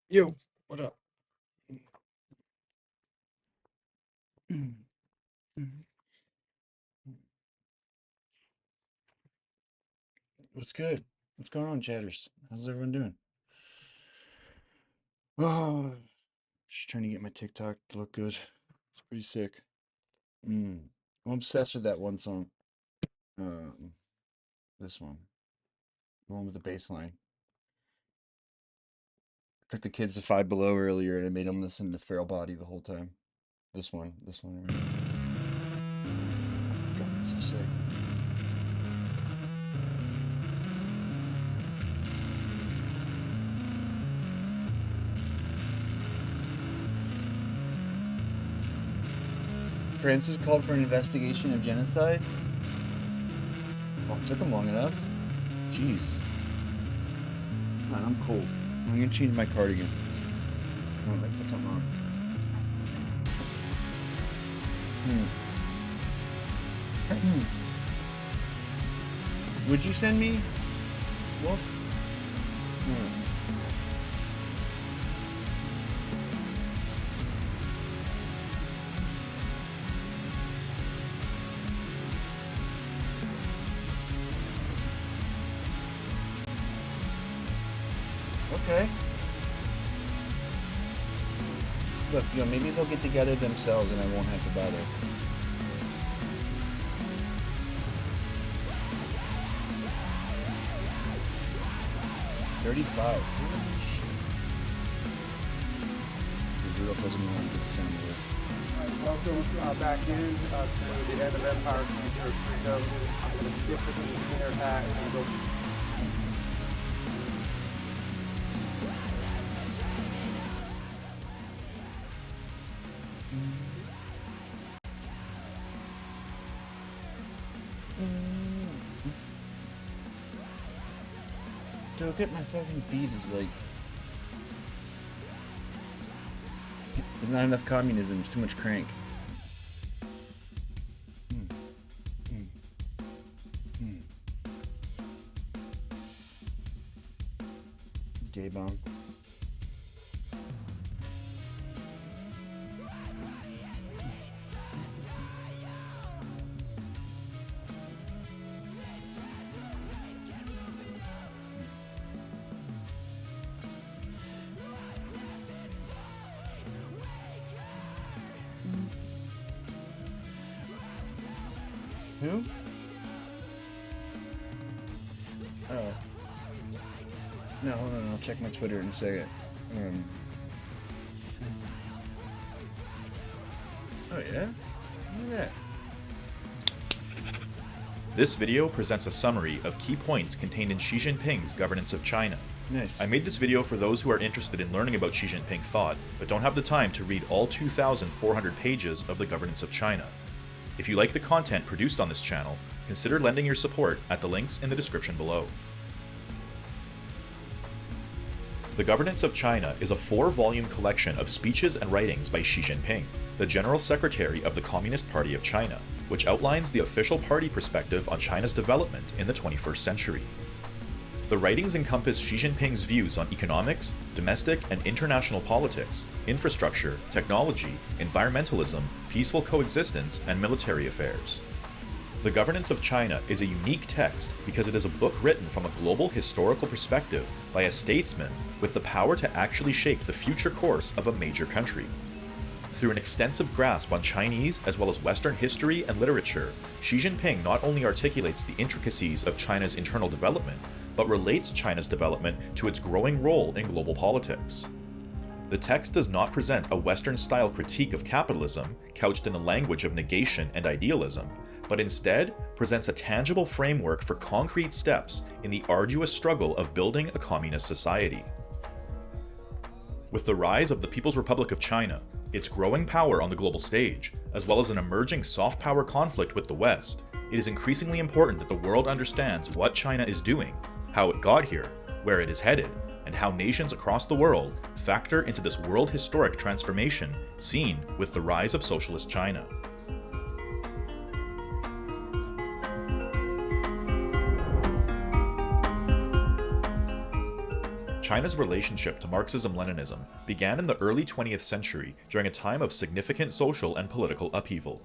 Yo, what up? What's good? What's going on, chatters? How's everyone doing? Oh, just trying to get my TikTok to look good. It's pretty sick. I'm obsessed with that one song. Um, this one, the one with the bass line. I took the kids to Five Below earlier, and I made them listen to Feral Body the whole time. This one right here. God, it's so sick. Francis called for an investigation of genocide. Fuck, took him long enough. Jeez. Man, I'm cold. I'm gonna change my cardigan. Oh, wait, that's something wrong. Would you send me, Wolf? Okay. Look, maybe they'll get together themselves and I won't have to bother. $35. Zero doesn't know how to get the sound of it. Welcome back in to the end of Empire Future Freedom. I'm going to skip the misdemeanor hat and go. Dude, look at my fucking feed is like... There's not enough communism, there's too much crank. Gay bomb. Who? Oh. No, hold on, I'll check my Twitter in a second. Oh yeah? Look at that. This video presents a summary of key points contained in Xi Jinping's governance of China. Nice. I made this video for those who are interested in learning about Xi Jinping thought, but don't have the time to read all 2,400 pages of the governance of China. If you like the content produced on this channel, consider lending your support at the links in the description below. The Governance of China is a 4-volume collection of speeches and writings by Xi Jinping, the General Secretary of the Communist Party of China, which outlines the official party perspective on China's development in the 21st century. The writings encompass Xi Jinping's views on economics, domestic and international politics, infrastructure, technology, environmentalism, peaceful coexistence, and military affairs. The Governance of China is a unique text because it is a book written from a global historical perspective by a statesman with the power to actually shape the future course of a major country. Through an extensive grasp on Chinese as well as Western history and literature, Xi Jinping not only articulates the intricacies of China's internal development, but relates China's development to its growing role in global politics. The text does not present a Western-style critique of capitalism, couched in the language of negation and idealism, but instead presents a tangible framework for concrete steps in the arduous struggle of building a communist society. With the rise of the People's Republic of China, its growing power on the global stage, as well as an emerging soft power conflict with the West, it is increasingly important that the world understands what China is doing, how it got here, where it is headed, and how nations across the world factor into this world historic transformation seen with the rise of socialist China. China's relationship to Marxism-Leninism began in the early 20th century during a time of significant social and political upheaval.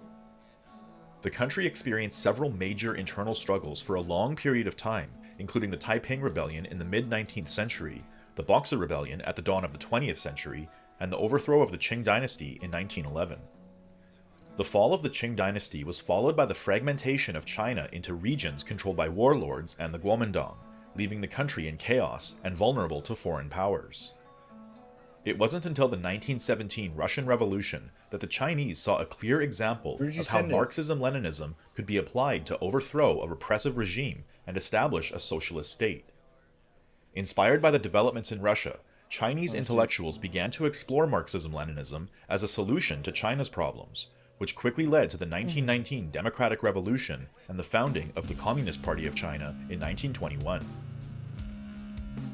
The country experienced several major internal struggles for a long period of time, including the Taiping Rebellion in the mid-19th century, the Boxer Rebellion at the dawn of the 20th century, and the overthrow of the Qing dynasty in 1911. The fall of the Qing dynasty was followed by the fragmentation of China into regions controlled by warlords and the Kuomintang, leaving the country in chaos and vulnerable to foreign powers. It wasn't until the 1917 Russian Revolution that the Chinese saw a clear example of how Marxism-Leninism could be applied to overthrow a repressive regime and establish a socialist state. Inspired by the developments in Russia, Chinese intellectuals began to explore Marxism-Leninism as a solution to China's problems, which quickly led to the 1919 Democratic Revolution and the founding of the Communist Party of China in 1921.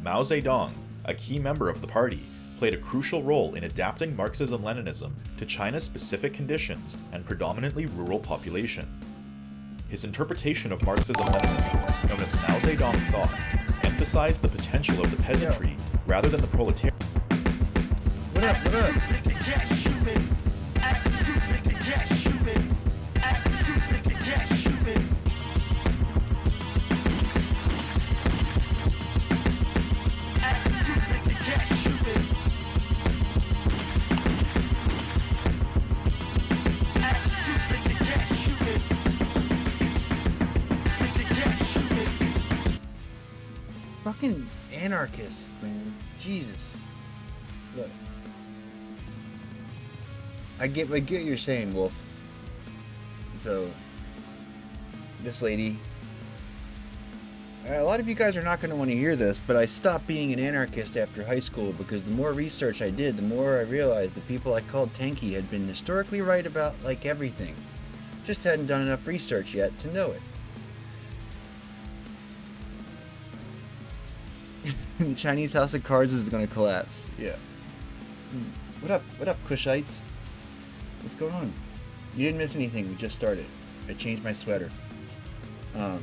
Mao Zedong, a key member of the party, played a crucial role in adapting Marxism-Leninism to China's specific conditions and predominantly rural population. His interpretation of Marxism-Leninism, known as Mao Zedong thought, emphasized the potential of the peasantry rather than the proletariat. What up? What up? Fucking anarchists, man. Jesus. Look. I get what you're saying, Wolf. So, this lady. A lot of you guys are not going to want to hear this, but I stopped being an anarchist after high school because the more research I did, the more I realized the people I called tanky had been historically right about, like, everything. Just hadn't done enough research yet to know it. The Chinese house of cards is going to collapse. Yeah. What up? What up, Kushites? What's going on? You didn't miss anything. We just started. I changed my sweater. I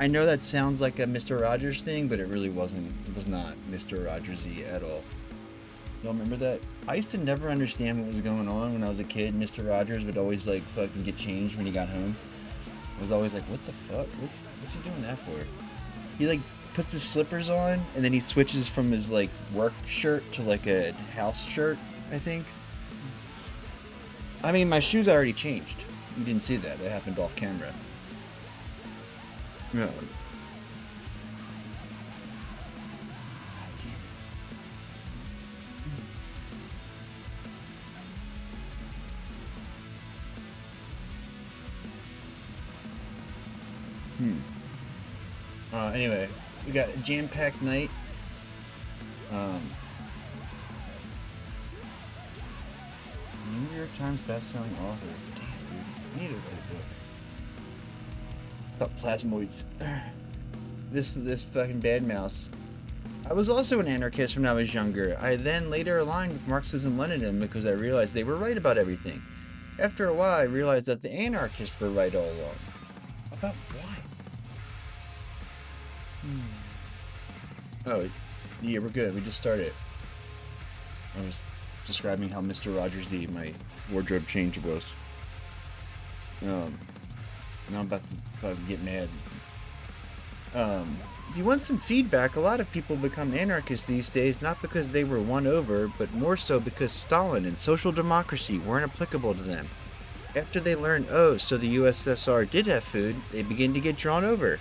know that sounds like a Mr. Rogers thing, but it really wasn't. It was not Mr. Rogers-y at all. Don't remember that? I used to never understand what was going on when I was a kid. Mr. Rogers would always, like, fucking get changed when he got home. I was always like, what the fuck? What's he doing that for? He, like, puts his slippers on, and then he switches from his, like, work shirt to, like, a house shirt, I think. I mean, my shoes already changed. You didn't see that. That happened off camera. No. Anyway, we got a jam-packed night. New York Times best-selling author. Damn, dude. I need to write a book about plasmoids. This fucking bad mouse. I was also an anarchist when I was younger. I then later aligned with Marxism-Leninism because I realized they were right about everything. After a while, I realized that the anarchists were right all along. About what? Oh, yeah, we're good. We just started. I was describing how Mr. Rogers-y my wardrobe change was. Now I'm about to fucking get mad. If you want some feedback, a lot of people become anarchists these days not because they were won over, but more so because Stalin and social democracy weren't applicable to them. After they learned, oh, so the USSR did have food, they begin to get drawn over.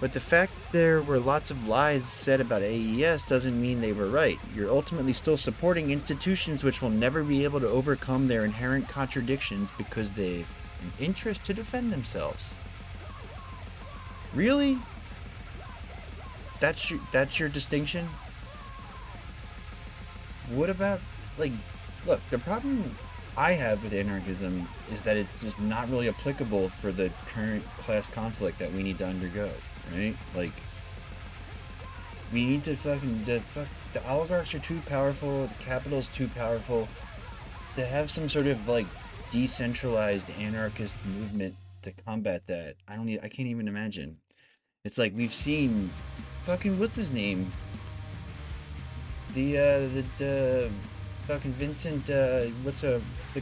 But the fact there were lots of lies said about AES doesn't mean they were right. You're ultimately still supporting institutions which will never be able to overcome their inherent contradictions because they've an interest to defend themselves. Really? That's your distinction? what about, like, look, the problem I have with anarchism is that it's just not really applicable for the current class conflict that we need to undergo, right? Like, we need to the oligarchs are too powerful, the capital's too powerful to have some sort of, like, decentralized anarchist movement to combat that. I can't even imagine. It's like we've seen what's his name? The fucking Vincent, the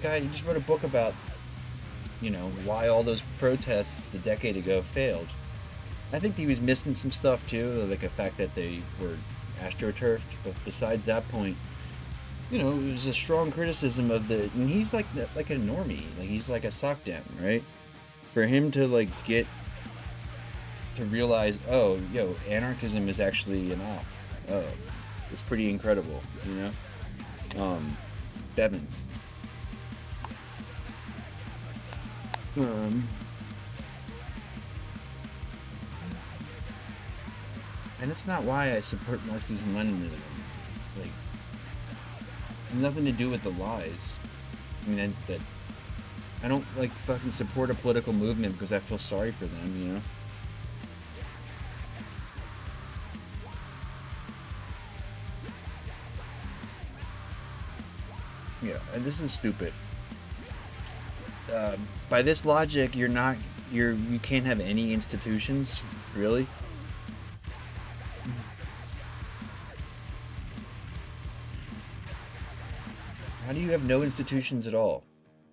guy who just wrote a book about, why all those protests a decade ago failed. I think he was missing some stuff too, like the fact that they were astroturfed, but besides that point, it was a strong criticism of and he's like a normie, like he's like a sock down, right? For him to get to realize, oh, anarchism is actually an op. Oh, it's pretty incredible, Bevins. And it's not why I support Marxism Leninism. Like, nothing to do with the lies. I mean, that I don't fucking support a political movement because I feel sorry for them, Yeah, and this is stupid. By this logic, you can't have any institutions, really. How do you have no institutions at all?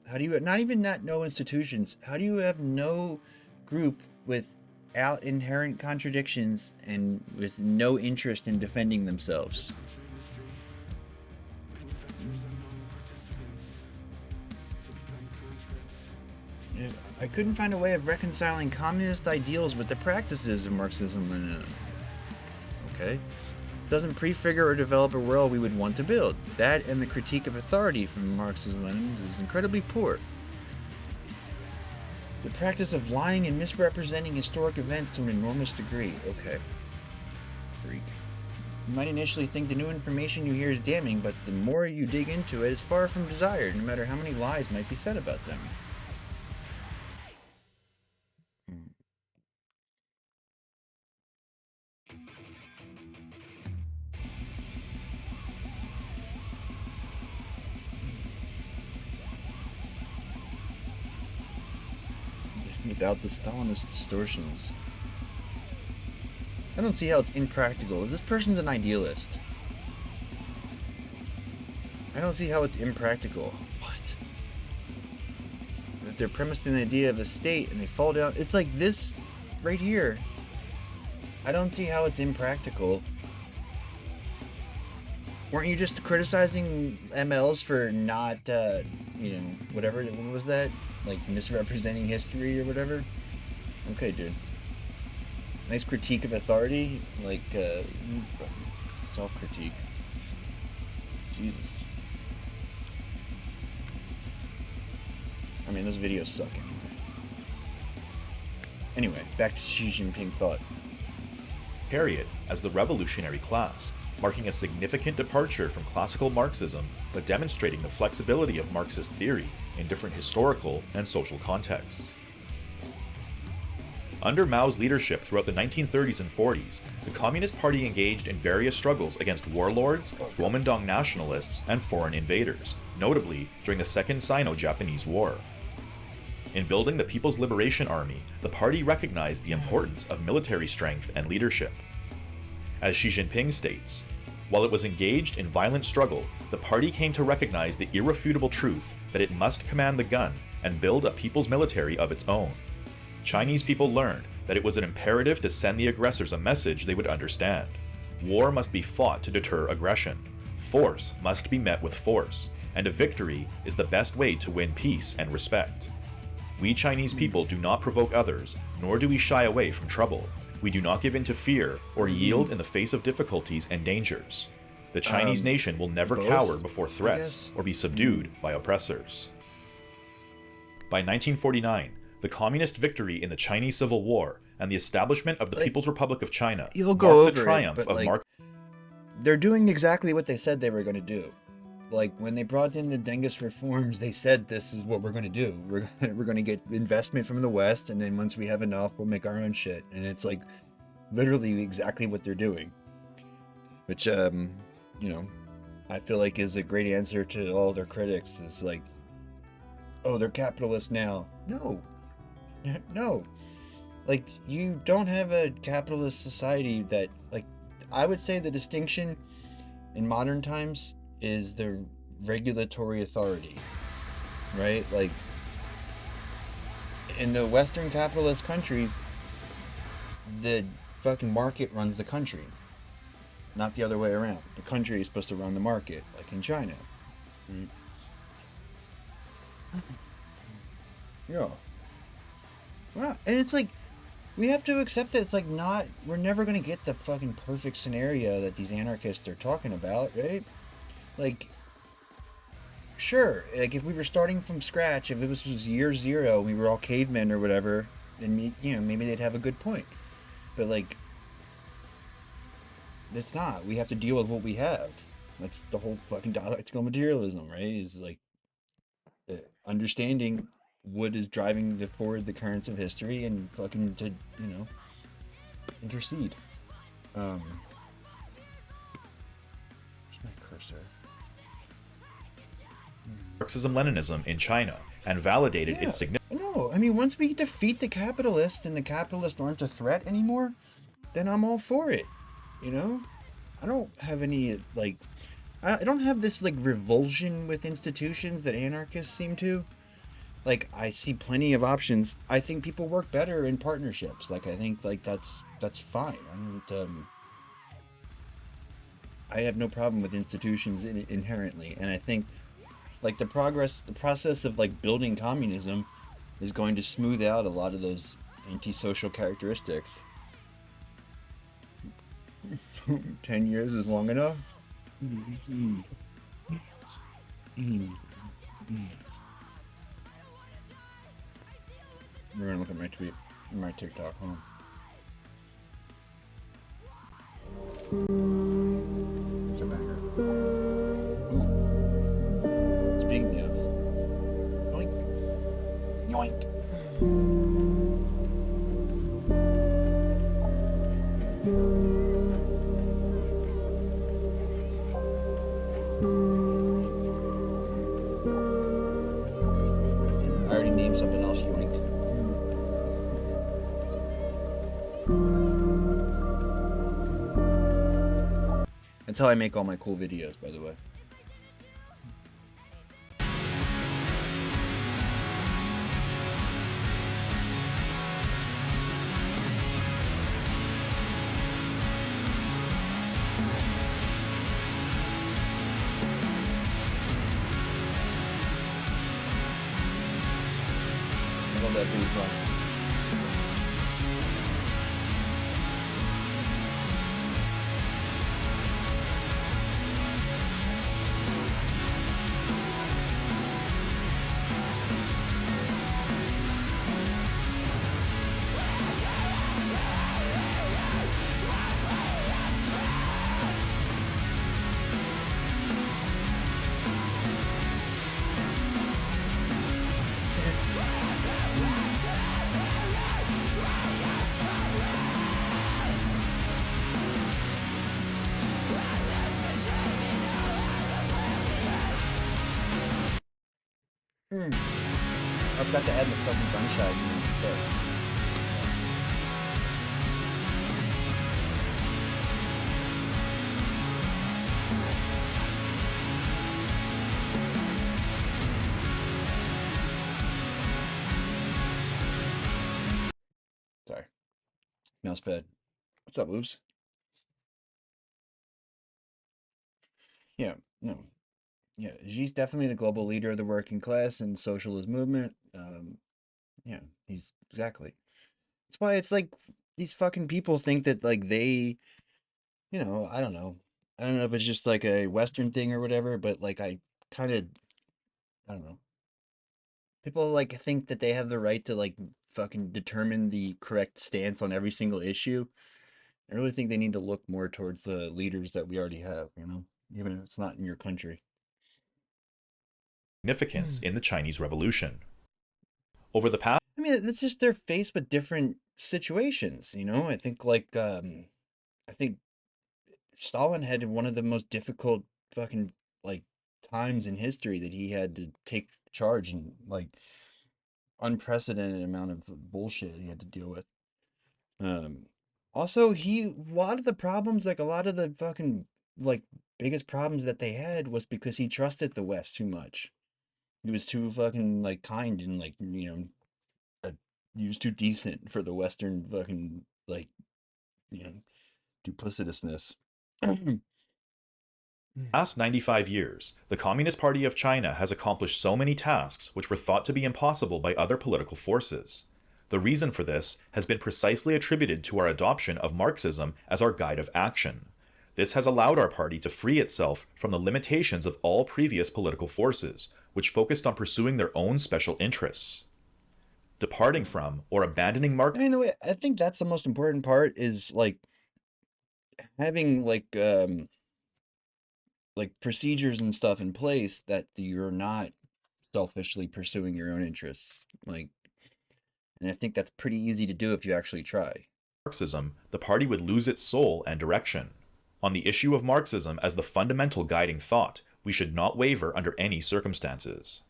How do you not even not no institutions? How do you have no group without inherent contradictions and with no interest in defending themselves? I couldn't find a way of reconciling communist ideals with the practices of Marxism-Leninism. Okay. Doesn't prefigure or develop a world we would want to build. That and the critique of authority from Marxism-Leninism is incredibly poor. The practice of lying and misrepresenting historic events to an enormous degree. Okay. Freak. You might initially think the new information you hear is damning, but the more you dig into it, it's far from desired, no matter how many lies might be said about them. Without the Stalinist distortions. I don't see how it's impractical. This person's an idealist. I don't see how it's impractical. What? If they're premised in the idea of a state and they fall down, it's like this right here. I don't see how it's impractical. Weren't you just criticizing MLs for not, whatever, what was that? Like misrepresenting history or whatever? Okay, dude. Nice critique of authority, self-critique. Jesus. I mean, those videos suck anyway. Anyway, back to Xi Jinping thought. Harriet as the revolutionary class, marking a significant departure from classical Marxism, but demonstrating the flexibility of Marxist theory in different historical and social contexts. Under Mao's leadership throughout the 1930s and 40s, the Communist Party engaged in various struggles against warlords, Kuomintang nationalists, and foreign invaders, notably during the Second Sino-Japanese War. In building the People's Liberation Army, the party recognized the importance of military strength and leadership. As Xi Jinping states, while it was engaged in violent struggle, the party came to recognize the irrefutable truth that it must command the gun and build a people's military of its own. Chinese people learned that it was an imperative to send the aggressors a message they would understand. War must be fought to deter aggression. Force must be met with force, and a victory is the best way to win peace and respect. We Chinese people do not provoke others, nor do we shy away from trouble. We do not give in to fear or yield in the face of difficulties and dangers. The Chinese nation will never cower before threats or be subdued by oppressors. By 1949, the communist victory in the Chinese Civil War and the establishment of the People's Republic of China marked the triumph of Marxism. they're doing exactly what they said they were going to do. Like when they brought in the Dengus reforms, they said this is what we're going to do. We're going to get investment from the West, and then once we have enough, we'll make our own shit. And it's like literally exactly what they're doing, which you know, I feel like is a great answer to all their critics. Is like, oh, they're capitalists now. No, no. Like you don't have a capitalist society that like. I would say the distinction in modern times is the regulatory authority, right? Like in the Western capitalist countries, the fucking market runs the country, not the other way around. The country is supposed to run the market, like in China. Right? Yeah. Wow. And it's like, we have to accept that it's like not, we're never going to get the fucking perfect scenario that these anarchists are talking about, right? Like, sure, like if we were starting from scratch, if it was year zero, we were all cavemen or whatever, then maybe they'd have a good point. But like, it's not. We have to deal with what we have. That's the whole fucking dialectical materialism, right? Is like understanding what is driving forward the currents of history and fucking to intercede. Um, where's my cursor? Marxism Leninism in China and validated Yeah, its significance. no. I mean, once we defeat the capitalists and the capitalists aren't a threat anymore, then I'm all for it. You know, I don't have any like, I don't have this like revulsion with institutions that anarchists seem to. Like, I see plenty of options. I think people work better in partnerships. Like, I think like that's fine. I have no problem with institutions inherently, and I think like the process of like building communism is going to smooth out a lot of those antisocial characteristics. 10 years is long enough. We're gonna look at my tweet, my TikTok. Hold on. It's a banger. Ooh. Speaking of, yoink, yoink. I already named something else yoink. That's how I make all my cool videos, by the way. I love that theme song. I forgot to add the fucking gunshot. Sorry. Mousepad. What's up, Oops? Yeah, no. Yeah, Xi's definitely the global leader of the working class and socialist movement. Yeah, he's exactly. That's why it's like these fucking people think that like they, I don't know. I don't know if it's just like a Western thing or whatever, but like kind of, I don't know. People like think that they have the right to like fucking determine the correct stance on every single issue. I really think they need to look more towards the leaders that we already have, even if it's not in your country. Significance in the Chinese Revolution. Over the past I mean, it's just they're faced with different situations, I think I think Stalin had one of the most difficult fucking like times in history that he had to take charge and like unprecedented amount of bullshit he had to deal with. Um, Also, a lot of the problems, like a lot of the fucking like biggest problems that they had was because he trusted the West too much. He was too fucking like kind and like he was too decent for the Western fucking like you know duplicitousness. past 95 years, the Communist Party of China has accomplished so many tasks which were thought to be impossible by other political forces. The reason for this has been precisely attributed to our adoption of Marxism as our guide of action. This has allowed our party to free itself from the limitations of all previous political forces, which focused on pursuing their own special interests. Departing from or abandoning I mean, the way I think that's the most important part is like having like procedures and stuff in place that you're not selfishly pursuing your own interests. And I think that's pretty easy to do if you actually try. Marxism, the party would lose its soul and direction. On the issue of Marxism as the fundamental guiding thought, we should not waver under any circumstances.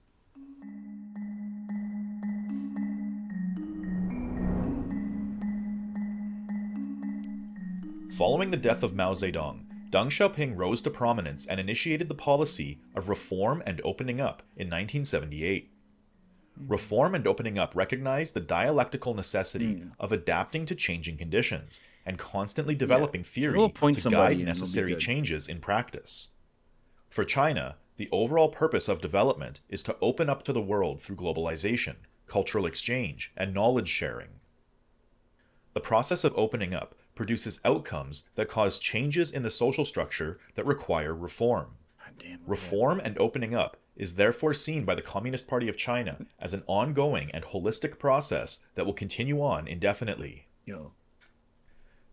Following the death of Mao Zedong, Deng Xiaoping rose to prominence and initiated the policy of reform and opening up in 1978. Reform and opening up recognized the dialectical necessity of adapting to changing conditions and constantly developing theory to guide necessary changes in practice. For China, the overall purpose of development is to open up to the world through globalization, cultural exchange, and knowledge sharing. The process of opening up produces outcomes that cause changes in the social structure that require reform. Reform and opening up is therefore seen by the Communist Party of China as an ongoing and holistic process that will continue on indefinitely. Deng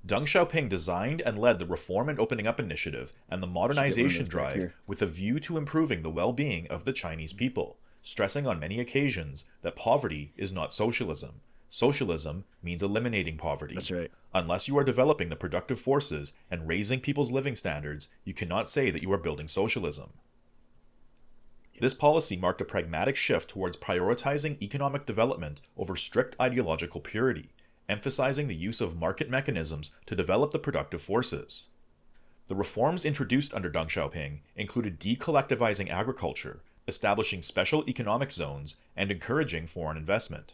Xiaoping designed and led the Reform and Opening Up initiative and the modernization drive with a view to improving the well-being of the Chinese people, stressing on many occasions that poverty is not socialism. Socialism means eliminating poverty. That's right. Unless you are developing the productive forces and raising people's living standards, you cannot say that you are building socialism. This policy marked a pragmatic shift towards prioritizing economic development over strict ideological purity, emphasizing the use of market mechanisms to develop the productive forces. The reforms introduced under Deng Xiaoping included decollectivizing agriculture, establishing special economic zones, and encouraging foreign investment.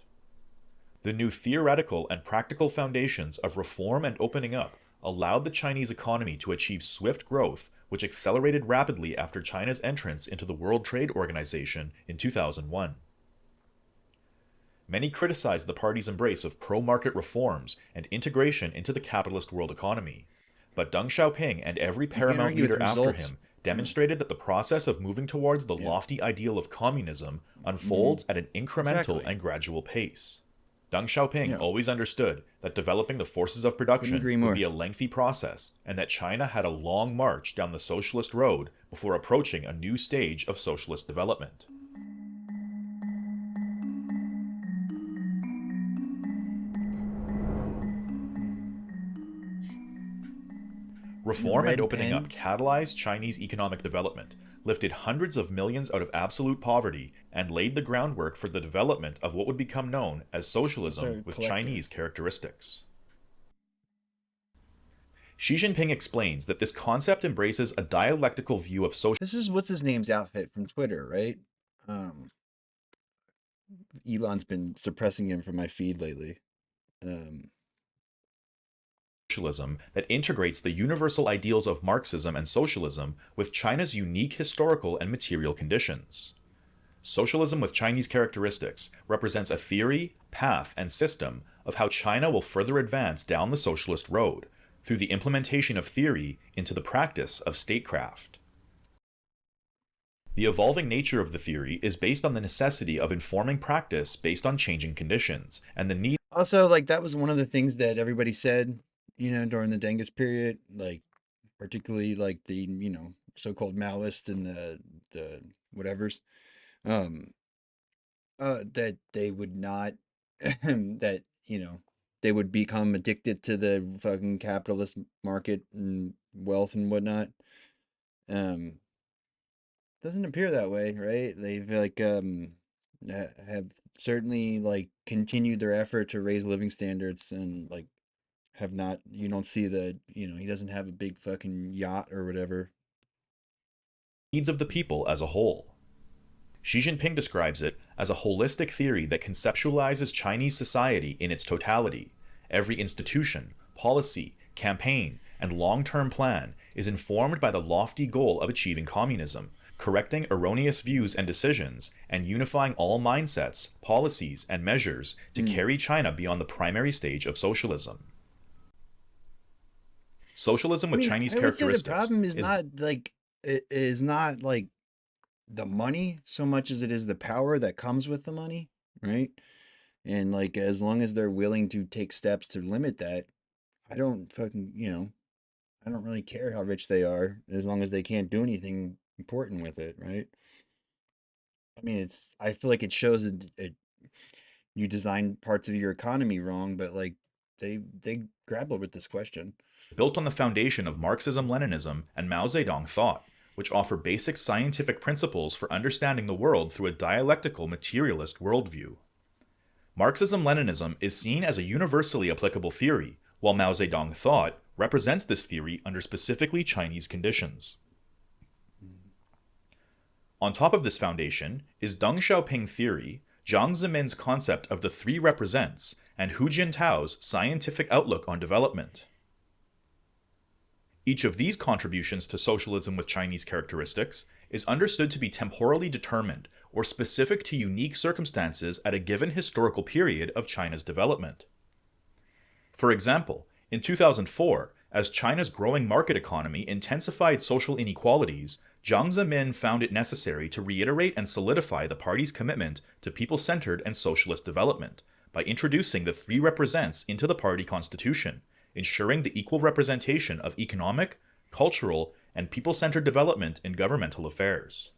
The new theoretical and practical foundations of reform and opening up allowed the Chinese economy to achieve swift growth, which accelerated rapidly after China's entrance into the World Trade Organization in 2001. Many criticized the party's embrace of pro-market reforms and integration into the capitalist world economy, but Deng Xiaoping and every paramount leader after him demonstrated that the process of moving towards the lofty ideal of communism unfolds at an incremental and gradual pace. Deng Xiaoping always understood that developing the forces of production would be a lengthy process, and that China had a long march down the socialist road before approaching a new stage of socialist development. Reform and opening up catalyzed Chinese economic development, lifted hundreds of millions out of absolute poverty, and laid the groundwork for the development of what would become known as socialism with Chinese characteristics. Xi Jinping explains that this concept embraces a dialectical view of socialism. This is what's his name's outfit from Twitter, right? Elon's been suppressing him from my feed lately. Socialism that integrates the universal ideals of Marxism and socialism with China's unique historical and material conditions. Socialism with Chinese characteristics represents a theory, path, and system of how China will further advance down the socialist road through the implementation of theory into the practice of statecraft. The evolving nature of the theory is based on the necessity of informing practice based on changing conditions and the need. Also, like, that was one of the things that everybody said, during the Dengist period, like particularly like the so-called Maoist and the whatevers, um, that they would not that they would become addicted to the fucking capitalist market and wealth and whatnot. Um, doesn't appear that way, right? They've like have certainly like continued their effort to raise living standards and like have not. You don't see the he doesn't have a big fucking yacht or whatever. Needs of the people as a whole. Xi Jinping describes it as a holistic theory that conceptualizes Chinese society in its totality. Every institution, policy, campaign, and long-term plan is informed by the lofty goal of achieving communism, correcting erroneous views and decisions, and unifying all mindsets, policies, and measures to carry China beyond the primary stage of socialism. Socialism with Chinese I would say the characteristics problem is is not like it is not like the money so much as it is the power that comes with the money, right? And like as long as they're willing to take steps to limit that, I don't fucking, I don't really care how rich they are as long as they can't do anything important with it, right? I mean, I feel like it shows you design parts of your economy wrong, but like they grapple with this question. built on the foundation of Marxism, Leninism, and Mao Zedong thought, which offer basic scientific principles for understanding the world through a dialectical materialist worldview. Marxism Leninism is seen as a universally applicable theory, while Mao Zedong thought represents this theory under specifically Chinese conditions. On top of this foundation is Deng Xiaoping theory, Jiang Zemin's concept of the three represents, and Hu Jintao's scientific outlook on development. Each of these contributions to socialism with Chinese characteristics is understood to be temporally determined or specific to unique circumstances at a given historical period of China's development. For example, in 2004, as China's growing market economy intensified social inequalities, Jiang Zemin found it necessary to reiterate and solidify the party's commitment to people-centered and socialist development by introducing the three represents into the party constitution, ensuring the equal representation of economic, cultural, and people-centered development in governmental affairs.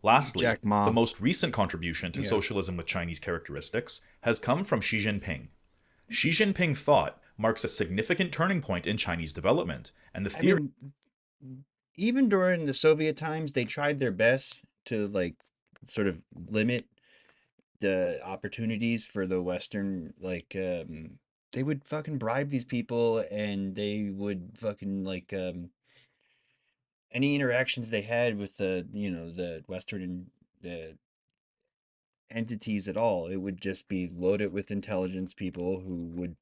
Lastly, Jack Ma. the most recent contribution to socialism with Chinese characteristics has come from Xi Jinping. Xi Jinping thought marks a significant turning point in Chinese development, and the theory Even during the Soviet times, they tried their best to like sort of limit the opportunities for the Western they would fucking bribe these people and they would fucking like any interactions they had with the Western the entities at all, it would just be loaded with intelligence people who would,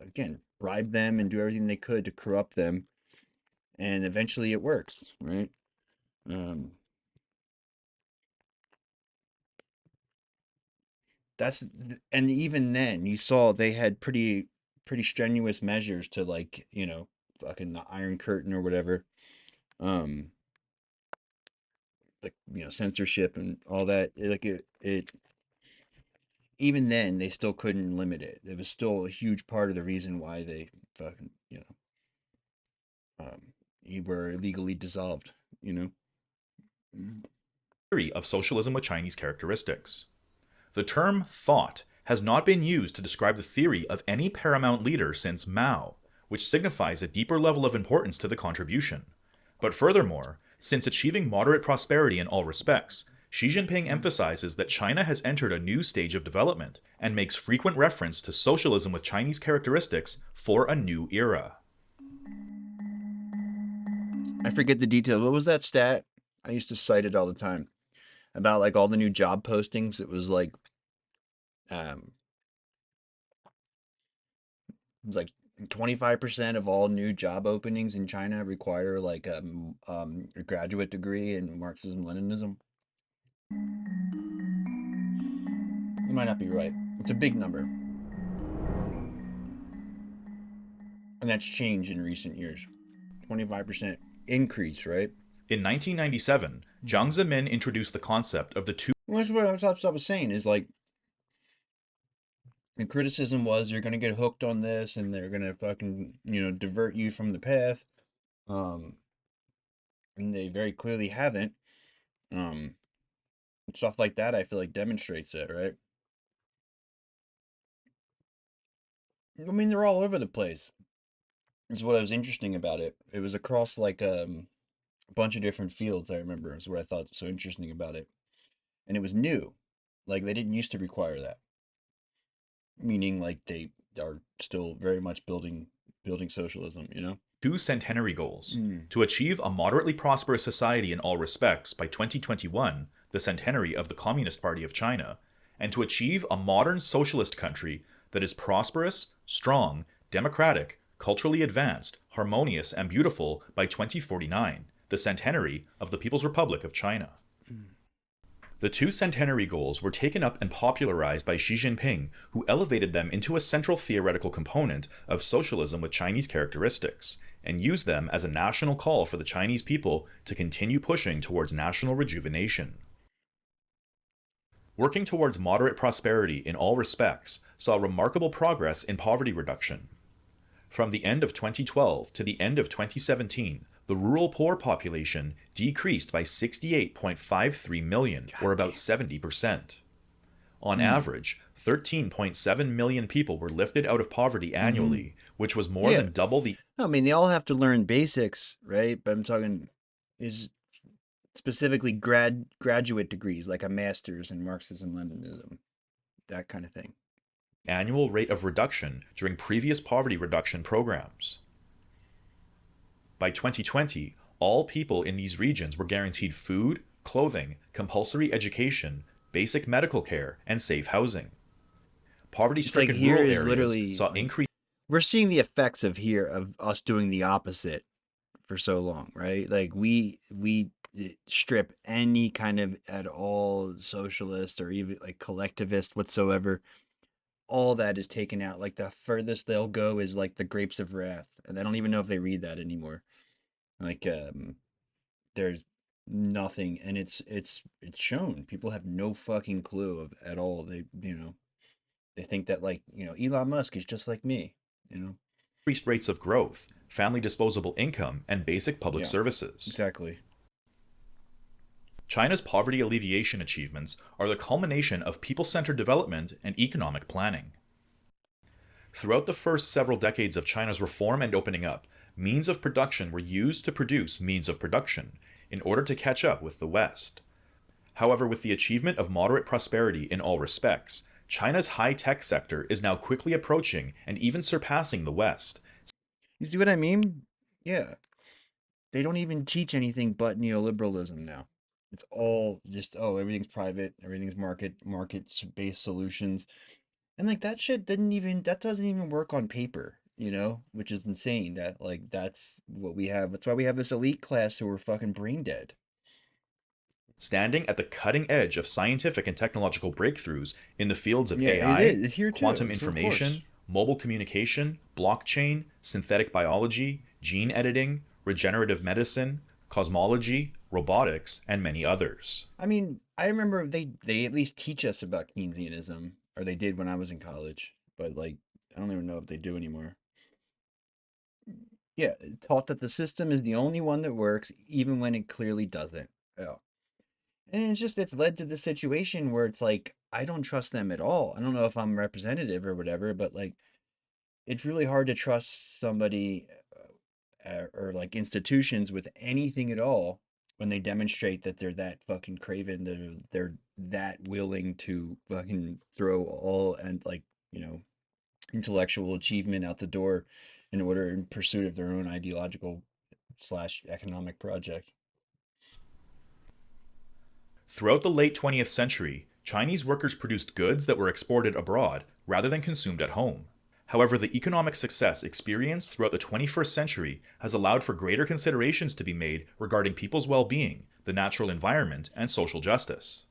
again, bribe them and do everything they could to corrupt them. And eventually it works, right? Um, and even then you saw they had pretty strenuous measures to like, fucking the Iron Curtain or whatever. Um, like, censorship and all that. It even then they still couldn't limit it. It was still a huge part of the reason why they fucking, you were illegally dissolved, of socialism with Chinese characteristics. The term thought has not been used to describe the theory of any paramount leader since Mao, which signifies a deeper level of importance to the contribution. But furthermore, since achieving moderate prosperity in all respects, Xi Jinping emphasizes that China has entered a new stage of development and makes frequent reference to socialism with Chinese characteristics for a new era. I forget the details. What was that stat? I used to cite it all the time about like all the new job postings. It was like, um, it was like 25% of all new job openings in China require like a graduate degree in Marxism Leninism. It might not be right. It's a big number, and that's changed in recent years. 25% increase, right? In 1997, Jiang Zemin introduced the concept of the two Well, that's what I was saying is like The criticism was you're gonna get hooked on this, and they're gonna fucking divert you from the path. Um, and they very clearly haven't. Um, Stuff like that, I feel like demonstrates it, right? I mean, they're all over the place. Is what was interesting about it. It was across like a bunch of different fields. I remember is what I thought so interesting about it, and it was new. Like they didn't used to require that. Meaning, like they are still very much building socialism. Two centenary goals. Mm. To achieve a moderately prosperous society in all respects by 2021, the centenary of the Communist Party of China, and to achieve a modern socialist country that is prosperous, strong, democratic, culturally advanced, harmonious, and beautiful by 2049, the centenary of the People's Republic of China. The two centenary goals were taken up and popularized by Xi Jinping, who elevated them into a central theoretical component of socialism with Chinese characteristics, and used them as a national call for the Chinese people to continue pushing towards national rejuvenation. Working towards moderate prosperity in all respects saw remarkable progress in poverty reduction. From the end of 2012 to the end of 2017, the rural poor population decreased by 68.53 million, or about 70%. On average, 13.7 million people were lifted out of poverty annually, which was more Yeah. than double the No, I mean they all have to learn basics, right? But I'm talking is specifically graduate degrees, like a master's in Marxism, Leninism, that kind of thing. annual rate of reduction during previous poverty reduction programs. By 2020, all people in these regions were guaranteed food, clothing, compulsory education, basic medical care, and safe housing. Poverty-stricken here rural is areas literally saw like, increased we're seeing the effects of us doing the opposite for so long, right? Like we strip any kind of at all socialist or even like collectivist whatsoever. All that is taken out. Like the furthest they'll go is like the grapes of wrath, and I don't even know if they read that anymore. Like there's nothing, and it's shown. People have no fucking clue of at all. They think that like Elon Musk is just like me. You know. rates of growth, family disposable income, and basic public Yeah. services. Exactly. China's poverty alleviation achievements are the culmination of people-centered development and economic planning. Throughout the first several decades of China's reform and opening up, means of production were used to produce means of production in order to catch up with the West. However, with the achievement of moderate prosperity in all respects, China's high-tech sector is now quickly approaching and even surpassing the West. You see what I mean? Yeah. They don't even teach anything but neoliberalism now. It's all just everything's private, everything's market based solutions. And like that doesn't even work on paper, which is insane that like that's what we have. That's why we have this elite class who are fucking brain dead. Standing at the cutting edge of scientific and technological breakthroughs in the fields of Yeah, it AI, is. It's here too. quantum So of course. information, mobile communication, blockchain, synthetic biology, gene editing, regenerative medicine, cosmology, robotics, and many others. I mean, I remember they at least teach us about Keynesianism, or they did when I was in college, but like I don't even know if they do anymore. Yeah, it taught that the system is the only one that works, even when it clearly doesn't. Yeah. And it's led to the situation where it's like, I don't trust them at all. I don't know if I'm representative or whatever, but like, it's really hard to trust somebody or like institutions with anything at all when they demonstrate that they're that fucking craven, they're that willing to fucking throw all and like, intellectual achievement out the door in pursuit of their own ideological slash economic project. Throughout the late 20th century, Chinese workers produced goods that were exported abroad rather than consumed at home. However, the economic success experienced throughout the 21st century has allowed for greater considerations to be made regarding people's well-being, the natural environment, and social justice.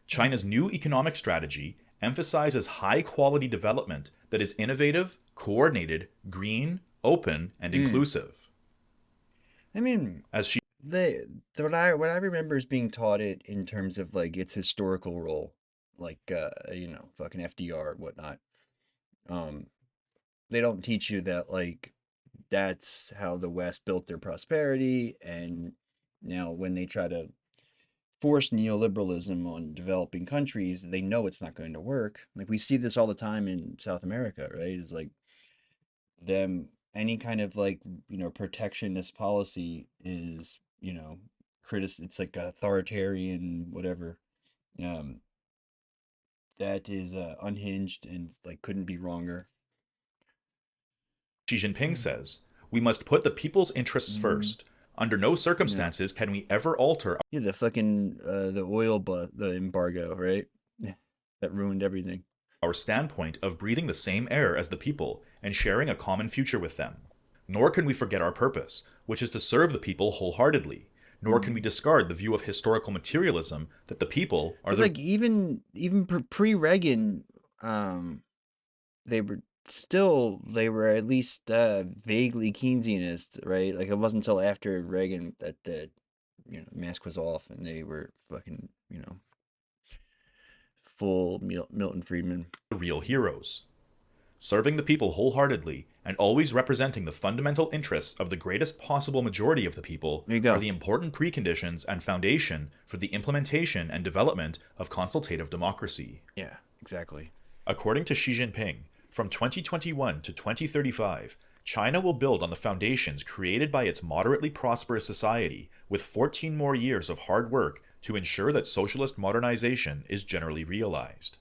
China's new economic strategy emphasizes high-quality development that is innovative, coordinated, green, open, and inclusive. I mean, As she what I remember is being taught it in terms of like its historical role, like fucking FDR and whatnot. They don't teach you that, like, that's how the West built their prosperity, and now when they try to force neoliberalism on developing countries, they know it's not going to work. Like, we see this all the time in South America, right? It's like them, any kind of, like, protectionist policy is, it's like authoritarian, whatever. Um, that is unhinged and, like, couldn't be wronger. Xi Jinping says, "We must put the people's interests first. Under no circumstances can we ever alter Yeah, the fucking the oil the embargo, right? That ruined everything. our standpoint of breathing the same air as the people and sharing a common future with them. Nor can we forget our purpose, which is to serve the people wholeheartedly. Nor can we discard the view of historical materialism that the people are But, like, even pre-Reagan, they were at least vaguely Keynesianist, right? Like, it wasn't until after Reagan that the mask was off and they were fucking full Milton Friedman. the real heroes. Serving the people wholeheartedly and always representing the fundamental interests of the greatest possible majority of the people There you go. are the important preconditions and foundation for the implementation and development of consultative democracy. Yeah, exactly. According to Xi Jinping, from 2021 to 2035, China will build on the foundations created by its moderately prosperous society with 14 more years of hard work to ensure that socialist modernization is generally realized.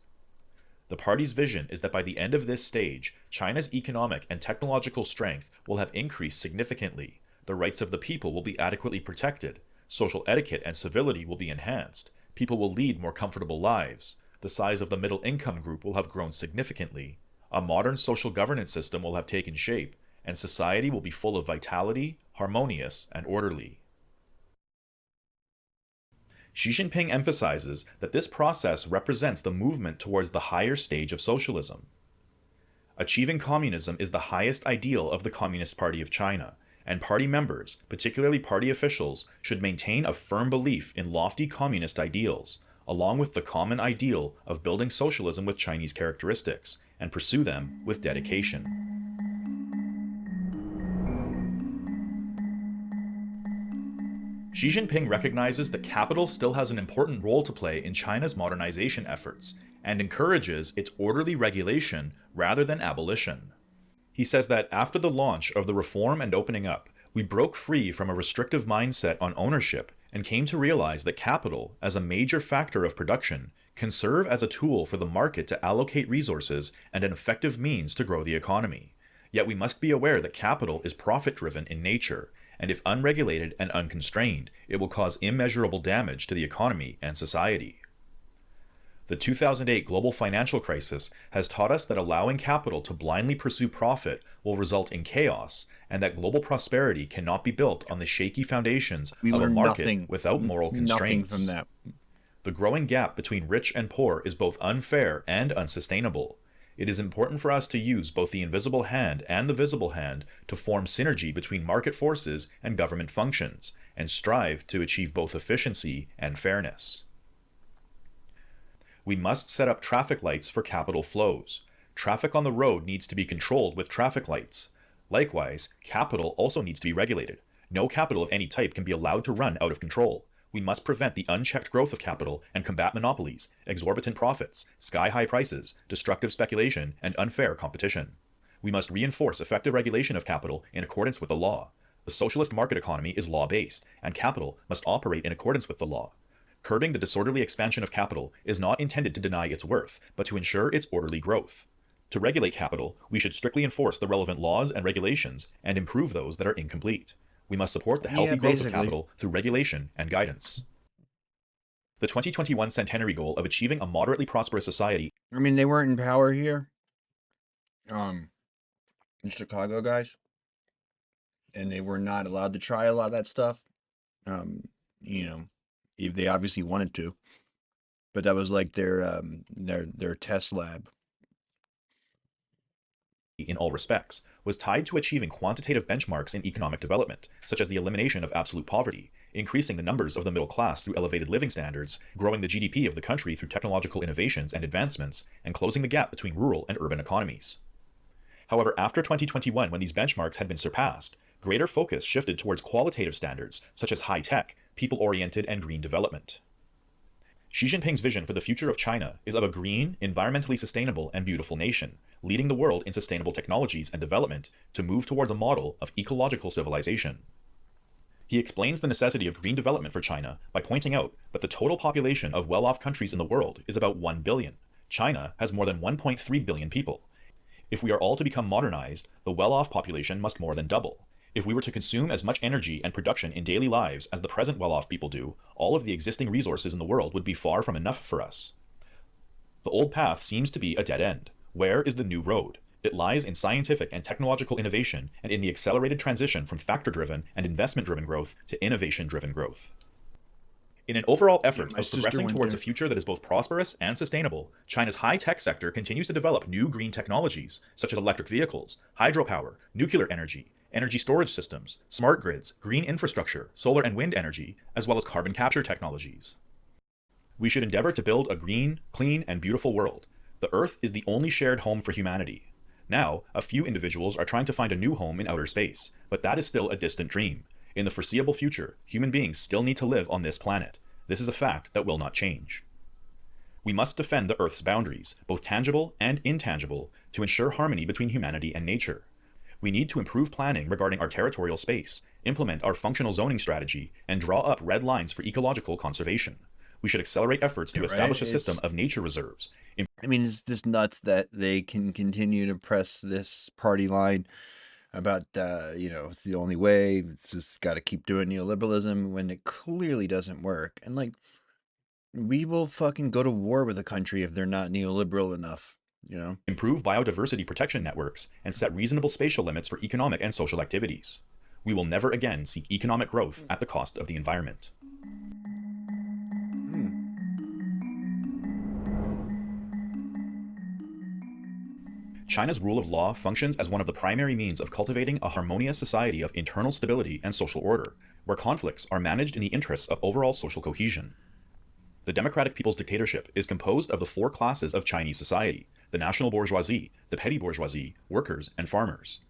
The party's vision is that by the end of this stage, China's economic and technological strength will have increased significantly, the rights of the people will be adequately protected, social etiquette and civility will be enhanced, people will lead more comfortable lives, the size of the middle income group will have grown significantly, a modern social governance system will have taken shape, and society will be full of vitality, harmonious, and orderly. Xi Jinping emphasizes that this process represents the movement towards the higher stage of socialism. Achieving communism is the highest ideal of the Communist Party of China, and party members, particularly party officials, should maintain a firm belief in lofty communist ideals, along with the common ideal of building socialism with Chinese characteristics, and pursue them with dedication. Xi Jinping recognizes that capital still has an important role to play in China's modernization efforts, and encourages its orderly regulation rather than abolition. He says that after the launch of the reform and opening up, we broke free from a restrictive mindset on ownership and came to realize that capital, as a major factor of production, can serve as a tool for the market to allocate resources and an effective means to grow the economy. Yet we must be aware that capital is profit-driven in nature, and if unregulated and unconstrained, it will cause immeasurable damage to the economy and society. The 2008 global financial crisis has taught us that allowing capital to blindly pursue profit will result in chaos, and that global prosperity cannot be built on the shaky foundations of a market without moral constraints. Nothing from that. The growing gap between rich and poor is both unfair and unsustainable. It is important for us to use both the invisible hand and the visible hand to form synergy between market forces and government functions, and strive to achieve both efficiency and fairness. We must set up traffic lights for capital flows. Traffic on the road needs to be controlled with traffic lights. Likewise, capital also needs to be regulated. No capital of any type can be allowed to run out of control. We must prevent the unchecked growth of capital and combat monopolies, exorbitant profits, sky-high prices, destructive speculation, and unfair competition. We must reinforce effective regulation of capital in accordance with the law. The socialist market economy is law-based, and capital must operate in accordance with the law. Curbing the disorderly expansion of capital is not intended to deny its worth, but to ensure its orderly growth. To regulate capital, we should strictly enforce the relevant laws and regulations and improve those that are incomplete. We must support the healthy growth of capital through regulation and guidance. The 2021 centenary goal of achieving a moderately prosperous society. I mean, they weren't in power here, in Chicago, guys, and they were not allowed to try a lot of that stuff. If they obviously wanted to, but that was like their test lab. In all respects, was tied to achieving quantitative benchmarks in economic development, such as the elimination of absolute poverty, increasing the numbers of the middle class through elevated living standards, growing the GDP of the country through technological innovations and advancements, and closing the gap between rural and urban economies. However, after 2021, when these benchmarks had been surpassed, greater focus shifted towards qualitative standards such as high-tech, people-oriented, and green development. Xi Jinping's vision for the future of China is of a green, environmentally sustainable, and beautiful nation, leading the world in sustainable technologies and development to move towards a model of ecological civilization. He explains the necessity of green development for China by pointing out that the total population of well-off countries in the world is about 1 billion. China has more than 1.3 billion people. If we are all to become modernized, the well-off population must more than double. If we were to consume as much energy and production in daily lives as the present well-off people do, all of the existing resources in the world would be far from enough for us. The old path seems to be a dead end. Where is the new road? It lies in scientific and technological innovation and in the accelerated transition from factor-driven and investment-driven growth to innovation-driven growth. In an overall effort of progressing towards a future that is both prosperous and sustainable, China's high-tech sector continues to develop new green technologies, such as electric vehicles, hydropower, nuclear energy, energy storage systems, smart grids, green infrastructure, solar and wind energy, as well as carbon capture technologies. We should endeavor to build a green, clean, and beautiful world. The Earth is the only shared home for humanity. Now, a few individuals are trying to find a new home in outer space, but that is still a distant dream. In the foreseeable future, human beings still need to live on this planet. This is a fact that will not change. We must defend the Earth's boundaries, both tangible and intangible, to ensure harmony between humanity and nature. We need to improve planning regarding our territorial space, implement our functional zoning strategy, and draw up red lines for ecological conservation. We should accelerate efforts to establish a system of nature reserves. I mean, it's just nuts that they can continue to press this party line about, it's the only way, it's just got to keep doing neoliberalism when it clearly doesn't work. And, like, we will fucking go to war with a country if they're not neoliberal enough, Improve biodiversity protection networks, and set reasonable spatial limits for economic and social activities. We will never again seek economic growth at the cost of the environment. China's rule of law functions as one of the primary means of cultivating a harmonious society of internal stability and social order, where conflicts are managed in the interests of overall social cohesion. The democratic people's dictatorship is composed of the four classes of Chinese society: the national bourgeoisie, the petty bourgeoisie, workers, and farmers.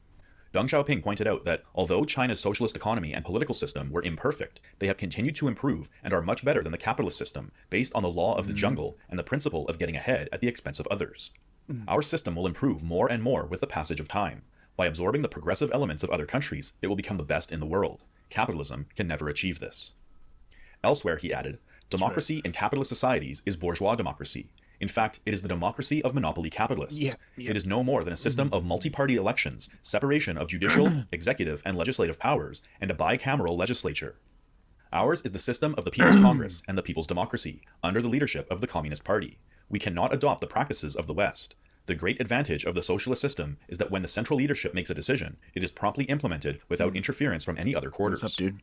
Deng Xiaoping pointed out that although China's socialist economy and political system were imperfect, they have continued to improve and are much better than the capitalist system, based on the law of the jungle and the principle of getting ahead at the expense of others. Our system will improve more and more with the passage of time. By absorbing the progressive elements of other countries, it will become the best in the world. Capitalism can never achieve this. Elsewhere, he added, democracy in capitalist societies is bourgeois democracy. In fact, it is the democracy of monopoly capitalists. It is no more than a system of multi-party elections, separation of judicial, executive, and legislative powers, and a bicameral legislature. Ours is the system of the People's Congress and the People's Democracy, under the leadership of the Communist Party. We cannot adopt the practices of the West. The great advantage of the socialist system is that when the central leadership makes a decision, it is promptly implemented without interference from any other quarters. What's up, dude?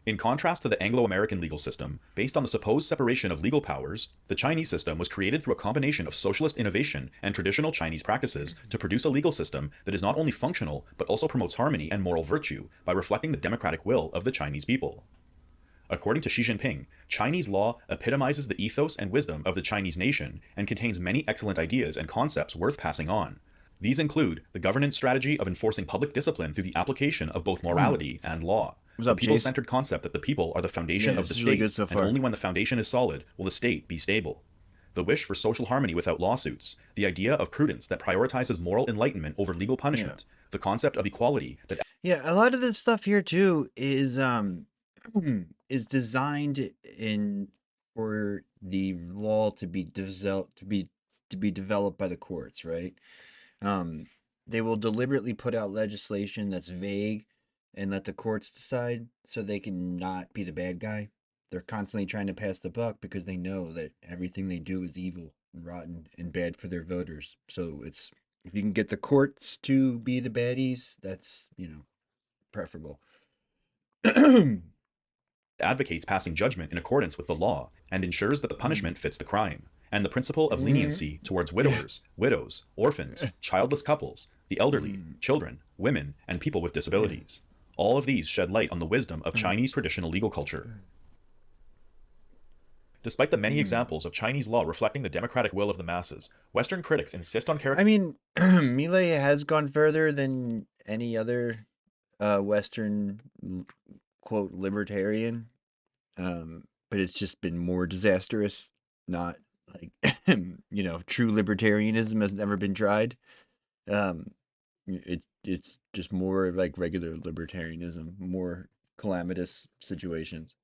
In contrast to the Anglo-American legal system, based on the supposed separation of legal powers, the Chinese system was created through a combination of socialist innovation and traditional Chinese practices to produce a legal system that is not only functional, but also promotes harmony and moral virtue by reflecting the democratic will of the Chinese people. According to Xi Jinping, Chinese law epitomizes the ethos and wisdom of the Chinese nation and contains many excellent ideas and concepts worth passing on. These include the governance strategy of enforcing public discipline through the application of both morality and law, the people-centered concept that the people are the foundation of the state, and only when the foundation is solid will the state be stable. The wish for social harmony without lawsuits, the idea of prudence that prioritizes moral enlightenment over legal punishment, the concept of equality that... Yeah, a lot of this stuff here too is designed for the law to be developed by the courts, right? They will deliberately put out legislation that's vague and let the courts decide so they can not be the bad guy. They're constantly trying to pass the buck because they know that everything they do is evil and rotten and bad for their voters. So if you can get the courts to be the baddies, that's, preferable. advocates passing judgment in accordance with the law and ensures that the punishment fits the crime, and the principle of leniency towards widowers, widows, orphans, childless couples, the elderly, children, women, and people with disabilities. All of these shed light on the wisdom of Chinese traditional legal culture. Despite the many Mm. examples of Chinese law reflecting the democratic will of the masses, Western critics insist on I mean, Millet has gone further than any other Western quote libertarian, but it's just been more disastrous. Not like true libertarianism has never been tried. Um, it's just more like regular libertarianism, more calamitous situations.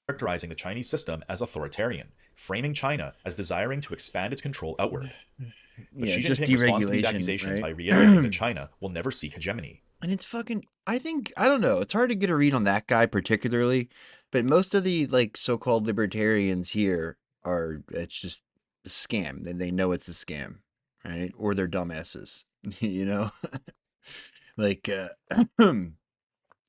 characterizing the Chinese system as authoritarian, framing China as desiring to expand its control outward. But Yeah, Xi just Jinping responds to these deregulation, accusations right? by reiterating that China will never seek hegemony. And it's fucking. I think I don't know. It's hard to get a read on that guy particularly, but most of the like so-called libertarians here are. It's just a scam, and they know it's a scam, right? Or they're dumbasses, you know. Like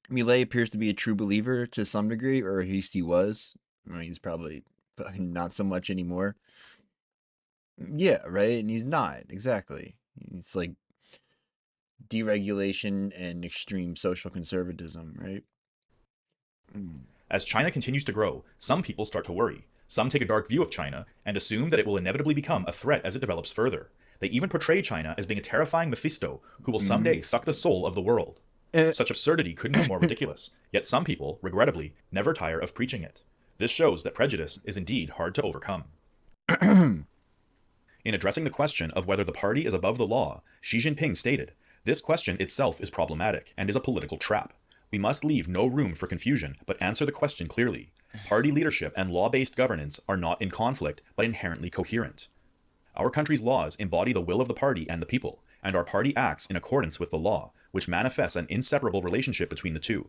Millet appears to be a true believer to some degree, or at least he was. I mean, he's probably fucking not so much anymore. Yeah, right. And he's not exactly. It's like deregulation and extreme social conservatism, right? Mm. As China continues to grow, some people start to worry. Some take a dark view of China and assume that it will inevitably become a threat as it develops further. They even portray China as being a terrifying Mephisto who will someday suck the soul of the world. Such absurdity couldn't be more ridiculous, yet some people, regrettably, never tire of preaching it. This shows that prejudice is indeed hard to overcome. In addressing the question of whether the party is above the law, Xi Jinping stated, "This question itself is problematic and is a political trap. We must leave no room for confusion, but answer the question clearly. Party leadership and law-based governance are not in conflict, but inherently coherent. Our country's laws embody the will of the party and the people, and our party acts in accordance with the law, which manifests an inseparable relationship between the two.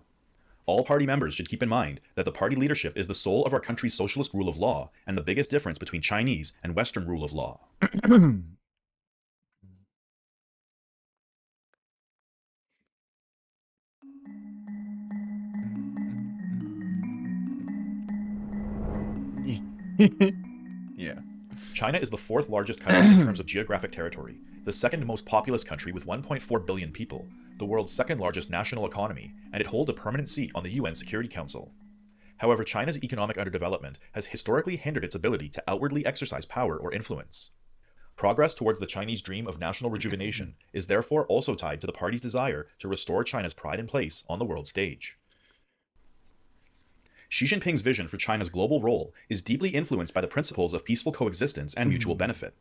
All party members should keep in mind that the party leadership is the soul of our country's socialist rule of law and the biggest difference between Chinese and Western rule of law." Yeah. China is the fourth largest country in terms of geographic territory, the second most populous country with 1.4 billion people, the world's second largest national economy, and it holds a permanent seat on the UN Security Council. However, China's economic underdevelopment has historically hindered its ability to outwardly exercise power or influence. Progress towards the Chinese dream of national rejuvenation is therefore also tied to the party's desire to restore China's pride and place on the world stage. Xi Jinping's vision for China's global role is deeply influenced by the principles of peaceful coexistence and mutual benefit.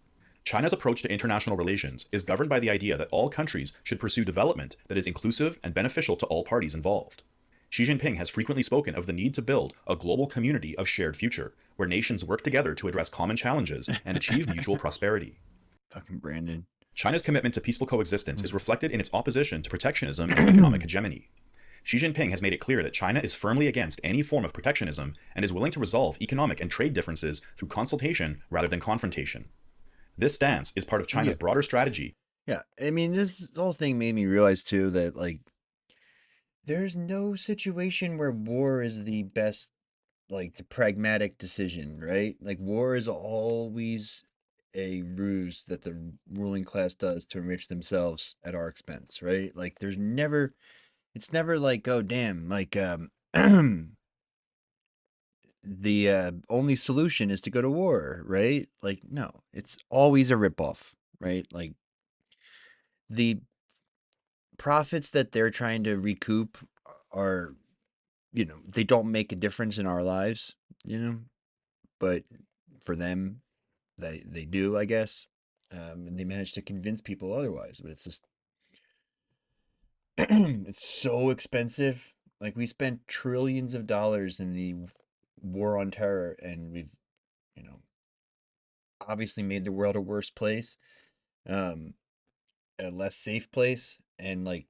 China's approach to international relations is governed by the idea that all countries should pursue development that is inclusive and beneficial to all parties involved. Xi Jinping has frequently spoken of the need to build a global community of shared future, where nations work together to address common challenges and achieve mutual prosperity. Fucking Brandon. China's commitment to peaceful coexistence is reflected in its opposition to protectionism and economic hegemony. Xi Jinping has made it clear that China is firmly against any form of protectionism and is willing to resolve economic and trade differences through consultation rather than confrontation. This stance is part of China's Yeah. broader strategy. Yeah. I mean, this whole thing made me realize too that like there's no situation where war is the best, like the pragmatic decision, right? Like war is always a ruse that the ruling class does to enrich themselves at our expense, right? Like there's never, it's never like, oh damn, like the only solution is to go to war, right? Like no, it's always a ripoff, right? Like the profits that they're trying to recoup are, they don't make a difference in our lives, but for them, they do, I guess. And they manage to convince people otherwise, but it's just it's so expensive. Like we spent trillions of dollars in the war on terror, and we've, you know, obviously made the world a worse place, um, a less safe place, and like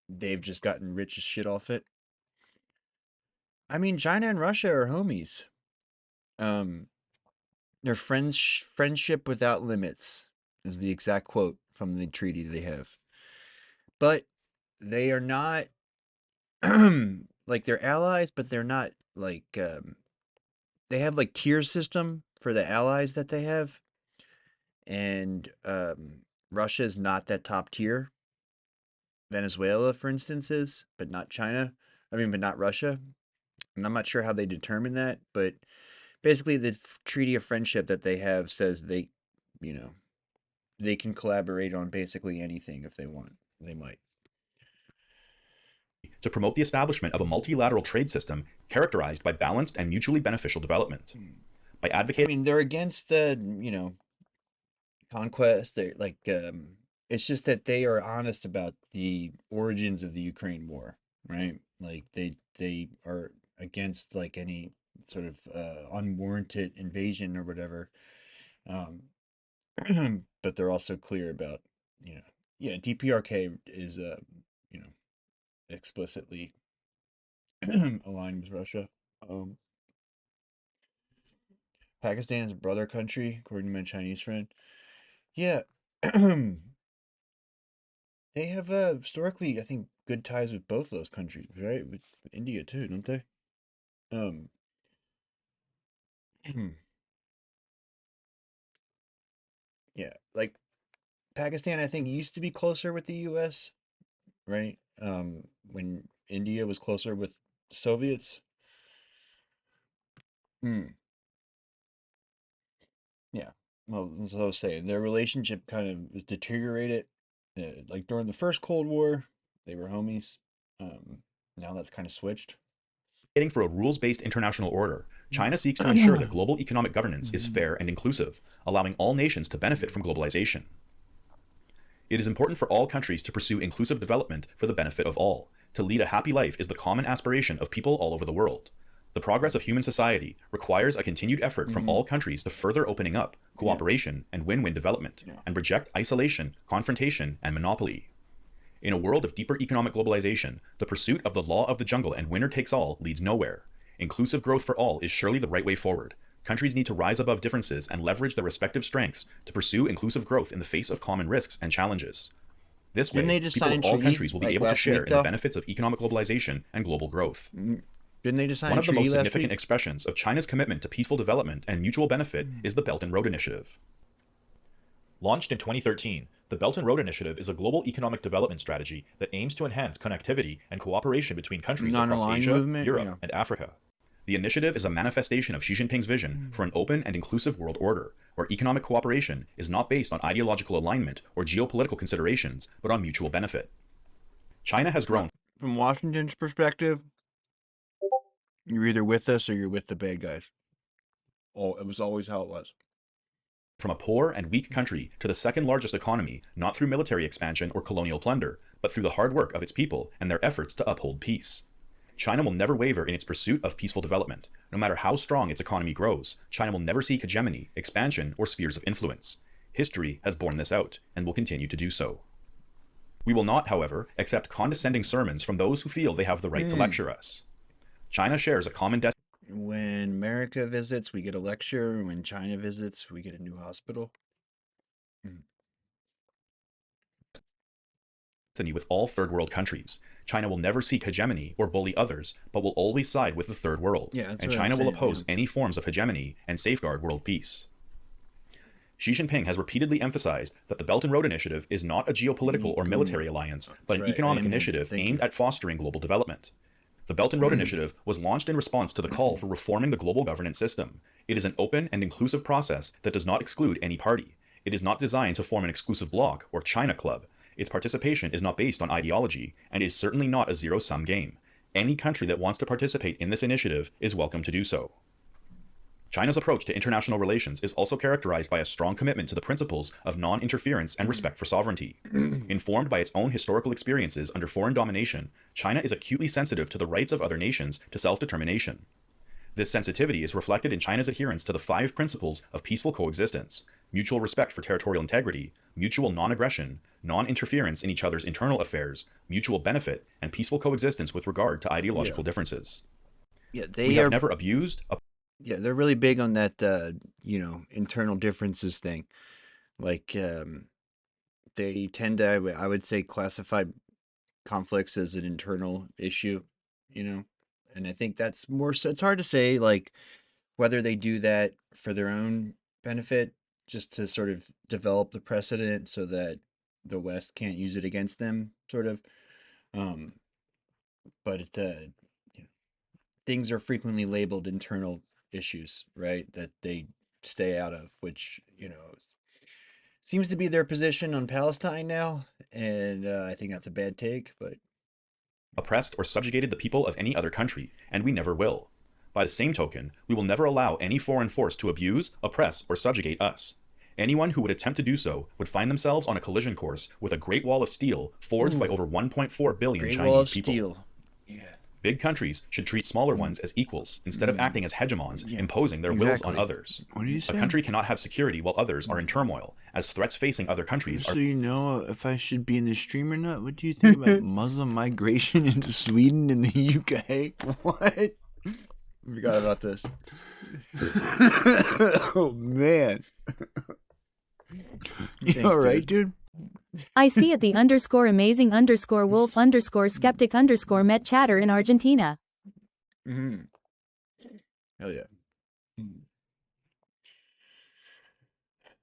they've just gotten rich as shit off it. I mean, China and Russia are homies. Um, their friendship without limits is the exact quote from the treaty they have. But they are not like they're allies, but they're not like they have like tier system for the allies that they have, and Russia is not that top tier. Venezuela, for instance, is, but not China. I mean, but not Russia. And I'm not sure how they determine that, but basically, the treaty of friendship that they have says they, you know, they can collaborate on basically anything if they want. They might. To promote the establishment of a multilateral trade system characterized by balanced and mutually beneficial development. By I advocating mean, they're against conquest. They're like, it's just that they are honest about the origins of the Ukraine war, right? Like they are against like any sort of unwarranted invasion or whatever. Um, but they're also clear about, yeah, DPRK is you know, explicitly aligned with Russia. Um, Pakistan is a brother country, according to my Chinese friend. Yeah, they have historically, I think, good ties with both those countries, right? With India too, don't they? Um, yeah, like Pakistan, I think used to be closer with the U.S., right? When India was closer with Soviets. Hmm. Yeah. Well, as I was saying, their relationship kind of was deteriorated. Like during the first Cold War, they were homies. Um, Now that's kind of switched. for a rules-based international order, China seeks to ensure that global economic governance is fair and inclusive, allowing all nations to benefit from globalization. It is important for all countries to pursue inclusive development for the benefit of all. To lead a happy life is the common aspiration of people all over the world. The progress of human society requires a continued effort from all countries to further opening up, cooperation, and win-win development, and reject isolation, confrontation, and monopoly. In a world of deeper economic globalization, the pursuit of the law of the jungle and winner takes all leads nowhere. Inclusive growth for all is surely the right way forward. Countries need to rise above differences and leverage their respective strengths to pursue inclusive growth in the face of common risks and challenges. This Didn't way, they just people sign of a all treaty countries will be like able to last share week, in the though? benefits of economic globalization and global growth. Didn't they just sign One a of the treaty most last significant week? expressions of China's commitment to peaceful development and mutual benefit is the Belt and Road Initiative. Launched in 2013, the Belt and Road Initiative is a global economic development strategy that aims to enhance connectivity and cooperation between countries across Non-aligned Asia, movement, Europe, yeah. and Africa. The initiative is a manifestation of Xi Jinping's vision for an open and inclusive world order, where economic cooperation is not based on ideological alignment or geopolitical considerations, but on mutual benefit. China has grown From Washington's perspective, you're either with us or you're with the bad guys. Oh, it was always how it was. from a poor and weak country to the second largest economy, not through military expansion or colonial plunder, but through the hard work of its people and their efforts to uphold peace. China will never waver in its pursuit of peaceful development. No matter how strong its economy grows, China will never seek hegemony, expansion, or spheres of influence. History has borne this out, and will continue to do so. We will not, however, accept condescending sermons from those who feel they have the right to lecture us. China shares a common destiny When America visits, we get a lecture. When China visits, we get a new hospital. with all third world countries. China will never seek hegemony or bully others, but will always side with the third world. Yeah, that's And what I'm China will saying, oppose yeah. any forms of hegemony and safeguard world peace. Xi Jinping has repeatedly emphasized that the Belt and Road Initiative is not a geopolitical or military alliance, but an right, economic Amen. initiative Thank aimed you. at fostering global development. The Belt and Road Initiative was launched in response to the call for reforming the global governance system. It is an open and inclusive process that does not exclude any party. It is not designed to form an exclusive bloc or China club. Its participation is not based on ideology, and is certainly not a zero-sum game. Any country that wants to participate in this initiative is welcome to do so. China's approach to international relations is also characterized by a strong commitment to the principles of non-interference and respect for sovereignty. Informed by its own historical experiences under foreign domination, China is acutely sensitive to the rights of other nations to self-determination. This sensitivity is reflected in China's adherence to the 5 principles of peaceful coexistence: mutual respect for territorial integrity, mutual non-aggression, non-interference in each other's internal affairs, mutual benefit, and peaceful coexistence with regard to ideological differences. Yeah, We they have are. never abused, Yeah, they're really big on that. Internal differences thing. Like, they tend to, I would say, classify conflicts as an internal issue. You know, and I think that's more. So it's hard to say, like, whether they do that for their own benefit, just to sort of develop the precedent so that the West can't use it against them, sort of. Um, but you know, things are frequently labeled internal issues, right? That they stay out of, which seems to be their position on Palestine now, and I think that's a bad take. But oppressed or subjugated the people of any other country, and we never will. By the same token, we will never allow any foreign force to abuse, oppress, or subjugate us. Anyone who would attempt to do so would find themselves on a collision course with a great wall of steel forged by over 1.4 billion Great Wall of Chinese people. Steel. Yeah. Big countries should treat smaller ones as equals instead of acting as hegemons, imposing their wills on others. What do you say? A country cannot have security while others are in turmoil, as threats facing other countries are. So you know if I should be in the stream or not? What do you think about Muslim migration into Sweden and the UK? What? I forgot about this. Oh man. You alright, dude? I see at the _amazing_wolf_skeptic_ met chatter in Argentina. Mm-hmm. Hell yeah.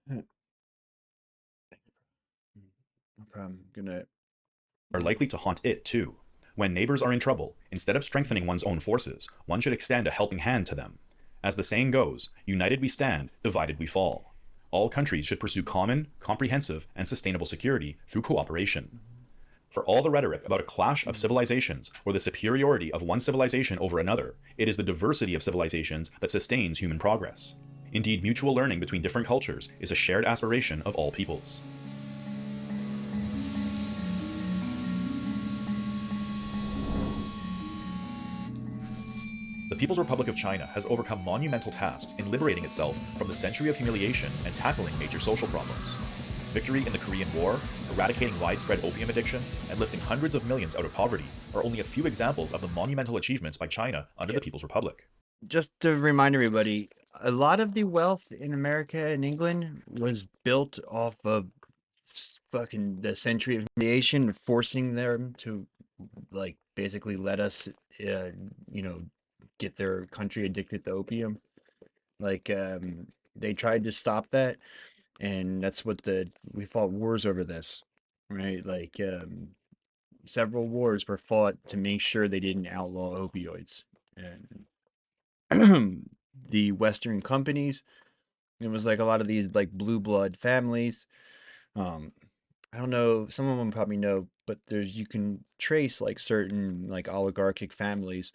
No problem. Good night. Are likely to haunt it too. When neighbors are in trouble, instead of strengthening one's own forces, one should extend a helping hand to them. As the saying goes, united we stand, divided we fall. All countries should pursue common, comprehensive, and sustainable security through cooperation. For all the rhetoric about a clash of civilizations or the superiority of one civilization over another, it is the diversity of civilizations that sustains human progress. Indeed, mutual learning between different cultures is a shared aspiration of all peoples. The People's Republic of China has overcome monumental tasks in liberating itself from the century of humiliation and tackling major social problems. Victory in the Korean War, eradicating widespread opium addiction, and lifting hundreds of millions out of poverty are only a few examples of the monumental achievements by China under the People's Republic. Just to remind everybody, a lot of the wealth in America and England was built off of fucking the century of humiliation, forcing them to like basically let us, get their country addicted to opium. Like, they tried to stop that, and that's what we fought wars over this, right? Like, several wars were fought to make sure they didn't outlaw opioids. And the Western companies, it was like a lot of these like blue blood families. Um, I don't know, some of them probably know, but you can trace like certain like oligarchic families.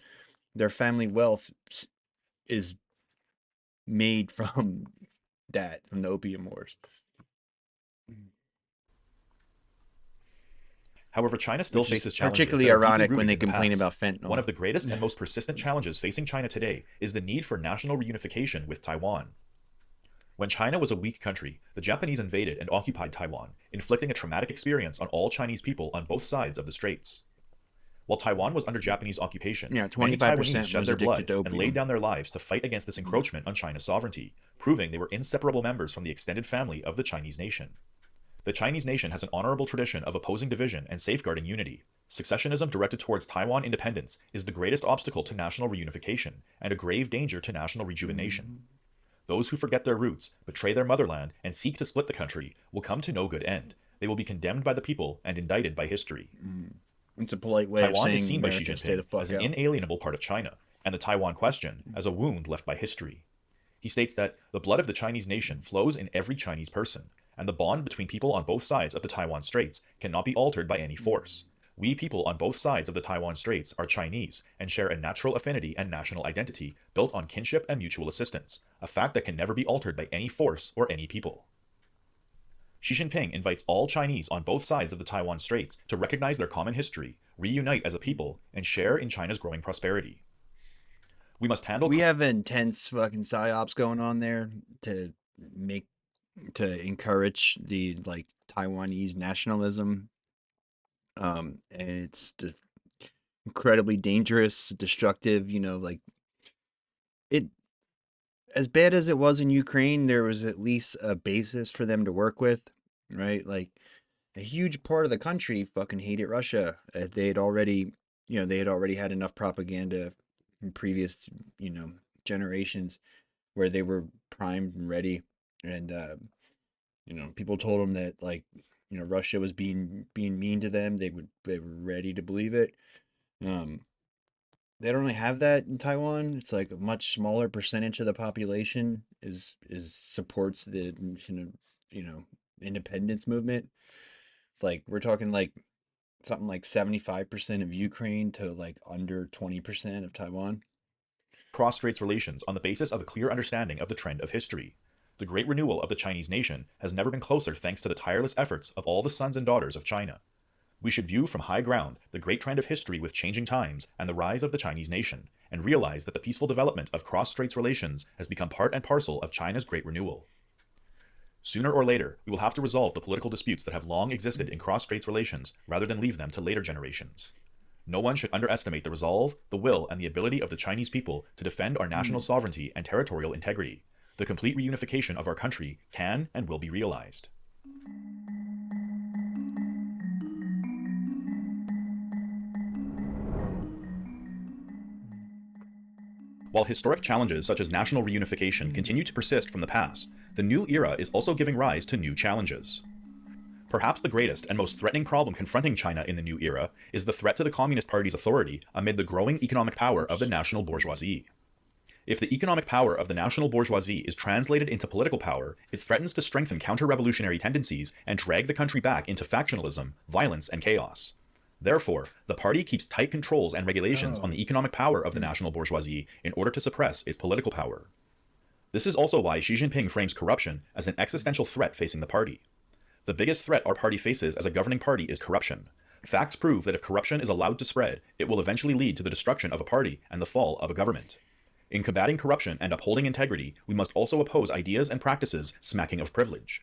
Their family wealth is made from from the opium wars. However, China still Which is faces challenges particularly that are deeply ironic when rooted they in the complain past. about fentanyl. One of the greatest and most persistent challenges facing China today is the need for national reunification with Taiwan. When China was a weak country, the Japanese invaded and occupied Taiwan, inflicting a traumatic experience on all Chinese people on both sides of the straits. While Taiwan was under Japanese occupation, Yeah, many 25% Taiwanese shed was their addicted blood to and opium. laid down their lives to fight against this encroachment on China's sovereignty, proving they were inseparable members from the extended family of the Chinese nation. The Chinese nation has an honorable tradition of opposing division and safeguarding unity. Secessionism directed towards Taiwan independence is the greatest obstacle to national reunification and a grave danger to national rejuvenation. Those who forget their roots, betray their motherland, and seek to split the country will come to no good end. They will be condemned by the people and indicted by history. It's a polite way Taiwan of is saying seen by Xi America, stay the Jinping fuck as an out. inalienable part of China, and the Taiwan question as a wound left by history. He states that the blood of the Chinese nation flows in every Chinese person, and the bond between people on both sides of the Taiwan Straits cannot be altered by any force. We people on both sides of the Taiwan Straits are Chinese and share a natural affinity and national identity built on kinship and mutual assistance, a fact that can never be altered by any force or any people. Xi Jinping invites all Chinese on both sides of the Taiwan Straits to recognize their common history, reunite as a people, and share in China's growing prosperity. We must handle. We have intense fucking psyops going on there to encourage the like Taiwanese nationalism. And it's incredibly dangerous, destructive. Like it. As bad as it was in Ukraine, there was at least a basis for them to work with, right? Like a huge part of the country fucking hated Russia. They had already, had enough propaganda from previous, generations where they were primed and ready, and people told them that like Russia was being mean to them, they were ready to believe it. They don't really have that in Taiwan. It's like a much smaller percentage of the population is supports the you know independence movement. It's like we're talking like something like 75% of Ukraine to like under 20% of Taiwan. Cross-straits relations on the basis of a clear understanding of the trend of history. The great renewal of the Chinese nation has never been closer thanks to the tireless efforts of all the sons and daughters of China. We should view from high ground the great trend of history with changing times and the rise of the Chinese nation, and realize that the peaceful development of cross-straits relations has become part and parcel of China's great renewal. Sooner or later, we will have to resolve the political disputes that have long existed in cross-straits relations rather than leave them to later generations. No one should underestimate the resolve, the will, and the ability of the Chinese people to defend our national sovereignty and territorial integrity. The complete reunification of our country can and will be realized. While historic challenges such as national reunification continue to persist from the past, the new era is also giving rise to new challenges. Perhaps the greatest and most threatening problem confronting China in the new era is the threat to the Communist Party's authority amid the growing economic power of the national bourgeoisie. If the economic power of the national bourgeoisie is translated into political power, it threatens to strengthen counter-revolutionary tendencies and drag the country back into factionalism, violence, and chaos. Therefore, the party keeps tight controls and regulations on the economic power of the national bourgeoisie in order to suppress its political power. This is also why Xi Jinping frames corruption as an existential threat facing the party. The biggest threat our party faces as a governing party is corruption. Facts prove that if corruption is allowed to spread, it will eventually lead to the destruction of a party and the fall of a government. In combating corruption and upholding integrity, we must also oppose ideas and practices smacking of privilege.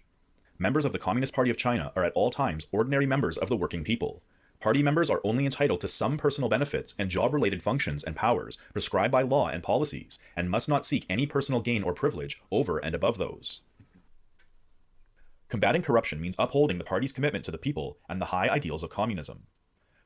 Members of the Communist Party of China are at all times ordinary members of the working people. Party members are only entitled to some personal benefits and job-related functions and powers prescribed by law and policies, and must not seek any personal gain or privilege over and above those. Combating corruption means upholding the party's commitment to the people and the high ideals of communism.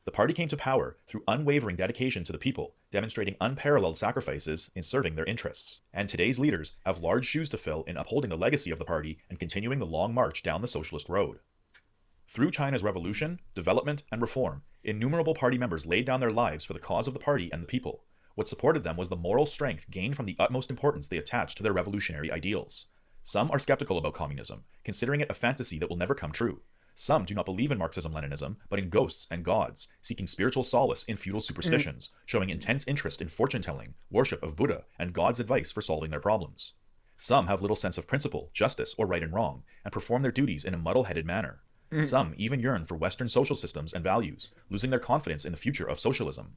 The party came to power through unwavering dedication to the people, demonstrating unparalleled sacrifices in serving their interests. And today's leaders have large shoes to fill in upholding the legacy of the party and continuing the long march down the socialist road. Through China's revolution, development, and reform, innumerable party members laid down their lives for the cause of the party and the people. What supported them was the moral strength gained from the utmost importance they attached to their revolutionary ideals. Some are skeptical about communism, considering it a fantasy that will never come true. Some do not believe in Marxism-Leninism, but in ghosts and gods, seeking spiritual solace in feudal superstitions, showing intense interest in fortune-telling, worship of Buddha, and God's advice for solving their problems. Some have little sense of principle, justice, or right and wrong, and perform their duties in a muddle-headed manner. Some even yearn for Western social systems and values, losing their confidence in the future of socialism.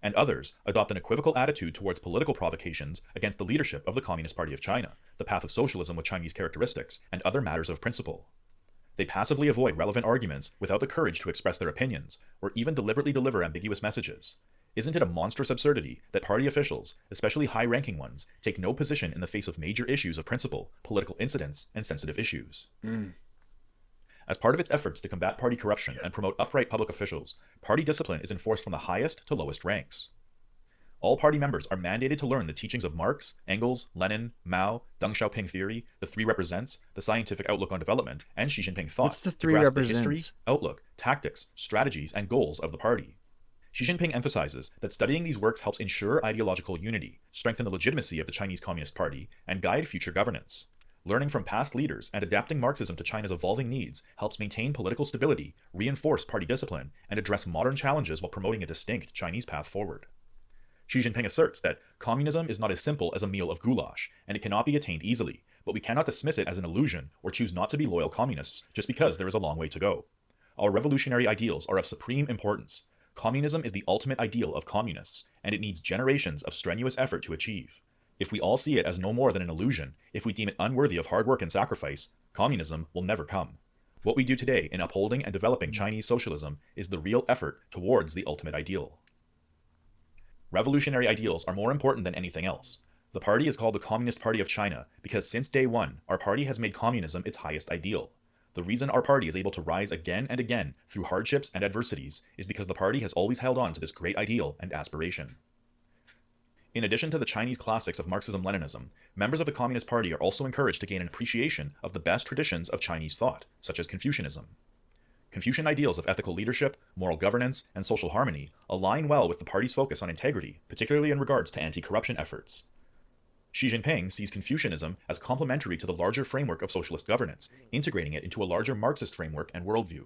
And others adopt an equivocal attitude towards political provocations against the leadership of the Communist Party of China, the path of socialism with Chinese characteristics, and other matters of principle. They passively avoid relevant arguments without the courage to express their opinions, or even deliberately deliver ambiguous messages. Isn't it a monstrous absurdity that party officials, especially high-ranking ones, take no position in the face of major issues of principle, political incidents, and sensitive issues? As part of its efforts to combat party corruption and promote upright public officials, party discipline is enforced from the highest to lowest ranks. All party members are mandated to learn the teachings of Marx, Engels, Lenin, Mao, Deng Xiaoping theory, the Three Represents, the scientific outlook on development, and Xi Jinping thought. What's the to Three grasp Represents? The history, outlook, tactics, strategies, and goals of the party. Xi Jinping emphasizes that studying these works helps ensure ideological unity, strengthen the legitimacy of the Chinese Communist Party, and guide future governance. Learning from past leaders and adapting Marxism to China's evolving needs helps maintain political stability, reinforce party discipline, and address modern challenges while promoting a distinct Chinese path forward. Xi Jinping asserts that communism is not as simple as a meal of goulash, and it cannot be attained easily, but we cannot dismiss it as an illusion or choose not to be loyal communists just because there is a long way to go. Our revolutionary ideals are of supreme importance. Communism is the ultimate ideal of communists, and it needs generations of strenuous effort to achieve. If we all see it as no more than an illusion, if we deem it unworthy of hard work and sacrifice, communism will never come. What we do today in upholding and developing Chinese socialism is the real effort towards the ultimate ideal. Revolutionary ideals are more important than anything else. The party is called the Communist Party of China because since day one, our party has made communism its highest ideal. The reason our party is able to rise again and again through hardships and adversities is because the party has always held on to this great ideal and aspiration. In addition to the Chinese classics of Marxism-Leninism, members of the Communist Party are also encouraged to gain an appreciation of the best traditions of Chinese thought, such as Confucianism. Confucian ideals of ethical leadership, moral governance, and social harmony align well with the party's focus on integrity, particularly in regards to anti-corruption efforts. Xi Jinping sees Confucianism as complementary to the larger framework of socialist governance, integrating it into a larger Marxist framework and worldview.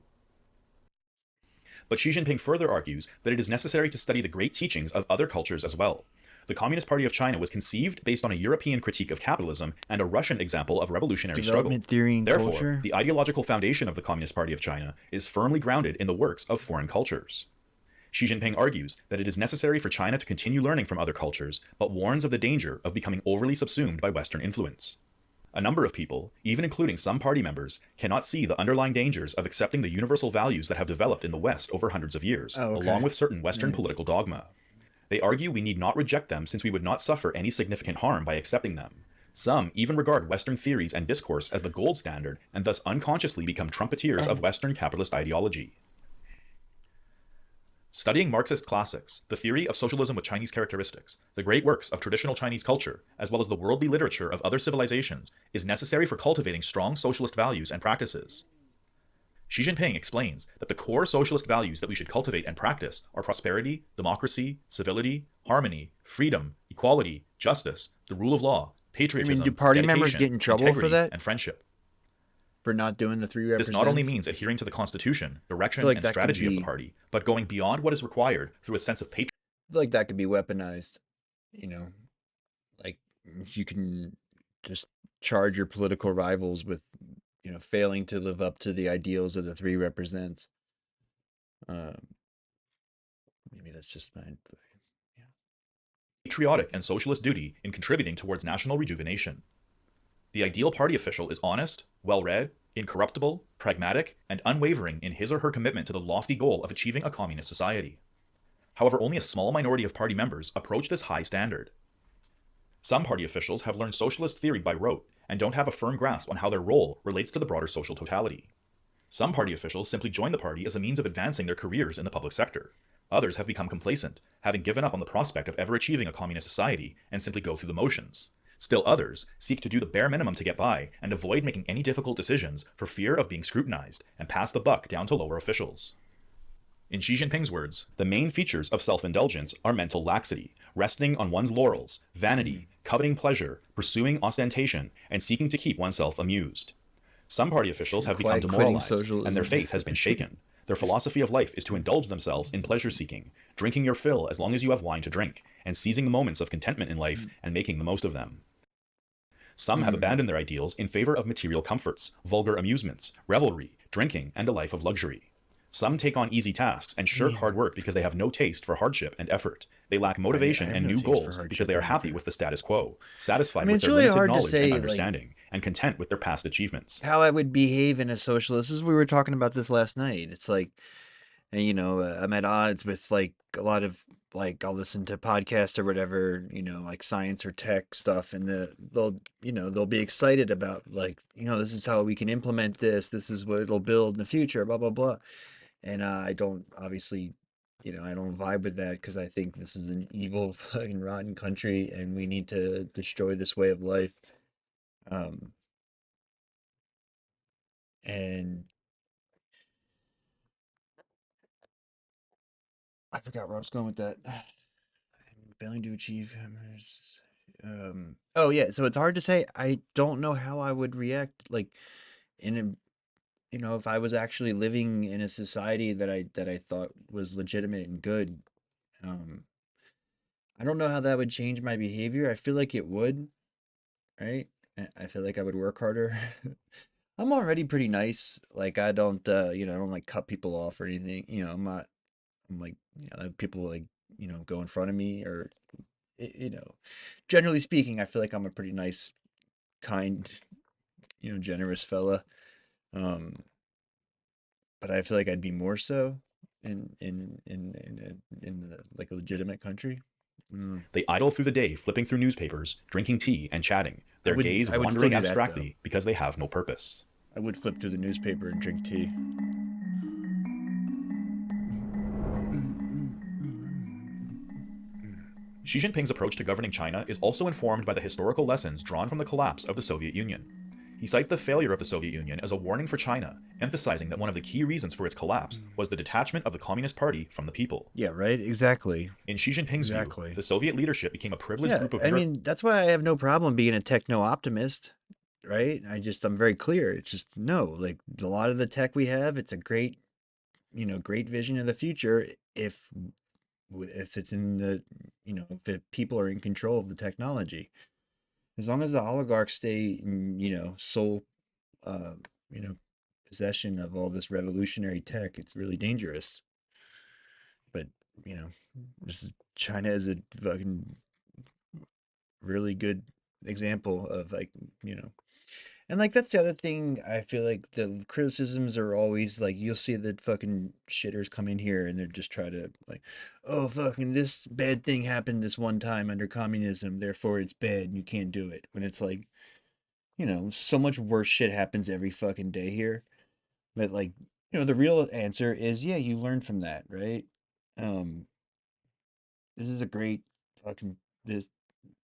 But Xi Jinping further argues that it is necessary to study the great teachings of other cultures as well. The Communist Party of China was conceived based on a European critique of capitalism and a Russian example of revolutionary Development struggle. theory and Therefore, culture? the ideological foundation of the Communist Party of China is firmly grounded in the works of foreign cultures. Xi Jinping argues that it is necessary for China to continue learning from other cultures, but warns of the danger of becoming overly subsumed by Western influence. A number of people, even including some party members, cannot see the underlying dangers of accepting the universal values that have developed in the West over hundreds of years, along with certain Western political dogma. They argue we need not reject them since we would not suffer any significant harm by accepting them. Some even regard Western theories and discourse as the gold standard and thus unconsciously become trumpeters of Western capitalist ideology. Studying Marxist classics, the theory of socialism with Chinese characteristics, the great works of traditional Chinese culture, as well as the worldly literature of other civilizations, is necessary for cultivating strong socialist values and practices. Xi Jinping explains that the core socialist values that we should cultivate and practice are prosperity, democracy, civility, harmony, freedom, equality, justice, the rule of law, patriotism, do party members get in trouble for integrity, that? and friendship. For not doing the three represents? This not only means adhering to the constitution, direction, like and that could strategy of be- the party, but going beyond what is required through a sense of patriotism. I feel like that could be weaponized. Like you can just charge your political rivals with, failing to live up to the ideals of the three represents. Maybe that's just mine. But, yeah. Patriotic and socialist duty in contributing towards national rejuvenation. The ideal party official is honest, well-read, incorruptible, pragmatic, and unwavering in his or her commitment to the lofty goal of achieving a communist society. However, only a small minority of party members approach this high standard. Some party officials have learned socialist theory by rote and don't have a firm grasp on how their role relates to the broader social totality. Some party officials simply join the party as a means of advancing their careers in the public sector. Others have become complacent, having given up on the prospect of ever achieving a communist society and simply go through the motions. Still others seek to do the bare minimum to get by and avoid making any difficult decisions for fear of being scrutinized and pass the buck down to lower officials. In Xi Jinping's words, the main features of self-indulgence are mental laxity, resting on one's laurels, vanity, coveting pleasure, pursuing ostentation, and seeking to keep oneself amused. Some party officials have become Quiet quitting demoralized, socialism. and their faith has been shaken. Their philosophy of life is to indulge themselves in pleasure-seeking, drinking your fill as long as you have wine to drink, and seizing the moments of contentment in life and making the most of them. Some have abandoned their ideals in favor of material comforts, vulgar amusements, revelry, drinking, and a life of luxury. Some take on easy tasks and shirk hard work because they have no taste for hardship and effort. They lack motivation have and no new taste for goals hardship because they are and happy effort. with the status quo, satisfied mean, with it's their really limited hard to knowledge say, and like- understanding, and content with their past achievements. How I would behave in a socialist. This is we were talking about this last night. It's like, and I'm at odds with like a lot of I'll listen to podcasts or whatever, like science or tech stuff, and they'll be excited about this is how we can implement this. This is what it'll build in the future. Blah blah blah. And I don't obviously, I don't vibe with that because I think this is an evil, fucking rotten country, and we need to destroy this way of life. And I forgot where I was going with that. Failing to achieve. Oh yeah. So it's hard to say. I don't know how I would react. Like, in a, if I was actually living in a society that I thought was legitimate and good. I don't know how that would change my behavior. I feel like it would. Right. I feel like I would work harder. I'm already pretty nice. Like I don't, I don't like cut people off or anything. I'm not. I'm like, I have people like, go in front of me or, generally speaking, I feel like I'm a pretty nice, kind, generous fella. But I feel like I'd be more so like a legitimate country. They idle through the day, flipping through newspapers, drinking tea, and chatting, their gaze I would wandering still do that, abstractly because they have no purpose. I would flip through the newspaper and drink tea. Xi Jinping's approach to governing China is also informed by the historical lessons drawn from the collapse of the Soviet Union. He cites the failure of the Soviet Union as a warning for China, emphasizing that one of the key reasons for its collapse was the detachment of the Communist Party from the people. Yeah, right? Exactly. In Xi Jinping's Exactly. view, the Soviet leadership became a privileged Yeah, group of I mean, that's why I have no problem being a techno-optimist, right? I'm very clear. It's just, no, like, a lot of the tech we have, it's a great, great vision of the future if it's in the, if the people are in control of the technology. As long as the oligarchs stay in, sole, uh, you know, possession of all this revolutionary tech, it's really dangerous. But, China is a fucking really good example of, like, and, like, that's the other thing. I feel like the criticisms are always like, you'll see the fucking shitters come in here and they're just try to, like, oh, fucking this bad thing happened this one time under communism, therefore it's bad and you can't do it. When it's like, so much worse shit happens every fucking day here. But, like, the real answer is, yeah, you learn from that, right? Um, this is a great fucking, this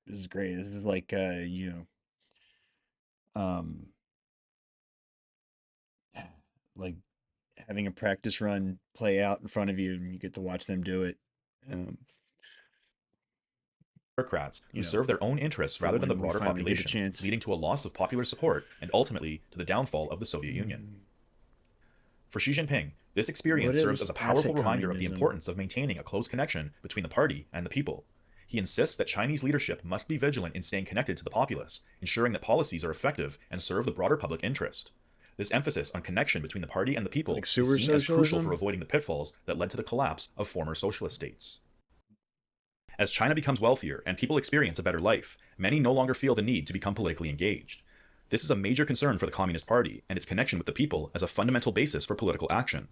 is great. This is like, um, like having a practice run play out in front of you and you get to watch them do it. bureaucrats who serve their own interests rather than the broader population, leading to a loss of popular support and ultimately to the downfall of the Soviet Union. For Xi Jinping, this experience serves as a powerful reminder of the importance of maintaining a close connection between the party and the people. He insists that Chinese leadership must be vigilant in staying connected to the populace, ensuring that policies are effective and serve the broader public interest. This emphasis on connection between the party and the people is seen as crucial for avoiding the pitfalls that led to the collapse of former socialist states. As China becomes wealthier and people experience a better life, many no longer feel the need to become politically engaged. This is a major concern for the Communist Party and its connection with the people as a fundamental basis for political action.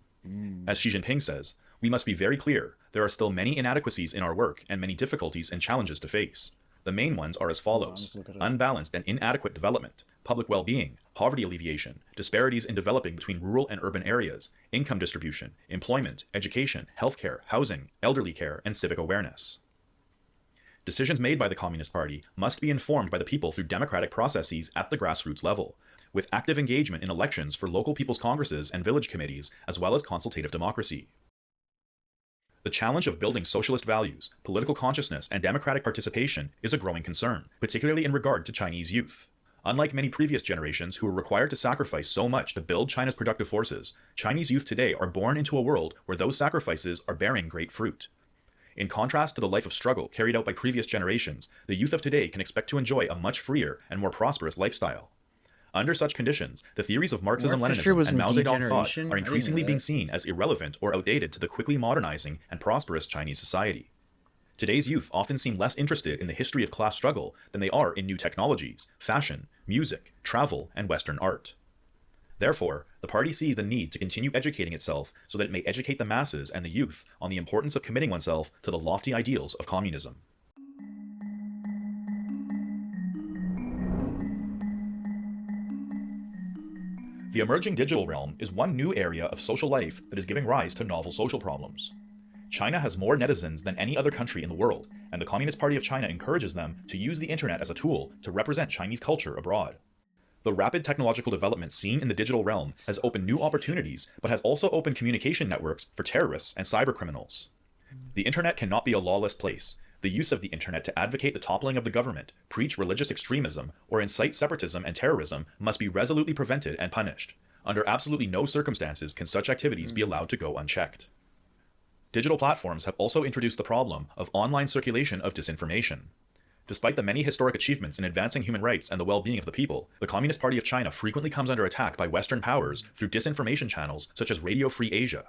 As Xi Jinping says, we must be very clear, there are still many inadequacies in our work and many difficulties and challenges to face. The main ones are as follows: unbalanced and inadequate development, public well-being, poverty alleviation, disparities in developing between rural and urban areas, income distribution, employment, education, healthcare, housing, elderly care, and civic awareness. Decisions made by the Communist Party must be informed by the people through democratic processes at the grassroots level, with active engagement in elections for local people's congresses and village committees, as well as consultative democracy. The challenge of building socialist values, political consciousness, and democratic participation is a growing concern, particularly in regard to Chinese youth. Unlike many previous generations who were required to sacrifice so much to build China's productive forces, Chinese youth today are born into a world where those sacrifices are bearing great fruit. In contrast to the life of struggle carried out by previous generations, the youth of today can expect to enjoy a much freer and more prosperous lifestyle. Under such conditions, the theories of Marxism, Leninism, and Mao Zedong thought are increasingly being seen as irrelevant or outdated to the quickly modernizing and prosperous Chinese society. Today's youth often seem less interested in the history of class struggle than they are in new technologies, fashion, music, travel, and Western art. Therefore, the party sees the need to continue educating itself so that it may educate the masses and the youth on the importance of committing oneself to the lofty ideals of communism. The emerging digital realm is one new area of social life that is giving rise to novel social problems. China has more netizens than any other country in the world, and the Communist Party of China encourages them to use the internet as a tool to represent Chinese culture abroad. The rapid technological development seen in the digital realm has opened new opportunities, but has also opened communication networks for terrorists and cybercriminals. The internet cannot be a lawless place. The use of the internet to advocate the toppling of the government, preach religious extremism, or incite separatism and terrorism must be resolutely prevented and punished. Under absolutely no circumstances can such activities be allowed to go unchecked. Digital platforms have also introduced the problem of online circulation of disinformation. Despite the many historic achievements in advancing human rights and the well-being of the people, the Communist Party of China frequently comes under attack by Western powers through disinformation channels such as Radio Free Asia.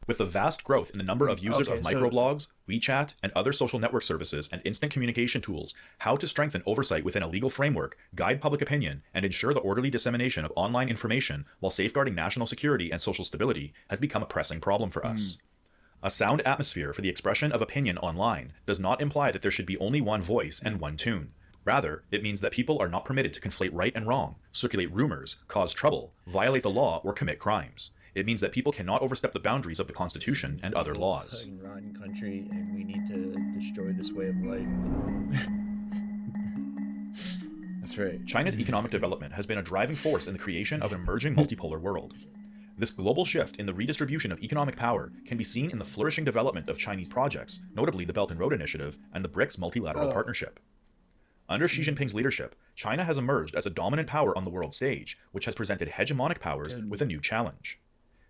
With the vast growth in the number of users of microblogs, WeChat, and other social network services and instant communication tools, how to strengthen oversight within a legal framework, guide public opinion, and ensure the orderly dissemination of online information while safeguarding national security and social stability has become a pressing problem for us. A sound atmosphere for the expression of opinion online does not imply that there should be only one voice and one tune. Rather, it means that people are not permitted to conflate right and wrong, circulate rumors, cause trouble, violate the law, or commit crimes. It means that people cannot overstep the boundaries of the Constitution and other laws. Fucking rotten country, and we need to destroy this way of life. That's right. China's economic development has been a driving force in the creation of an emerging multipolar world. This global shift in the redistribution of economic power can be seen in the flourishing development of Chinese projects, notably the Belt and Road Initiative and the BRICS multilateral partnership. Under Xi Jinping's leadership, China has emerged as a dominant power on the world stage, which has presented hegemonic powers with a new challenge.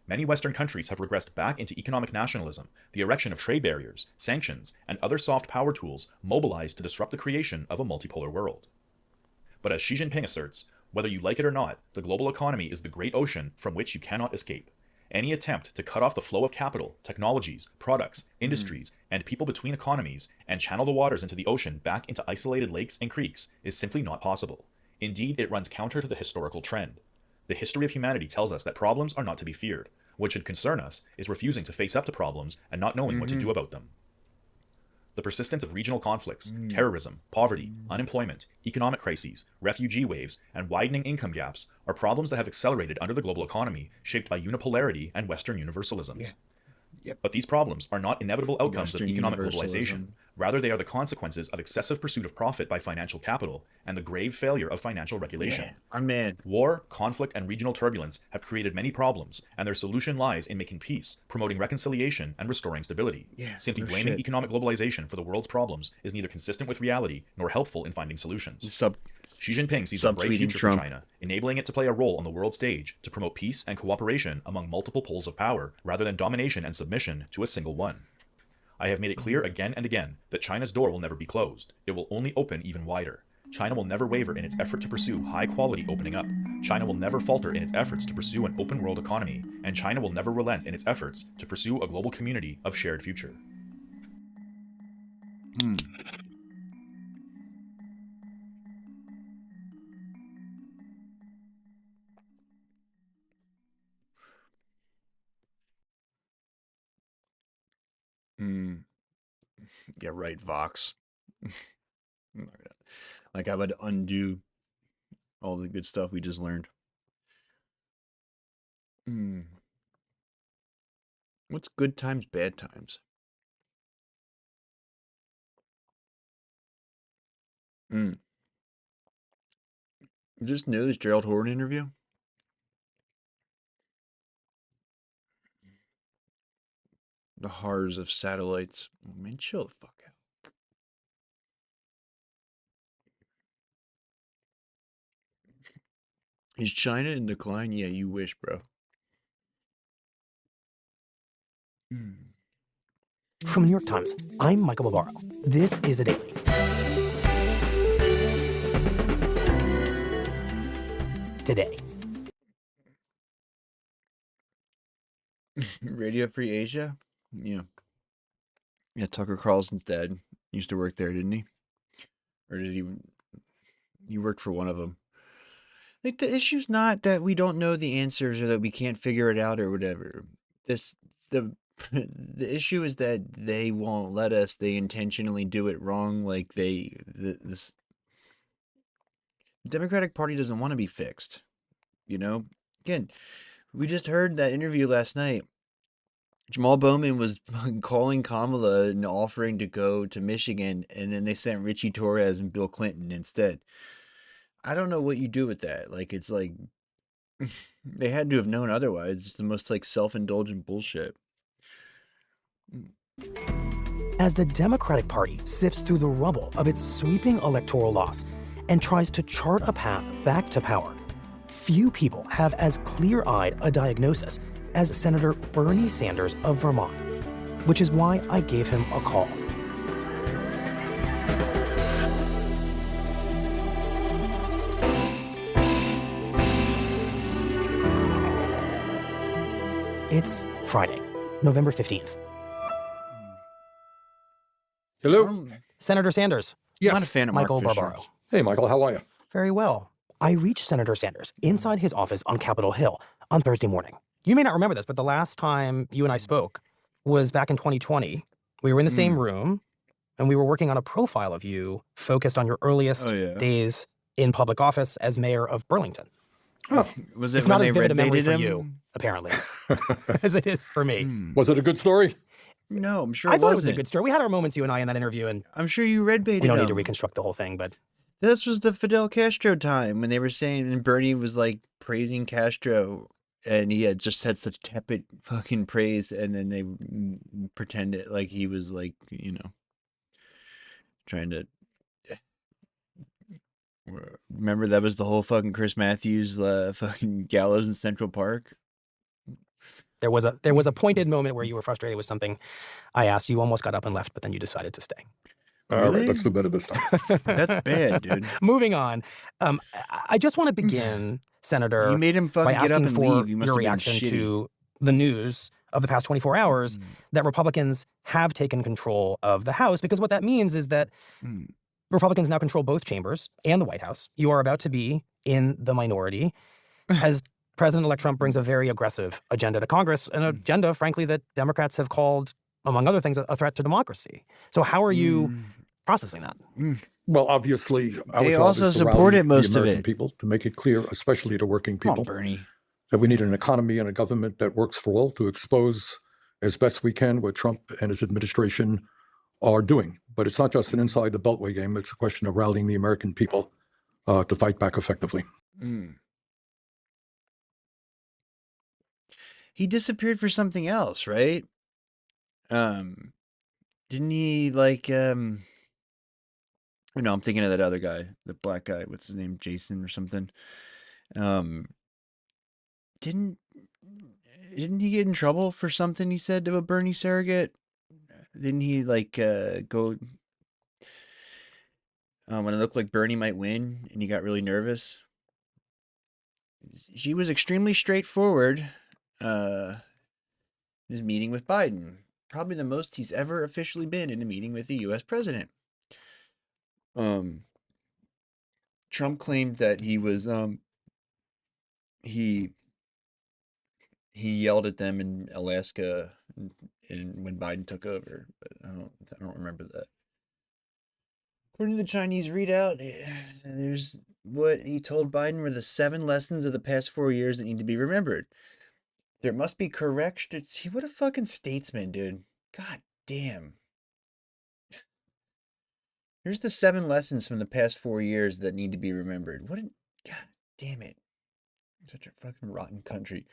Many Western countries have regressed back into economic nationalism, the erection of trade barriers, sanctions, and other soft power tools mobilized to disrupt the creation of a multipolar world. But as Xi Jinping asserts, whether you like it or not, the global economy is the great ocean from which you cannot escape. Any attempt to cut off the flow of capital, technologies, products, industries, and people between economies and channel the waters into the ocean back into isolated lakes and creeks is simply not possible. Indeed, it runs counter to the historical trend. The history of humanity tells us that problems are not to be feared. What should concern us is refusing to face up to problems and not knowing what to do about them. The persistence of regional conflicts, terrorism, poverty, unemployment, economic crises, refugee waves, and widening income gaps are problems that have accelerated under the global economy shaped by unipolarity and Western universalism. But these problems are not inevitable outcomes Western of economic universalism. globalization. Rather, they are the consequences of excessive pursuit of profit by financial capital and the grave failure of financial regulation. Our man. War, conflict, and regional turbulence have created many problems, and their solution lies in making peace, promoting reconciliation, and restoring stability. Simply no blaming shit. economic globalization for the world's problems is neither consistent with reality nor helpful in finding solutions. Xi Jinping sees a bright Subtweeting future Trump. for China, enabling it to play a role on the world stage to promote peace and cooperation among multiple poles of power, rather than domination and submission to a single one. I have made it clear again and again that China's door will never be closed. It will only open even wider. China will never waver in its effort to pursue high-quality opening up. China will never falter in its efforts to pursue an open world economy, and China will never relent in its efforts to pursue a global community of shared future. Yeah, right, Vox. Like I would undo all the good stuff we just learned. What's good times, bad times? You just know this Gerald Horton interview? The horrors of satellites. Oh, man, chill the fuck out. Is China in decline? Yeah, you wish, bro. From the New York Times, I'm Michael Barbaro. This is The Daily. Today. Radio Free Asia? Yeah. Yeah, Tucker Carlson's dad used to work there, didn't he? Or did he worked for one of them? Like, the issue's not that we don't know the answers or that we can't figure it out or whatever. The issue is that they won't let us. They intentionally do it wrong. Like the Democratic Party doesn't want to be fixed. You know? Again, we just heard that interview last night. Jamal Bowman was calling Kamala and offering to go to Michigan, and then they sent Richie Torres and Bill Clinton instead. I don't know what you do with that. Like, it's like they had to have known otherwise. It's the most like self-indulgent bullshit. As the Democratic Party sifts through the rubble of its sweeping electoral loss and tries to chart a path back to power, few people have as clear-eyed a diagnosis as Senator Bernie Sanders of Vermont, which is why I gave him a call. It's Friday, November 15th. Hello? Senator Sanders. Yes. I'm not a fan of Michael Mark Fisher. Barbaro. Hey, Michael, how are you? Very well. I reached Senator Sanders inside his office on Capitol Hill on Thursday morning. You may not remember this, but the last time you and I spoke was back in 2020. We were in the same room, and we were working on a profile of you focused on your earliest days in public office as mayor of Burlington. Oh, Was it It's when not as they vivid red a memory baited for you, him? apparently, as it is for me. was it a good story? No, I'm sure I it thought it was a wasn't. good story. We had our moments, you and I, in that interview, and I'm sure you red we baited don't need to him. reconstruct the whole thing, but This was the Fidel Castro time when they were saying, and Bernie was like praising Castro, and he had just had such tepid fucking praise, and then they pretended like he was like, trying to. Remember that was the whole fucking Chris Matthews fucking gallows in Central Park. there was a pointed moment where you were frustrated with something I asked. You almost got up and left, but then you decided to stay. All Really? right, let's do better this time. That's bad, dude. Moving on. I just want to begin, Senator, You made him by fucking get up asking and for leave. You must your have been reaction shitty. to the news of the past 24 hours that Republicans have taken control of the House, because what that means is that Republicans now control both chambers and the White House. You are about to be in the minority as President-elect Trump brings a very aggressive agenda to Congress, an agenda, frankly, that Democrats have called, among other things, a threat to democracy. So how are you processing that? Well, obviously, our They job also is to supported rally most the of American it. people, to make it clear, especially to working Come on, people, Bernie. that we need an economy and a government that works for all, to expose as best we can what Trump and his administration are doing. But it's not just an inside the beltway game. It's a question of rallying the American people to fight back effectively. He disappeared for something else, right? Didn't he I'm thinking of that other guy, the black guy. What's his name? Jason or something. Didn't he get in trouble for something he said to a Bernie surrogate? Didn't he go when it looked like Bernie might win and he got really nervous? She was extremely straightforward. His meeting with Biden, probably the most he's ever officially been in a meeting with the U.S. president. Trump claimed that he was he yelled at them in Alaska and when Biden took over, but I don't remember that. According to the Chinese readout, there's what he told Biden were the 7 lessons of the past 4 years that need to be remembered. There must be correction. See, what a fucking statesman, dude. God damn. Here's the 7 lessons from the past 4 years that need to be remembered. God damn it. Such a fucking rotten country.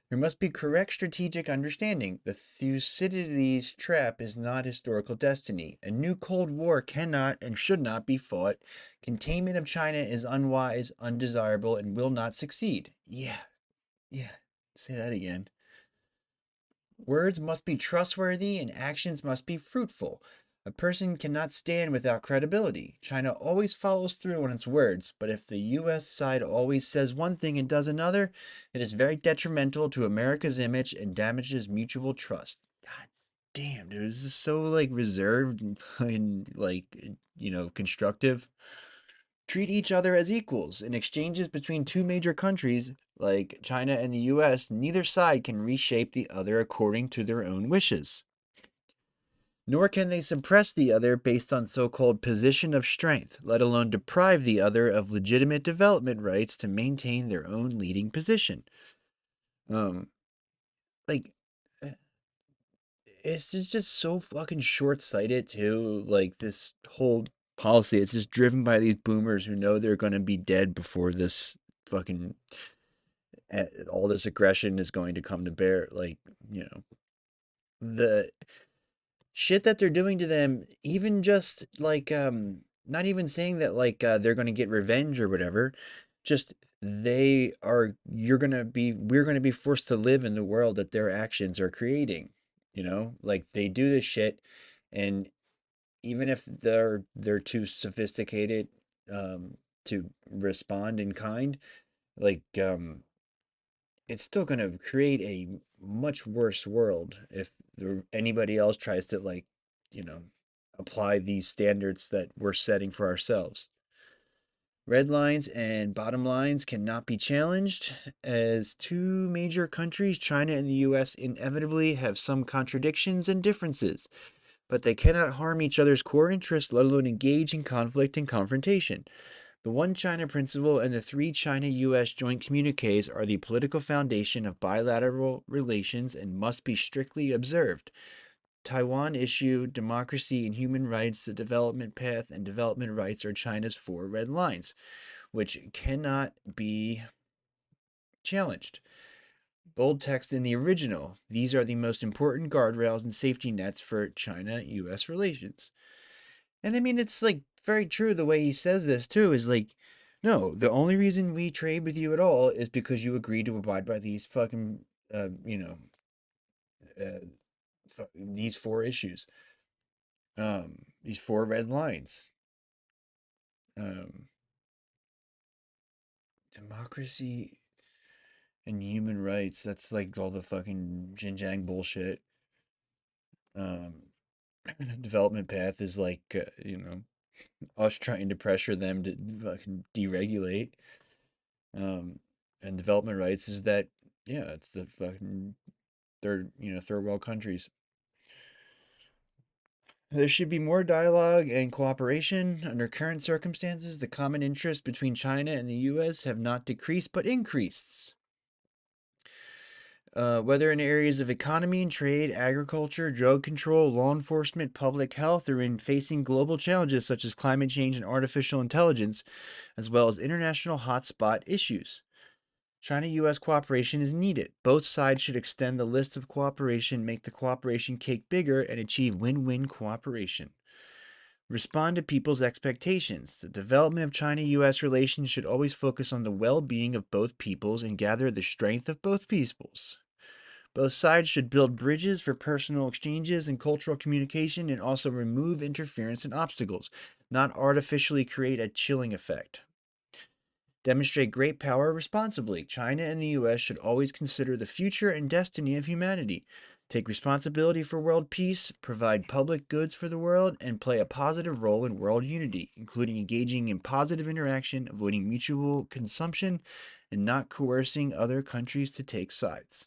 There must be correct strategic understanding. The Thucydides trap is not historical destiny. A new Cold War cannot and should not be fought. Containment of China is unwise, undesirable, and will not succeed. Yeah. Say that again. Words must be trustworthy and actions must be fruitful. A person cannot stand without credibility. China always follows through on its words, but if the U.S. side always says one thing and does another, it is very detrimental to America's image and damages mutual trust. God damn, dude, this is so reserved and constructive. Treat each other as equals. In exchanges between two major countries like China and the U.S., neither side can reshape the other according to their own wishes. Nor can they suppress the other based on so-called position of strength, let alone deprive the other of legitimate development rights to maintain their own leading position. It's just so fucking short-sighted too. This whole policy, it's just driven by these boomers who know they're going to be dead before this fucking all this aggression is going to come to bear. The shit that they're doing to them, even just not even saying that they're going to get revenge or whatever, just we're going to be forced to live in the world that their actions are creating. They do this shit, and even if they're too sophisticated to respond in kind, like it's still going to create a much worse world if anybody else tries to apply these standards that we're setting for ourselves. Red lines and bottom lines cannot be challenged, as two major countries, China and the US, inevitably have some contradictions and differences, but they cannot harm each other's core interests, let alone engage in conflict and confrontation. The One China Principle and the three China-U.S. joint communiques are the political foundation of bilateral relations and must be strictly observed. Taiwan issue, democracy and human rights, the development path, and development rights are China's four red lines, which cannot be challenged. Bold text in the original. These are the most important guardrails and safety nets for China-U.S. relations. And I mean, it's like very true the way he says this too, is like, no, the only reason we trade with you at all is because you agree to abide by these fucking, uh, these four issues, these four red lines. Democracy and human rights, that's like all the fucking Xinjiang bullshit. Development path is like, us trying to pressure them to fucking deregulate. And development rights is that, yeah, it's the fucking third world countries. There should be more dialogue and cooperation. Under current circumstances, the common interests between China and the U.S. have not decreased but increased. Whether in areas of economy and trade, agriculture, drug control, law enforcement, public health, or in facing global challenges such as climate change and artificial intelligence, as well as international hotspot issues. China-U.S. cooperation is needed. Both sides should extend the list of cooperation, make the cooperation cake bigger, and achieve win-win cooperation. Respond to people's expectations. The development of China-U.S. relations should always focus on the well-being of both peoples and gather the strength of both peoples. Both sides should build bridges for personal exchanges and cultural communication and also remove interference and obstacles, not artificially create a chilling effect. Demonstrate great power responsibly. China and the U.S. should always consider the future and destiny of humanity, take responsibility for world peace, provide public goods for the world, and play a positive role in world unity, including engaging in positive interaction, avoiding mutual consumption, and not coercing other countries to take sides.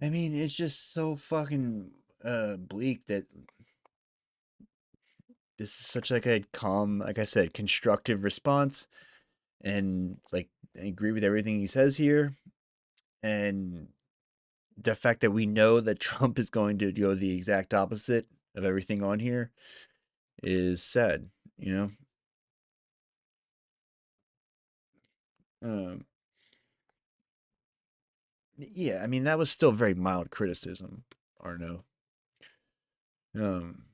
I mean, it's just so fucking bleak that this is such like a calm, like I said, constructive response, and like I agree with everything he says here, and the fact that we know that Trump is going to go the exact opposite of everything on here is sad, you know. Um, yeah, I mean that was still very mild criticism, Arno. Um,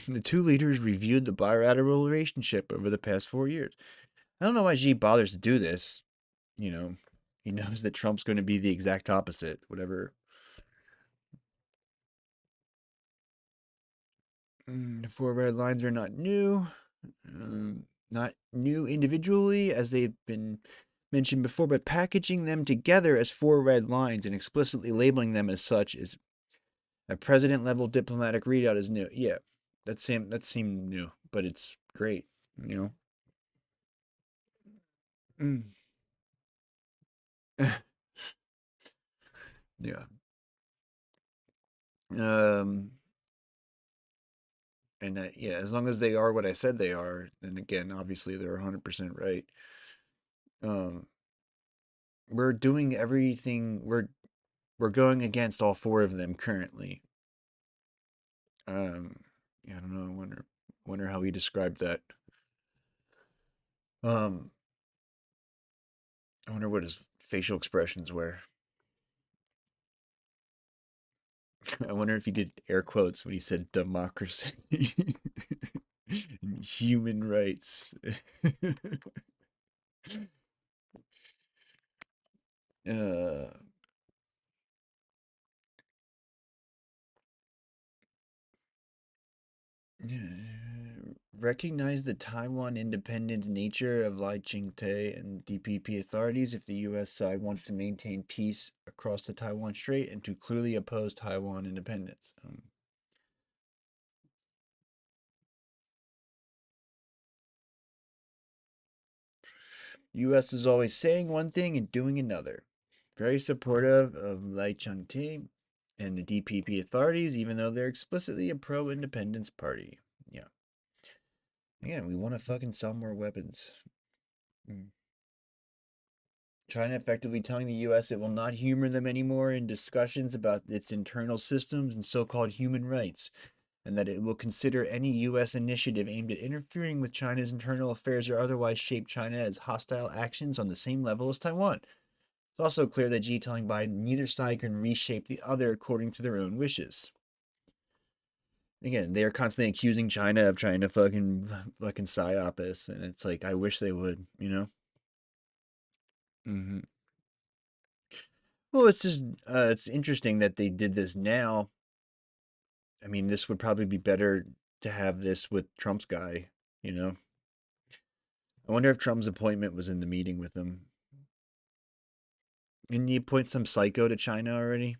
the two leaders reviewed the bilateral relationship over the past 4 years. I don't know why Xi bothers to do this. You know, he knows that Trump's going to be the exact opposite, whatever. The four red lines are not new. Not new individually, as they've been mentioned before, but packaging them together as four red lines and explicitly labeling them as such is a president-level diplomatic readout is new. Yeah, that seemed new, but it's great, you know. Mm. Yeah. Um, and that, yeah, as long as they are what I said they are, then again, obviously they're 100% right. Um, we're doing everything. We're going against all four of them currently. Um, yeah, I don't know. I wonder how he described that. Um, I wonder what his facial expressions were. I wonder if he did air quotes when he said democracy and human rights. uh, recognize the Taiwan independent nature of Lai Ching-te and DPP authorities if the U.S. side wants to maintain peace across the Taiwan Strait and to clearly oppose Taiwan independence. U.S. is always saying one thing and doing another. Very supportive of Lai Ching-te and the DPP authorities, even though they're explicitly a pro-independence party. Yeah. Again, we want to fucking sell more weapons. China effectively telling the U.S. it will not humor them anymore in discussions about its internal systems and so-called human rights, and that it will consider any U.S. initiative aimed at interfering with China's internal affairs or otherwise shape China as hostile actions on the same level as Taiwan. It's also clear that Xi telling Biden neither side can reshape the other according to their own wishes. Again, they are constantly accusing China of trying to fucking psyop us, and it's like, I wish they would, you know? Mm-hmm. Well, it's just, it's interesting that they did this now. I mean, this would probably be better to have this with Trump's guy, you know? I wonder if Trump's appointment was in the meeting with him. Didn't he appoint some psycho to China already?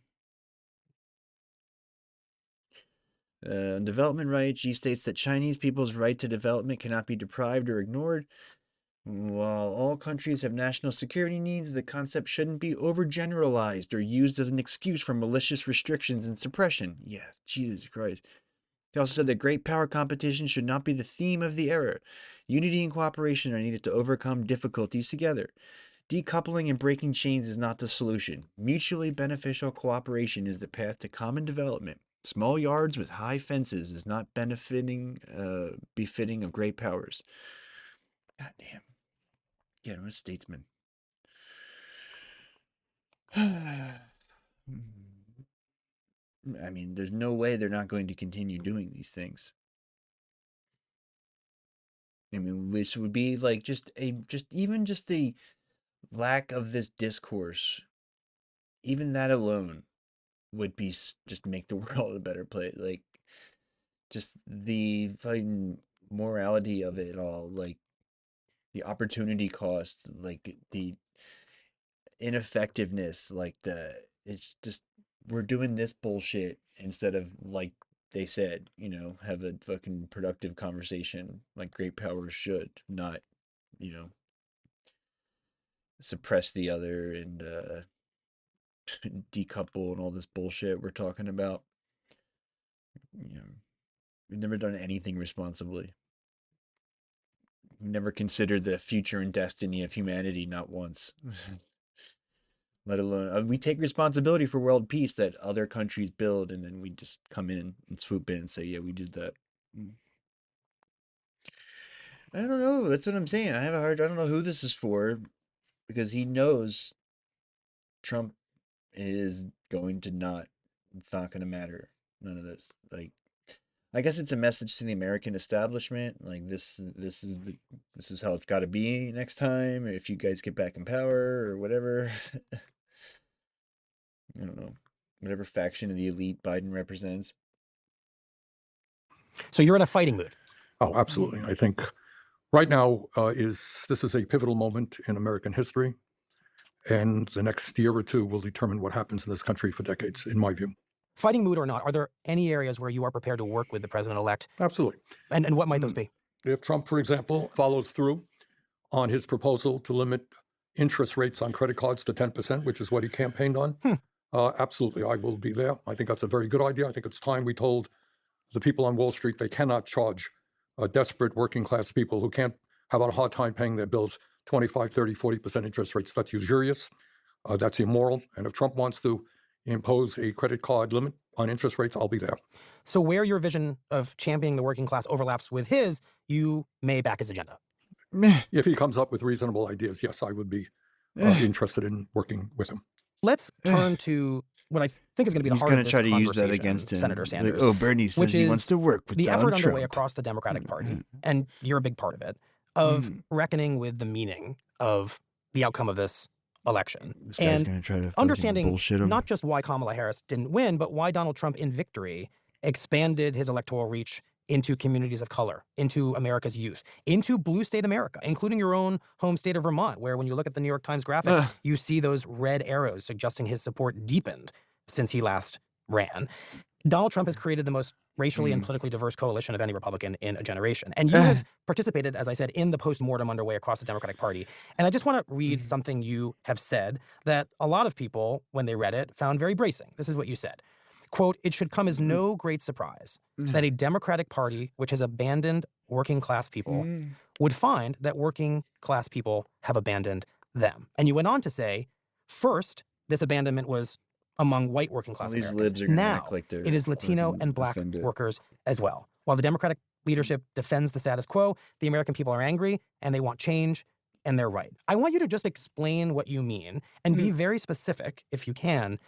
On development rights, Xi states that Chinese people's right to development cannot be deprived or ignored. While all countries have national security needs, the concept shouldn't be overgeneralized or used as an excuse for malicious restrictions and suppression. Yes, Jesus Christ. He also said that great power competition should not be the theme of the era. Unity and cooperation are needed to overcome difficulties together. Decoupling and breaking chains is not the solution. Mutually beneficial cooperation is the path to common development. Small yards with high fences is not befitting of great powers. God damn. Yeah, I'm a statesman. I mean, there's no way they're not going to continue doing these things. I mean, which would be like just the lack of this discourse, even that alone would be just make the world a better place. Like, just the fucking morality of it all, like the opportunity cost, like the ineffectiveness, like it's just, we're doing this bullshit instead of, like they said, you know, have a fucking productive conversation like great powers should, not, you know, suppress the other and decouple and all this bullshit we're talking about. You know, we've never done anything responsibly. We've never considered the future and destiny of humanity, not once. Let alone, we take responsibility for world peace that other countries build, and then we just come in and swoop in and say, yeah, we did that. I don't know. That's what I'm saying. I don't know who this is for, because he knows Trump is going to it's not going to matter. None of this. Like, I guess it's a message to the American establishment. Like, this is how it's got to be next time if you guys get back in power or whatever. I don't know. Whatever faction of the elite Biden represents. So you're in a fighting mood. Oh, absolutely. I think right now this is a pivotal moment in American history, and the next year or two will determine what happens in this country for decades, in my view. Fighting mood or not, are there any areas where you are prepared to work with the president-elect? Absolutely. And what might those be? If Trump, for example, follows through on his proposal to limit interest rates on credit cards to 10%, which is what he campaigned on, absolutely, I will be there. I think that's a very good idea. I think it's time we told the people on Wall Street they cannot charge desperate working class people who can't have a hard time paying their bills 25, 30, 40% interest rates. That's usurious. That's immoral. And if Trump wants to impose a credit card limit on interest rates, I'll be there. So where your vision of championing the working class overlaps with his, you may back his agenda. If he comes up with reasonable ideas, yes, I would be interested in working with him. Let's turn to what I think is going to be the heart of this conversation, use that against him. Senator Sanders. Like, Bernie says he wants to work with the Donald effort underway Trump. across the Democratic Party, and you're a big part of it, of reckoning with the meaning of the outcome of this election. This guy's going to try to understanding bullshit him. Not just why Kamala Harris didn't win, but why Donald Trump in victory expanded his electoral reach into communities of color, into America's youth, into blue state America, including your own home state of Vermont, where when you look at the New York Times graphic, you see those red arrows suggesting his support deepened since he last ran. Donald Trump has created the most racially and politically diverse coalition of any Republican in a generation. And you have participated, as I said, in the post-mortem underway across the Democratic Party. And I just want to read something you have said that a lot of people, when they read it, found very bracing. This is what you said. Quote, it should come as no great surprise that a Democratic Party which has abandoned working class people would find that working class people have abandoned them. And you went on to say, first, this abandonment was among white working class These Americans. libs are gonna Now, act like they're it is Latino fucking and black offended. workers as well. While the Democratic leadership defends the status quo, the American people are angry and they want change, and they're right. I want you to just explain what you mean and be very specific, if you can,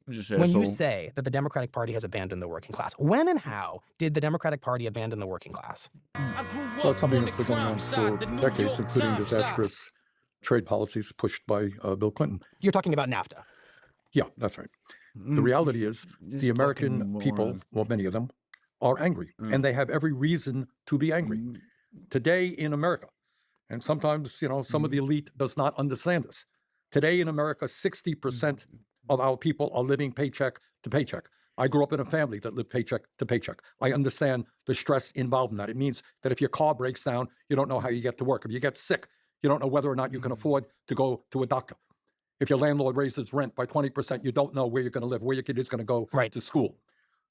when you say that the Democratic Party has abandoned the working class. When and how did the Democratic Party abandon the working class? Well, it's something that's been going on for decades, including disastrous trade policies pushed by Bill Clinton. You're talking about NAFTA. Yeah, that's right. The reality is the American people, well, many of them, are angry, and they have every reason to be angry. Today in America, and sometimes, some of the elite does not understand this. Today in America, 60% of our people are living paycheck to paycheck. I grew up in a family that lived paycheck to paycheck. I understand the stress involved in that. It means that if your car breaks down, you don't know how you get to work. If you get sick, you don't know whether or not you can afford to go to a doctor. If your landlord raises rent by 20%, you don't know where you're going to live, where your kid is going to go to school.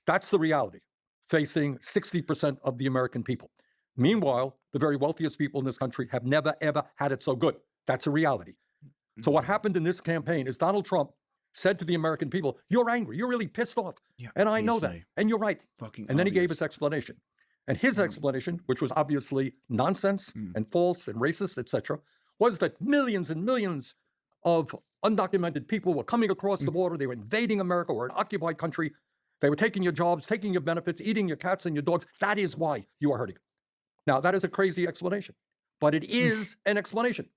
That's the reality facing 60% of the American people. Meanwhile, the very wealthiest people in this country have never, ever had it so good. That's a reality. So what happened in this campaign is Donald Trump said to the American people, you're angry, you're really pissed off. Yeah, and I know that. And you're right. And then he gave his explanation. And his explanation, which was obviously nonsense and false and racist, etc., was that millions and millions of undocumented people were coming across the border. They were invading America. We're an occupied country. They were taking your jobs, taking your benefits, eating your cats and your dogs. That is why you are hurting. Now, that is a crazy explanation, but it is an explanation.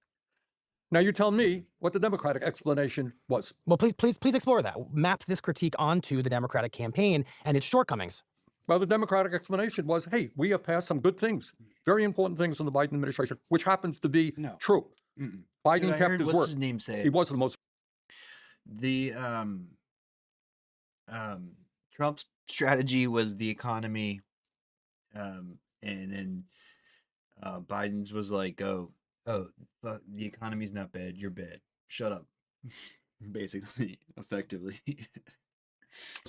Now, you tell me what the Democratic explanation was. Well, please explore that. Map this critique onto the Democratic campaign and its shortcomings. Well, the Democratic explanation was, hey, we have passed some good things, very important things in the Biden administration, which happens to be true. Biden kept his word. What's his name say? He was the most. The Trump's strategy was the economy, and then Biden's was like, oh, the economy's not bad. You're bad. Shut up. Basically, effectively.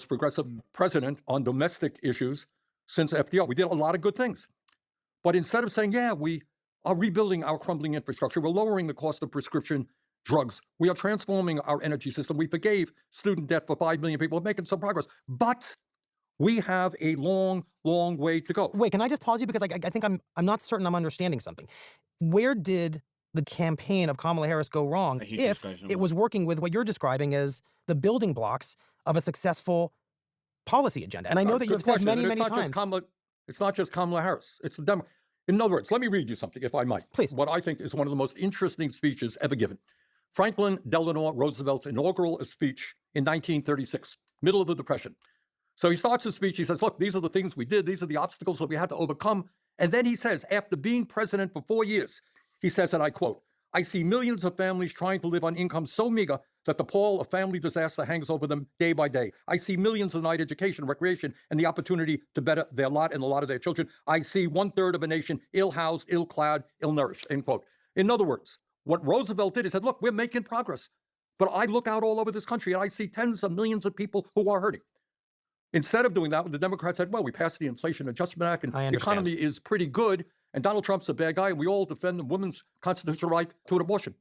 Progressive president on domestic issues since FDR. We did a lot of good things. But instead of saying, yeah, we are rebuilding our crumbling infrastructure, we're lowering the cost of prescription drugs, we are transforming our energy system, we forgave student debt for 5 million people, we're making some progress. But we have a long, long way to go. Wait, can I just pause you? Because I think I'm not certain I'm understanding something. Where did the campaign of Kamala Harris go wrong if it was working with what you're describing as the building blocks of a successful policy agenda? And I know that you've said many times. It's not just Kamala Harris. It's the Democrats. In other words, let me read you something, if I might. Please. What I think is one of the most interesting speeches ever given. Franklin Delano Roosevelt's inaugural speech in 1936, middle of the Depression. So he starts his speech, he says, look, these are the things we did, these are the obstacles that we had to overcome. And then he says, after being president for 4 years, he says, and I quote, I see millions of families trying to live on income so meager that the pall of family disaster hangs over them day by day. I see millions denied education, recreation, and the opportunity to better their lot and the lot of their children. I see 1/3 of a nation ill-housed, ill-clad, ill-nourished, end quote. In other words, what Roosevelt did, he said, look, we're making progress. But I look out all over this country and I see tens of millions of people who are hurting. Instead of doing that, the Democrats said, well, we passed the Inflation Adjustment Act and the economy is pretty good. And Donald Trump's a bad guy, and we all defend the women's constitutional right to an abortion.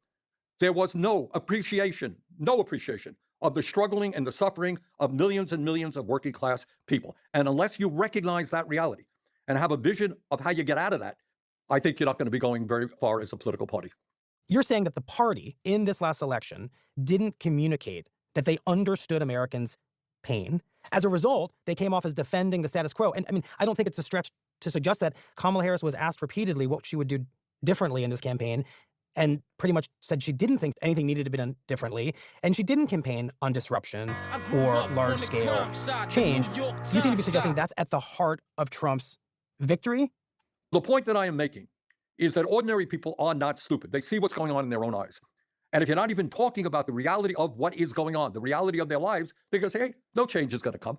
There was no appreciation of the struggling and the suffering of millions and millions of working class people. And unless you recognize that reality and have a vision of how you get out of that, I think you're not going to be going very far as a political party. You're saying that the party in this last election didn't communicate that they understood Americans' pain. As a result, they came off as defending the status quo. And I mean, I don't think it's a stretch to suggest that Kamala Harris was asked repeatedly what she would do differently in this campaign and pretty much said she didn't think anything needed to be done differently. And she didn't campaign on disruption or large-scale change. You seem to be suggesting that's at the heart of Trump's victory? The point that I am making is that ordinary people are not stupid. They see what's going on in their own eyes. And if you're not even talking about the reality of what is going on, the reality of their lives, they're going to say, hey, no change is going to come.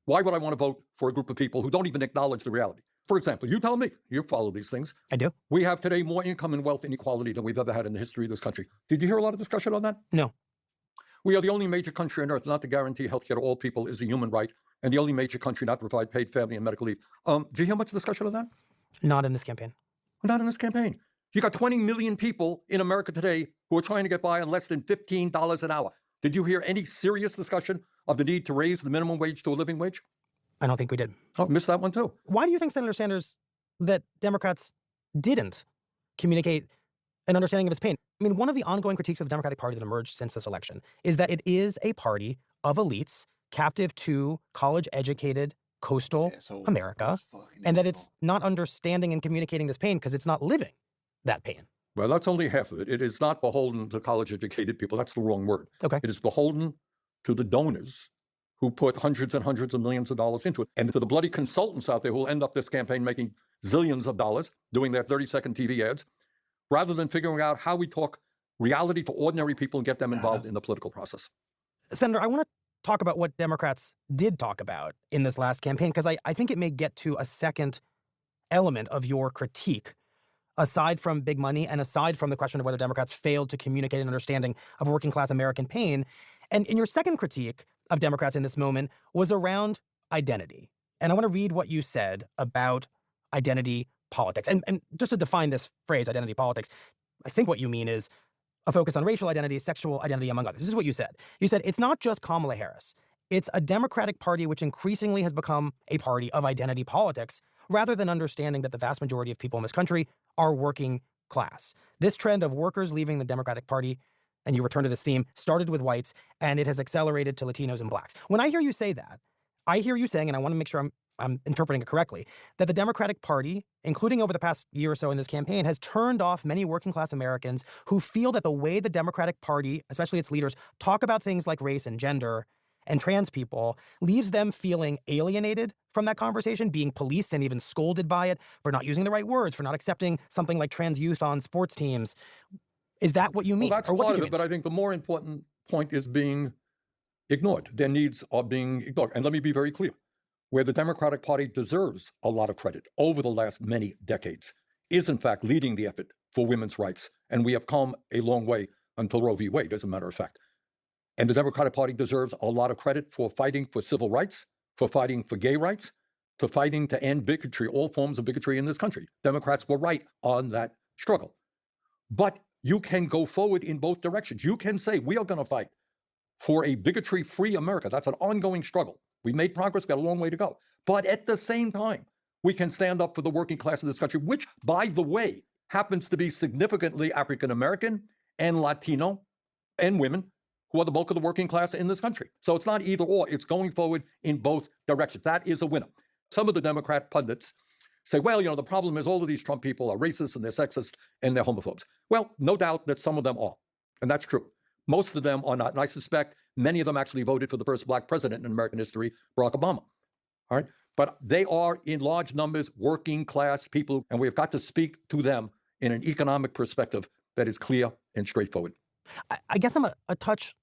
Why would I want to vote for a group of people who don't even acknowledge the reality? For example, you tell me, you follow these things. I do. We have today more income and wealth inequality than we've ever had in the history of this country. Did you hear a lot of discussion on that? No. We are the only major country on earth not to guarantee health care to all people is a human right, and the only major country not to provide paid family and medical leave. Do you hear much discussion of that? Not in this campaign. Not in this campaign. You got 20 million people in America today who are trying to get by on less than $15 an hour. Did you hear any serious discussion of the need to raise the minimum wage to a living wage? I don't think we did. Oh, missed that one too. Why do you think, Senator Sanders, that Democrats didn't communicate an understanding of his pain? I mean, one of the ongoing critiques of the Democratic Party that emerged since this election is that it is a party of elites captive to college-educated coastal America, and that it's not understanding and communicating this pain because it's not living that pain. Well, that's only half of it. It is not beholden to college-educated people. That's the wrong word. Okay. It is beholden to the donors who put hundreds and hundreds of millions of dollars into it, and to the bloody consultants out there who will end up this campaign making zillions of dollars doing their 30-second TV ads, rather than figuring out how we talk reality to ordinary people and get them involved in the political process. Senator, I want to talk about what Democrats did talk about in this last campaign, because I think it may get to a second element of your critique, aside from big money and aside from the question of whether Democrats failed to communicate an understanding of working class American pain. And in your second critique of Democrats in this moment was around identity. And I want to read what you said about identity politics. And just to define this phrase, identity politics, I think what you mean is a focus on racial identity, sexual identity, among others. This is what you said. You said, it's not just Kamala Harris. It's a Democratic Party which increasingly has become a party of identity politics, rather than understanding that the vast majority of people in this country are working class. This trend of workers leaving the Democratic Party, and you return to this theme, started with whites, and it has accelerated to Latinos and blacks. When I hear you say that, I hear you saying, and I want to make sure I'm interpreting it correctly, that the Democratic Party, including over the past year or so in this campaign, has turned off many working class Americans who feel that the way the Democratic Party, especially its leaders, talk about things like race and gender and trans people, leaves them feeling alienated from that conversation, being policed and even scolded by it for not using the right words, for not accepting something like trans youth on sports teams. Is that what you mean? Well, that's part of it, but I think the more important point is being ignored. Their needs are being ignored. And let me be very clear. Where the Democratic Party deserves a lot of credit over the last many decades is, in fact, leading the effort for women's rights. And we have come a long way until Roe v. Wade, as a matter of fact. And the Democratic Party deserves a lot of credit for fighting for civil rights, for fighting for gay rights, for fighting to end bigotry, all forms of bigotry in this country. Democrats were right on that struggle. But you can go forward in both directions. You can say, we are going to fight for a bigotry-free America. That's an ongoing struggle. We made progress, got a long way to go. But at the same time, we can stand up for the working class of this country, which, by the way, happens to be significantly African-American and Latino and women who are the bulk of the working class in this country. So it's not either or, it's going forward in both directions. That is a winner. Some of the Democrat pundits say, well, the problem is all of these Trump people are racist and they're sexist and they're homophobes. Well, no doubt that some of them are, and that's true. Most of them are not, and I suspect many of them actually voted for the first black president in American history, Barack Obama. All right, but they are in large numbers working class people, and we've got to speak to them in an economic perspective that is clear and straightforward. I guess I'm a touch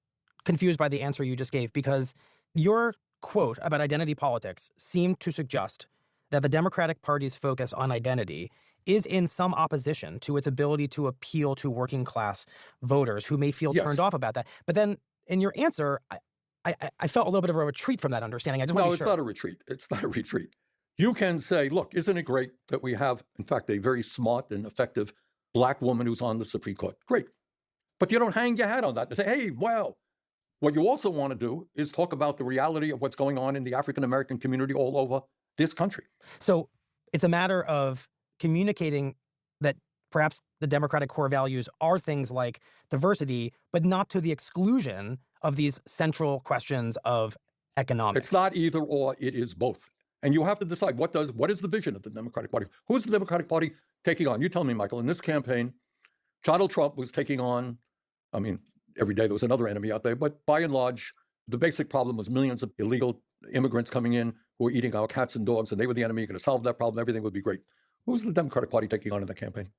confused by the answer you just gave, because your quote about identity politics seemed to suggest that the Democratic Party's focus on identity is in some opposition to its ability to appeal to working class voters who may feel turned off about that. But then in your answer, I felt a little bit of a retreat from that understanding. I just want to be sure. No, it's not a retreat. It's not a retreat. You can say, look, isn't it great that we have, in fact, a very smart and effective black woman who's on the Supreme Court? Great. But you don't hang your hat on that and say, hey, well, what you also want to do is talk about the reality of what's going on in the African-American community all over this country. So it's a matter of communicating that perhaps the Democratic core values are things like diversity, but not to the exclusion of these central questions of economics. It's not either or, it is both. And you have to decide what is the vision of the Democratic Party? Who's the Democratic Party taking on? You tell me, Michael. In this campaign, Donald Trump was taking on, every day there was another enemy out there, but by and large, the basic problem was millions of illegal immigrants coming in who were eating our cats and dogs, and they were the enemy. You're going to solve that problem, everything would be great. Who's the Democratic Party taking on in that campaign?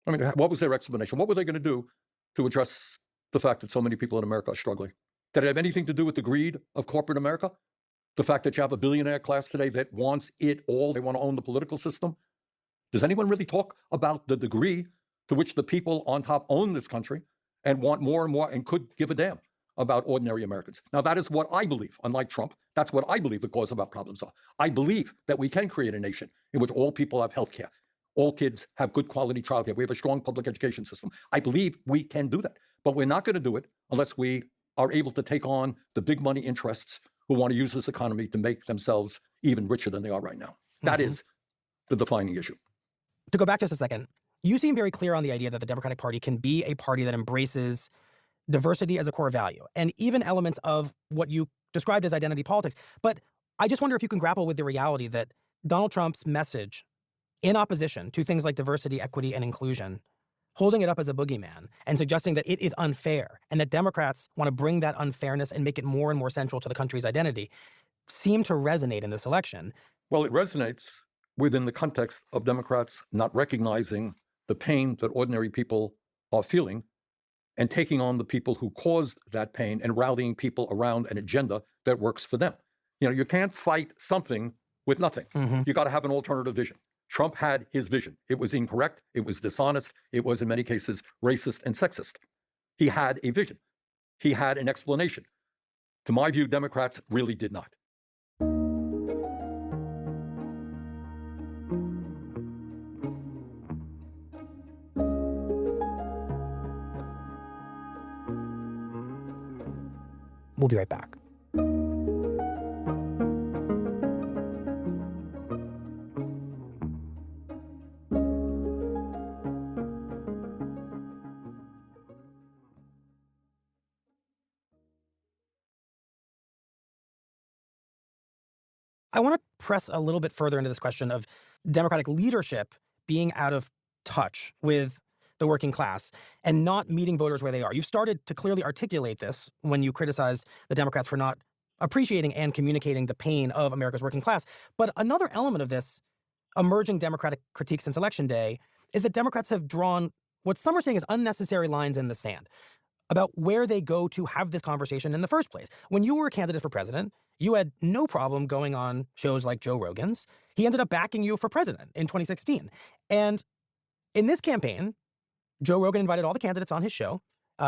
What was their explanation? What were they going to do to address the fact that so many people in America are struggling? Did it have anything to do with the greed of corporate America? The fact that you have a billionaire class today that wants it all, they want to own the political system? Does anyone really talk about the degree to which the people on top own this country and want more and more and could give a damn about ordinary Americans. Now, that is what I believe. Unlike Trump, that's what I believe the cause of our problems are. I believe that we can create a nation in which all people have health care, all kids have good quality childcare, we have a strong public education system. I believe we can do that, but we're not going to do it unless we are able to take on the big money interests who want to use this economy to make themselves even richer than they are right now. That is the defining issue. To go back just a second, you seem very clear on the idea that the Democratic Party can be a party that embraces diversity as a core value, and even elements of what you described as identity politics. But I just wonder if you can grapple with the reality that Donald Trump's message in opposition to things like diversity, equity, and inclusion, holding it up as a boogeyman and suggesting that it is unfair and that Democrats want to bring that unfairness and make it more and more central to the country's identity, seem to resonate in this election. Well, it resonates within the context of Democrats not recognizing the pain that ordinary people are feeling and taking on the people who caused that pain and rallying people around an agenda that works for them. You know, you can't fight something with nothing. You got to have an alternative vision. Trump had his vision. It was incorrect. It was dishonest. It was, in many cases, racist and sexist. He had a vision. He had an explanation. To my view, Democrats really did not. We'll be right back. I want to press a little bit further into this question of Democratic leadership being out of touch with the working class and not meeting voters where they are. You've started to clearly articulate this when you criticize the Democrats for not appreciating and communicating the pain of America's working class. But another element of this emerging Democratic critique since Election Day is that Democrats have drawn what some are saying is unnecessary lines in the sand about where they go to have this conversation in the first place. When you were a candidate for president, you had no problem going on shows like Joe Rogan's. He ended up backing you for president in 2016. And in this campaign, Joe Rogan invited all the candidates on his show.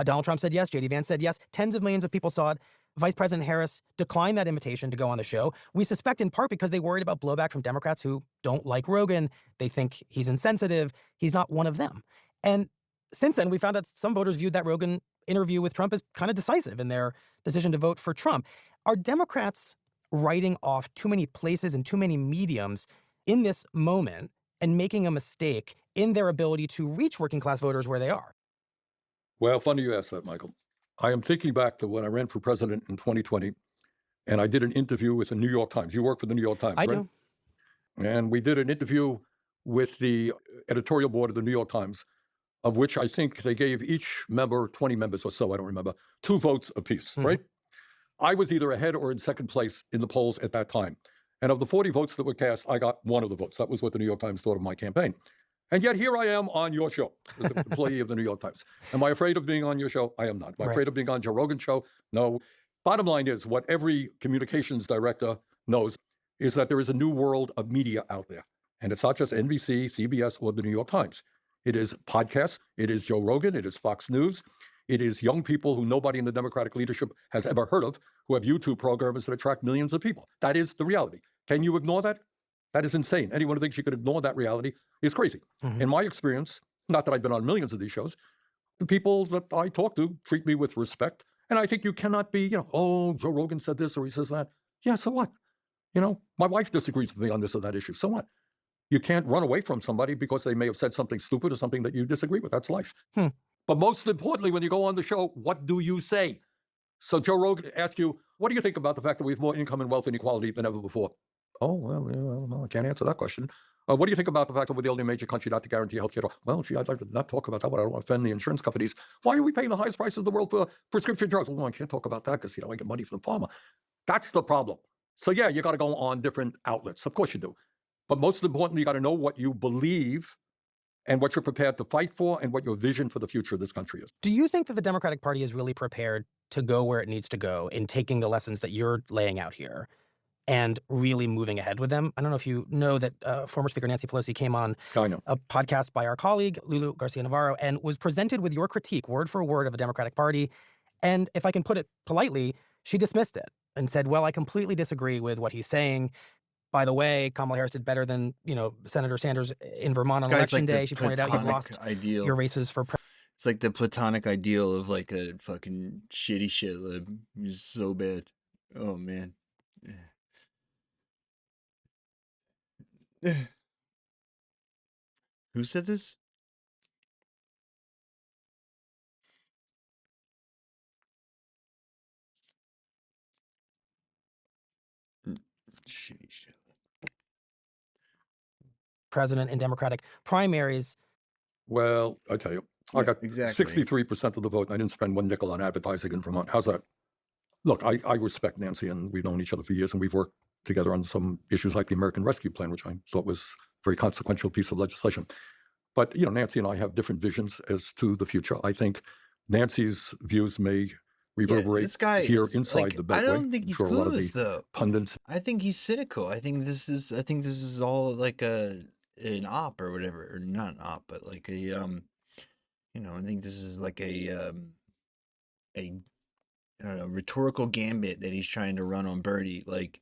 Donald Trump said yes. J.D. Vance said yes. Tens of millions of people saw it. Vice President Harris declined that invitation to go on the show. We suspect in part because they worried about blowback from Democrats who don't like Rogan. They think he's insensitive. He's not one of them. And since then, we found out some voters viewed that Rogan interview with Trump as kind of decisive in their decision to vote for Trump. Are Democrats writing off too many places and too many mediums in this moment and making a mistake in their ability to reach working class voters where they are? Well, funny you ask that, Michael. I am thinking back to when I ran for president in 2020, and I did an interview with the New York Times. You work for the New York Times, I right? do. And we did an interview with the editorial board of the New York Times, of which I think they gave each member, 20 members or so, I don't remember, 2 votes apiece, right? I was either ahead or in second place in the polls at that time. And of the 40 votes that were cast, I got 1 of the votes. That was what the New York Times thought of my campaign. And yet here I am on your show as an employee of the New York Times. Am I afraid of being on your show? I am not. Am I afraid of being on Joe Rogan's show? No. Bottom line is, what every communications director knows is that there is a new world of media out there. And it's not just NBC, CBS, or the New York Times. It is podcasts. It is Joe Rogan. It is Fox News. It is young people who nobody in the Democratic leadership has ever heard of, who have YouTube programs that attract millions of people. That is the reality. Can you ignore that? That is insane. Anyone who thinks you could ignore that reality is crazy. In my experience, not that I've been on millions of these shows, the people that I talk to treat me with respect. And I think you cannot be, oh, Joe Rogan said this or he says that. Yeah, so what? My wife disagrees with me on this or that issue. So what? You can't run away from somebody because they may have said something stupid or something that you disagree with. That's life. But most importantly, when you go on the show, what do you say? So Joe Rogan asks you, what do you think about the fact that we have more income and wealth inequality than ever before? Oh, well, I can't answer that question. What do you think about the fact that we're the only major country not to guarantee health care? Well, gee, I'd like to not talk about that, but I don't want to offend the insurance companies. Why are we paying the highest prices in the world for prescription drugs? Well, I can't talk about that because, I get money from the pharma. That's the problem. So yeah, you got to go on different outlets. Of course you do. But most importantly, you got to know what you believe and what you're prepared to fight for and what your vision for the future of this country is. Do you think that the Democratic Party is really prepared to go where it needs to go in taking the lessons that you're laying out here and really moving ahead with them. I don't know if you know that former Speaker Nancy Pelosi came on I know. a podcast by our colleague, Lulu Garcia-Navarro, and was presented with your critique, word for word, of the Democratic Party. And if I can put it politely, she dismissed it and said, well, I completely disagree with what he's saying. By the way, Kamala Harris did better than, Senator Sanders in Vermont on This guy's election like the day. She pointed out you've platonic lost ideal. your races for It's like the platonic ideal of like a fucking shitty shit lib. He's so bad. Oh man. Who said this? Shitty shit. president in Democratic primaries. Well, I tell you, I got exactly. 63% of the vote, and I didn't spend one nickel on advertising in Vermont. How's that? Look, I respect Nancy, and we've known each other for years, and we've worked together on some issues like the American Rescue Plan, which I thought was a very consequential piece of legislation. But, Nancy and I have different visions as to the future. I think Nancy's views may reverberate this guy here is, inside like, the Beltway. I don't think I'm he's sure a lot of clueless, the though. pundits. I think he's cynical. I think this is all like an op or whatever, or not an op, but like a I think this is like a I don't know, rhetorical gambit that he's trying to run on Bernie. Like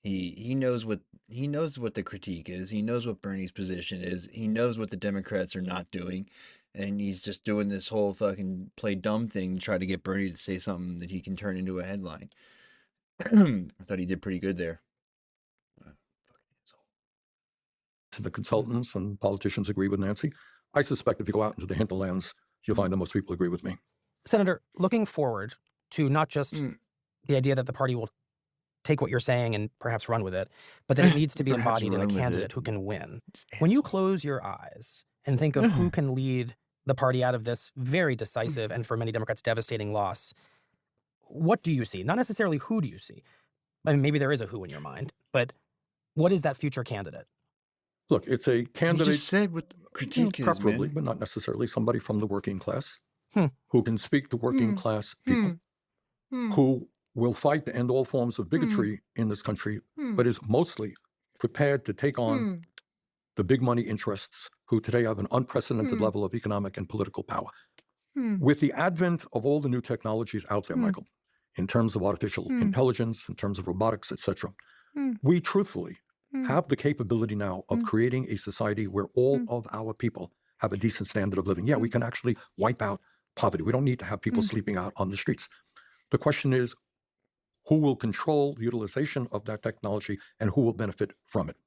he knows what the critique is. He knows what Bernie's position is. He knows what the Democrats are not doing, and he's just doing this whole fucking play dumb thing to try to get Bernie to say something that he can turn into a headline. I thought he did pretty good there. The consultants and politicians agree with Nancy. I suspect if you go out into the hinterlands, you'll find that most people agree with me. Senator, looking forward to not just the idea that the party will take what you're saying and perhaps run with it, but that it needs to be embodied in a candidate who can win. When you close your eyes and think of who can lead the party out of this very decisive and for many Democrats devastating loss, what do you see? Not necessarily who do you see. I mean, maybe there is a who in your mind, but what is that future candidate? Look, it's a candidate. You just said what the critique is, preferably, man. but not necessarily, somebody from the working class who can speak to working class people, who will fight to end all forms of bigotry in this country, but is mostly prepared to take on the big money interests who today have an unprecedented level of economic and political power. With the advent of all the new technologies out there, Michael, in terms of artificial intelligence, in terms of robotics, etc., we truthfully have the capability now of creating a society where all of our people have a decent standard of living. Yeah, we can actually wipe out poverty. We don't need to have people sleeping out on the streets. The question is, who will control the utilization of that technology and who will benefit from it?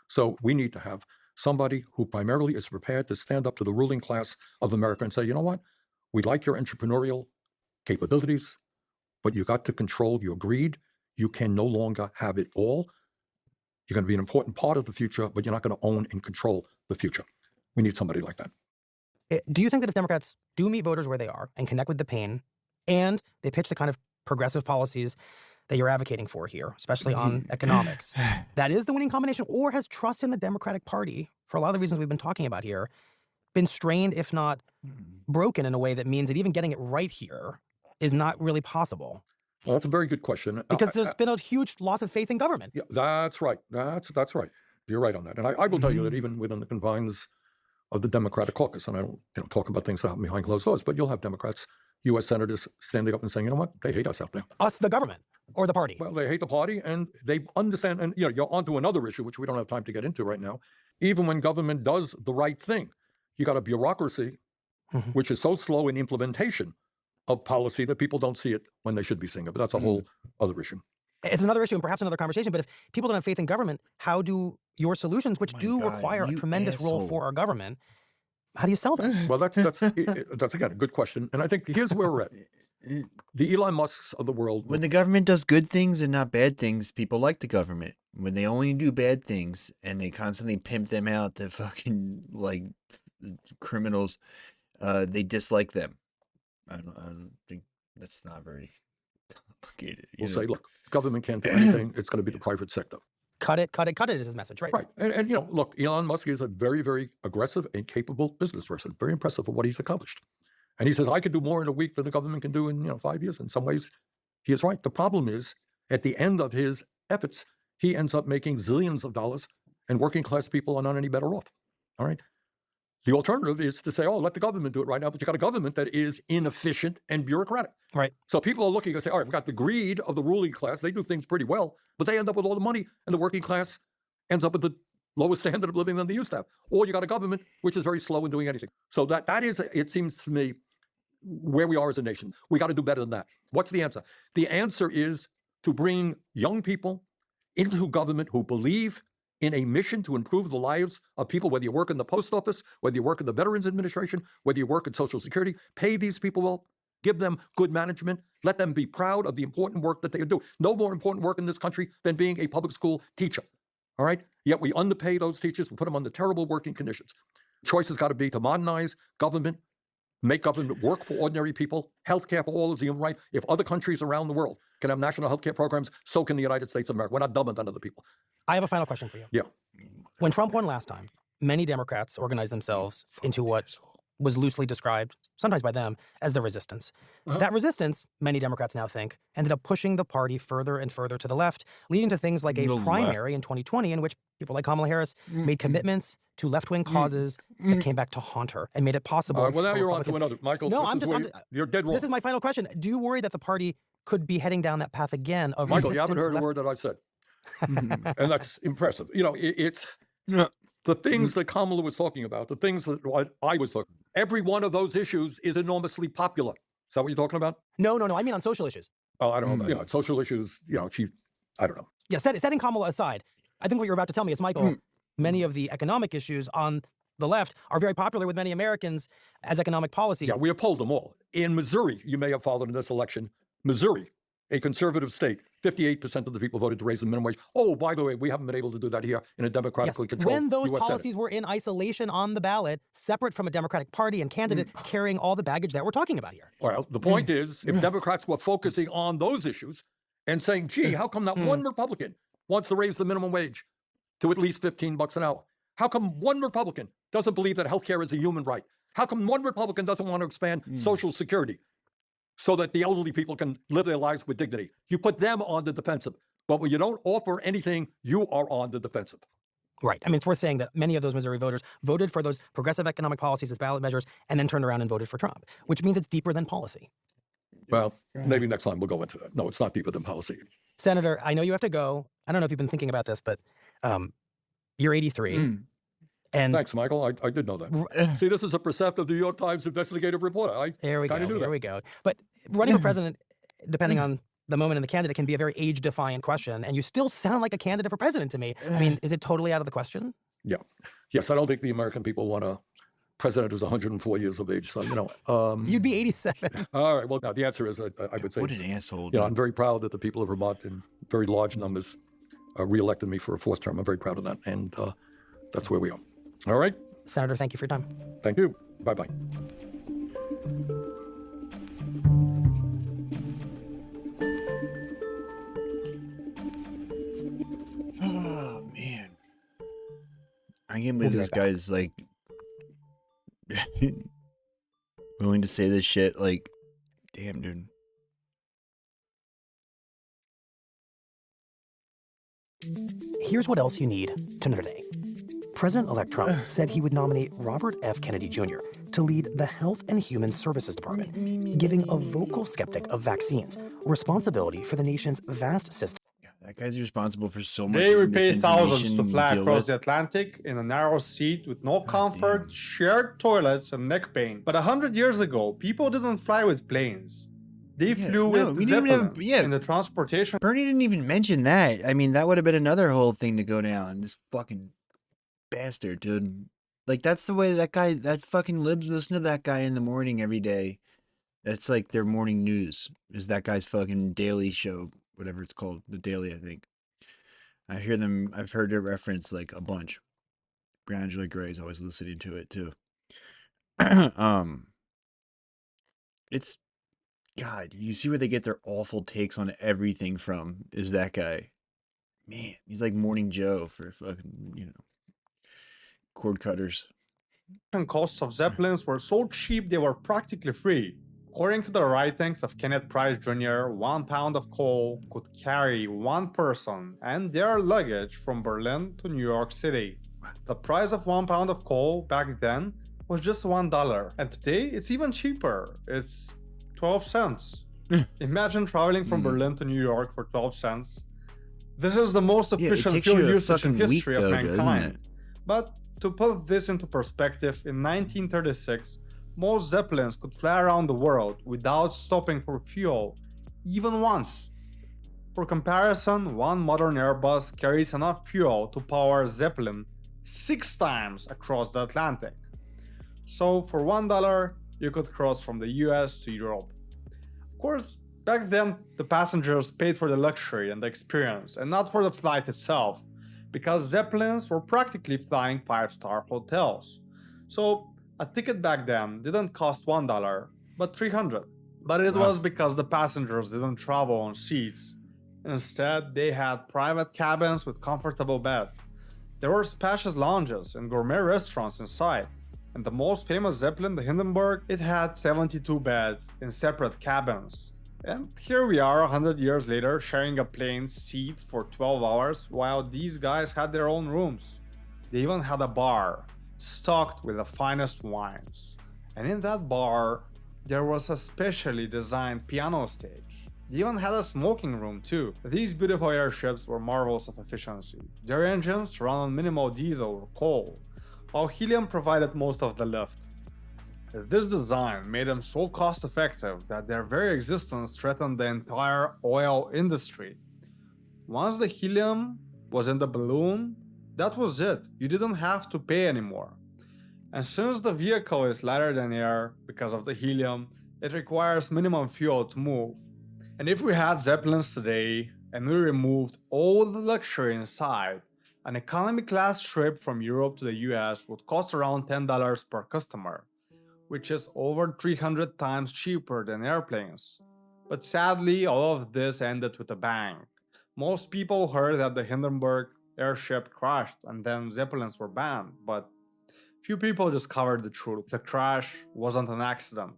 So we need to have somebody who primarily is prepared to stand up to the ruling class of America and say, you know what, we like your entrepreneurial capabilities, but you got to control your greed. You can no longer have it all. You're going to be an important part of the future, but you're not going to own and control the future. We need somebody like that. Do you think that if Democrats do meet voters where they are and connect with the pain, and they pitch the kind of progressive policies that you're advocating for here, especially on economics, that is the winning combination? Or has trust in the Democratic Party, for a lot of the reasons we've been talking about here, been strained, if not broken, in a way that means that even getting it right here is not really possible? Well, that's a very good question. Because there's been a huge loss of faith in government. Yeah, that's right. That's right. You're right on that. And I will tell you that even within the confines of the Democratic caucus, and I don't talk about things out behind closed doors, but you'll have Democrats, U.S. senators standing up and saying, you know what, they hate us out there. Us, the government, or the party? Well, they hate the party, and they understand, and you're onto another issue, which we don't have time to get into right now. Even when government does the right thing, you got a bureaucracy which is so slow in implementation of policy that people don't see it when they should be seeing it. But that's a whole other issue. It's another issue and perhaps another conversation, but if people don't have faith in government, how do your solutions, which require a tremendous role for our government, how do you sell them? Well, that's again, a good question. And I think here's where we're at. The Elon Musks of the world. When the government does good things and not bad things, people like the government. When they only do bad things and they constantly pimp them out to fucking like criminals, they dislike them. I don't think that's not very complicated. We'll say, look, government can't do anything. It's going to be the private sector. Cut it is his message, right? Right. And look, Elon Musk is a very, very aggressive and capable business person. Very impressive for what he's accomplished. And he says, I could do more in a week than the government can do in 5 years. In some ways, he is right. The problem is, at the end of his efforts, he ends up making zillions of dollars, and working class people are not any better off. All right. The alternative is to say, oh, let the government do it right now, but you got a government that is inefficient and bureaucratic. Right. So people are looking and say, all right, we've got the greed of the ruling class. They do things pretty well, but they end up with all the money, and the working class ends up with the lowest standard of living than they used to have. Or you got a government which is very slow in doing anything. So that is, it seems to me, where we are as a nation. We got to do better than that. What's the answer? The answer is to bring young people into government who believe in a mission to improve the lives of people, whether you work in the post office, whether you work in the Veterans Administration, whether you work in Social Security. Pay these people well, give them good management, let them be proud of the important work that they do. No more important work in this country than being a public school teacher, all right? Yet we underpay those teachers, we put them under terrible working conditions. Choice has got to be to modernize government, make government work for ordinary people. Healthcare for all is a human right. If other countries around the world can have national healthcare programs, so can the United States of America. We're not dumber than other people. I have a final question for you. Yeah. When Trump won last time, many Democrats organized themselves into what was loosely described, sometimes by them, as the resistance. That resistance, many Democrats now think, ended up pushing the party further and further to the left, leading to things like a primary in 2020 in which people like Kamala Harris made commitments to left-wing causes that came back to haunt her and made it possible. Well, now you're on to another. Michael, no, you're dead wrong. This is my final question. Do you worry that the party could be heading down that path again of Michael, resistance? you haven't heard a word that I've said. And that's impressive. You know, it's the things that Kamala was talking about, the things that I was talking about. Every one of those issues is enormously popular. Is that what you're talking about? No. I mean on social issues. Oh, I don't know. You know, social issues, you know, I don't know. Yeah, setting Kamala aside, I think what you're about to tell me is, Michael, many of the economic issues on the left are very popular with many Americans as economic policy. Yeah, we uphold them all. In Missouri, you may have followed in this election, Missouri, a conservative state, 58% of the people voted to raise the minimum wage. Oh, by the way, we haven't been able to do that here in a democratically controlled When those US policies Senate. were in isolation on the ballot, separate from a Democratic Party and candidate carrying all the baggage that we're talking about here. Well, the point is, if Democrats were focusing on those issues and saying, gee, how come not one Republican wants to raise the minimum wage to at least $15 an hour? How come one Republican doesn't believe that healthcare is a human right? How come one Republican doesn't want to expand Social Security so that the elderly people can live their lives with dignity? You put them on the defensive. But when you don't offer anything, you are on the defensive. Right. I mean, it's worth saying that many of those Missouri voters voted for those progressive economic policies as ballot measures and then turned around and voted for Trump, which means it's deeper than policy. Well, maybe next time we'll go into that. No, it's not deeper than policy. Senator, I know you have to go. I don't know if you've been thinking about this, but you're 83. And thanks, Michael. I did know that. See, this is a perceptive New York Times investigative reporter. There we go. But running for president, depending on the moment and the candidate, can be a very age-defying question. And you still sound like a candidate for president to me. I mean, is it totally out of the question? Yeah. Yes, I don't think the American people want a president who's 104 years of age. So, you know. You'd be 87. All right. Well, now the answer is, I would say. What an asshole. Yeah, I'm very proud that the people of Vermont, in very large numbers, reelected me for a fourth term. I'm very proud of that. And that's where we are. All right. Senator, thank you for your time. Thank you. Bye-bye. Oh, man. I can't believe this guy's, like, willing to say this shit. Like, damn, dude. Here's what else you need to know today. President-elect Trump said he would nominate Robert F. Kennedy Jr. to lead the Health and Human Services Department, giving a vocal skeptic of vaccines responsibility for the nation's vast system. Yeah, that guy's responsible for so much. They would pay thousands to misinformation fly deal across with. the Atlantic in a narrow seat with no comfort, shared toilets, and neck pain. But 100 years ago, people didn't fly with planes. They flew with zeppelins in the transportation. Bernie didn't even mention that. I mean, that would have been another whole thing to go down. This fucking bastard, dude. Like, that's the way that fucking libs listen to that guy in the morning every day. That's like their morning news, is that guy's fucking daily show, whatever it's called, the Daily, I think. I've heard it referenced like a bunch. Angela Gray's always listening to it too. It's, God, you see where they get their awful takes on everything from, is that guy. Man, he's like Morning Joe for fucking, cord cutters. Costs of zeppelins were so cheap they were practically free. According to the writings of Kenneth Price Jr., 1 pound of coal could carry one person and their luggage from Berlin to New York City. The price of 1 pound of coal back then was just $1, and today it's even cheaper. It's 12 cents. Imagine traveling from Berlin to New York for 12 cents. This is the most efficient fuel usage in history of mankind. But to put this into perspective, in 1936, most Zeppelins could fly around the world without stopping for fuel, even once. For comparison, one modern Airbus carries enough fuel to power a Zeppelin 6 times across the Atlantic. So for $1, you could cross from the US to Europe. Of course, back then, the passengers paid for the luxury and the experience, and not for the flight itself, because Zeppelins were practically flying 5-star hotels. So a ticket back then didn't cost $1, but $300. But it was because the passengers didn't travel on seats. Instead, they had private cabins with comfortable beds. There were spacious lounges and gourmet restaurants inside. And the most famous Zeppelin, the Hindenburg, it had 72 beds in separate cabins. And here we are 100 years later sharing a plane seat for 12 hours while these guys had their own rooms. They even had a bar stocked with the finest wines. And in that bar, there was a specially designed piano stage. They even had a smoking room too. These beautiful airships were marvels of efficiency. Their engines ran on minimal diesel or coal, while helium provided most of the lift. This design made them so cost-effective that their very existence threatened the entire oil industry. Once the helium was in the balloon, that was it. You didn't have to pay anymore. And since the vehicle is lighter than air because of the helium, it requires minimum fuel to move. And if we had Zeppelins today and we removed all the luxury inside, an economy class trip from Europe to the US would cost around $10 per customer, which is over 300 times cheaper than airplanes. But sadly, all of this ended with a bang. Most people heard that the Hindenburg airship crashed and then Zeppelins were banned, but few people discovered the truth. The crash wasn't an accident.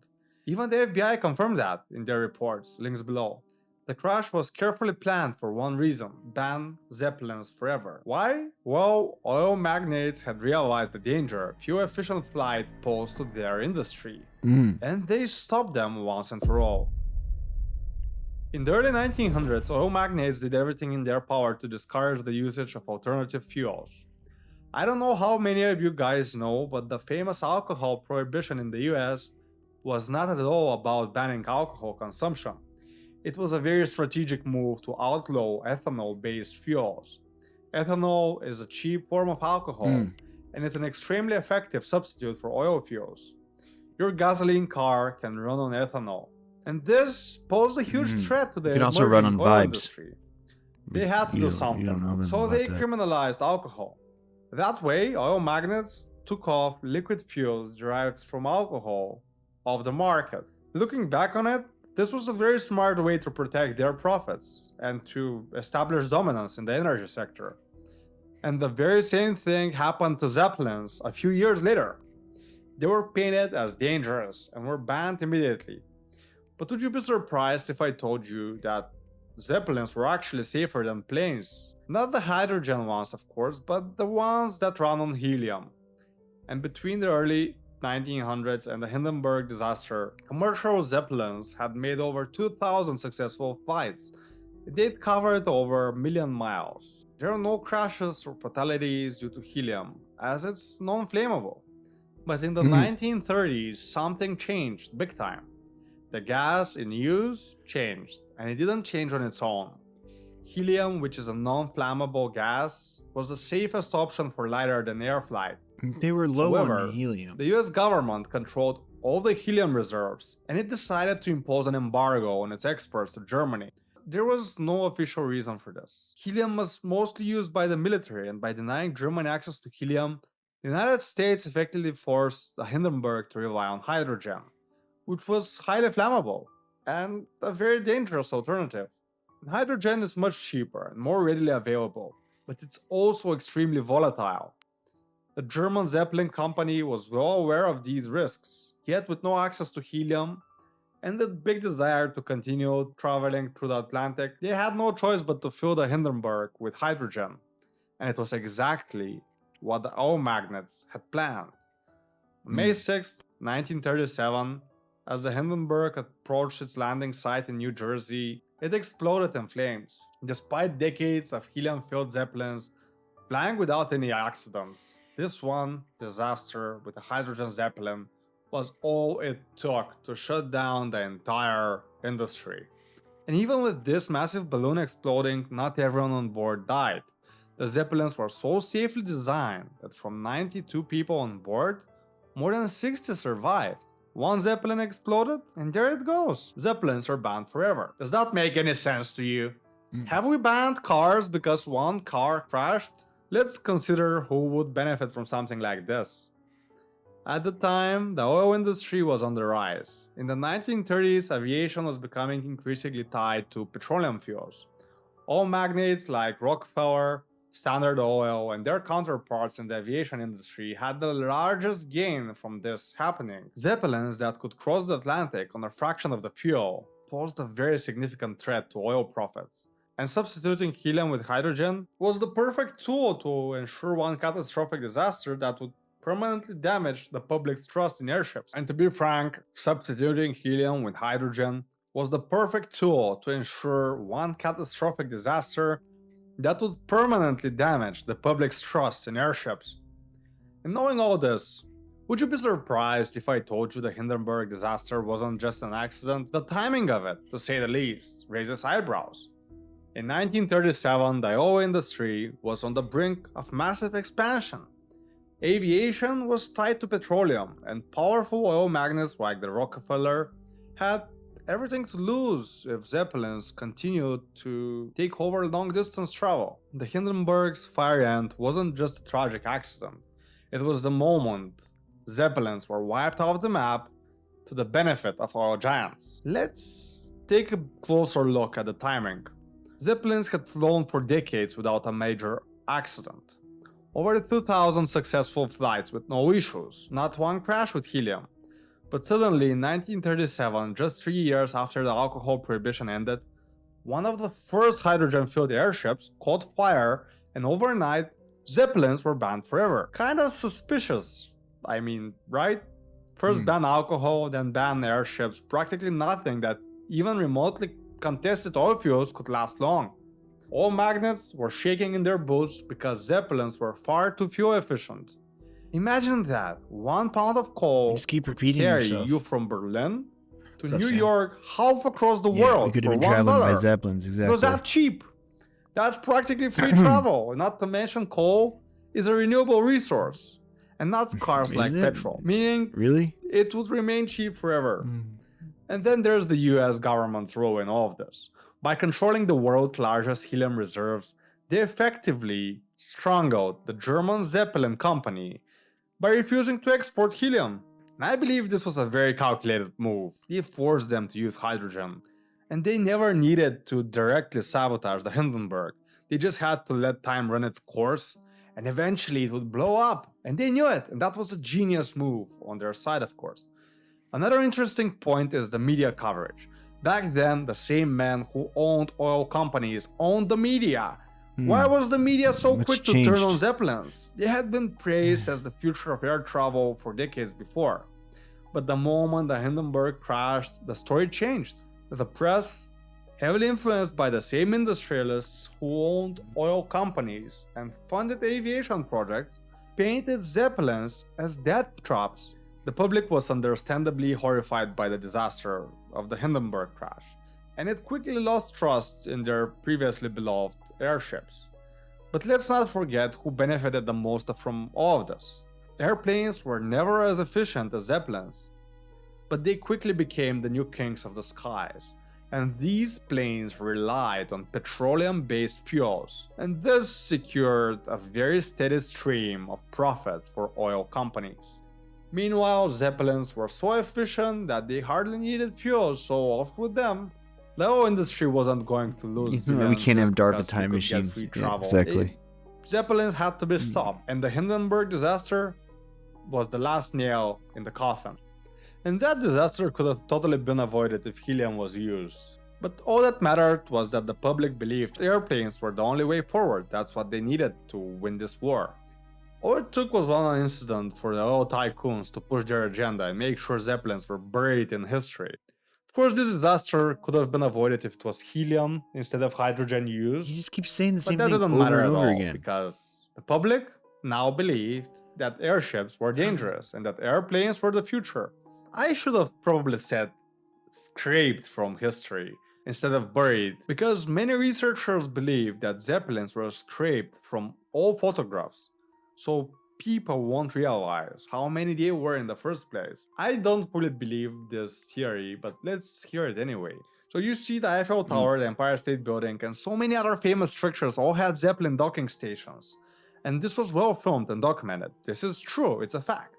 Even the FBI confirmed that in their reports, links below. The crash was carefully planned for one reason: ban Zeppelins forever. Why? Well, oil magnates had realized the danger few efficient flight posed to their industry, and they stopped them once and for all. In the early 1900s, oil magnates did everything in their power to discourage the usage of alternative fuels. I don't know how many of you guys know, but the famous alcohol prohibition in the US was not at all about banning alcohol consumption. It was a very strategic move to outlaw ethanol-based fuels. Ethanol is a cheap form of alcohol, and it's an extremely effective substitute for oil fuels. Your gasoline car can run on ethanol, and this posed a huge threat to the emerging oil industry. They had to do something, so they criminalized alcohol. That way, oil magnates took off liquid fuels derived from alcohol off the market. Looking back on it, this was a very smart way to protect their profits and to establish dominance in the energy sector. And the very same thing happened to Zeppelins a few years later. They were painted as dangerous and were banned immediately. But would you be surprised if I told you that Zeppelins were actually safer than planes? Not the hydrogen ones, of course, but the ones that run on helium. And between the early 1900s and the Hindenburg disaster, commercial Zeppelins had made over 2,000 successful flights. They'd covered over 1 million miles. There are no crashes or fatalities due to helium, as it's non-flammable. But in the 1930s, something changed big time. The gas in use changed, and it didn't change on its own. Helium, which is a non-flammable gas, was the safest option for lighter-than-air flight. They were low However, on helium. The US government controlled all the helium reserves, and it decided to impose an embargo on its exports to Germany. There was no official reason for this. Helium was mostly used by the military, and by denying Germany access to helium, the United States effectively forced the Hindenburg to rely on hydrogen, which was highly flammable and a very dangerous alternative. Hydrogen is much cheaper and more readily available, but it's also extremely volatile. The German Zeppelin company was well aware of these risks, yet with no access to helium, and the big desire to continue traveling through the Atlantic, they had no choice but to fill the Hindenburg with hydrogen. And it was exactly what the oil magnates had planned. On May 6, 1937, as the Hindenburg approached its landing site in New Jersey, it exploded in flames. Despite decades of helium-filled Zeppelins flying without any accidents, this one disaster with a hydrogen Zeppelin was all it took to shut down the entire industry. And even with this massive balloon exploding, not everyone on board died. The Zeppelins were so safely designed that from 92 people on board, more than 60 survived. One Zeppelin exploded, and there it goes. Zeppelins are banned forever. Does that make any sense to you? Have we banned cars because one car crashed? Let's consider who would benefit from something like this. At the time, the oil industry was on the rise. In the 1930s, aviation was becoming increasingly tied to petroleum fuels. Oil magnates like Rockefeller, Standard Oil, and their counterparts in the aviation industry had the largest gain from this happening. Zeppelins that could cross the Atlantic on a fraction of the fuel posed a very significant threat to oil profits. And substituting helium with hydrogen was the perfect tool to ensure one catastrophic disaster that would permanently damage the public's trust in airships. And to be frank, substituting helium with hydrogen was the perfect tool to ensure one catastrophic disaster that would permanently damage the public's trust in airships. And knowing all this, would you be surprised if I told you the Hindenburg disaster wasn't just an accident? The timing of it, to say the least, raises eyebrows. In 1937, the oil industry was on the brink of massive expansion. Aviation was tied to petroleum, and powerful oil magnates like the Rockefeller had everything to lose if Zeppelins continued to take over long-distance travel. The Hindenburg's fire end wasn't just a tragic accident. It was the moment Zeppelins were wiped off the map to the benefit of oil giants. Let's take a closer look at the timing. Zeppelins had flown for decades without a major accident. Over 2,000 successful flights with no issues, not one crash with helium. But suddenly, in 1937, just 3 years after the alcohol prohibition ended, one of the first hydrogen-filled airships caught fire, and overnight, Zeppelins were banned forever. Kinda suspicious, I mean, right? First ban alcohol, then ban airships, practically nothing that even remotely contested oil fuels could last long. Oil magnates were shaking in their boots because Zeppelins were far too fuel efficient. Imagine that, 1 pound of coal Just keep repeating carry yourself. you from Berlin to What's New up, Sam? York, half across the we world could for have been traveling by $1. Zeppelins, It exactly. was that cheap. That's practically free travel. Not to mention coal is a renewable resource and not scarce like Is it? petrol, meaning Really? it would remain cheap forever. And then there's the US government's role in all of this. By controlling the world's largest helium reserves, they effectively strangled the German Zeppelin company by refusing to export helium. And I believe this was a very calculated move. They forced them to use hydrogen, and they never needed to directly sabotage the Hindenburg. They just had to let time run its course, and eventually it would blow up. And they knew it, and that was a genius move on their side, of course. Another interesting point is the media coverage. Back then, the same men who owned oil companies owned the media. Why was the media so What's quick to turn on changed? Zeppelins? They had been praised as the future of air travel for decades before. But the moment the Hindenburg crashed, the story changed. The press, heavily influenced by the same industrialists who owned oil companies and funded aviation projects, painted Zeppelins as death traps. The public was understandably horrified by the disaster of the Hindenburg crash, and it quickly lost trust in their previously beloved airships. But let's not forget who benefited the most from all of this. Airplanes were never as efficient as Zeppelins, but they quickly became the new kings of the skies. And these planes relied on petroleum-based fuels, and this secured a very steady stream of profits for oil companies. Meanwhile, Zeppelins were so efficient that they hardly needed fuel, so off with them. The oil industry wasn't going to lose We billions can't have just DARPA because we time could get machines. free Yeah, travel. exactly. Zeppelins had to be stopped, and the Hindenburg disaster was the last nail in the coffin. And that disaster could have totally been avoided if helium was used. But all that mattered was that the public believed airplanes were the only way forward. That's what they needed to win this war. All it took was one incident for the oil tycoons to push their agenda and make sure Zeppelins were buried in history. Of course, this disaster could have been avoided if it was helium instead of hydrogen used. You just keep saying the But same that thing didn't over matter and at over all again. because the public now believed that airships were dangerous and that airplanes were the future. I should have probably said scraped from history instead of buried, because many researchers believe that Zeppelins were scraped from all photographs, so people won't realize how many they were in the first place. I don't fully believe this theory, but let's hear it anyway. So you see the Eiffel Tower, the Empire State Building, and so many other famous structures all had Zeppelin docking stations. And this was well filmed and documented. This is true, it's a fact.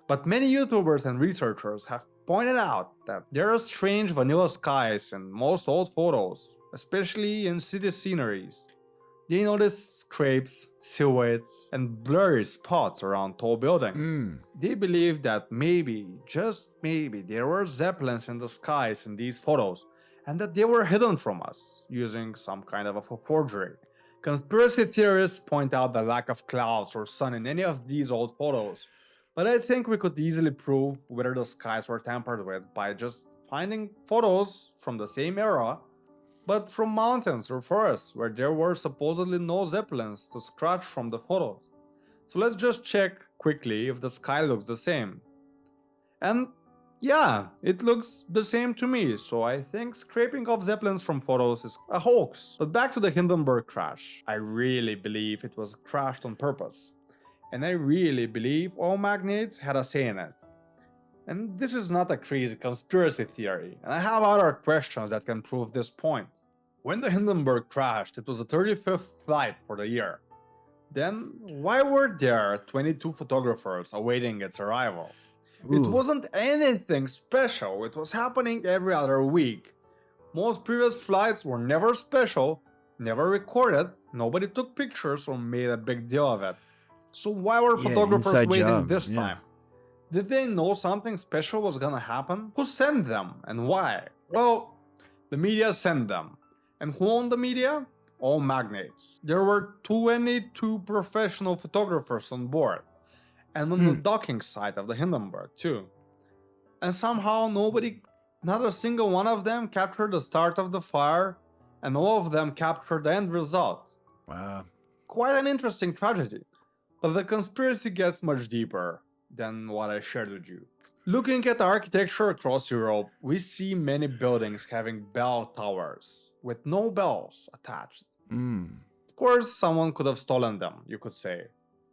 But many YouTubers and researchers have pointed out that there are strange vanilla skies in most old photos, especially in city sceneries. They notice scrapes, silhouettes, and blurry spots around tall buildings. They believe that maybe, just maybe, there were Zeppelins in the skies in these photos, and that they were hidden from us, using some kind of a forgery. Conspiracy theorists point out the lack of clouds or sun in any of these old photos, but I think we could easily prove whether the skies were tampered with by just finding photos from the same era, but from mountains or forests where there were supposedly no Zeppelins to scratch from the photos. So let's just check quickly if the sky looks the same. And yeah, it looks the same to me, so I think scraping off Zeppelins from photos is a hoax. But back to the Hindenburg crash. I really believe it was crashed on purpose. And I really believe oil magnates had a say in it. And this is not a crazy conspiracy theory, and I have other questions that can prove this point. When the Hindenburg crashed, it was the 35th flight for the year. Then, why were there 22 photographers awaiting its arrival? It wasn't anything special, it was happening every other week. Most previous flights were never special, never recorded, nobody took pictures or made a big deal of it. So why were photographers inside waiting job, this yeah. time? Did they know something special was gonna happen? Who sent them and why? Well, the media sent them. And who owned the media? All magnates. There were 22 professional photographers on board, and on the docking site of the Hindenburg too. And somehow nobody, not a single one of them captured the start of the fire, and all of them captured the end result. Wow. Quite an interesting tragedy. But the conspiracy gets much deeper than what I shared with you. Looking at the architecture across Europe, we see many buildings having bell towers with no bells attached. Of course, someone could have stolen them, you could say.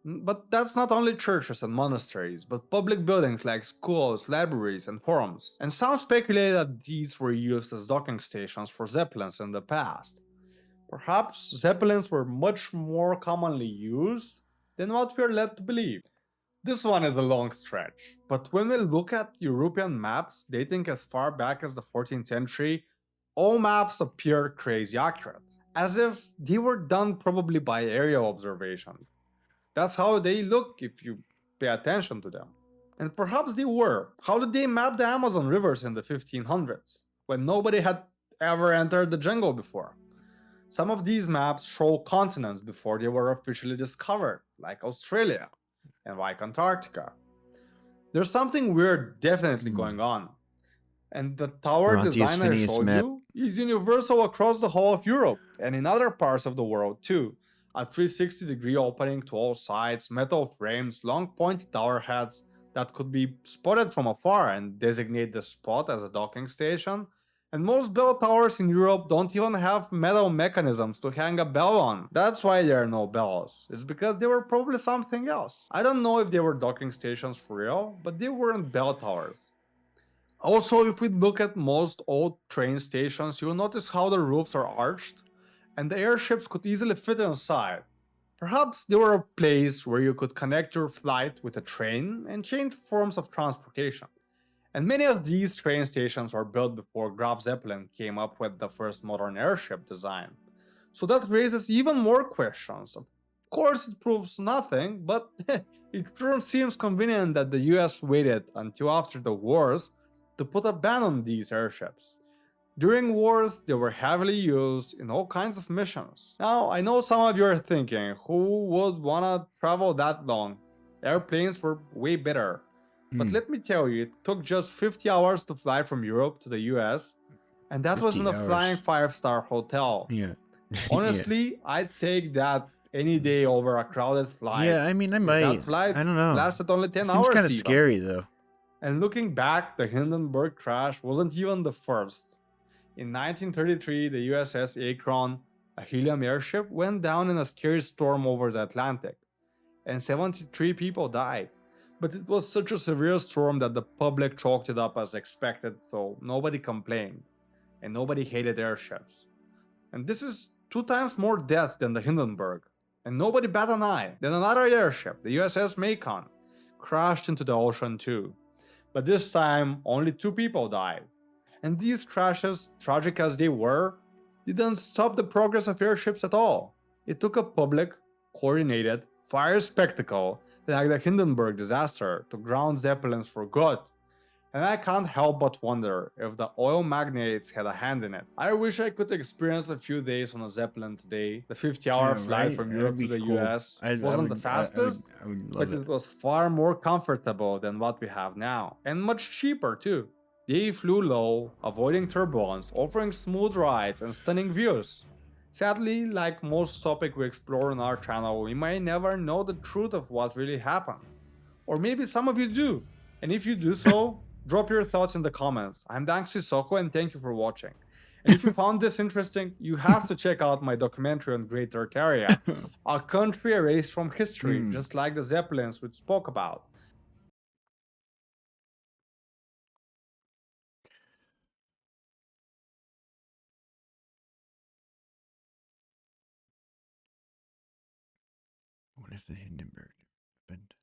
But that's not only churches and monasteries, but public buildings like schools, libraries, and forums. And some speculate that these were used as docking stations for Zeppelins in the past. Perhaps Zeppelins were much more commonly used than what we are led to believe. This one is a long stretch, but when we look at European maps dating as far back as the 14th century, all maps appear crazy accurate, as if they were done probably by aerial observation. That's how they look if you pay attention to them. And perhaps they were. How did they map the Amazon rivers in the 1500s, when nobody had ever entered the jungle before? Some of these maps show continents before they were officially discovered, like Australia and like Antarctica. There's something weird definitely going on. And the tower design I Phineas showed map. you is universal across the whole of Europe and in other parts of the world too. A 360-degree opening to all sides, metal frames, long pointy tower heads that could be spotted from afar and designate the spot as a docking station. And most bell towers in Europe don't even have metal mechanisms to hang a bell on. That's why there are no bells. It's because they were probably something else. I don't know if they were docking stations for real, but they weren't bell towers. Also, if we look at most old train stations, you'll notice how the roofs are arched, and the airships could easily fit inside. Perhaps they were a place where you could connect your flight with a train and change forms of transportation. And many of these train stations were built before Graf Zeppelin came up with the first modern airship design. So that raises even more questions. Of course, it proves nothing, but it sure seems convenient that the US waited until after the wars to put a ban on these airships. During wars, they were heavily used in all kinds of missions. Now, I know some of you are thinking, who would wanna travel that long? Airplanes were way better. But let me tell you, it took just 50 hours to fly from Europe to the US, and that was 50 in a flying hours. 5-star hotel. Yeah. Honestly, I'd take that any day over a crowded flight. Yeah, I mean, I If might. that flight I don't know. lasted only 10 It seems hours kind of even. scary, though. And looking back, the Hindenburg crash wasn't even the first. In 1933, the USS Akron, a helium airship, went down in a scary storm over the Atlantic, and 73 people died. But it was such a severe storm that the public chalked it up as expected, so nobody complained, and nobody hated airships. And this is 2 times more deaths than the Hindenburg, and nobody bat an eye. Then another airship, the USS Macon, crashed into the ocean too. But this time, only 2 people died. And these crashes, tragic as they were, didn't stop the progress of airships at all. It took a public, coordinated, fire spectacle like the Hindenburg disaster to ground Zeppelins for good. And I can't help but wonder if the oil magnates had a hand in it. I wish I could experience a few days on a Zeppelin today. The 50-hour Yeah, flight right? from That'd Europe be to the cool. US I wasn't the would- fastest, I would but love it was far more comfortable than what we have now. And much cheaper too. They flew low, avoiding turbulence, offering smooth rides and stunning views. Sadly, like most topics we explore on our channel, we might never know the truth of what really happened. Or maybe some of you do. And if you do so, drop your thoughts in the comments. I'm Dank Sissoko and thank you for watching. And if you found this interesting, you have to check out my documentary on Great Tartaria, a country erased from history, just like the Zeppelins we spoke about. What if the Hindenburg happened?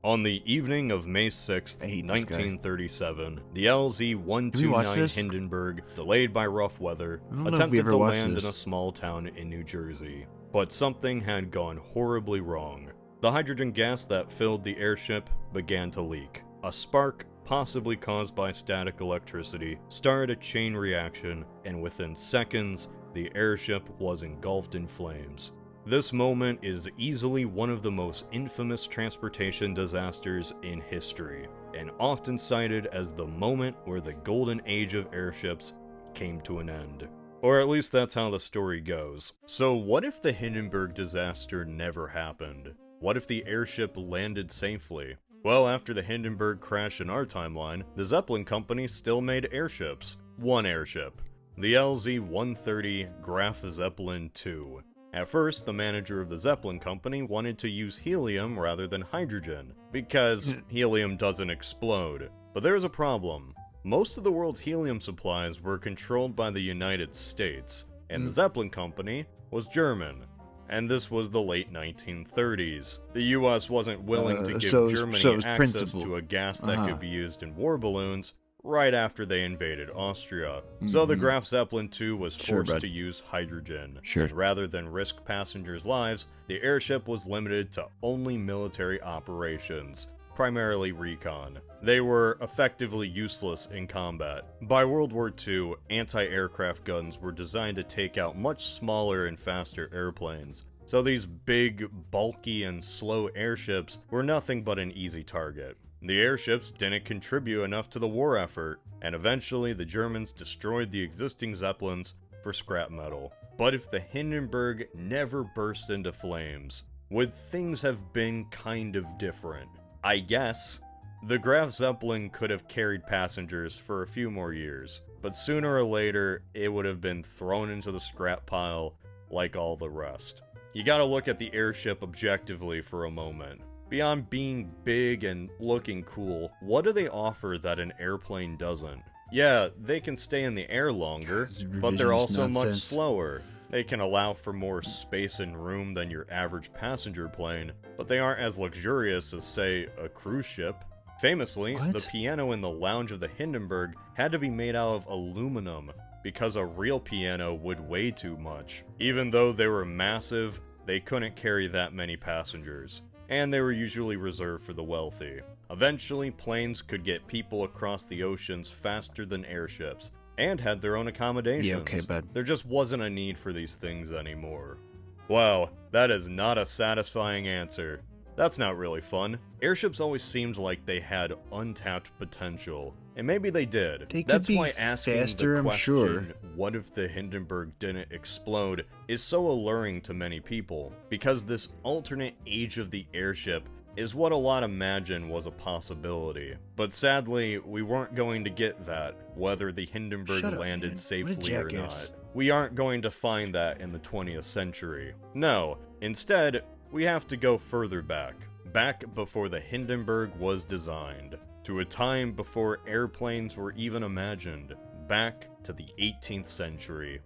On the evening of May 6th, I hate this guy. 1937, the Did we watch LZ-129 this? Hindenburg, delayed by rough weather, I don't know if we attempted ever to watched land in this. a small town in New Jersey. But something had gone horribly wrong. The hydrogen gas that filled the airship began to leak. A spark, possibly caused by static electricity, started a chain reaction, and within seconds, the airship was engulfed in flames. This moment is easily one of the most infamous transportation disasters in history, and often cited as the moment where the golden age of airships came to an end. Or at least that's how the story goes. So what if the Hindenburg disaster never happened? What if the airship landed safely? Well, after the Hindenburg crash in our timeline, the Zeppelin company still made airships. One airship. The LZ-130 Graf Zeppelin II. At first, the manager of the Zeppelin company wanted to use helium rather than hydrogen, because helium doesn't explode. But there's a problem. Most of the world's helium supplies were controlled by the United States, and the Zeppelin company was German. And this was the late 1930s. The US wasn't willing to give Germany access to a gas that could be used in war balloons right after they invaded Austria. So the Graf Zeppelin II was forced to use hydrogen. And rather than risk passengers' lives, the airship was limited to only military operations, primarily recon. They were effectively useless in combat. By World War II, anti-aircraft guns were designed to take out much smaller and faster airplanes. So these big, bulky, and slow airships were nothing but an easy target. The airships didn't contribute enough to the war effort, and eventually the Germans destroyed the existing Zeppelins for scrap metal. But if the Hindenburg never burst into flames, would things have been kind of different? I guess. The Graf Zeppelin could have carried passengers for a few more years, but sooner or later, it would have been thrown into the scrap pile like all the rest. You gotta look at the airship objectively for a moment. Beyond being big and looking cool, what do they offer that an airplane doesn't? Yeah, they can stay in the air longer, but they're also much slower. They can allow for more space and room than your average passenger plane, but they aren't as luxurious as, say, a cruise ship. Famously, the What? piano in the lounge of the Hindenburg had to be made out of aluminum because a real piano would weigh too much. Even though they were massive, they couldn't carry that many passengers, and they were usually reserved for the wealthy. Eventually, planes could get people across the oceans faster than airships, and had their own accommodations. Yeah, okay, bud. There just wasn't a need for these things anymore. Wow, that is not a satisfying answer. That's not really fun. Airships always seemed like they had untapped potential, and maybe they did. They could That's be why asking faster, the I'm question, sure. what if the Hindenburg didn't explode, is so alluring to many people, because this alternate age of the airship is what a lot imagine was a possibility. But sadly, we weren't going to get that, whether the Hindenburg Shut up, landed man. What a safely or jackass. not. We aren't going to find that in the 20th century. No, instead, we have to go further back. Back before the Hindenburg was designed. To a time before airplanes were even imagined. Back to the 18th century.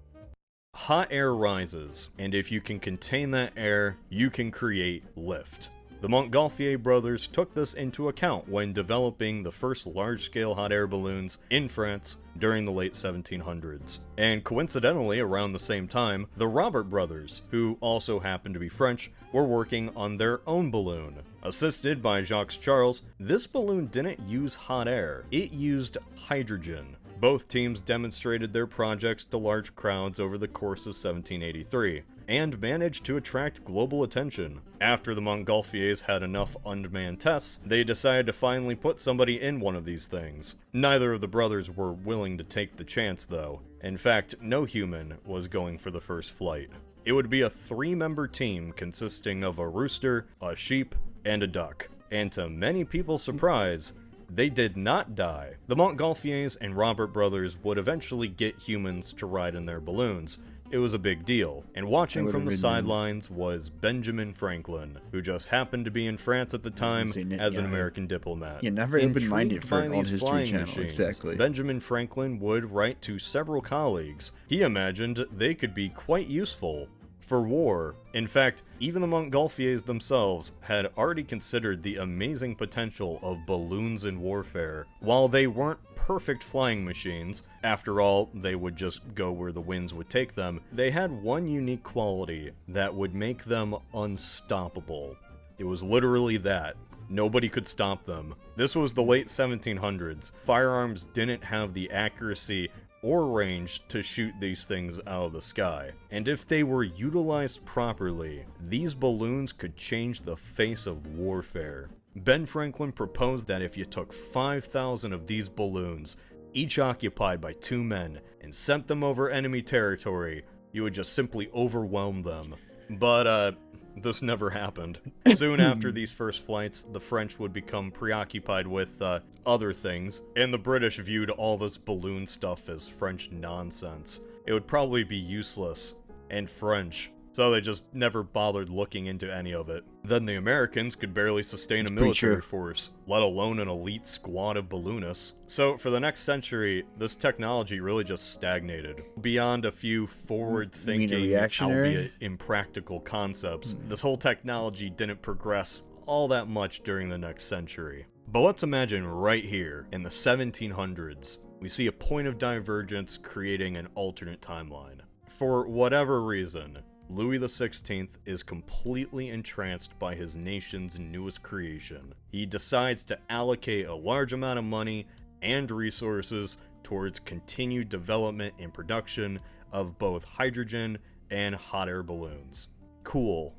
Hot air rises, and if you can contain that air, you can create lift. The Montgolfier brothers took this into account when developing the first large-scale hot air balloons in France during the late 1700s. And coincidentally, around the same time, the Robert brothers, who also happened to be French, were working on their own balloon. Assisted by Jacques Charles, this balloon didn't use hot air, it used hydrogen. Both teams demonstrated their projects to large crowds over the course of 1783, and managed to attract global attention. After the Montgolfiers had enough unmanned tests, they decided to finally put somebody in one of these things. Neither of the brothers were willing to take the chance, though. In fact, no human was going for the first flight. It would be a 3-member team consisting of a rooster, a sheep, and a duck. And to many people's surprise, they did not die. The Montgolfiers and Robert brothers would eventually get humans to ride in their balloons. It was a big deal, and watching from the sidelines was Benjamin Franklin, who just happened to be in France at the time as an American diplomat. Yeah, never open-minded Intrigued for by an these alt-history flying channel, machines, exactly. Benjamin Franklin would write to several colleagues. He imagined they could be quite useful for war. In fact, even the Montgolfiers themselves had already considered the amazing potential of balloons in warfare. While they weren't perfect flying machines, after all, they would just go where the winds would take them, they had one unique quality that would make them unstoppable. It was literally that. Nobody could stop them. This was the late 1700s. Firearms didn't have the accuracy or range to shoot these things out of the sky. And if they were utilized properly, these balloons could change the face of warfare. Ben Franklin proposed that if you took 5,000 of these balloons, each occupied by 2 men, and sent them over enemy territory, you would just simply overwhelm them. But, this never happened. Soon after these first flights, the French would become preoccupied with, other things, and the British viewed all this balloon stuff as French nonsense. It would probably be useless, and French, so they just never bothered looking into any of it. Then the Americans could barely sustain a military force, let alone an elite squad of balloonists. So for the next century, this technology really just stagnated. Beyond a few forward-thinking, albeit impractical concepts, this whole technology didn't progress all that much during the next century. But let's imagine right here, in the 1700s, we see a point of divergence creating an alternate timeline. For whatever reason, Louis XVI is completely entranced by his nation's newest creation. He decides to allocate a large amount of money and resources towards continued development and production of both hydrogen and hot air balloons. Cool.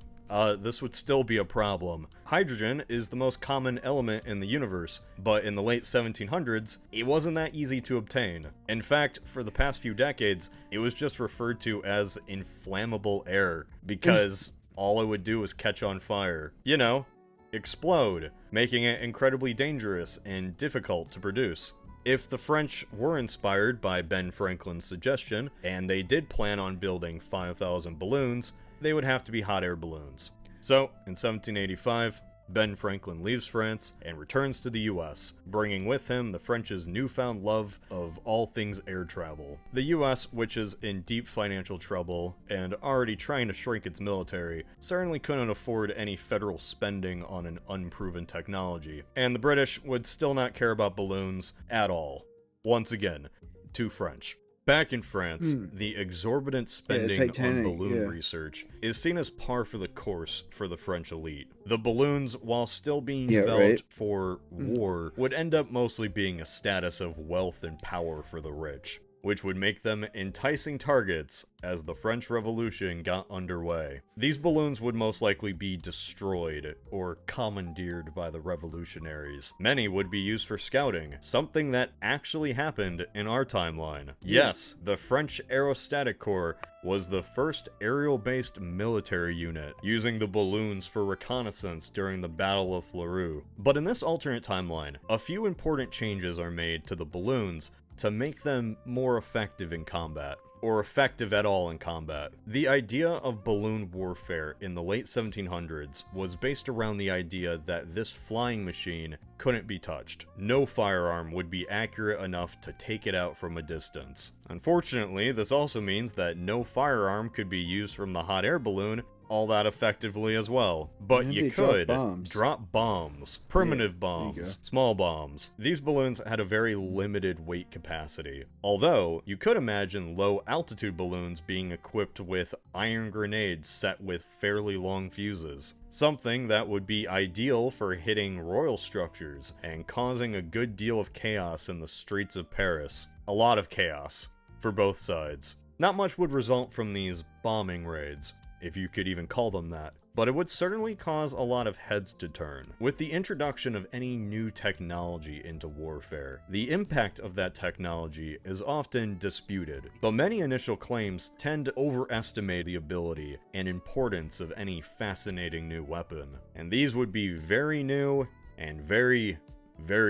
This would still be a problem. Hydrogen is the most common element in the universe, but in the late 1700s, it wasn't that easy to obtain. In fact, for the past few decades, it was just referred to as inflammable air, because all it would do was catch on fire. You know, explode, making it incredibly dangerous and difficult to produce. If the French were inspired by Ben Franklin's suggestion, and they did plan on building 5,000 balloons, they would have to be hot air balloons. So, in 1785, Ben Franklin leaves France and returns to the US, bringing with him the French's newfound love of all things air travel. The US, which is in deep financial trouble and already trying to shrink its military, certainly couldn't afford any federal spending on an unproven technology, and the British would still not care about balloons at all. Once again, too French. Back in France, the exorbitant spending on balloon research is seen as par for the course for the French elite. The balloons, while still being developed for war, would end up mostly being a status of wealth and power for the rich, which would make them enticing targets as the French Revolution got underway. These balloons would most likely be destroyed or commandeered by the revolutionaries. Many would be used for scouting, something that actually happened in our timeline. Yes, the French Aerostatic Corps was the first aerial-based military unit, using the balloons for reconnaissance during the Battle of Fleurus. But in this alternate timeline, a few important changes are made to the balloons to make them more effective in combat, or effective at all in combat. The idea of balloon warfare in the late 1700s was based around the idea that this flying machine couldn't be touched. No firearm would be accurate enough to take it out from a distance. Unfortunately, this also means that no firearm could be used from the hot air balloon all that effectively as well. But you could drop bombs, primitive bombs, small bombs. These balloons had a very limited weight capacity, although you could imagine low altitude balloons being equipped with iron grenades set with fairly long fuses, something that would be ideal for hitting royal structures and causing a good deal of chaos in the streets of Paris. A lot of chaos for both sides. Not much would result from these bombing raids, if you could even call them that, but it would certainly cause a lot of heads to turn. With the introduction of any new technology into warfare, the impact of that technology is often disputed, but many initial claims tend to overestimate the ability and importance of any fascinating new weapon, and these would be very new and very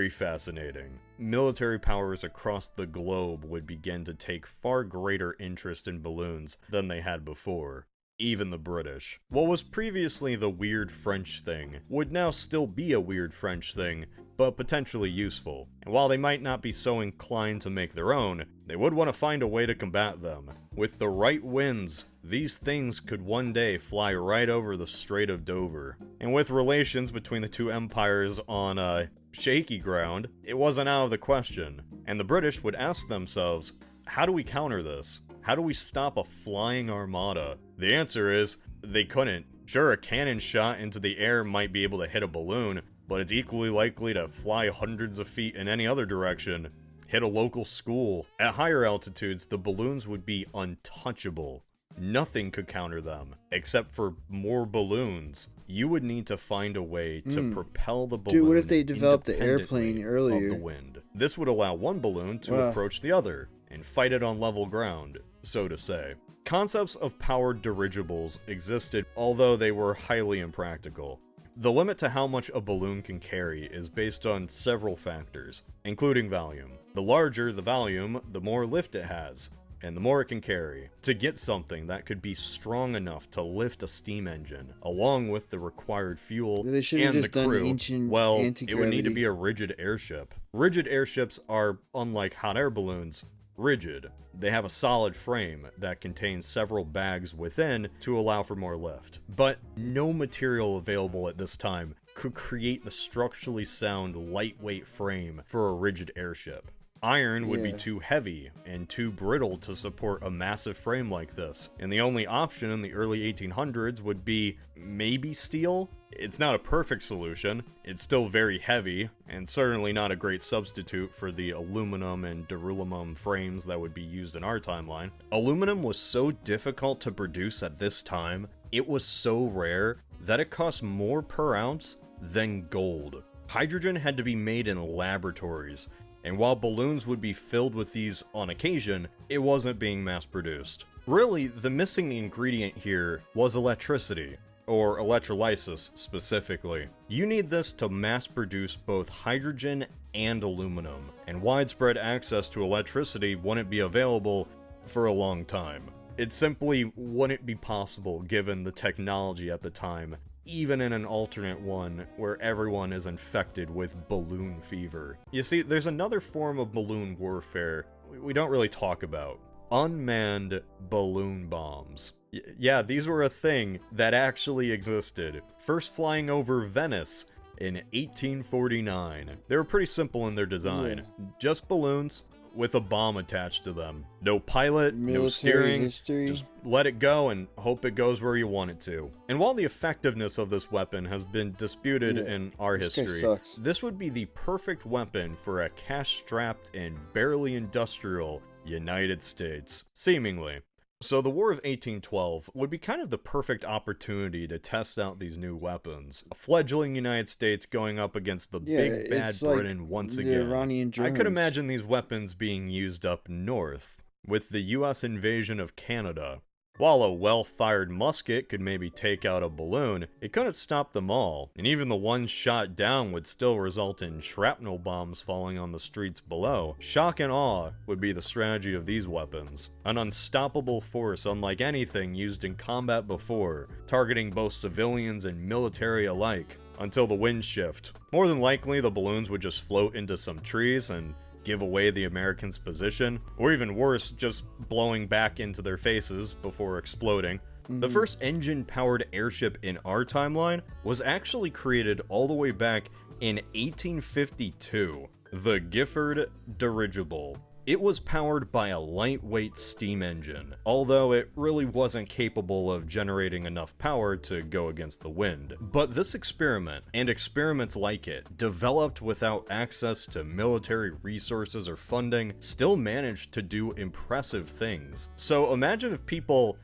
fascinating. Military powers across the globe would begin to take far greater interest in balloons than they had before. Even the British. What was previously the weird French thing would now still be a weird French thing, but potentially useful. And while they might not be so inclined to make their own, they would want to find a way to combat them. With the right winds, these things could one day fly right over the Strait of Dover. And with relations between the two empires on shaky ground, it wasn't out of the question. And the British would ask themselves, how do we counter this? How do we stop a flying armada? The answer is, they couldn't. Sure, a cannon shot into the air might be able to hit a balloon, but it's equally likely to fly hundreds of feet in any other direction, hit a local school. At higher altitudes, the balloons would be untouchable. Nothing could counter them, except for more balloons. You would need to find a way to propel the balloon. Dude, what if they developed the airplane earlier? Of the wind. This would allow one balloon to approach the other and fight it on level ground, so to say. Concepts of powered dirigibles existed, although they were highly impractical. The limit to how much a balloon can carry is based on several factors, including volume. The larger the volume, the more lift it has, and the more it can carry. To get something that could be strong enough to lift a steam engine, along with the required fuel and the crew, well, it would need to be a rigid airship. Rigid airships are, unlike hot air balloons, rigid. They have a solid frame that contains several bags within to allow for more lift. But no material available at this time could create the structurally sound, lightweight frame for a rigid airship. Iron would be too heavy and too brittle to support a massive frame like this, and the only option in the early 1800s would be maybe steel? It's not a perfect solution, it's still very heavy, and certainly not a great substitute for the aluminum and duralumin frames that would be used in our timeline. Aluminum was so difficult to produce at this time, it was so rare that it cost more per ounce than gold. Hydrogen had to be made in laboratories, and while balloons would be filled with these on occasion, it wasn't being mass-produced. Really, the missing ingredient here was electricity, or electrolysis specifically. You need this to mass-produce both hydrogen and aluminum, and widespread access to electricity wouldn't be available for a long time. It simply wouldn't be possible given the technology at the time even in an alternate one where everyone is infected with balloon fever. You see, there's another form of balloon warfare we don't really talk about. Unmanned balloon bombs. Yeah, these were a thing that actually existed. First flying over Venice in 1849. They were pretty simple in their design. Just balloons with a bomb attached to them. No pilot, no steering, just let it go and hope it goes where you want it to. And while the effectiveness of this weapon has been disputed in our history, this would be the perfect weapon for a cash-strapped and barely industrial United States, seemingly. So the War of 1812 would be kind of the perfect opportunity to test out these new weapons. A fledgling United States going up against the big bad Britain once again. I could imagine these weapons being used up north, with the US invasion of Canada. While a well-fired musket could maybe take out a balloon, it couldn't stop them all, and even the one shot down would still result in shrapnel bombs falling on the streets below. Shock and awe would be the strategy of these weapons. An unstoppable force unlike anything used in combat before, targeting both civilians and military alike, until the winds shift. More than likely, the balloons would just float into some trees and give away the Americans' position, or even worse, just blowing back into their faces before exploding. The first engine-powered airship in our timeline was actually created all the way back in 1852, the Gifford dirigible. It was powered by a lightweight steam engine, although it really wasn't capable of generating enough power to go against the wind. But this experiment, and experiments like it, developed without access to military resources or funding, still managed to do impressive things. So imagine if people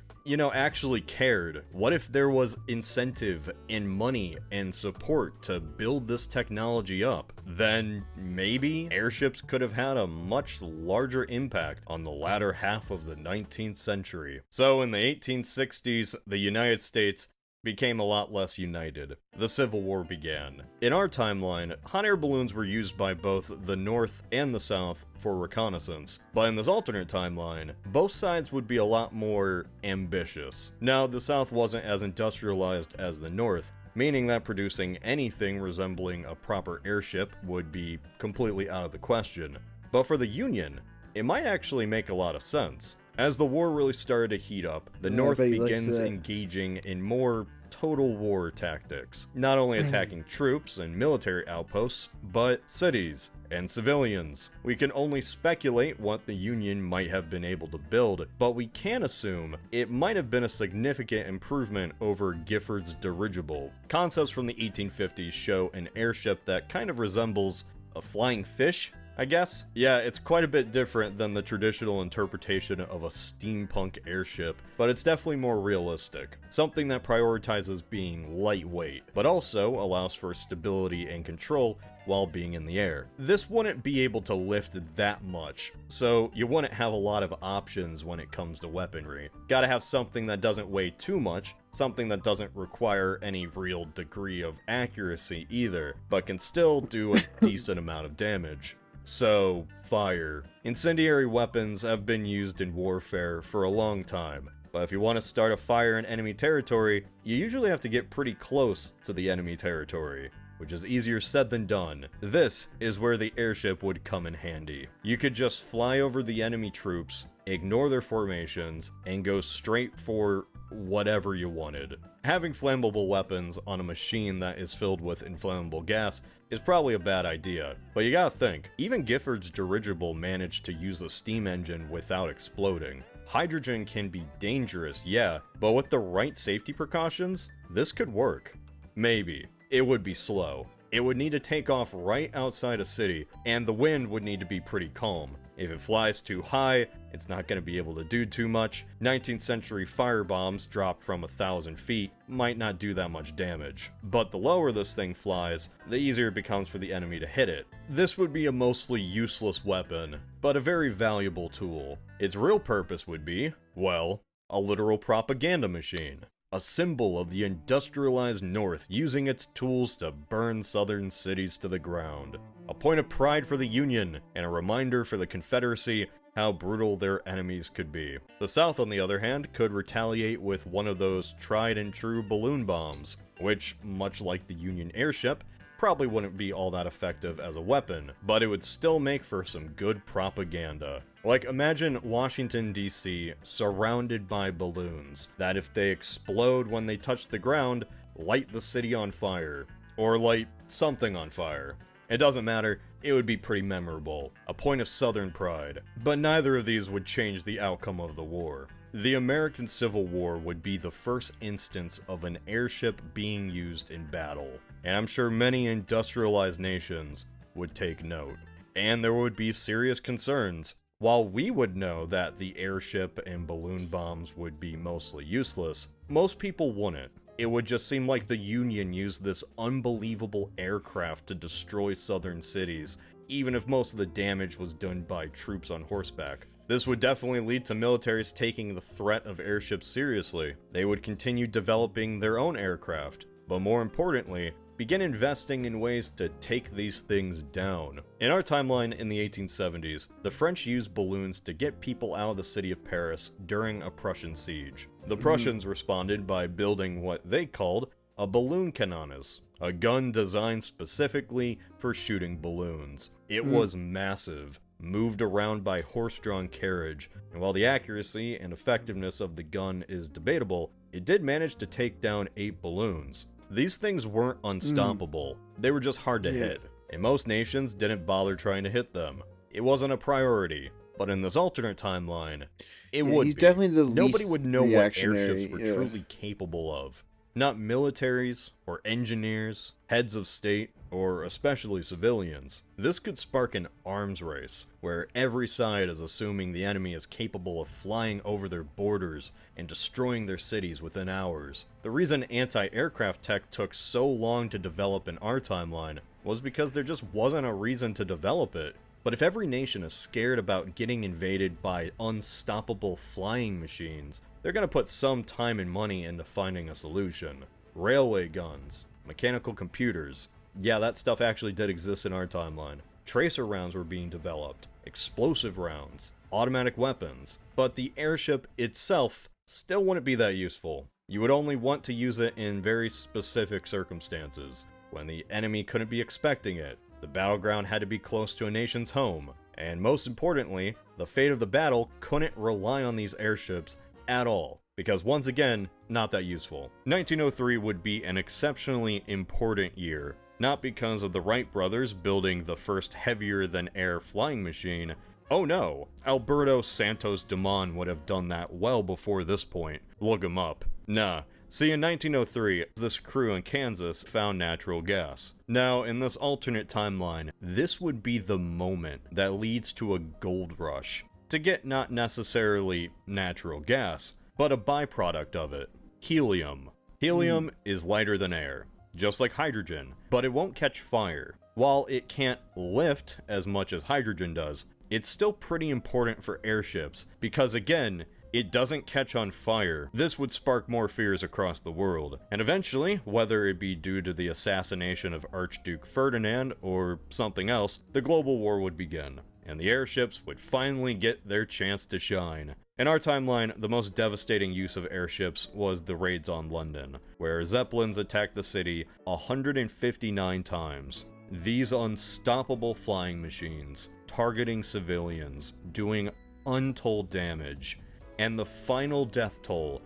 actually cared. What if there was incentive and money and support to build this technology up? Then maybe airships could have had a much larger impact on the latter half of the 19th century. So in the 1860s, the United States became a lot less united. The Civil War began. In our timeline, hot air balloons were used by both the North and the South for reconnaissance, but in this alternate timeline, both sides would be a lot more ambitious. Now, the South wasn't as industrialized as the North, meaning that producing anything resembling a proper airship would be completely out of the question. But for the Union, it might actually make a lot of sense. As the war really started to heat up, the North begins engaging in more total war tactics, not only attacking troops and military outposts, but cities and civilians. We can only speculate what the Union might have been able to build, but we can assume it might have been a significant improvement over Gifford's dirigible. Concepts from the 1850s show an airship that kind of resembles a flying fish, I guess? Yeah, it's quite a bit different than the traditional interpretation of a steampunk airship, but it's definitely more realistic. Something that prioritizes being lightweight, but also allows for stability and control while being in the air. This wouldn't be able to lift that much, so you wouldn't have a lot of options when it comes to weaponry. Gotta have something that doesn't weigh too much, something that doesn't require any real degree of accuracy either, but can still do a decent amount of damage. So, fire. Incendiary weapons have been used in warfare for a long time, but if you want to start a fire in enemy territory, you usually have to get pretty close to the enemy territory, which is easier said than done. This is where the airship would come in handy. You could just fly over the enemy troops, ignore their formations, and go straight for whatever you wanted. Having flammable weapons on a machine that is filled with inflammable gas is probably a bad idea, but you gotta think, even Gifford's dirigible managed to use a steam engine without exploding. Hydrogen can be dangerous, yeah, but with the right safety precautions, this could work. Maybe. It would be slow. It would need to take off right outside a city, and the wind would need to be pretty calm. If it flies too high, it's not going to be able to do too much. 19th century firebombs dropped from 1,000 feet might not do that much damage. But the lower this thing flies, the easier it becomes for the enemy to hit it. This would be a mostly useless weapon, but a very valuable tool. Its real purpose would be, well, a literal propaganda machine. A symbol of the industrialized North using its tools to burn southern cities to the ground. A point of pride for the Union, and a reminder for the Confederacy how brutal their enemies could be. The South, on the other hand, could retaliate with one of those tried and true balloon bombs, which, much like the Union airship, probably wouldn't be all that effective as a weapon, but it would still make for some good propaganda. Like, imagine Washington, D.C. surrounded by balloons that, if they explode when they touch the ground, light the city on fire. Or light something on fire. It doesn't matter, it would be pretty memorable. A point of Southern pride. But neither of these would change the outcome of the war. The American Civil War would be the first instance of an airship being used in battle, and I'm sure many industrialized nations would take note. And there would be serious concerns. While we would know that the airship and balloon bombs would be mostly useless, most people wouldn't. It would just seem like the Union used this unbelievable aircraft to destroy southern cities, even if most of the damage was done by troops on horseback. This would definitely lead to militaries taking the threat of airships seriously. They would continue developing their own aircraft, but more importantly, begin investing in ways to take these things down. In our timeline in the 1870s, the French used balloons to get people out of the city of Paris during a Prussian siege. The Prussians responded by building what they called a balloon cannonus, a gun designed specifically for shooting balloons. It was massive, moved around by horse-drawn carriage, and while the accuracy and effectiveness of the gun is debatable, it did manage to take down 8 balloons. These things weren't unstoppable, they were just hard to hit, and most nations didn't bother trying to hit them. It wasn't a priority, but in this alternate timeline, it would he's be. definitely the Nobody least would know what airships reactionary, were yeah. truly capable of. Not militaries, or engineers, heads of state, or especially civilians. This could spark an arms race, where every side is assuming the enemy is capable of flying over their borders and destroying their cities within hours. The reason anti-aircraft tech took so long to develop in our timeline was because there just wasn't a reason to develop it. But if every nation is scared about getting invaded by unstoppable flying machines, they're gonna put some time and money into finding a solution. Railway guns, mechanical computers. Yeah, that stuff actually did exist in our timeline. Tracer rounds were being developed, explosive rounds, automatic weapons, but the airship itself still wouldn't be that useful. You would only want to use it in very specific circumstances, when the enemy couldn't be expecting it, the battleground had to be close to a nation's home, and most importantly, the fate of the battle couldn't rely on these airships at all, because once again, not that useful. 1903 would be an exceptionally important year, not because of the Wright brothers building the first heavier-than-air flying machine. Oh no, Alberto Santos Dumont would have done that well before this point. Look him up. Nah. See, in 1903, this crew in Kansas found natural gas. Now, in this alternate timeline, this would be the moment that leads to a gold rush. To get not necessarily natural gas, but a byproduct of it, helium. Helium is lighter than air, just like hydrogen, but it won't catch fire. While it can't lift as much as hydrogen does, it's still pretty important for airships, because again, it doesn't catch on fire. This would spark more fears across the world. And eventually, whether it be due to the assassination of Archduke Ferdinand or something else, the global war would begin, and the airships would finally get their chance to shine. In our timeline, the most devastating use of airships was the raids on London, where Zeppelins attacked the city 159 times. These unstoppable flying machines, targeting civilians, doing untold damage. And the final death toll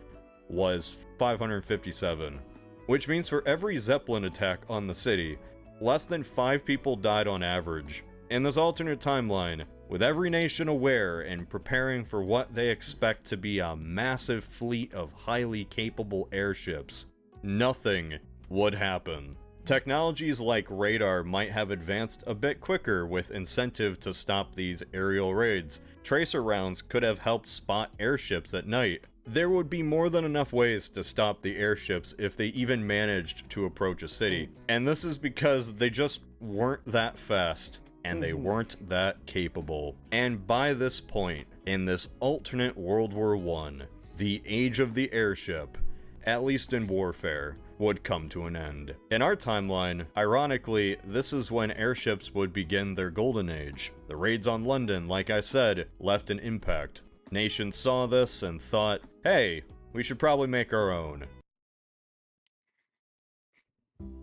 was 557, which means for every Zeppelin attack on the city, less than 5 people died on average. In this alternate timeline, with every nation aware and preparing for what they expect to be a massive fleet of highly capable airships, nothing would happen. Technologies like radar might have advanced a bit quicker with incentive to stop these aerial raids. Tracer rounds could have helped spot airships at night. There would be more than enough ways to stop the airships if they even managed to approach a city. And this is because they just weren't that fast, and they weren't that capable. And by this point, in this alternate World War I, the age of the airship, at least in warfare, would come to an end. In our timeline, ironically, this is when airships would begin their golden age. The raids on London, like I said, left an impact. Nations saw this and thought, hey, we should probably make our own.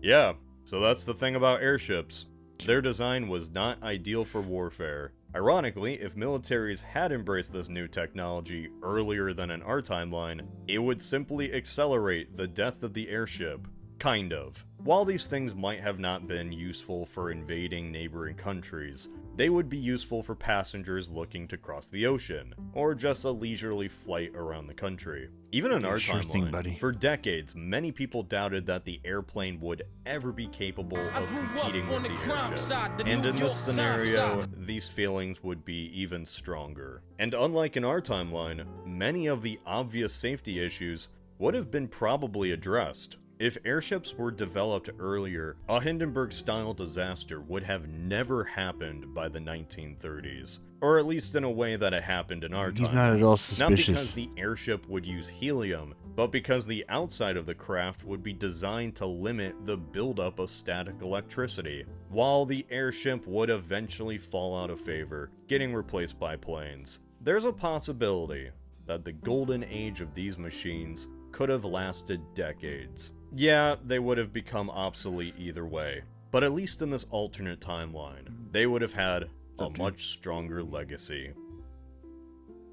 Yeah, so that's the thing about airships. Their design was not ideal for warfare. Ironically, if militaries had embraced this new technology earlier than in our timeline, it would simply accelerate the death of the airship. Kind of. While these things might have not been useful for invading neighboring countries, they would be useful for passengers looking to cross the ocean, or just a leisurely flight around the country. Even in our timeline, for decades, many people doubted that the airplane would ever be capable of competing with the airship. And in this scenario, these feelings would be even stronger. And unlike in our timeline, many of the obvious safety issues would have been probably addressed. If airships were developed earlier, a Hindenburg-style disaster would have never happened by the 1930s. Or at least in a way that it happened in our time. He's not at all suspicious. Not because the airship would use helium, but because the outside of the craft would be designed to limit the buildup of static electricity, while the airship would eventually fall out of favor, getting replaced by planes. There's a possibility that the golden age of these machines could have lasted decades. Yeah, they would have become obsolete either way, but at least in this alternate timeline, they would have had a much stronger legacy.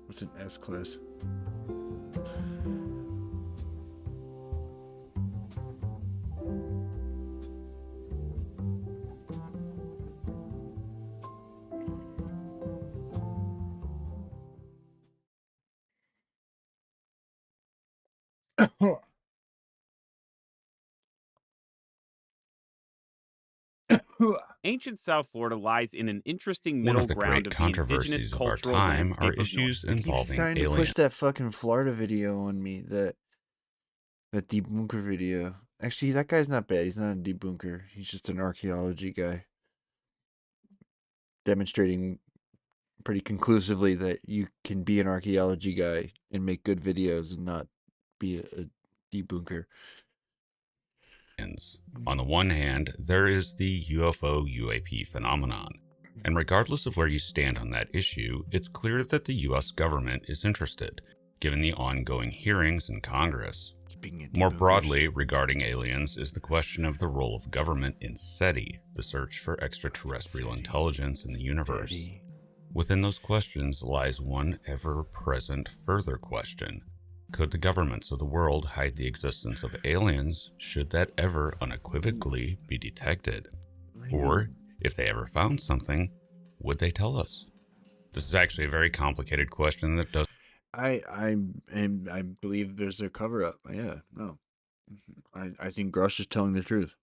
What's an S-class? Ancient South Florida lies in an interesting One middle of the ground great of the controversies indigenous of our cultural time are landscape of issues North. He keeps involving trying to push aliens. that fucking Florida video on me, that debunker video. Actually, that guy's not bad. He's not a debunker. He's just an archaeology guy. Demonstrating pretty conclusively that you can be an archaeology guy and make good videos and not be a debunker. On the one hand, there is the UFO UAP phenomenon, and regardless of where you stand on that issue, it's clear that the US government is interested, given the ongoing hearings in Congress. More broadly, regarding aliens is the question of the role of government in SETI, the search for extraterrestrial intelligence in the universe. Within those questions lies one ever-present further question. Could the governments of the world hide the existence of aliens should that ever unequivocally be detected? Or, if they ever found something, would they tell us? This is actually a very complicated question that does. I believe there's a cover up. Yeah, no. I think Grush is telling the truth.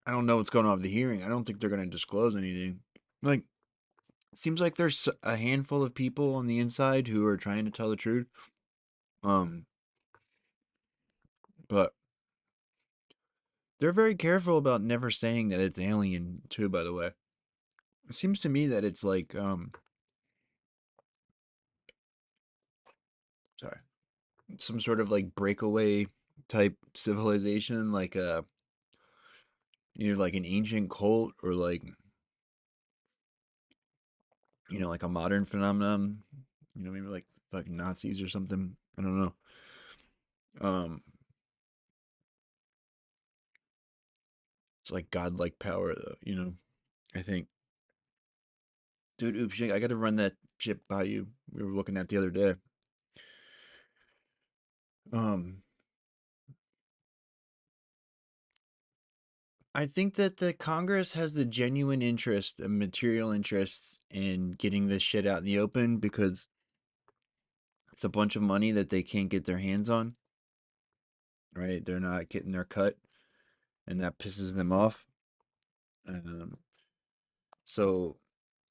I don't know what's going on with the hearing. I don't think they're going to disclose anything. Like, it seems like there's a handful of people on the inside who are trying to tell the truth. But they're very careful about never saying that it's alien too, by the way. It seems to me that it's like sorry, some sort of like breakaway type civilization, like like an ancient cult, or like, like a modern phenomenon, maybe like fucking Nazis or something. I don't know. It's like godlike power, though, I think. Dude, oops, I got to run that ship by you. We were looking at the other day. I think that the Congress has the genuine interest, a material interest, in getting this shit out in the open, because it's a bunch of money that they can't get their hands on. Right? They're not getting their cut, and that pisses them off. So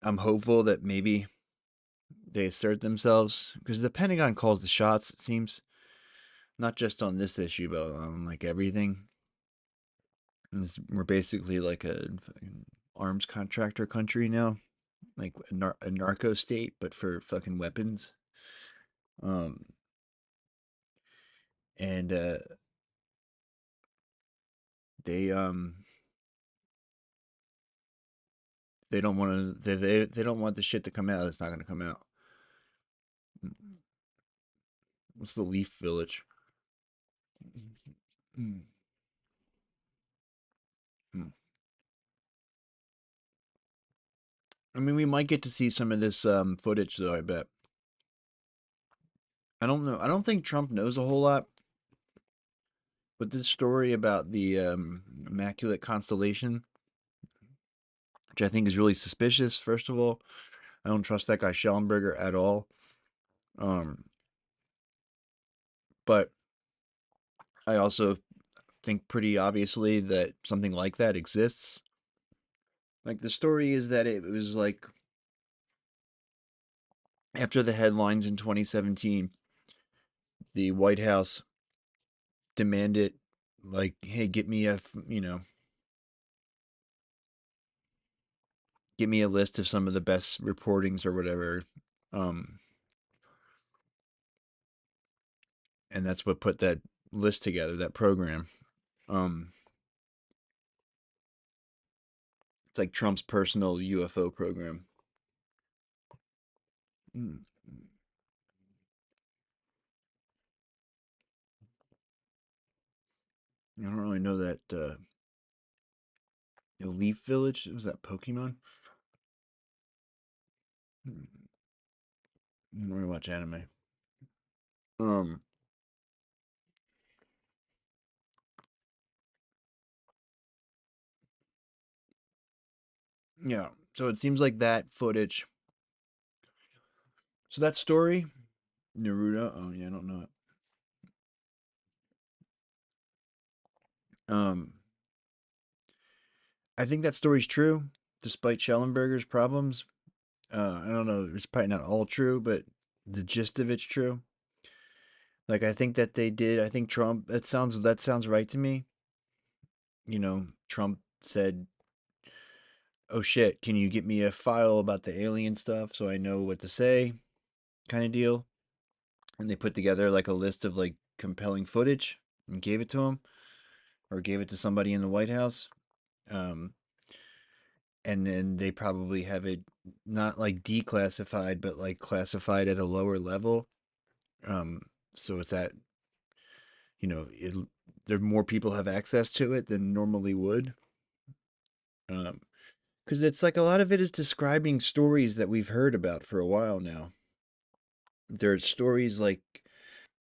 I'm hopeful that maybe they assert themselves, because the Pentagon calls the shots, it seems. Not just on this issue, but on like everything. We're basically like a fucking arms contractor country now. like a narco state, but for fucking weapons. And they they don't want to they don't want the shit to come out. It's not going to come out. What's the Leaf Village? Mm. I mean, we might get to see some of this footage, though. I bet. I don't know. I don't think Trump knows a whole lot. But this story about the Immaculate Constellation, which I think is really suspicious. First of all, I don't trust that guy Schellenberger at all. But I also think pretty obviously that something like that exists. Like the story is that it was like after the headlines in 2017, the White House demanded, like, hey, get me a list of some of the best reportings or whatever. And that's what put that list together, that program. It's like Trump's personal UFO program. I don't really know that Leaf Village. Was that Pokemon? I don't really watch anime. Yeah. So it seems like that footage. So that story, Naruto. Oh yeah, I don't know it. I think that story's true, despite Schellenberger's problems. I don't know. It's probably not all true, but the gist of it's true. Like I think that they did. I think Trump. That sounds right to me. Trump said, "Oh shit, can you get me a file about the alien stuff so I know what to say?" kind of deal. And they put together like a list of like compelling footage and gave it to him, or gave it to somebody in the White House. And then they probably have it not like declassified, but like classified at a lower level. So it's at, there more people have access to it than normally would. Because it's like a lot of it is describing stories that we've heard about for a while now. There are stories like,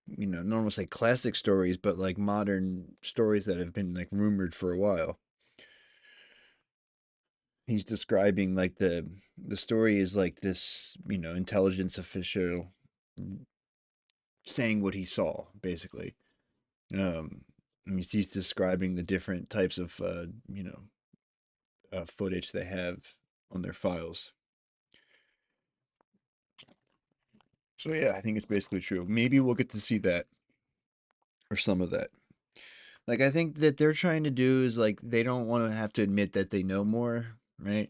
not want to say classic stories, but like modern stories that have been like rumored for a while. He's describing like the story is like this, intelligence official saying what he saw, basically. He's describing the different types of footage they have on their files. So yeah, I think it's basically true. Maybe we'll get to see that, or some of that. Like I think that they're trying to do is like they don't want to have to admit that they know more, right?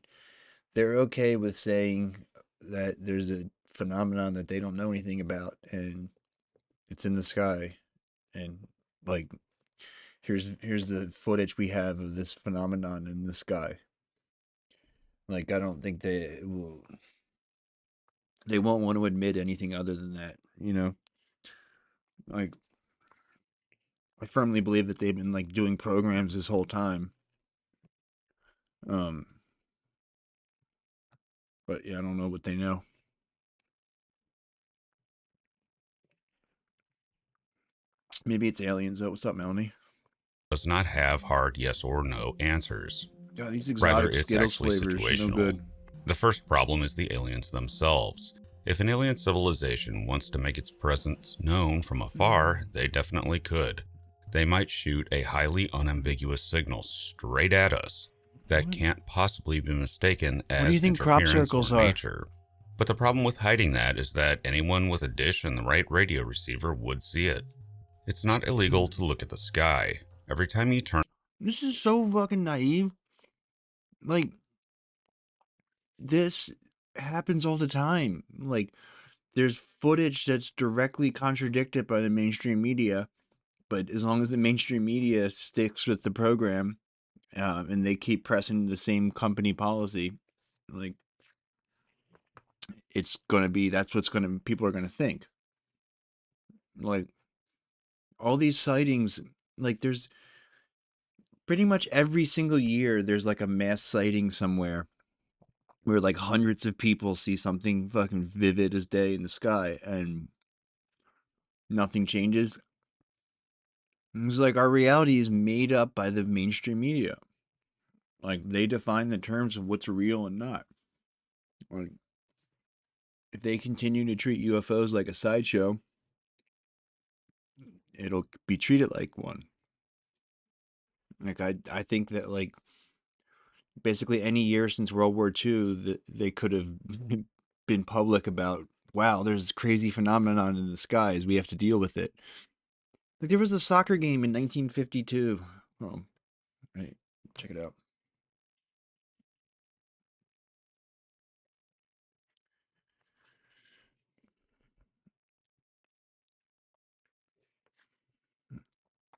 They're okay with saying that there's a phenomenon that they don't know anything about and it's in the sky, and like here's the footage we have of this phenomenon in the sky. Like I don't think they won't want to admit anything other than that, Like I firmly believe that they've been like doing programs this whole time. But yeah, I don't know what they know. Maybe it's aliens though. What's up, Melanie? Does not have hard yes or no answers. God, these Rather, exotic it's Skittles actually flavors, situational. no good. The first problem is the aliens themselves. If an alien civilization wants to make its presence known from afar, they definitely could. They might shoot a highly unambiguous signal straight at us that can't possibly be mistaken as What do you think crop interference circles or are? nature. But the problem with hiding that is that anyone with a dish and the right radio receiver would see it. It's not illegal to look at the sky. Every time you turn... This is so fucking naive. Like, this happens all the time. Like, there's footage that's directly contradicted by the mainstream media, but as long as the mainstream media sticks with the program, and they keep pressing the same company policy, like, it's gonna be, that's what's gonna, people are gonna think. Like, all these sightings, like, there's pretty much every single year there's like a mass sighting somewhere where like hundreds of people see something fucking vivid as day in the sky and nothing changes. It's like our reality is made up by the mainstream media. Like, they define the terms of what's real and not. Like, if they continue to treat UFOs like a sideshow, it'll be treated like one. Like, I think that, like, basically any year since World War II, they could have been public about, wow, there's this crazy phenomenon in the skies. We have to deal with it. Like, there was a soccer game in 1952. Oh, right. Check it out.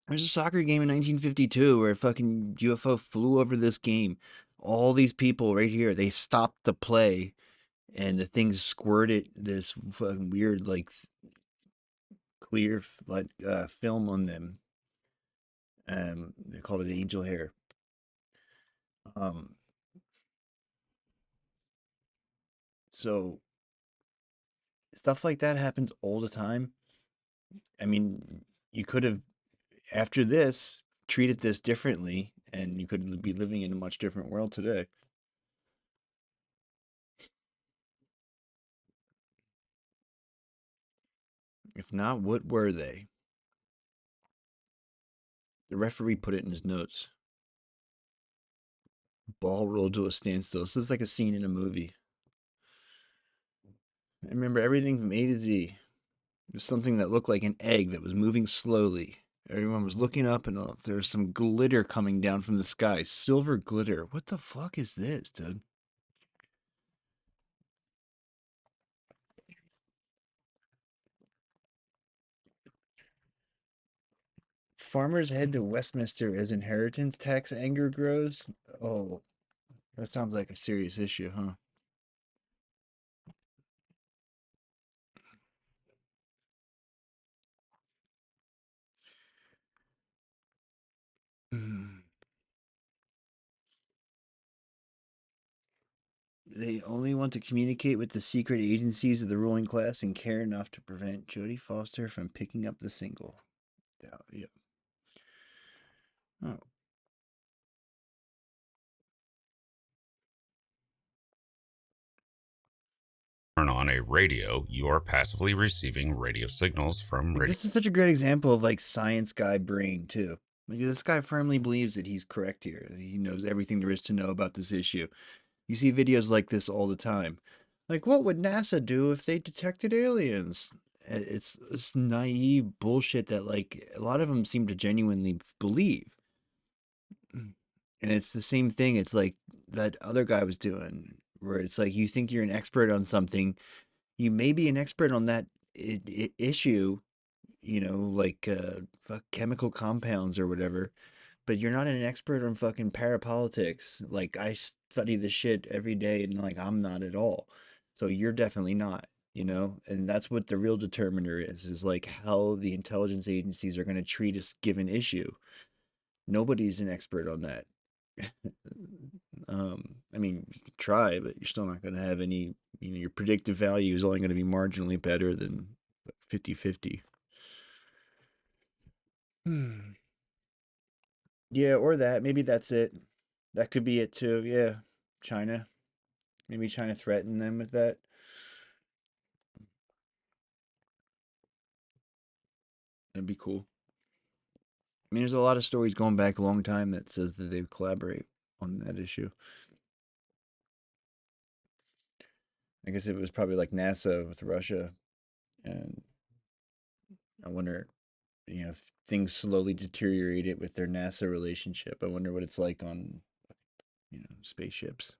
There's a soccer game in 1952 where a fucking UFO flew over this game. All these people right here, they stopped the play, and the thing squirted this fucking weird, like, clear, like, film on them. They called it angel hair. So stuff like that happens all the time. I mean, you could have, after this, treated this differently, and you could be living in a much different world today. If not, what were they? The referee put it in his notes. Ball rolled to a standstill. This is like a scene in a movie. I remember everything from A to Z. It was something that looked like an egg that was moving slowly. Everyone was looking up, and there was some glitter coming down from the sky. Silver glitter. What the fuck is this, dude? Farmers head to Westminster as inheritance tax anger grows. Oh, that sounds like a serious issue, huh? They only want to communicate with the secret agencies of the ruling class and care enough to prevent Jodie Foster from picking up the single. Yeah. Oh. Turn on a radio, you are passively receiving radio signals from radio. This is such a great example of like science guy brain too. Like, this guy firmly believes that he's correct here. He knows everything there is to know about this issue. You see videos like this all the time. Like, what would NASA do if they detected aliens? It's naive bullshit that, like, a lot of them seem to genuinely believe. And it's the same thing. It's like that other guy was doing, where it's like you think you're an expert on something. You may be an expert on that issue, like chemical compounds or whatever, but you're not an expert on fucking parapolitics. Like, I study this shit every day, and like, I'm not at all. So you're definitely not, and that's what the real determiner is like how the intelligence agencies are going to treat a given issue. Nobody's an expert on that. I mean, you can try, but you're still not going to have any, your predictive value is only going to be marginally better than 50-50. Yeah, or that. Maybe that's it. That could be it too. Yeah. China. Maybe China threatened them with that. That'd be cool. I mean, there's a lot of stories going back a long time that says that they collaborate on that issue. I guess it was probably like NASA with Russia, and I wonder, if things slowly deteriorated with their NASA relationship. I wonder what it's like on, spaceships.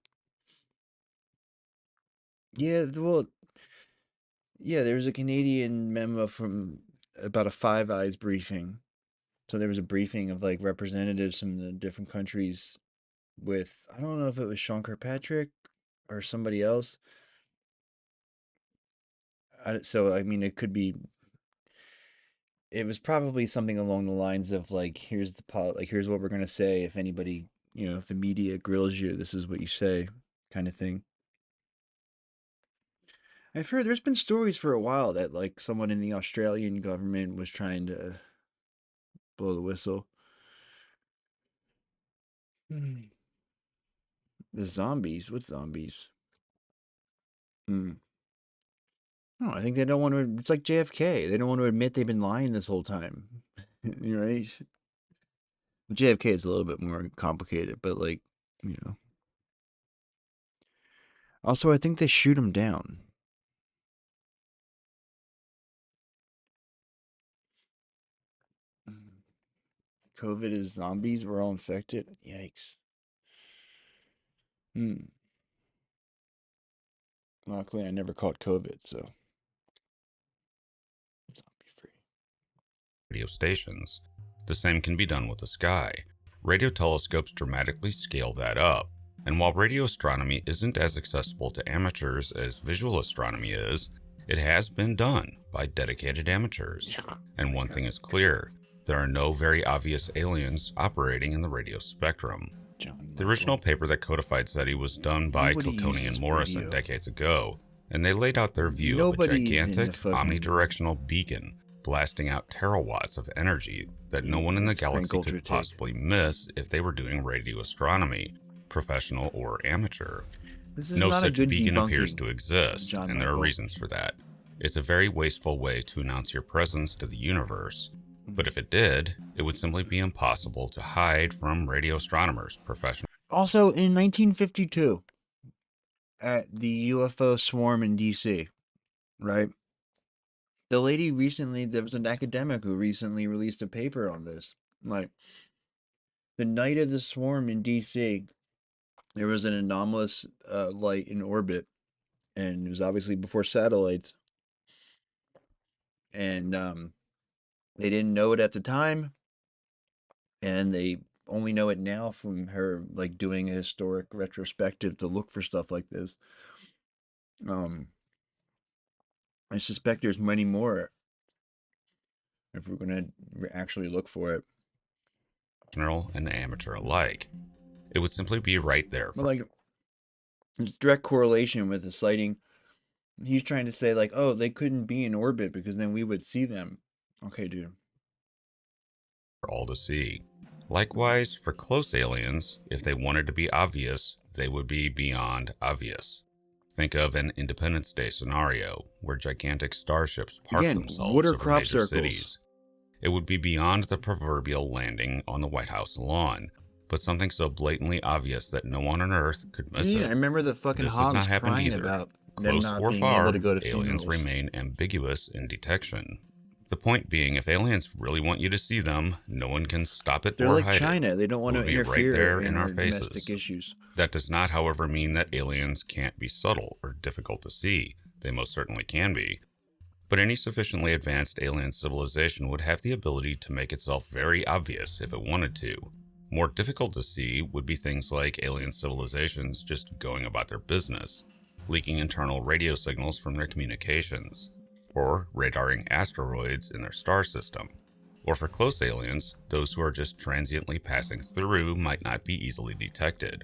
Yeah, well, yeah, there was a Canadian memo from about a Five Eyes briefing. So there was a briefing of like representatives from the different countries with, I don't know if it was Sean Kirkpatrick or somebody else. So I mean, it could be. It was probably something along the lines of like, here's here's what we're gonna say if anybody, if the media grills you, this is what you say, kind of thing. I've heard there's been stories for a while that like someone in the Australian government was trying to blow the whistle. Hmm. The zombies? What zombies? Hmm. No, I think they don't want to. It's like JFK. They don't want to admit they've been lying this whole time. You're right. JFK is a little bit more complicated, but like, you know. Also, I think they shoot him down. COVID is zombies. We're all infected. Yikes. Hmm. Luckily, I never caught COVID, so zombie free. Radio stations. The same can be done with the sky. Radio telescopes dramatically scale that up, and while radio astronomy isn't as accessible to amateurs as visual astronomy is, it has been done by dedicated amateurs. And one thing is clear, there are no very obvious aliens operating in the radio spectrum. The original paper that codified SETI was done by Kilconey and Morrison decades ago, and they laid out their view of a gigantic, omnidirectional beacon blasting out terawatts of energy that no one in the galaxy could possibly miss if they were doing radio astronomy, professional or amateur. No such beacon appears to exist, and there are reasons for that. It's a very wasteful way to announce your presence to the universe, but if it did, it would simply be impossible to hide from radio astronomers, professional. Also, in 1952, at the UFO swarm in DC, right? There was an academic who recently released a paper on this. Like, the night of the swarm in DC, there was an anomalous light in orbit, and it was obviously before satellites. And they didn't know it at the time, and they only know it now from her like doing a historic retrospective to look for stuff like this. I suspect there's many more if we're gonna actually look for it. And amateur alike. It would simply be right there. But like, there's direct correlation with the sighting. He's trying to say like, oh, they couldn't be in orbit because then we would see them. Okay, dude. For all to see. Likewise, for close aliens, if they wanted to be obvious, they would be beyond obvious. Think of an Independence Day scenario where gigantic starships park themselves over major cities. It would be beyond the proverbial landing on the White House lawn, but something so blatantly obvious that no one on Earth could miss it. I remember the fucking hogs crying about them not being able to go to funerals. Aliens remain ambiguous in detection. The point being, if aliens really want you to see them, no one can stop it or hide it. They're like China. They don't want to interfere right there in our faces. Domestic issues. That does not, however, mean that aliens can't be subtle or difficult to see. They most certainly can be. But any sufficiently advanced alien civilization would have the ability to make itself very obvious if it wanted to. More difficult to see would be things like alien civilizations just going about their business, leaking internal radio signals from their communications, or radaring asteroids in their star system. Or for close aliens, those who are just transiently passing through might not be easily detected,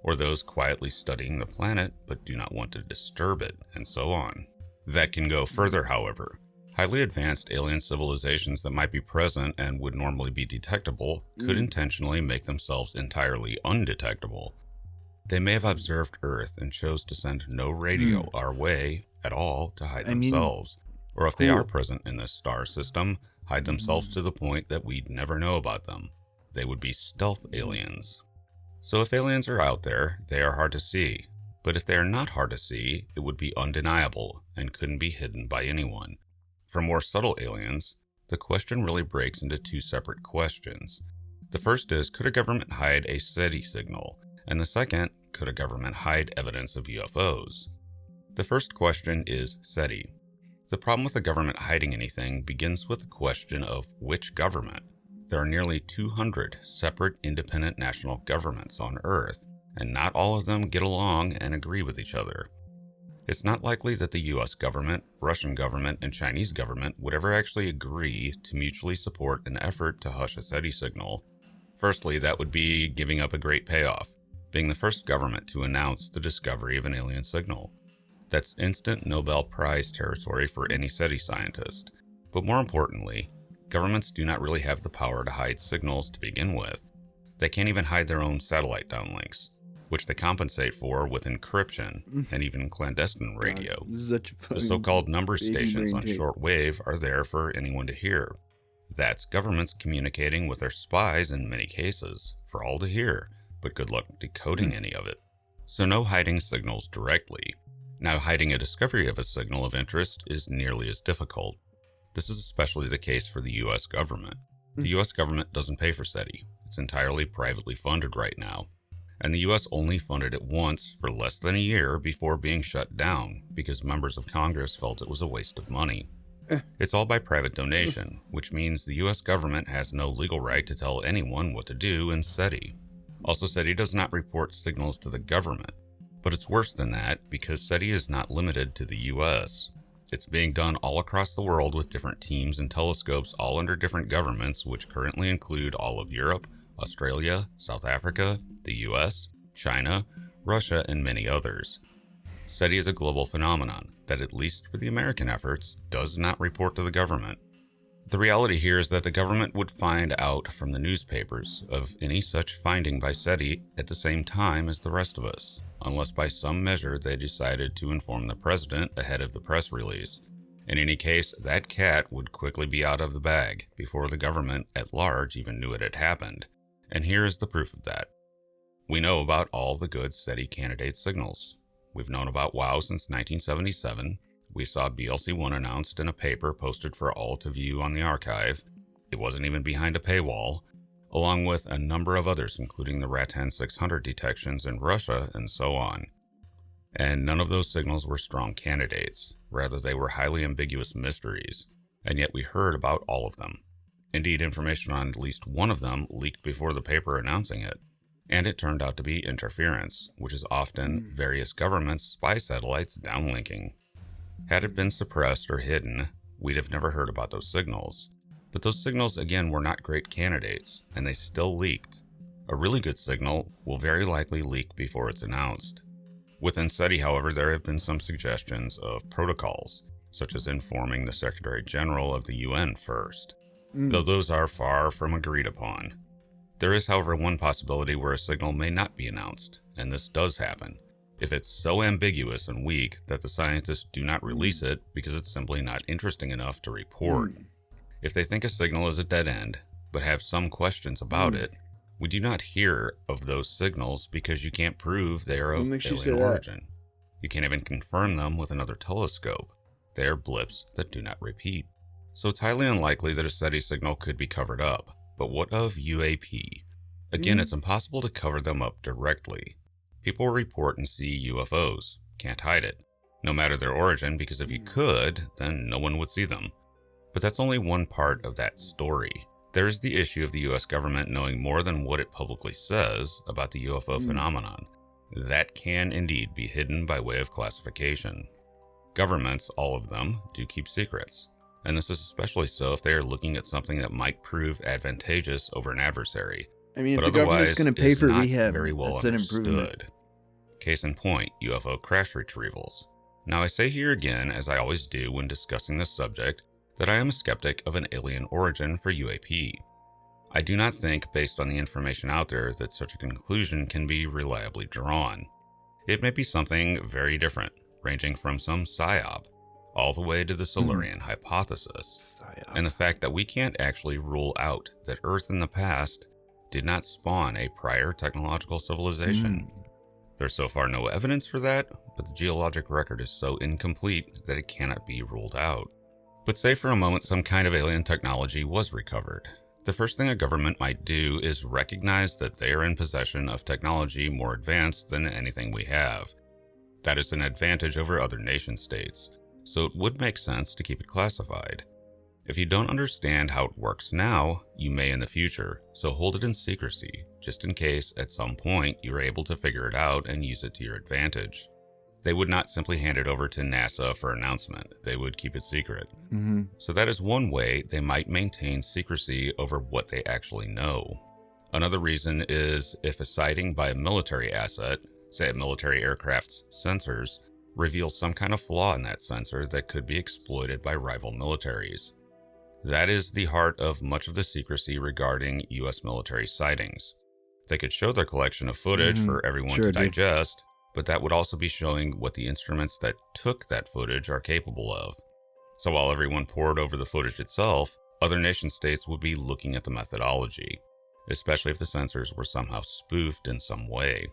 or those quietly studying the planet but do not want to disturb it, and so on. That can go further, however. Highly advanced alien civilizations that might be present and would normally be detectable could intentionally make themselves entirely undetectable. They may have observed Earth and chose to send no radio our way at all to hide themselves. Or if they are present in this star system, hide themselves to the point that we'd never know about them. They would be stealth aliens. So if aliens are out there, they are hard to see. But if they are not hard to see, it would be undeniable and couldn't be hidden by anyone. For more subtle aliens, the question really breaks into two separate questions. The first is, could a government hide a SETI signal? And the second, could a government hide evidence of UFOs? The first question is SETI. The problem with the government hiding anything begins with the question of which government. There are nearly 200 separate independent national governments on Earth, and not all of them get along and agree with each other. It's not likely that the US government, Russian government, and Chinese government would ever actually agree to mutually support an effort to hush a SETI signal. Firstly, that would be giving up a great payoff, being the first government to announce the discovery of an alien signal. That's instant Nobel Prize territory for any SETI scientist. But more importantly, governments do not really have the power to hide signals to begin with. They can't even hide their own satellite downlinks, which they compensate for with encryption and even clandestine radio. The so-called number stations on shortwave are there for anyone to hear. That's governments communicating with their spies in many cases, for all to hear, but good luck decoding any of it. So no hiding signals directly. Now, hiding a discovery of a signal of interest is nearly as difficult. This is especially the case for the US government. The US government doesn't pay for SETI. It's entirely privately funded right now. And the US only funded it once for less than a year before being shut down because members of Congress felt it was a waste of money. It's all by private donation, which means the US government has no legal right to tell anyone what to do in SETI. Also, SETI does not report signals to the government. But it's worse than that because SETI is not limited to the US. It's being done all across the world with different teams and telescopes all under different governments, which currently include all of Europe, Australia, South Africa, the US, China, Russia, and many others. SETI is a global phenomenon that, at least for the American efforts, does not report to the government. The reality here is that the government would find out from the newspapers of any such finding by SETI at the same time as the rest of us, unless by some measure they decided to inform the president ahead of the press release. In any case, that cat would quickly be out of the bag before the government at large even knew it had happened. And here is the proof of that. We know about all the good SETI candidate signals. We've known about WOW since 1977. We saw BLC-1 announced in a paper posted for all to view on the archive. It wasn't even behind a paywall, along with a number of others, including the Rattan 600 detections in Russia and so on. And none of those signals were strong candidates. Rather, they were highly ambiguous mysteries, and yet we heard about all of them. Indeed, information on at least one of them leaked before the paper announcing it, and it turned out to be interference, which is often various governments' spy satellites downlinking. Had it been suppressed or hidden, we'd have never heard about those signals. But those signals, again, were not great candidates, and they still leaked. A really good signal will very likely leak before it's announced. Within SETI, however, there have been some suggestions of protocols, such as informing the Secretary General of the UN first, though those are far from agreed upon. There is, however, one possibility where a signal may not be announced, and this does happen, if it's so ambiguous and weak that the scientists do not release it because it's simply not interesting enough to report. If they think a signal is a dead end, but have some questions about it, we do not hear of those signals because you can't prove they are of alien origin. You can't even confirm them with another telescope. They are blips that do not repeat. So it's highly unlikely that a SETI signal could be covered up. But what of UAP? Again, it's impossible to cover them up directly. People report and see UFOs. Can't hide it. No matter their origin, because if you could, then no one would see them. But that's only one part of that story. There is the issue of the US government knowing more than what it publicly says about the UFO phenomenon. That can indeed be hidden by way of classification. Governments, all of them, do keep secrets. And this is especially so if they are looking at something that might prove advantageous over an adversary. I mean, but if the government's otherwise going to pay is for not rehab, very well that's an improvement. understood. Case in point, UFO crash retrievals. Now I say here again, as I always do when discussing this subject, that I am a skeptic of an alien origin for UAP. I do not think, based on the information out there, that such a conclusion can be reliably drawn. It may be something very different, ranging from some psyop, all the way to the Silurian hypothesis, and the fact that we can't actually rule out that Earth in the past did not spawn a prior technological civilization. There's so far no evidence for that, but the geologic record is so incomplete that it cannot be ruled out. But say for a moment some kind of alien technology was recovered. The first thing a government might do is recognize that they are in possession of technology more advanced than anything we have. That is an advantage over other nation states, so it would make sense to keep it classified. If you don't understand how it works now, you may in the future, so hold it in secrecy, just in case at some point you're able to figure it out and use it to your advantage. They would not simply hand it over to NASA for announcement, they would keep it secret. Mm-hmm. So that is one way they might maintain secrecy over what they actually know. Another reason is if a sighting by a military asset, say a military aircraft's sensors, reveals some kind of flaw in that sensor that could be exploited by rival militaries. That is the heart of much of the secrecy regarding US military sightings. They could show their collection of footage for everyone to digest, but that would also be showing what the instruments that took that footage are capable of. So while everyone pored over the footage itself, other nation states would be looking at the methodology, especially if the sensors were somehow spoofed in some way.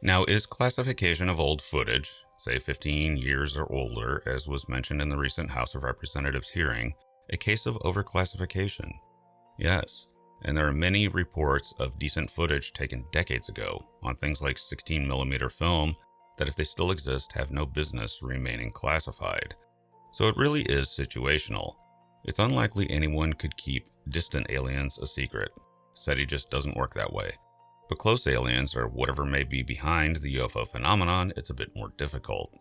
Now, is classification of old footage, say 15 years or older, as was mentioned in the recent House of Representatives hearing, a case of overclassification? Yes, and there are many reports of decent footage taken decades ago on things like 16mm film that, if they still exist, have no business remaining classified. So it really is situational. It's unlikely anyone could keep distant aliens a secret. SETI just doesn't work that way. But close aliens, or whatever may be behind the UFO phenomenon, it's a bit more difficult.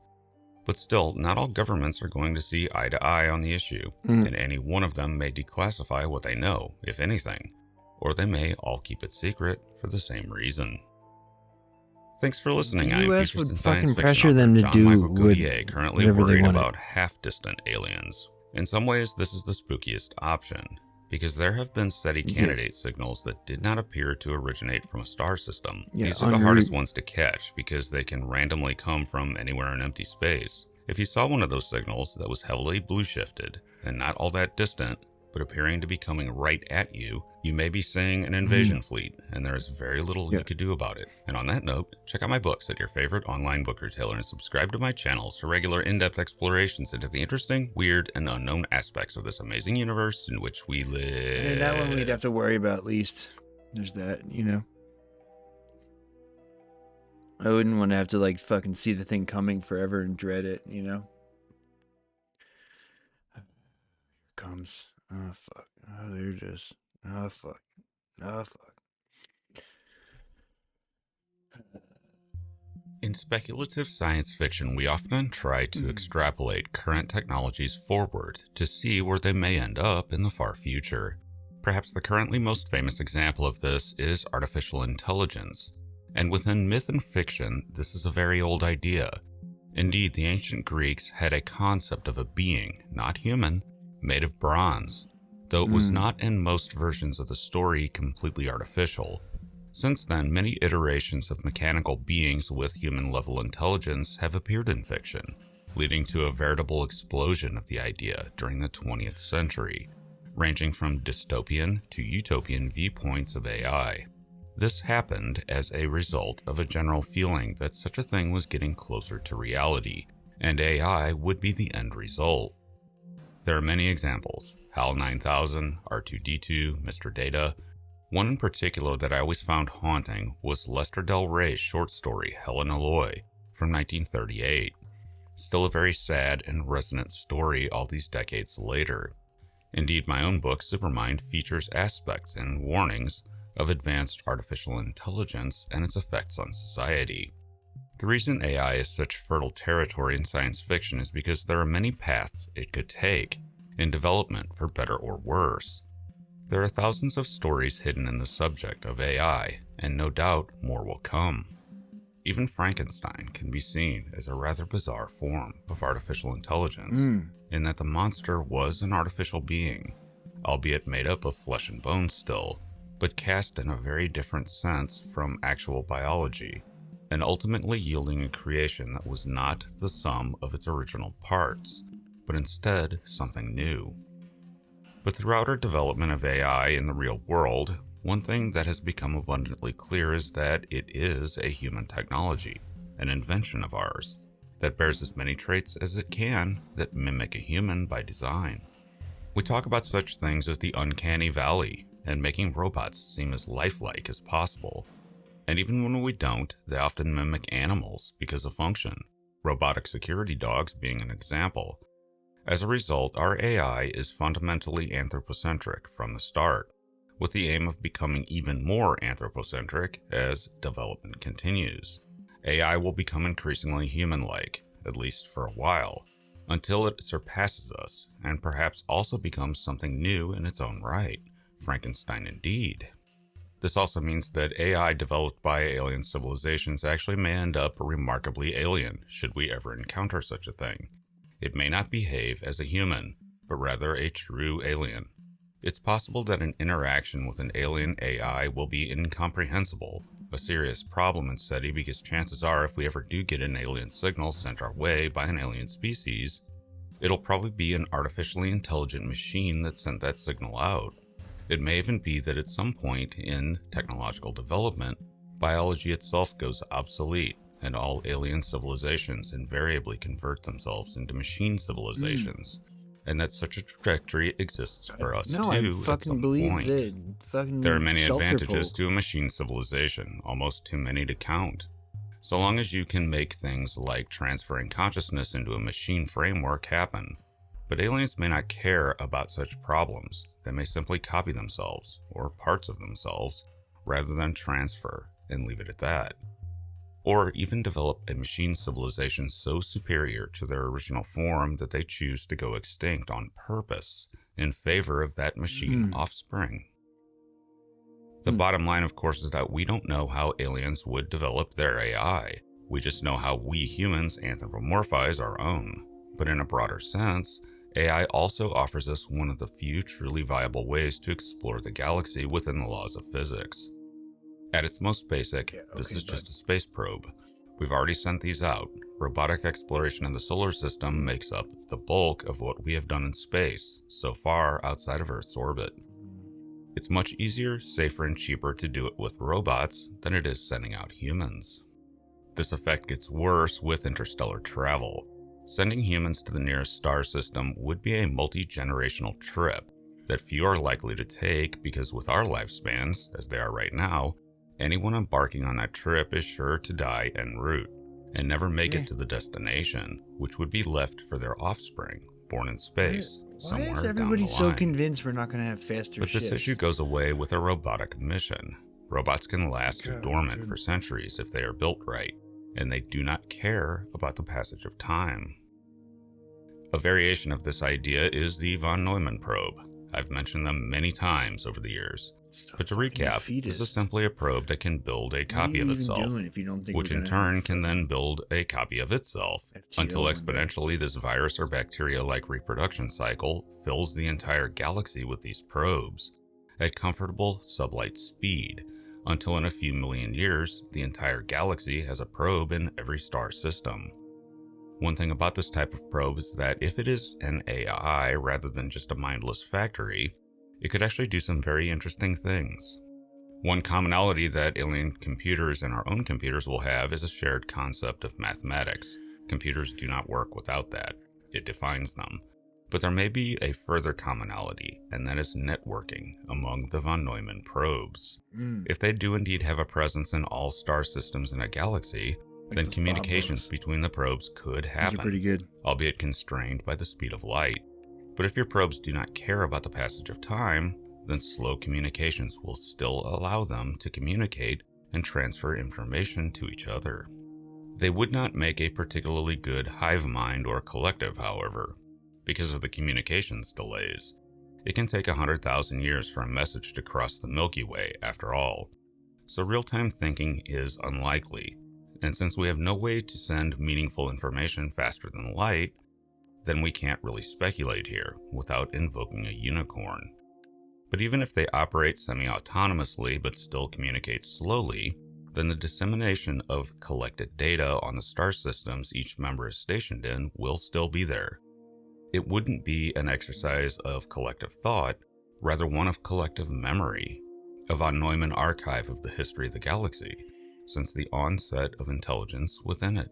But still, not all governments are going to see eye to eye on the issue, and any one of them may declassify what they know, if anything, or they may all keep it secret for the same reason. Thanks for listening. The I'm US Futures would and Science fucking Fiction pressure author them to John do Michael what- Goudier, currently whatever they worried wanted. about half-distant aliens. In some ways, this is the spookiest option, because there have been SETI candidate signals that did not appear to originate from a star system. Yeah, These are the hardest ones to catch because they can randomly come from anywhere in empty space. If you saw one of those signals that was heavily blue shifted and not all that distant, but appearing to be coming right at you, you may be seeing an invasion fleet, and there is very little you could do about it. And on that note, check out my books at your favorite online book retailer and subscribe to my channels for regular in-depth explorations into the interesting, weird, and unknown aspects of this amazing universe in which we live. I mean, that one we'd have to worry about at least. There's that, you know. I wouldn't want to have to like fucking see the thing coming forever and dread it, you know. Here it comes. Oh fuck. Oh, there it is. Oh fuck. Oh fuck. In speculative science fiction, we often try to extrapolate current technologies forward to see where they may end up in the far future. Perhaps the currently most famous example of this is artificial intelligence. And within myth and fiction, this is a very old idea. Indeed, the ancient Greeks had a concept of a being, not human, made of bronze, though it was not in most versions of the story completely artificial. Since then, many iterations of mechanical beings with human-level intelligence have appeared in fiction, leading to a veritable explosion of the idea during the 20th century, ranging from dystopian to utopian viewpoints of AI. This happened as a result of a general feeling that such a thing was getting closer to reality, and AI would be the end result. There are many examples: HAL 9000, R2-D2, Mr. Data. One in particular that I always found haunting was Lester Del Rey's short story Helen Alloy from 1938. Still a very sad and resonant story all these decades later. Indeed, my own book, Supermind, features aspects and warnings of advanced artificial intelligence and its effects on society. The reason AI is such fertile territory in science fiction is because there are many paths it could take in development, for better or worse. There are thousands of stories hidden in the subject of AI, and no doubt more will come. Even Frankenstein can be seen as a rather bizarre form of artificial intelligence, in that the monster was an artificial being, albeit made up of flesh and bones still, but cast in a very different sense from actual biology, and ultimately yielding a creation that was not the sum of its original parts, but instead something new. But throughout our development of AI in the real world, one thing that has become abundantly clear is that it is a human technology, an invention of ours, that bears as many traits as it can that mimic a human by design. We talk about such things as the uncanny valley, and making robots seem as lifelike as possible. And even when we don't, they often mimic animals because of function, robotic security dogs being an example. As a result, our AI is fundamentally anthropocentric from the start, with the aim of becoming even more anthropocentric as development continues. AI will become increasingly human-like, at least for a while, until it surpasses us, and perhaps also becomes something new in its own right. Frankenstein indeed. This also means that AI developed by alien civilizations actually may end up remarkably alien, should we ever encounter such a thing. It may not behave as a human, but rather a true alien. It's possible that an interaction with an alien AI will be incomprehensible, a serious problem in SETI because chances are if we ever do get an alien signal sent our way by an alien species, it'll probably be an artificially intelligent machine that sent that signal out. It may even be that at some point in technological development, biology itself goes obsolete, and all alien civilizations invariably convert themselves into machine civilizations, and that such a trajectory exists for us No, I too at fucking some believe point. that fucking There are many seltzer advantages Pope. to a machine civilization, almost too many to count. So long as you can make things like transferring consciousness into a machine framework happen. But aliens may not care about such problems. They may simply copy themselves, or parts of themselves, rather than transfer, and leave it at that. Or even develop a machine civilization so superior to their original form that they choose to go extinct on purpose in favor of that machine offspring. The bottom line, of course, is that we don't know how aliens would develop their AI. We just know how we humans anthropomorphize our own. But in a broader sense, AI also offers us one of the few truly viable ways to explore the galaxy within the laws of physics. At its most basic, this is just a space probe. We've already sent these out. Robotic exploration of the solar system makes up the bulk of what we have done in space, so far outside of Earth's orbit. It's much easier, safer, and cheaper to do it with robots than it is sending out humans. This effect gets worse with interstellar travel. Sending humans to the nearest star system would be a multi-generational trip that few are likely to take because with our lifespans, as they are right now, anyone embarking on that trip is sure to die en route and never make it to the destination, which would be left for their offspring, born in space, Why somewhere is down everybody the so line. convinced we're not going to have faster But this ships? issue goes away with a robotic mission. Robots can last dormant for centuries if they are built right, and they do not care about the passage of time. A variation of this idea is the von Neumann probe. I've mentioned them many times over the years. But to recap, this is simply a probe that can build a copy of itself, which in turn can then build a copy of itself, until exponentially this virus or bacteria-like reproduction cycle fills the entire galaxy with these probes at comfortable sublight speed, until in a few million years, the entire galaxy has a probe in every star system. One thing about this type of probe is that if it is an AI rather than just a mindless factory, it could actually do some very interesting things. One commonality that alien computers and our own computers will have is a shared concept of mathematics. Computers do not work without that. It defines them. But there may be a further commonality, and that is networking among the von Neumann probes. If they do indeed have a presence in all star systems in a galaxy, then communications between the probes could happen, pretty good. albeit constrained by the speed of light. But if your probes do not care about the passage of time, then slow communications will still allow them to communicate and transfer information to each other. They would not make a particularly good hive mind or collective, however, because of the communications delays. It can take 100,000 years for a message to cross the Milky Way, after all. So real-time thinking is unlikely, and since we have no way to send meaningful information faster than light, then we can't really speculate here without invoking a unicorn. But even if they operate semi-autonomously but still communicate slowly, then the dissemination of collected data on the star systems each member is stationed in will still be there. It wouldn't be an exercise of collective thought, rather one of collective memory, a von Neumann archive of the history of the galaxy, since the onset of intelligence within it.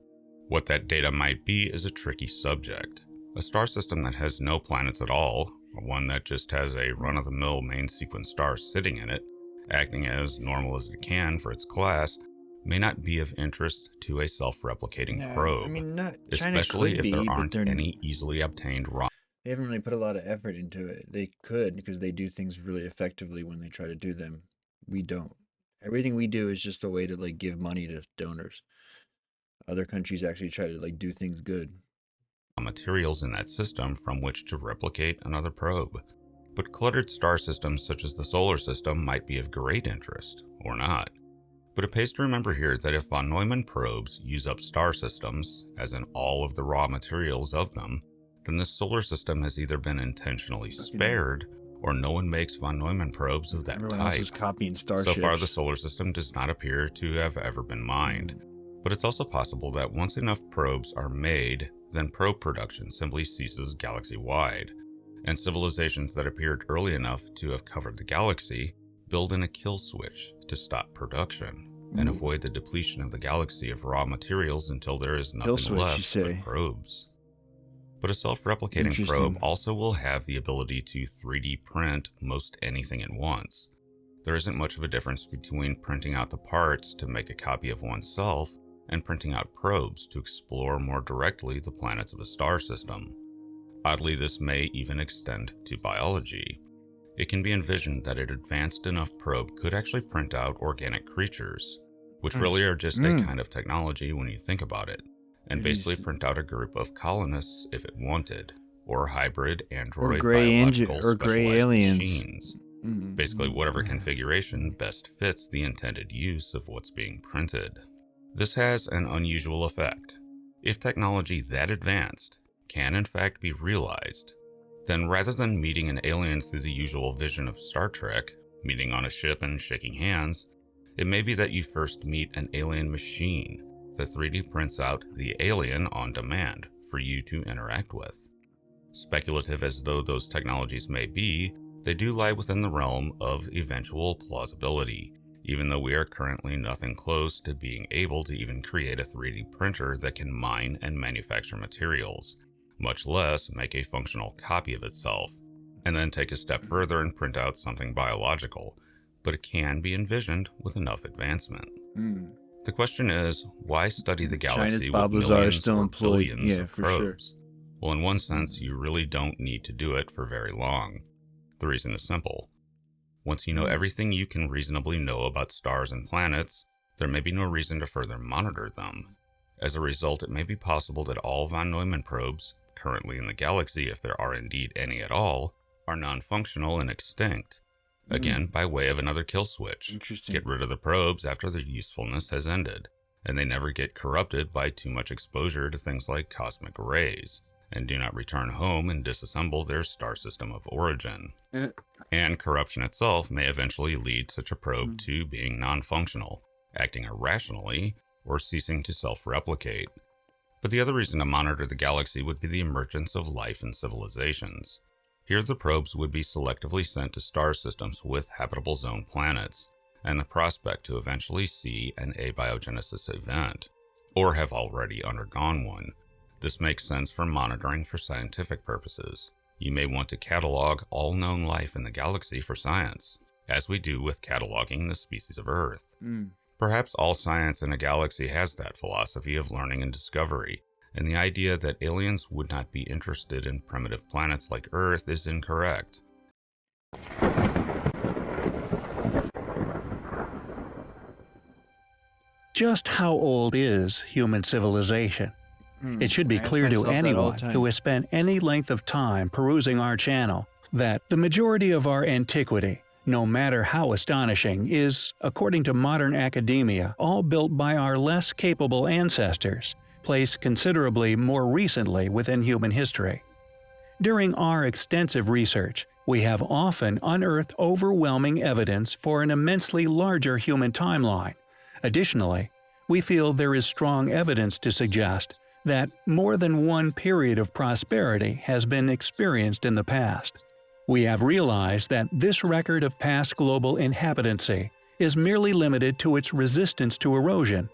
What that data might be is a tricky subject. A star system that has no planets at all, or one that just has a run-of-the-mill main sequence star sitting in it, acting as normal as it can for its class, may not be of interest to a self-replicating No, probe, I mean, not China especially could if be, there but aren't they're any easily obtained raw they haven't really put a lot of effort into it. They could because they do things really effectively when they try to do them. We don't. Everything we do is just a way to like give money to donors. Other countries actually try to like do things good. materials in that system from which to replicate another probe. But cluttered star systems such as the solar system might be of great interest, or not. But it pays to remember here that if von Neumann probes use up star systems, as in all of the raw materials of them, then this solar system has either been intentionally spared, or no one makes von Neumann probes of that Everyone type. else is copying starships. So far, the solar system does not appear to have ever been mined. But it's also possible that once enough probes are made, then probe production simply ceases galaxy-wide, and civilizations that appeared early enough to have covered the galaxy build in a kill switch to stop production and avoid the depletion of the galaxy of raw materials until there is nothing left but probes. But a self-replicating probe also will have the ability to 3D print most anything at once. There isn't much of a difference between printing out the parts to make a copy of oneself and printing out probes to explore more directly the planets of the star system. Oddly, this may even extend to biology. It can be envisioned that an advanced enough probe could actually print out organic creatures, which really are just a kind of technology when you think about it, and basically print out a group of colonists if it wanted, or hybrid android biological specialized aliens. machines. Basically whatever configuration best fits the intended use of what's being printed. This has an unusual effect. If technology that advanced can in fact be realized, then rather than meeting an alien through the usual vision of Star Trek, meeting on a ship and shaking hands, it may be that you first meet an alien machine that 3D prints out the alien on demand for you to interact with. Speculative as though those technologies may be, they do lie within the realm of eventual plausibility, even though we are currently nothing close to being able to even create a 3D printer that can mine and manufacture materials, much less make a functional copy of itself, and then take a step further and print out something biological, but it can be envisioned with enough advancement. The question is, why study the galaxy with millions or billions of probes? Well, in one sense, you really don't need to do it for very long. The reason is simple. Once you know everything you can reasonably know about stars and planets, there may be no reason to further monitor them. As a result, it may be possible that all von Neumann probes, currently in the galaxy if there are indeed any at all, are non-functional and extinct. Again, by way of another kill switch. Get rid of the probes after their usefulness has ended, and they never get corrupted by too much exposure to things like cosmic rays, and do not return home and disassemble their star system of origin. And corruption itself may eventually lead such a probe to being non-functional, acting irrationally, or ceasing to self-replicate. But the other reason to monitor the galaxy would be the emergence of life and civilizations. Here the probes would be selectively sent to star systems with habitable zone planets, and the prospect to eventually see an abiogenesis event, or have already undergone one. This makes sense for monitoring for scientific purposes. You may want to catalog all known life in the galaxy for science, as we do with cataloging the species of Earth. Perhaps all science in a galaxy has that philosophy of learning and discovery, and the idea that aliens would not be interested in primitive planets like Earth is incorrect. Just how old is human civilization? It should be clear to anyone who has spent any length of time perusing our channel that the majority of our antiquity, no matter how astonishing, is, according to modern academia, all built by our less capable ancestors, placed considerably more recently within human history. During our extensive research, we have often unearthed overwhelming evidence for an immensely larger human timeline. Additionally, we feel there is strong evidence to suggest that more than one period of prosperity has been experienced in the past. We have realized that this record of past global inhabitancy is merely limited to its resistance to erosion.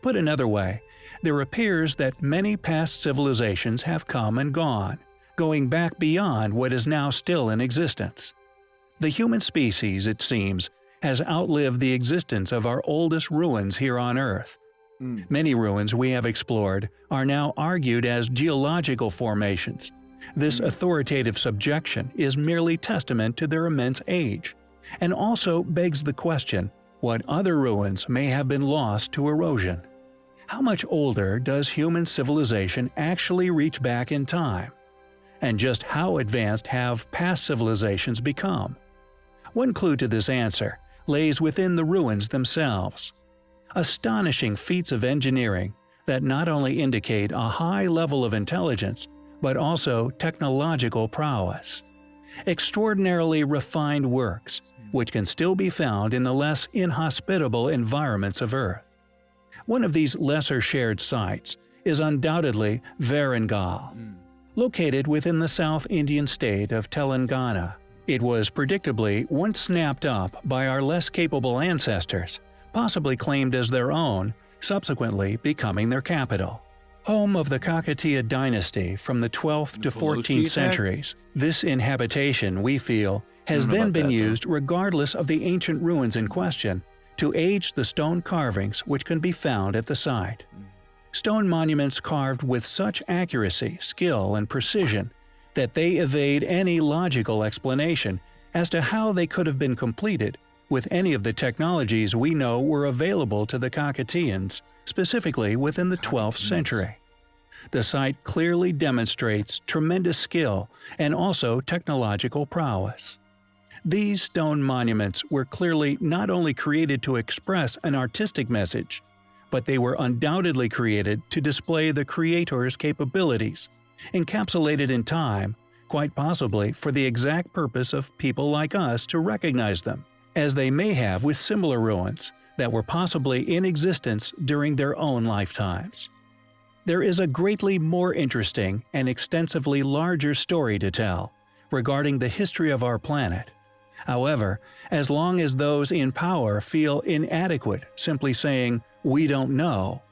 Put another way, there appears that many past civilizations have come and gone, going back beyond what is now still in existence. The human species, it seems, has outlived the existence of our oldest ruins here on Earth. Many ruins we have explored are now argued as geological formations. This authoritative subjection is merely testament to their immense age, and also begs the question what other ruins may have been lost to erosion. How much older does human civilization actually reach back in time? And just how advanced have past civilizations become? One clue to this answer lays within the ruins themselves. Astonishing feats of engineering that not only indicate a high level of intelligence, but also technological prowess. Extraordinarily refined works, which can still be found in the less inhospitable environments of Earth. One of these lesser shared sites is undoubtedly Varangal. Located within the South Indian state of Telangana, it was predictably once snapped up by our less capable ancestors, possibly claimed as their own, subsequently becoming their capital. Home of the Kakatiya dynasty from the 12th to 14th centuries, this inhabitation, we feel, has then been used regardless of the ancient ruins in question to age the stone carvings which can be found at the site. Stone monuments carved with such accuracy, skill, and precision that they evade any logical explanation as to how they could have been completed with any of the technologies we know were available to the Kakatiyans, specifically within the 12th century. The site clearly demonstrates tremendous skill and also technological prowess. These stone monuments were clearly not only created to express an artistic message, but they were undoubtedly created to display the creator's capabilities, encapsulated in time, quite possibly for the exact purpose of people like us to recognize them, as they may have with similar ruins that were possibly in existence during their own lifetimes. There is a greatly more interesting and extensively larger story to tell regarding the history of our planet. However, as long as those in power feel inadequate simply saying, "We don't know,"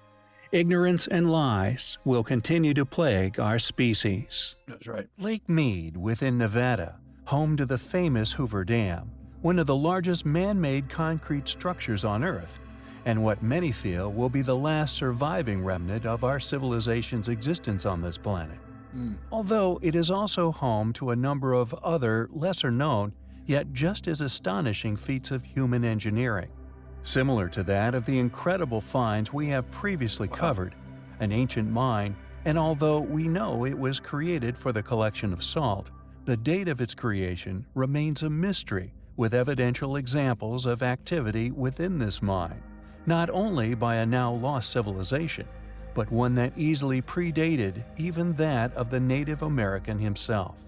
ignorance and lies will continue to plague our species. That's right. Lake Mead within Nevada, home to the famous Hoover Dam, one of the largest man-made concrete structures on Earth, and what many feel will be the last surviving remnant of our civilization's existence on this planet. Although it is also home to a number of other lesser-known, yet just as astonishing feats of human engineering. Similar to that of the incredible finds we have previously covered, an ancient mine, and although we know it was created for the collection of salt, the date of its creation remains a mystery, with evidential examples of activity within this mine, not only by a now lost civilization, but one that easily predated even that of the Native American himself.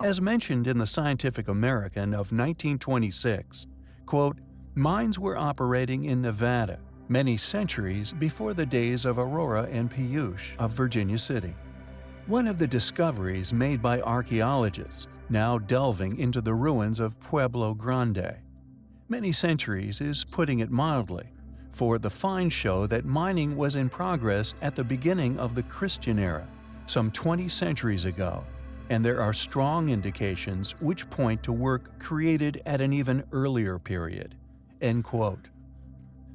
As mentioned in the Scientific American of 1926, quote, "Mines were operating in Nevada many centuries before the days of Aurora and Piyush of Virginia City." One of the discoveries made by archaeologists now delving into the ruins of Pueblo Grande. Many centuries is putting it mildly, for the finds show that mining was in progress at the beginning of the Christian era, some 20 centuries ago, and there are strong indications which point to work created at an even earlier period. End quote.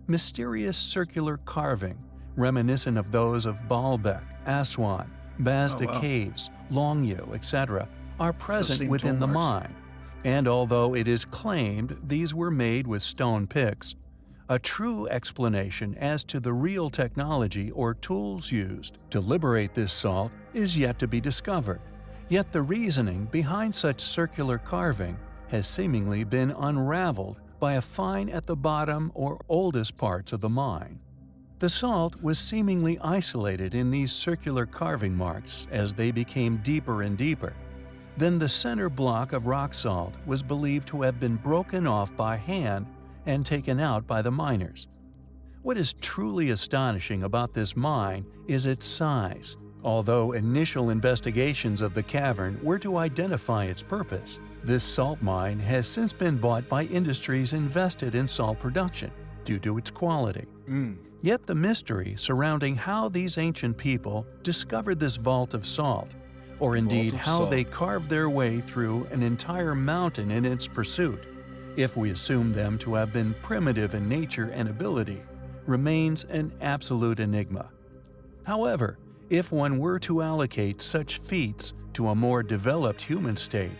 Mysterious circular carving, reminiscent of those of Baalbek, Aswan, Bazda Caves, Longyu, etc., are present within the mine, and although it is claimed these were made with stone picks, a true explanation as to the real technology or tools used to liberate this salt is yet to be discovered. Yet the reasoning behind such circular carving has seemingly been unraveled by a find at the bottom or oldest parts of the mine. The salt was seemingly isolated in these circular carving marks as they became deeper and deeper. Then the center block of rock salt was believed to have been broken off by hand and taken out by the miners. What is truly astonishing about this mine is its size. Although initial investigations of the cavern were to identify its purpose, this salt mine has since been bought by industries invested in salt production due to its quality. Yet the mystery surrounding how these ancient people discovered this vault of salt, or indeed how they carved their way through an entire mountain in its pursuit, if we assume them to have been primitive in nature and ability, remains an absolute enigma. However, if one were to allocate such feats to a more developed human state,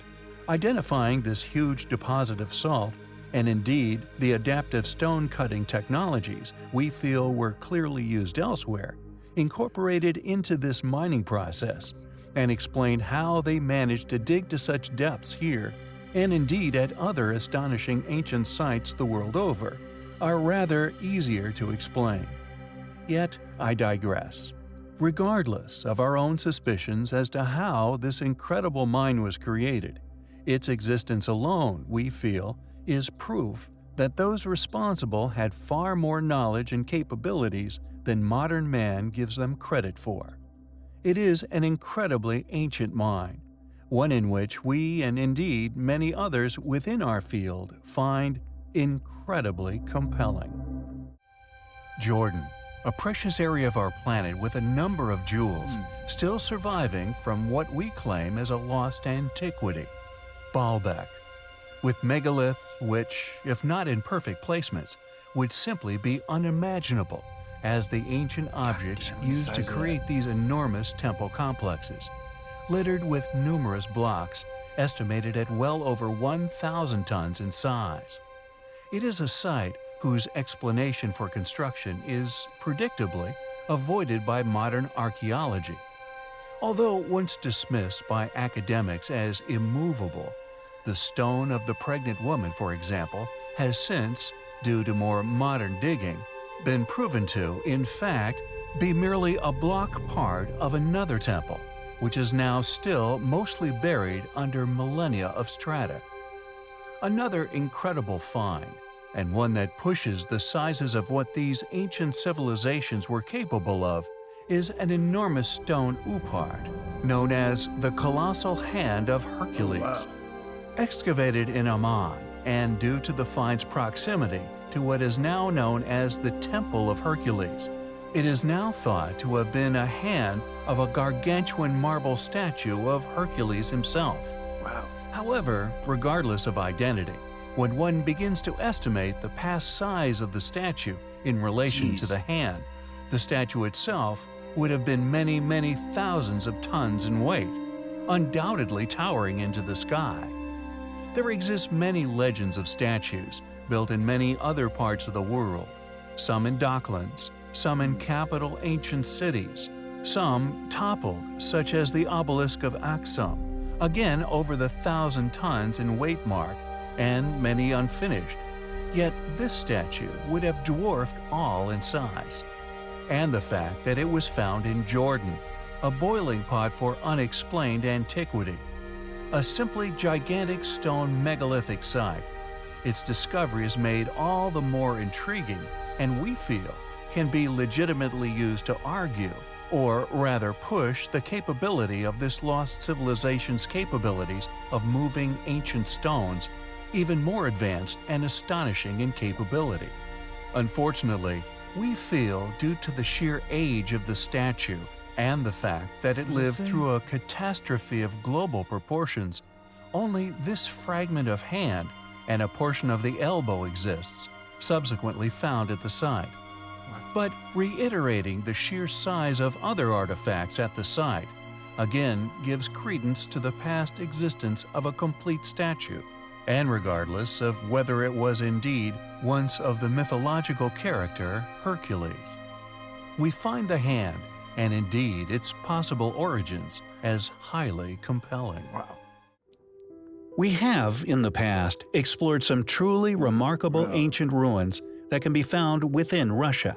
identifying this huge deposit of salt, and indeed the adaptive stone-cutting technologies we feel were clearly used elsewhere, incorporated into this mining process, and explained how they managed to dig to such depths here, and indeed at other astonishing ancient sites the world over, are rather easier to explain. Yet I digress. Regardless of our own suspicions as to how this incredible mine was created, its existence alone, we feel, is proof that those responsible had far more knowledge and capabilities than modern man gives them credit for. It is an incredibly ancient mine, one in which we and indeed many others within our field find incredibly compelling. Jordan, a precious area of our planet with a number of jewels still surviving from what we claim as a lost antiquity. Baalbek, with megaliths which, if not in perfect placements, would simply be unimaginable as the ancient objects used to create these enormous temple complexes, littered with numerous blocks estimated at well over 1,000 tons in size. It is a site whose explanation for construction is, predictably, avoided by modern archaeology. Although once dismissed by academics as immovable, the stone of the pregnant woman, for example, has since, due to more modern digging, been proven to, in fact, be merely a block part of another temple, which is now still mostly buried under millennia of strata. Another incredible find, and one that pushes the sizes of what these ancient civilizations were capable of, is an enormous stone upart, known as the Colossal Hand of Hercules. Excavated in Amman, and due to the find's proximity to what is now known as the Temple of Hercules, it is now thought to have been a hand of a gargantuan marble statue of Hercules himself. Wow. However, regardless of identity, when one begins to estimate the past size of the statue in relation to the hand, the statue itself would have been many, many thousands of tons in weight, undoubtedly towering into the sky. There exist many legends of statues built in many other parts of the world, some in docklands, some in capital ancient cities, some toppled, such as the obelisk of Aksum, again over the 1,000 tons in weight mark, and many unfinished. Yet this statue would have dwarfed all in size. And the fact that it was found in Jordan, a boiling pot for unexplained antiquity. A simply gigantic stone megalithic site. Its discovery is made all the more intriguing, and we feel can be legitimately used to argue, or rather push, the capability of this lost civilization's capabilities of moving ancient stones even more advanced and astonishing in capability. Unfortunately, we feel, due to the sheer age of the statue and the fact that it lived through a catastrophe of global proportions, only this fragment of hand and a portion of the elbow exists, subsequently found at the site. But reiterating the sheer size of other artifacts at the site, again gives credence to the past existence of a complete statue, and regardless of whether it was indeed once of the mythological character Hercules. We find the hand, and indeed its possible origins, as highly compelling. Wow. We have, in the past, explored some truly remarkable ancient ruins that can be found within Russia.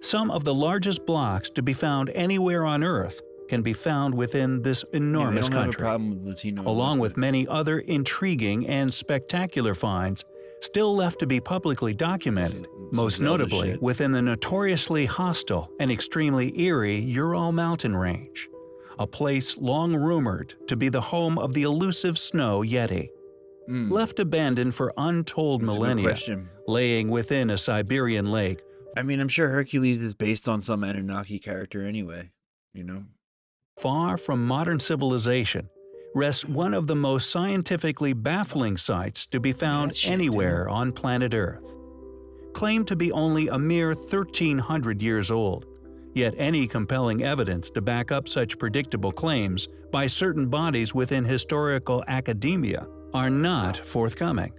Some of the largest blocks to be found anywhere on Earth can be found within this enormous country, along with many other intriguing and spectacular finds still left to be publicly documented, most notably within the notoriously hostile and extremely eerie Ural mountain range, a place long rumored to be the home of the elusive snow yeti. Left abandoned for untold millennia, laying within a Siberian lake. I mean, I'm sure Hercules is based on some Anunnaki character anyway, you know? Far from modern civilization, rests one of the most scientifically baffling sites to be found anywhere on planet Earth. Claimed to be only a mere 1,300 years old, yet any compelling evidence to back up such predictable claims by certain bodies within historical academia are not forthcoming.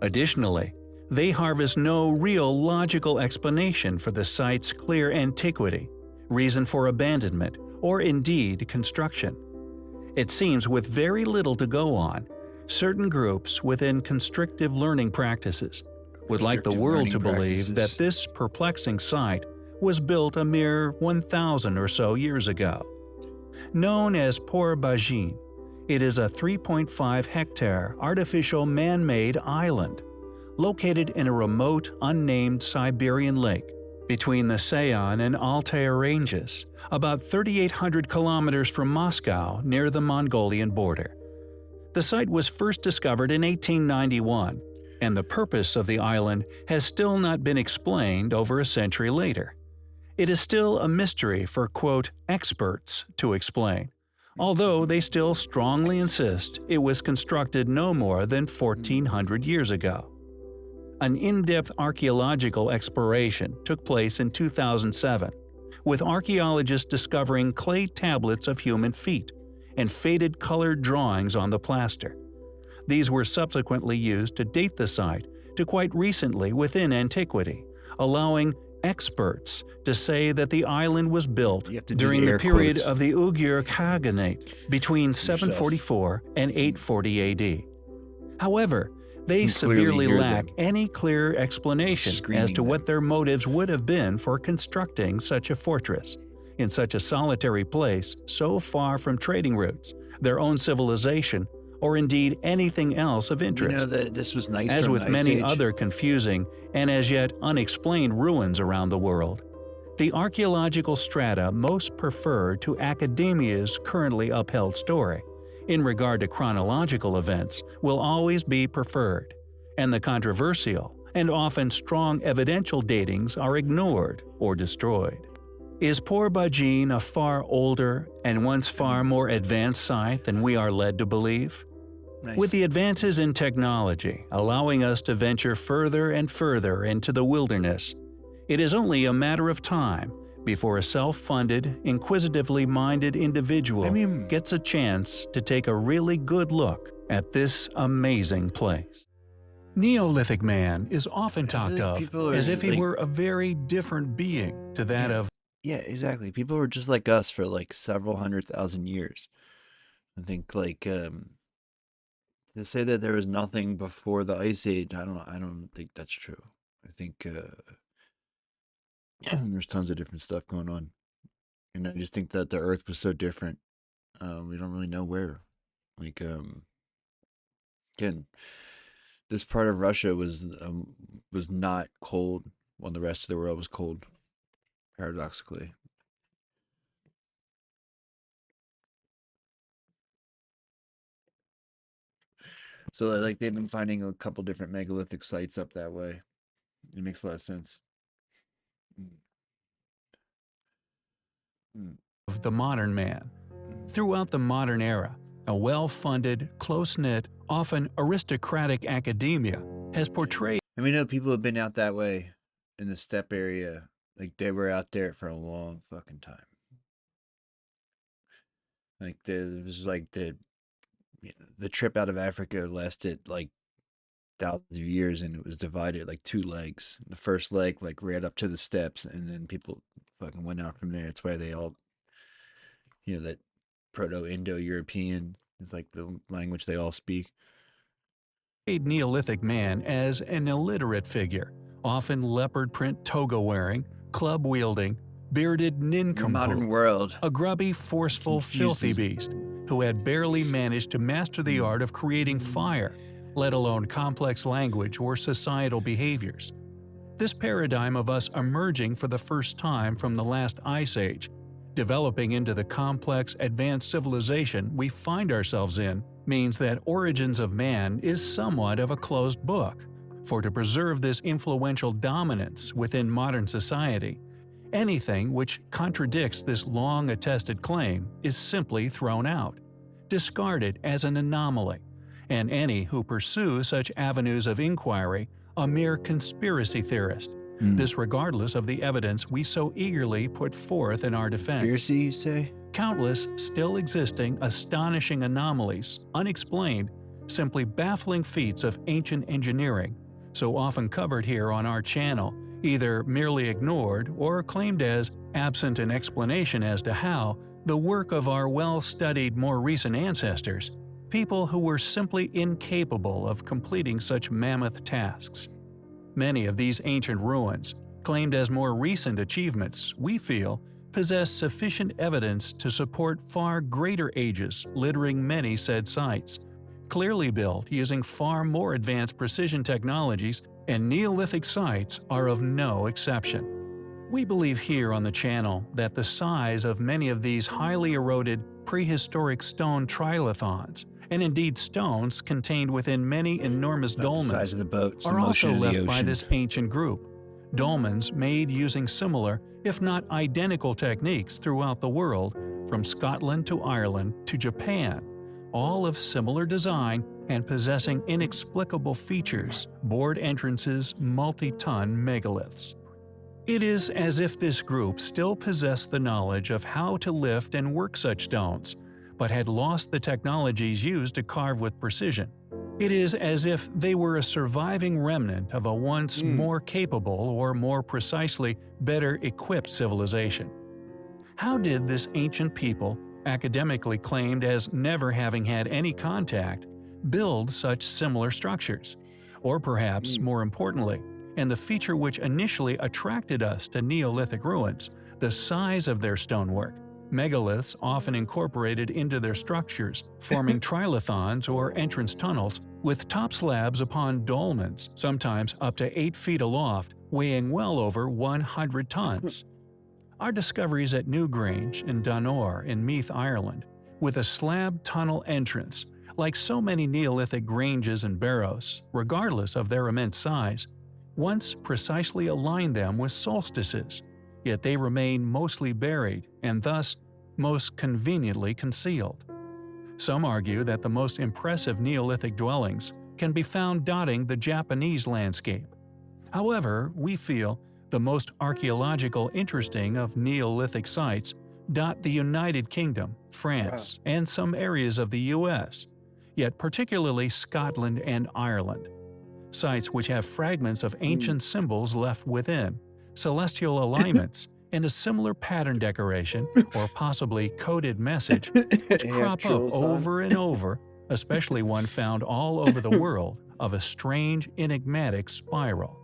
Additionally, they harvest no real logical explanation for the site's clear antiquity, reason for abandonment, or indeed construction. It seems with very little to go on, certain groups within constrictive learning practices would like the world to believe that this perplexing site was built a mere 1,000 or so years ago. Known as Posadist, it is a 3.5-hectare artificial man-made island located in a remote, unnamed Siberian lake between the Sayan and Altai ranges, about 3,800 kilometers from Moscow near the Mongolian border. The site was first discovered in 1891, and the purpose of the island has still not been explained over a century later. It is still a mystery for, quote, experts to explain, although they still strongly insist it was constructed no more than 1,400 years ago. An in-depth archaeological exploration took place in 2007, with archaeologists discovering clay tablets of human feet and faded colored drawings on the plaster. These were subsequently used to date the site to quite recently within antiquity, allowing experts to say that the island was built during the period of the Uyghur Khaganate between 744 and 840 AD. However, they severely lack any clear explanation as to what their motives would have been for constructing such a fortress, in such a solitary place so far from trading routes, their own civilization, or indeed anything else of interest. You know that this was nice. As with many other confusing and as yet unexplained ruins around the world, the archaeological strata most preferred to academia's currently upheld story, in regard to chronological events, will always be preferred, and the controversial and often strong evidential datings are ignored or destroyed. Is Posadist a far older and once far more advanced site than we are led to believe? Nice. With the advances in technology allowing us to venture further and further into the wilderness, it is only a matter of time before a self-funded, inquisitively minded individual gets a chance to take a really good look at this amazing place. Neolithic man is often talked of as if he were a very different being to that of. Yeah, exactly. People were just like us for like several 100,000 years. I think like to say that there was nothing before the Ice Age, I don't think that's true. I think there's tons of different stuff going on. And I just think that the Earth was so different. We don't really know where. Like again, this part of Russia was not cold when the rest of the world was cold, paradoxically. So like they've been finding a couple different megalithic sites up that way. It makes a lot of sense. Of the modern man. Throughout the modern era, a well-funded, close-knit, often aristocratic academia has portrayed. And we know people have been out that way in the steppe area. Like they were out there for a long fucking time. Like there was like the trip out of Africa lasted like thousands of years, and it was divided like two legs. The first leg like ran up to the steppes, and then people fucking went out from there. It's why they all, that Proto-Indo-European is like the language they all speak. Neolithic man as an illiterate figure, often leopard print toga wearing, club wielding, bearded nincompoop, Modern world. a grubby, forceful, filthy beast who had barely managed to master the art of creating fire, let alone complex language or societal behaviors. This paradigm of us emerging for the first time from the last ice age, developing into the complex, advanced civilization we find ourselves in, means that Origins of Man is somewhat of a closed book, for to preserve this influential dominance within modern society, anything which contradicts this long-attested claim is simply thrown out, discarded as an anomaly, and any who pursue such avenues of inquiry a mere conspiracy theorist. This regardless of the evidence we so eagerly put forth in our defense. Conspiracy, you say? Countless still existing astonishing anomalies, unexplained, simply baffling feats of ancient engineering, so often covered here on our channel, either merely ignored or claimed as absent an explanation as to how, the work of our well-studied more recent ancestors, people who were simply incapable of completing such mammoth tasks. Many of these ancient ruins, claimed as more recent achievements, we feel, possess sufficient evidence to support far greater ages littering many said sites, clearly built using far more advanced precision technologies, and Neolithic sites are of no exception. We believe here on the channel that the size of many of these highly eroded prehistoric stone trilithons, and indeed stones contained within many enormous dolmens, are also left by this ancient group. Dolmens made using similar, if not identical techniques throughout the world, from Scotland to Ireland to Japan, all of similar design and possessing inexplicable features, bored entrances, multi-ton megaliths. It is as if this group still possessed the knowledge of how to lift and work such stones, but had lost the technologies used to carve with precision. It is as if they were a surviving remnant of a once more capable, or more precisely, better equipped civilization. How did this ancient people, academically claimed as never having had any contact, build such similar structures? Or perhaps, more importantly, and the feature which initially attracted us to Neolithic ruins, the size of their stonework, megaliths often incorporated into their structures, forming trilithons or entrance tunnels, with top slabs upon dolmens, sometimes up to 8 feet aloft, weighing well over 100 tons. Our discoveries at Newgrange and Donore in Meath, Ireland, with a slab tunnel entrance, like so many Neolithic granges and barrows, regardless of their immense size, once precisely aligned them with solstices, yet they remain mostly buried and thus most conveniently concealed. Some argue that the most impressive Neolithic dwellings can be found dotting the Japanese landscape. However, we feel the most archaeological interesting of Neolithic sites dot the United Kingdom, France, and some areas of the US, yet particularly Scotland and Ireland. Sites which have fragments of ancient symbols left within, celestial alignments, and a similar pattern decoration, or possibly coded message, which crop up over and over, especially one found all over the world, of a strange, enigmatic spiral.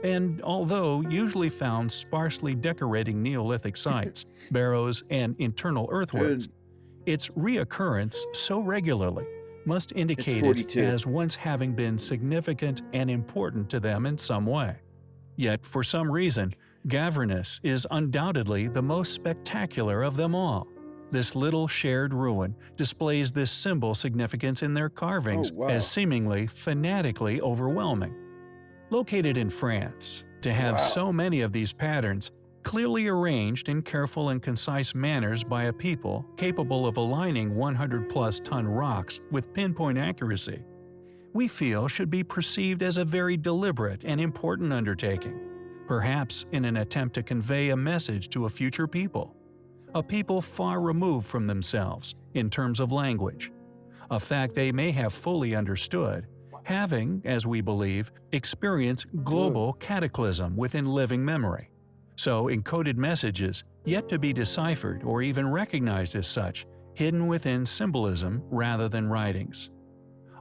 And although usually found sparsely decorating Neolithic sites, barrows, and internal earthworks, its reoccurrence so regularly must indicate it as once having been significant and important to them in some way. Yet, for some reason, Gavernus is undoubtedly the most spectacular of them all. This little shared ruin displays this symbol significance in their carvings as seemingly fanatically overwhelming. Located in France, to have so many of these patterns clearly arranged in careful and concise manners by a people capable of aligning 100-plus ton rocks with pinpoint accuracy, we feel should be perceived as a very deliberate and important undertaking, perhaps in an attempt to convey a message to a future people, a people far removed from themselves in terms of language, a fact they may have fully understood, having, as we believe, experienced global cataclysm within living memory. So encoded messages, yet to be deciphered or even recognized as such, hidden within symbolism rather than writings.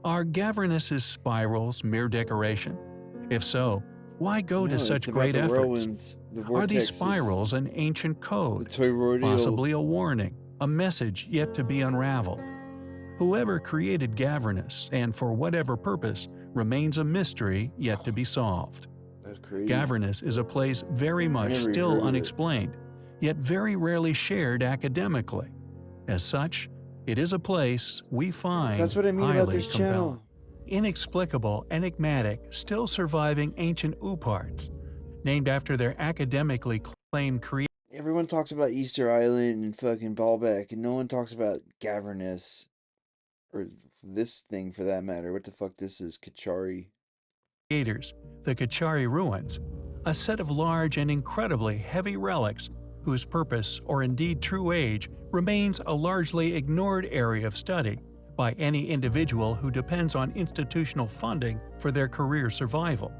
Are Gavernus's spirals mere decoration? If so, why go to such great efforts? Are these spirals an ancient code, possibly a warning, a message yet to be unraveled? Whoever created Gavernus, and for whatever purpose, remains a mystery yet to be solved. Gavernus is a place very much still unexplained, yet very rarely shared academically. As such, it is a place we find highly compelling. Inexplicable, enigmatic, still surviving ancient uparts, named after their academically claimed creators. Everyone talks about Easter Island and fucking Baalbek, and no one talks about Gavernus. Or this thing for that matter. What the fuck this is? Kachari. Creators, the Kachari ruins, a set of large and incredibly heavy relics whose purpose, or indeed true age, remains a largely ignored area of study by any individual who depends on institutional funding for their career survival.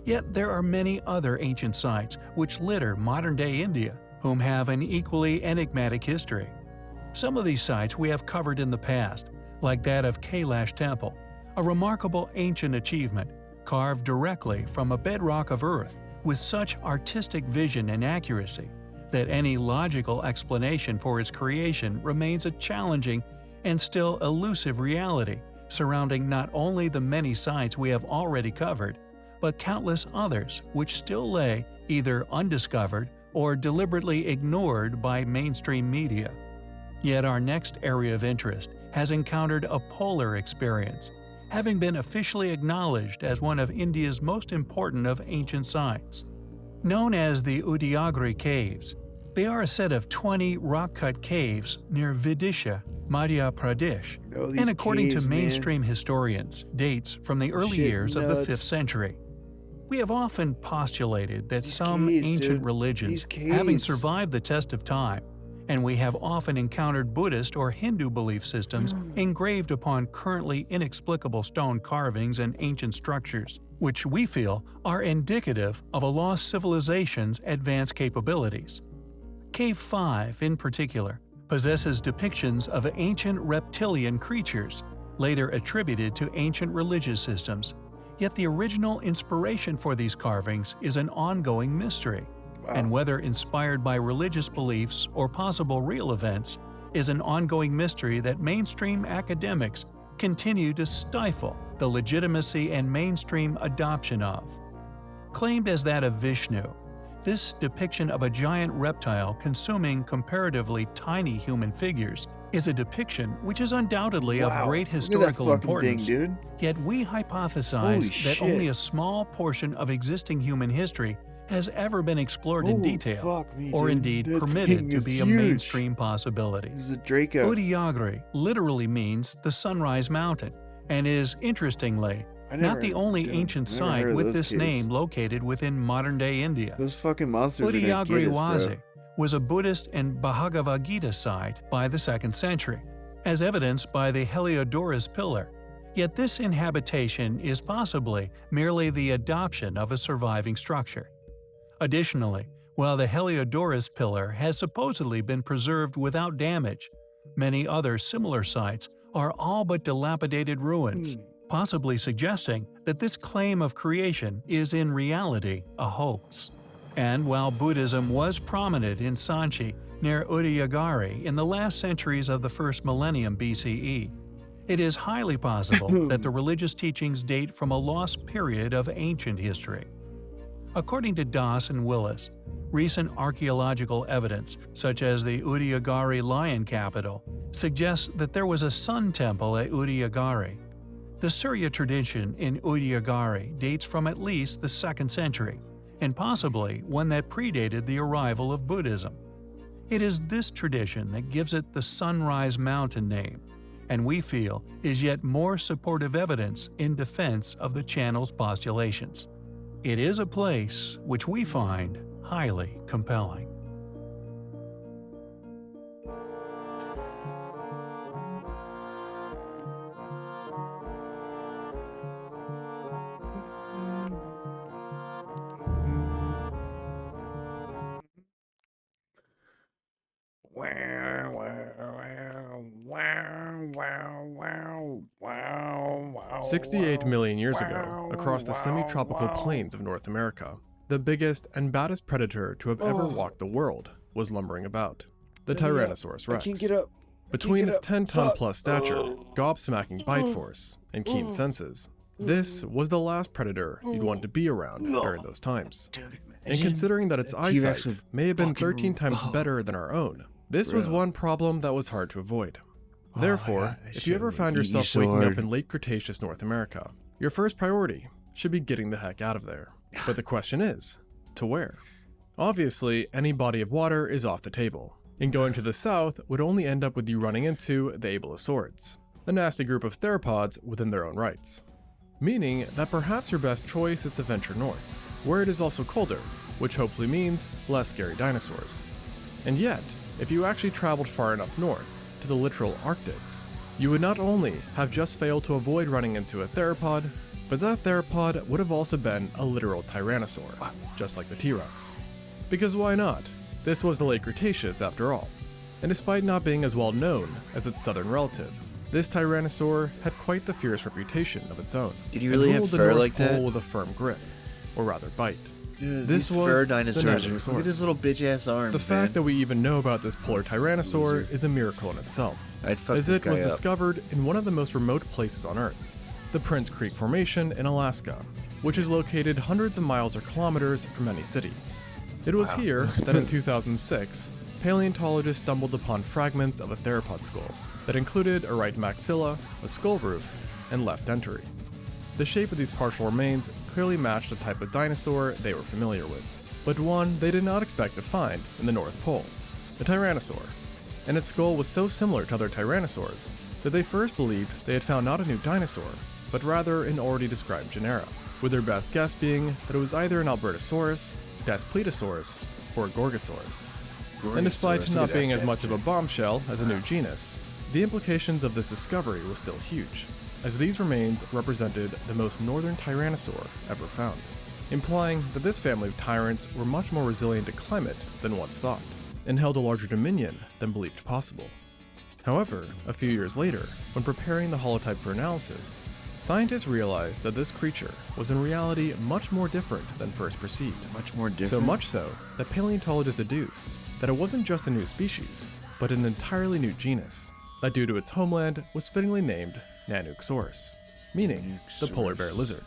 Yet there are many other ancient sites which litter modern-day India, whom have an equally enigmatic history. Some of these sites we have covered in the past, like that of Kailash Temple, a remarkable ancient achievement carved directly from a bedrock of earth with such artistic vision and accuracy that any logical explanation for its creation remains a challenging and still elusive reality surrounding not only the many sites we have already covered, but countless others which still lay either undiscovered or deliberately ignored by mainstream media. Yet our next area of interest has encountered a polar experience, having been officially acknowledged as one of India's most important of ancient sites. Known as the Udayagiri Caves, they are a set of 20 rock-cut caves near Vidisha, Madhya Pradesh, and according to mainstream historians, dates from the early years of the 5th century. We have often postulated that some ancient religions, having survived the test of time, and we have often encountered Buddhist or Hindu belief systems engraved upon currently inexplicable stone carvings and ancient structures, which we feel are indicative of a lost civilization's advanced capabilities. Cave 5, in particular, possesses depictions of ancient reptilian creatures, later attributed to ancient religious systems, yet the original inspiration for these carvings is an ongoing mystery. And whether inspired by religious beliefs or possible real events is an ongoing mystery that mainstream academics continue to stifle the legitimacy and mainstream adoption of. Claimed as that of Vishnu, this depiction of a giant reptile consuming comparatively tiny human figures is a depiction which is undoubtedly of great historical importance, yet we hypothesize that only a small portion of existing human history has ever been explored in detail, or indeed permitted to be a mainstream possibility. This is a Draco. Udayagiri literally means the Sunrise Mountain, and is, interestingly, not the only ancient site with this name located within modern-day India. Those fucking monsters Udayagiri Wazi was a Buddhist and Bhagavad Gita site by the 2nd century, as evidenced by the Heliodorus pillar. Yet this inhabitation is possibly merely the adoption of a surviving structure. Additionally, while the Heliodorus pillar has supposedly been preserved without damage, many other similar sites are all but dilapidated ruins, possibly suggesting that this claim of creation is in reality a hoax. And while Buddhism was prominent in Sanchi near Udayagiri in the last centuries of the first millennium BCE, it is highly possible that the religious teachings date from a lost period of ancient history. According to Doss and Willis, recent archaeological evidence, such as the Udayagiri lion capital, suggests that there was a sun temple at Udayagiri. The Surya tradition in Udayagiri dates from at least the 2nd century, and possibly one that predated the arrival of Buddhism. It is this tradition that gives it the Sunrise Mountain name, and we feel is yet more supportive evidence in defense of the channel's postulations. It is a place which we find highly compelling. Wow. 68 million years ago, across the semi-tropical plains of North America, the biggest and baddest predator to have ever walked the world was lumbering about. The Tyrannosaurus Rex. Between its 10-ton-plus stature, gobsmacking bite force, and keen senses, this was the last predator you'd want to be around during those times. And considering that its eyesight may have been 13 times better than our own, this was one problem that was hard to avoid. Therefore, if you ever found yourself waking up in late Cretaceous North America, your first priority should be getting the heck out of there. But the question is, to where? Obviously, any body of water is off the table, and going to the south would only end up with you running into the ableist swords. a nasty group of theropods within their own rights. Meaning that perhaps your best choice is to venture north, where it is also colder, which hopefully means less scary dinosaurs. And yet, if you actually traveled far enough north, to the literal Arctics, you would not only have just failed to avoid running into a theropod, but that theropod would have also been a literal tyrannosaur, just like the T-Rex. Because why not? This was the late Cretaceous after all. And despite not being as well known as its southern relative, this tyrannosaur had quite the fierce reputation of its own. Did he really have fur like that? With a firm grip, or rather bite. Dude, this was fur dinosaurs. the Look at his little bitch ass arms. The fact that we even know about this polar tyrannosaur is a miracle in itself, as it was discovered in one of the most remote places on Earth, the Prince Creek Formation in Alaska, which is located hundreds of miles or kilometers from any city. It was here that in 2006, paleontologists stumbled upon fragments of a theropod skull that included a right maxilla, a skull roof, and left dentary. The shape of these partial remains clearly matched the type of dinosaur they were familiar with, but one they did not expect to find in the North Pole, a tyrannosaur. And its skull was so similar to other tyrannosaurs that they first believed they had found not a new dinosaur, but rather an already described genera, with their best guess being that it was either an Albertosaurus, Daspletosaurus, or Gorgosaurus. And despite not being as much of a bombshell as a new genus, the implications of this discovery were still huge, as these remains represented the most northern tyrannosaur ever found, implying that this family of tyrants were much more resilient to climate than once thought, and held a larger dominion than believed possible. However, a few years later, when preparing the holotype for analysis, scientists realized that this creature was in reality much more different than first perceived. Much more different? So much so that paleontologists deduced that it wasn't just a new species, but an entirely new genus, that due to its homeland was fittingly named Nanuqsaurus, meaning the polar bear lizard.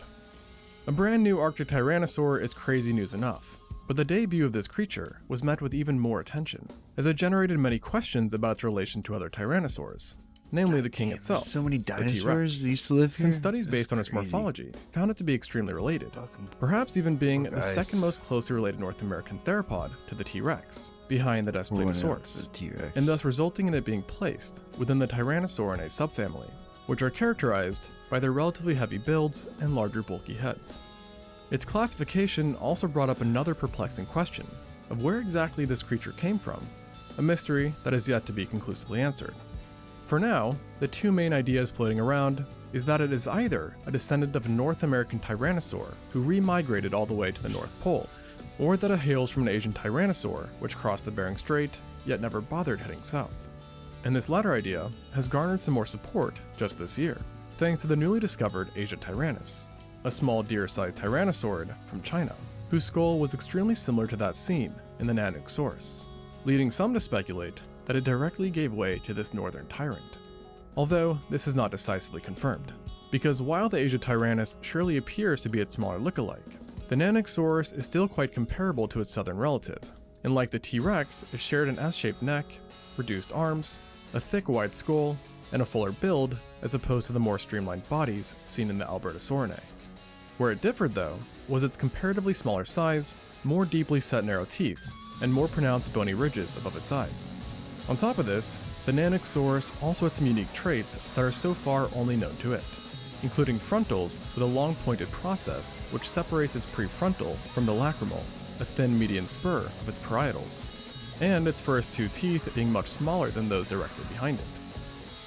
A brand new Arctic tyrannosaur is crazy news enough, but the debut of this creature was met with even more attention, as it generated many questions about its relation to other tyrannosaurs, namely the king itself, so many the dinosaurs T-Rex, used to live here? since studies based on its morphology found it to be extremely related, perhaps even being the second most closely related North American theropod to the T-Rex, behind the Daspletosaurus, and thus resulting in it being placed within the Tyrannosaurinae subfamily, which are characterized by their relatively heavy builds and larger bulky heads. Its classification also brought up another perplexing question of where exactly this creature came from, a mystery that is yet to be conclusively answered. For now, the two main ideas floating around is that it is either a descendant of a North American tyrannosaur who remigrated all the way to the North Pole, or that it hails from an Asian tyrannosaur which crossed the Bering Strait yet never bothered heading south. And this latter idea has garnered some more support just this year, thanks to the newly discovered Asia tyrannus, a small deer-sized tyrannosaurid from China, whose skull was extremely similar to that seen in the Nanuqsaurus, leading some to speculate that it directly gave way to this northern tyrant. Although this is not decisively confirmed, because while the Asia tyrannus surely appears to be its smaller lookalike, the Nanuqsaurus is still quite comparable to its southern relative, and like the T-Rex, it shared an S-shaped neck, reduced arms, a thick wide skull, and a fuller build as opposed to the more streamlined bodies seen in the Albertosaurinae. Where it differed though, was its comparatively smaller size, more deeply set narrow teeth, and more pronounced bony ridges above its eyes. On top of this, the Nanuqsaurus also had some unique traits that are so far only known to it, including frontals with a long pointed process which separates its prefrontal from the lacrimal, a thin median spur of its parietals, and its first two teeth being much smaller than those directly behind it.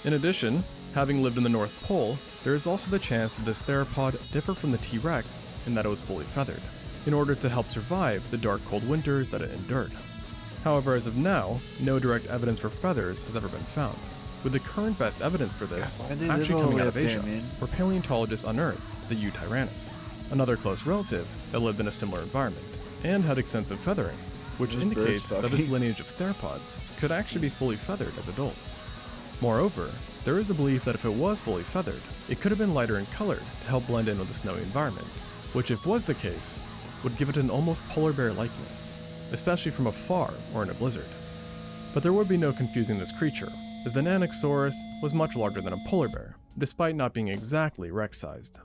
In addition, having lived in the North Pole, there is also the chance that this theropod differed from the T-Rex in that it was fully feathered, in order to help survive the dark cold winters that it endured. However, as of now, no direct evidence for feathers has ever been found, with the current best evidence for this actually coming out of Asia, where paleontologists unearthed the U. tyrannus, another close relative that lived in a similar environment, and had extensive feathering, which indicates that this lineage of theropods could actually be fully feathered as adults. Moreover, there is a belief that if it was fully feathered, it could have been lighter in color to help blend in with the snowy environment, which if was the case, would give it an almost polar bear likeness, especially from afar or in a blizzard. But there would be no confusing this creature, as the Nanuqsaurus was much larger than a polar bear, despite not being exactly Rex-sized.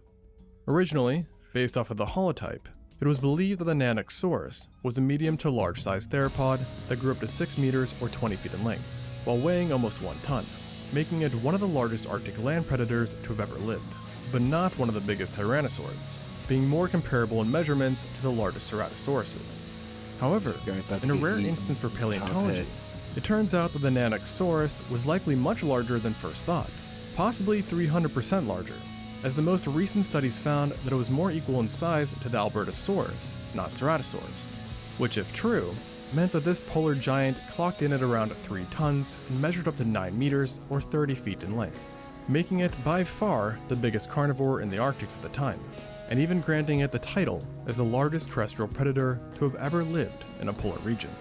Originally, based off of the holotype, it was believed that the Nanuqsaurus was a medium to large-sized theropod that grew up to 6 meters or 20 feet in length, while weighing almost 1 ton. making it one of the largest Arctic land predators to have ever lived, but not one of the biggest tyrannosaurs, being more comparable in measurements to the largest ceratosauruses. However, in a rare instance for paleontology, it turns out that the Nanuqsaurus was likely much larger than first thought, possibly 300% larger, as the most recent studies found that it was more equal in size to the Albertosaurus, not Ceratosaurus, which, if true, meant that this polar giant clocked in at around 3 tons and measured up to 9 meters or 30 feet in length, making it by far the biggest carnivore in the Arctics at the time, and even granting it the title as the largest terrestrial predator to have ever lived in a polar region.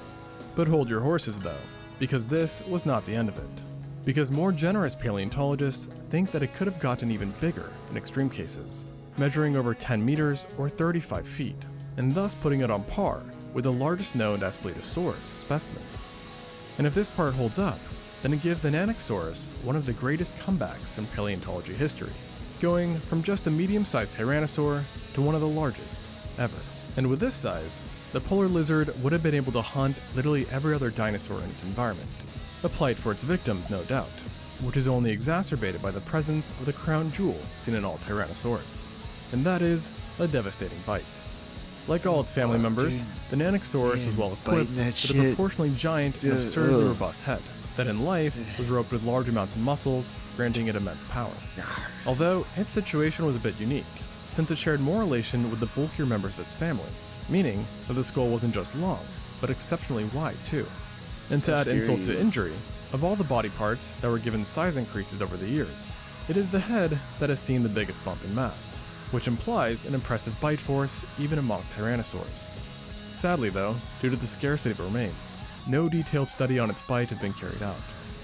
But hold your horses though, because this was not the end of it. Because more generous paleontologists think that it could have gotten even bigger in extreme cases, measuring over 10 meters or 35 feet, and thus putting it on par with the largest known Daspletosaurus specimens. And if this part holds up, then it gives the Nanuqsaurus one of the greatest comebacks in paleontology history, going from just a medium-sized tyrannosaur to one of the largest ever. And with this size, the polar lizard would have been able to hunt literally every other dinosaur in its environment, a plight for its victims, no doubt, which is only exacerbated by the presence of the crown jewel seen in all tyrannosaurids, and that is a devastating bite. Like all its family members, the Nanuqsaurus was well equipped with a proportionally giant and absurdly robust head that in life was roped with large amounts of muscles, granting it immense power. Although its situation was a bit unique, since it shared more relation with the bulkier members of its family, meaning that the skull wasn't just long, but exceptionally wide too. And to add insult to injury, of all the body parts that were given size increases over the years, it is the head that has seen the biggest bump in mass, which implies an impressive bite force even amongst tyrannosaurs. Sadly though, due to the scarcity of remains, no detailed study on its bite has been carried out,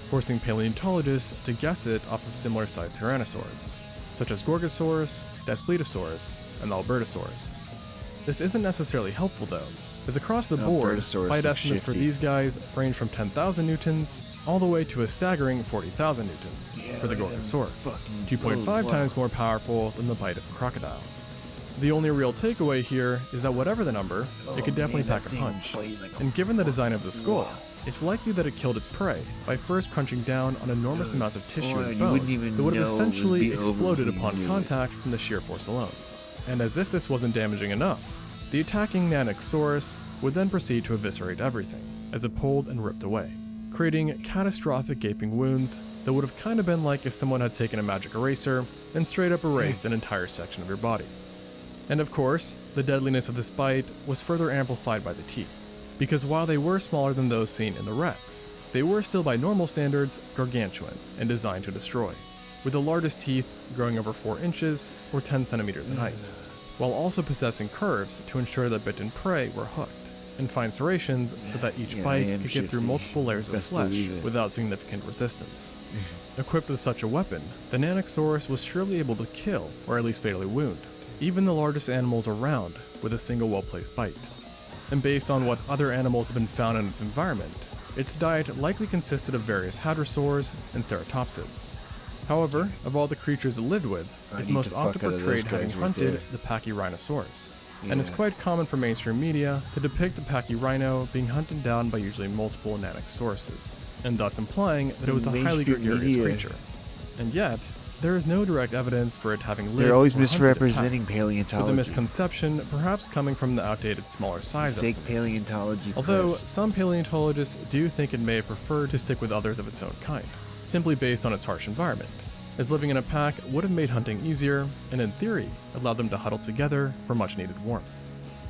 forcing paleontologists to guess it off of similar-sized tyrannosaurs, such as Gorgosaurus, Daspletosaurus, and Albertosaurus. This isn't necessarily helpful though, as across the board, bite estimates for these guys range from 10,000 newtons all the way to a staggering 40,000 newtons for the Gorgosaurus, 2.5 times more powerful than the bite of a crocodile. The only real takeaway here is that whatever the number, it could definitely pack a punch, and given the design of the skull, it's likely that it killed its prey by first crunching down on enormous amounts of tissue and bone that would have essentially exploded upon contact from the sheer force alone. And as if this wasn't damaging enough, the attacking Nanuqsaurus would then proceed to eviscerate everything as it pulled and ripped away, creating catastrophic gaping wounds that would have kind of been like if someone had taken a magic eraser and straight up erased an entire section of your body. And of course, the deadliness of this bite was further amplified by the teeth, because while they were smaller than those seen in the Rex, they were still by normal standards gargantuan and designed to destroy, with the largest teeth growing over 4 inches or 10 centimeters in height, while also possessing curves to ensure that bitten prey were hooked, and fine serrations so that each bite could get through multiple layers of flesh without significant resistance. Equipped with such a weapon, the Nanuqsaurus was surely able to kill, or at least fatally wound, even the largest animals around with a single well-placed bite. And based on what other animals have been found in its environment, its diet likely consisted of various hadrosaurs and ceratopsids. However, of all the creatures it lived with, it most often portrayed having hunted the Pachyrhinosaurus, and it's quite common for mainstream media to depict the Pachyrhino being hunted down by usually multiple Nanuqsauruses, and thus implying that it was a highly gregarious creature. And yet, there is no direct evidence for it having lived. They're always or hunted misrepresenting attacks, paleontology. with the misconception perhaps coming from the outdated smaller size Fake estimates. paleontology. Although press. some paleontologists do think it may have preferred to stick with others of its own kind, simply based on its harsh environment, as living in a pack would have made hunting easier, and in theory, allowed them to huddle together for much needed warmth.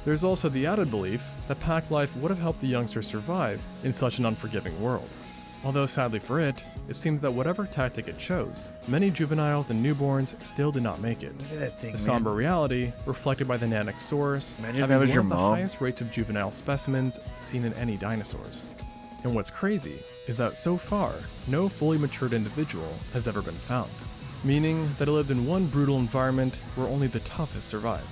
There's also the added belief that pack life would have helped the youngsters survive in such an unforgiving world. Although sadly for it, it seems that whatever tactic it chose, many juveniles and newborns still did not make it. Look at that thing, A somber man. reality reflected by the Nanuqsaurus Imagine if having that was one your of the mom. highest rates of juvenile specimens seen in any dinosaurs. And what's crazy is that so far, no fully matured individual has ever been found, meaning that it lived in one brutal environment where only the toughest survived.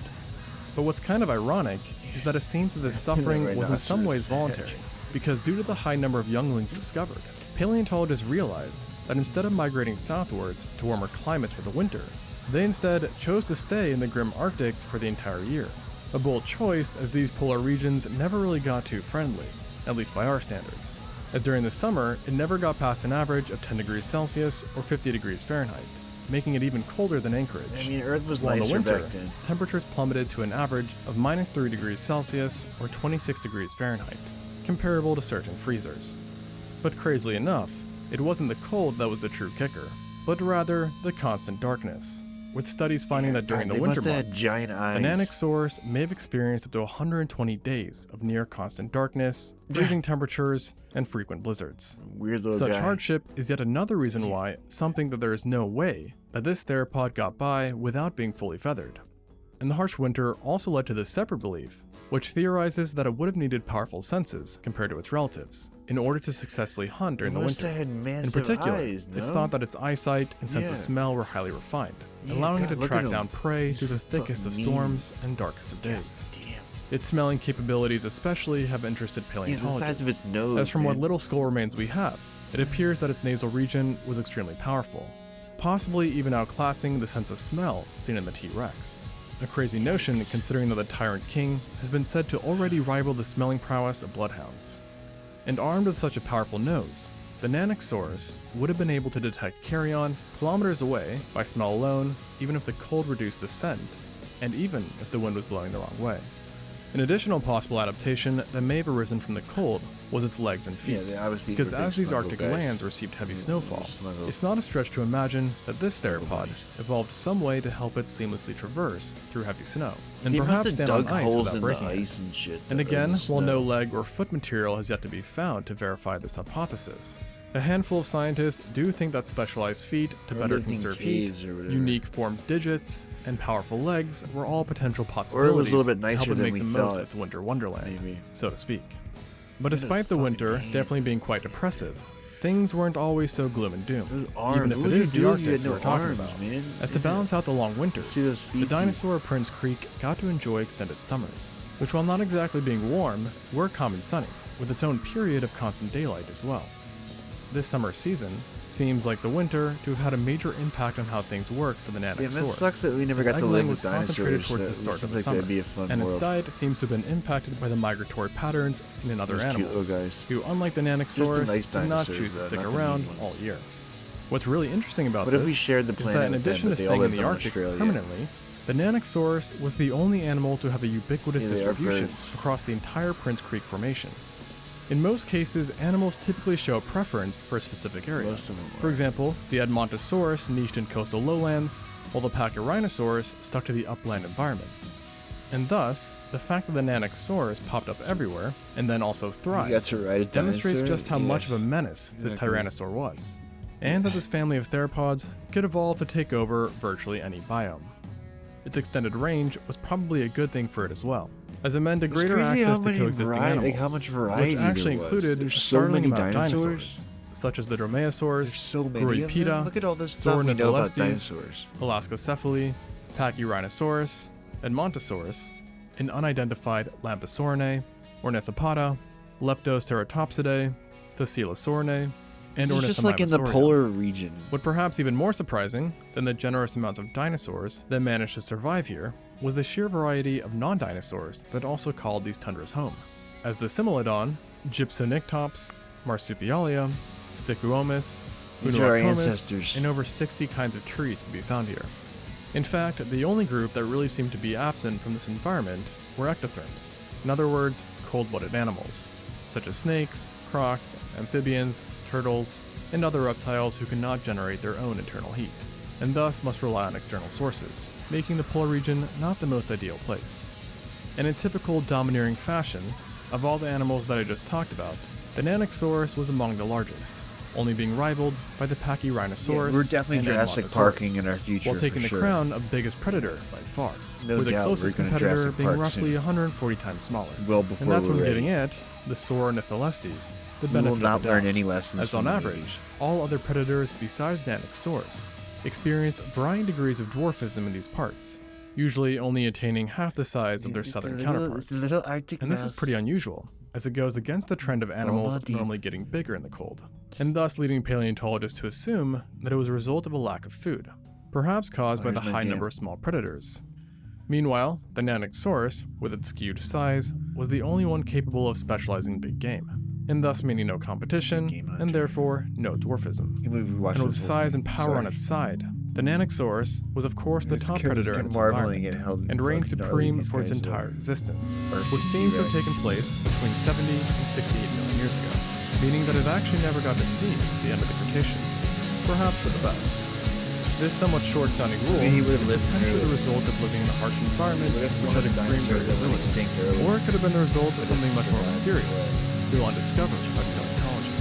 But what's kind of ironic is that it seems that this suffering was in some ways voluntary, because due to the high number of younglings discovered, paleontologists realized that instead of migrating southwards to warmer climates for the winter, they instead chose to stay in the grim Arctics for the entire year. A bold choice, as these polar regions never really got too friendly, at least by our standards. as during the summer, it never got past an average of 10 degrees Celsius or 50 degrees Fahrenheit, making it even colder than Anchorage. I mean, Earth was While in the nicer winter, back then. temperatures plummeted to an average of -3 degrees Celsius or 26 degrees Fahrenheit, comparable to certain freezers. But crazily enough, it wasn't the cold that was the true kicker, but rather the constant darkness, with studies finding that during the They winter must have had months, giant the eyes. Nanosaurus may have experienced up to 120 days of near constant darkness, freezing temperatures, and frequent blizzards. Weird little Such guy. hardship is yet another reason why something that there is no way that this theropod got by without being fully feathered. And the harsh winter also led to this separate belief, which theorizes that it would have needed powerful senses compared to its relatives in order to successfully hunt during the must winter. have had In massive particular, eyes, it's no? thought that its eyesight and sense of Yeah. smell were highly refined, Yeah, allowing God, it to look at track him. down prey He's through the thickest of fucking mean. storms and darkest of days. Damn. Its smelling capabilities especially have interested Yeah, paleontologists, the size of its nose. as from what man. little skull remains we have, it appears that its nasal region was extremely powerful, possibly even outclassing the sense of smell seen in the T-Rex. A crazy notion considering that the Tyrant King has been said to already rival the smelling prowess of bloodhounds. And armed with such a powerful nose, the Nanosaurus would have been able to detect carrion kilometers away by smell alone, even if the cold reduced the scent, and even if the wind was blowing the wrong way. An additional possible adaptation that may have arisen from the cold was its legs and feet, Yeah, they obviously because were as big these snuggle Arctic guys. lands received heavy snowfall, snuggle. it's not a stretch to imagine that this theropod buddies. evolved some way to help it seamlessly traverse through heavy snow, and They must perhaps have stand dug on ice holes without in the breaking it. ice and shit. And though, in again, the while no snow. leg or foot material has yet to be found to verify this hypothesis, a handful of scientists do think that specialized feet to Or better lived in conserve heat, caves or whatever. unique formed digits, and powerful legs were all potential Or it possibilities was a little bit to help nicer it than make we the most thought. of its winter wonderland, Maybe. so to speak. But Look at despite that the fucking winter hand. definitely being quite depressive, things weren't always so gloom and doom, Those arms. even if What it would is you the do if you Arctic had no we're talking arms, about. man? As to Yeah. balance out the long winters, See those the feces. dinosaur of Prince Creek got to enjoy extended summers, which while not exactly being warm, were calm and sunny, with its own period of constant daylight as well. This summer season seems like the winter to have had a major impact on how things work for the Yeah, Nanosaurus. that sucks that we never as got to Eggling live was with concentrated dinosaurs. towards That the start seems of the like summer, that'd be a fun and its world. diet seems to have been impacted by the migratory patterns seen in other Those cute animals, little guys. who, unlike the Just the Nanosaurus, nice did not dinosaurs, choose to stick not the mean around ones. all year. What's really interesting about What if this we shared the is planet that in with them, addition to but they all staying in lived the in Arctic Australia? permanently, the Nanosaurus was the only animal to have a ubiquitous Yeah, they are distribution birds. across the entire Prince Creek Formation. In most cases, animals typically show a preference for a specific area. Most of them For are. example, the Edmontosaurus niched in coastal lowlands, while the Pachyrhinosaurus stuck to the upland environments. And thus, the fact that the Nanosaurus popped up everywhere, and then also You got thrived, to ride a demonstrates dinosaur? just how Yeah. much of a menace this Exactly. Tyrannosaur was, and that this family of theropods could evolve to take over virtually any biome. Its extended range was probably a good thing for it as well, as it meant a greater crazy how access to many coexisting vari- animals, like how much variety which actually there was. included There's a so startling many amount of dinosaurs. dinosaurs, such as the Dromaeosaurus, There's so many of them. Gruipida, Look at all this stuff we know about Saurnitholestes, dinosaurs. Alaskocephali, Pachyrhinosaurus, Edmontosaurus, an unidentified Lampasaurinea, Ornithopoda, Leptoceratopsidae, Thescelosaurinae, and This is just like in the Ornithomimosaurium. polar region. What perhaps even more surprising than the generous amounts of dinosaurs that managed to survive here was the sheer variety of non-dinosaurs that also called these tundras home, as the Similodon, Gypsonyctops, Marsupialia, Sicuomis, These are our Unuacomis, ancestors. and over 60 kinds of trees can be found here. In fact, the only group that really seemed to be absent from this environment were ectotherms, in other words, cold-blooded animals, such as snakes, crocs, amphibians, turtles, and other reptiles who cannot generate their own internal heat, and thus must rely on external sources, making the polar region not the most ideal place. And in typical domineering fashion, of all the animals that I just talked about, the Nanosaurus was among the largest, only being rivaled by the Pachyrhinosaurus. Yeah, we're definitely and Jurassic Edmontosaurus, Parking in our future, while taking for the sure. crown of biggest predator by far, No with the doubt closest we're gonna competitor Jurassic being Park roughly soon. 140 times smaller. Well before And that's we're when ready. giving it, the Saurnitholestes, the We benefit will of not the learn doubt, any lessons as from on the movie. average, all other predators besides Nanosaurus experienced varying degrees of dwarfism in these parts, usually only attaining half the size of their It's southern a little- counterparts. it's a little Arctic And this is mouse. pretty unusual, as it goes against the trend of animals Almighty. normally getting bigger in the cold, and thus leading paleontologists to assume that it was a result of a lack of food, perhaps caused by the Where's my high damn- number of small predators. Meanwhile, the Nanosaurus, with its skewed size, was the only one capable of specializing in big game. and thus meaning no competition, and therefore no dwarfism. And with size and power on its side, the Nanosaurus was of course the top predator in its environment, and reigned supreme for its entire existence, which seems to have taken place between 70 and 68 million years ago, meaning that it actually never got to see the end of the Cretaceous, perhaps for the best. This somewhat short-sounding rule is potentially the result of living in a harsh environment which had extreme variability, or it could have been the result of something much more mysterious, still undiscovered by paleontology.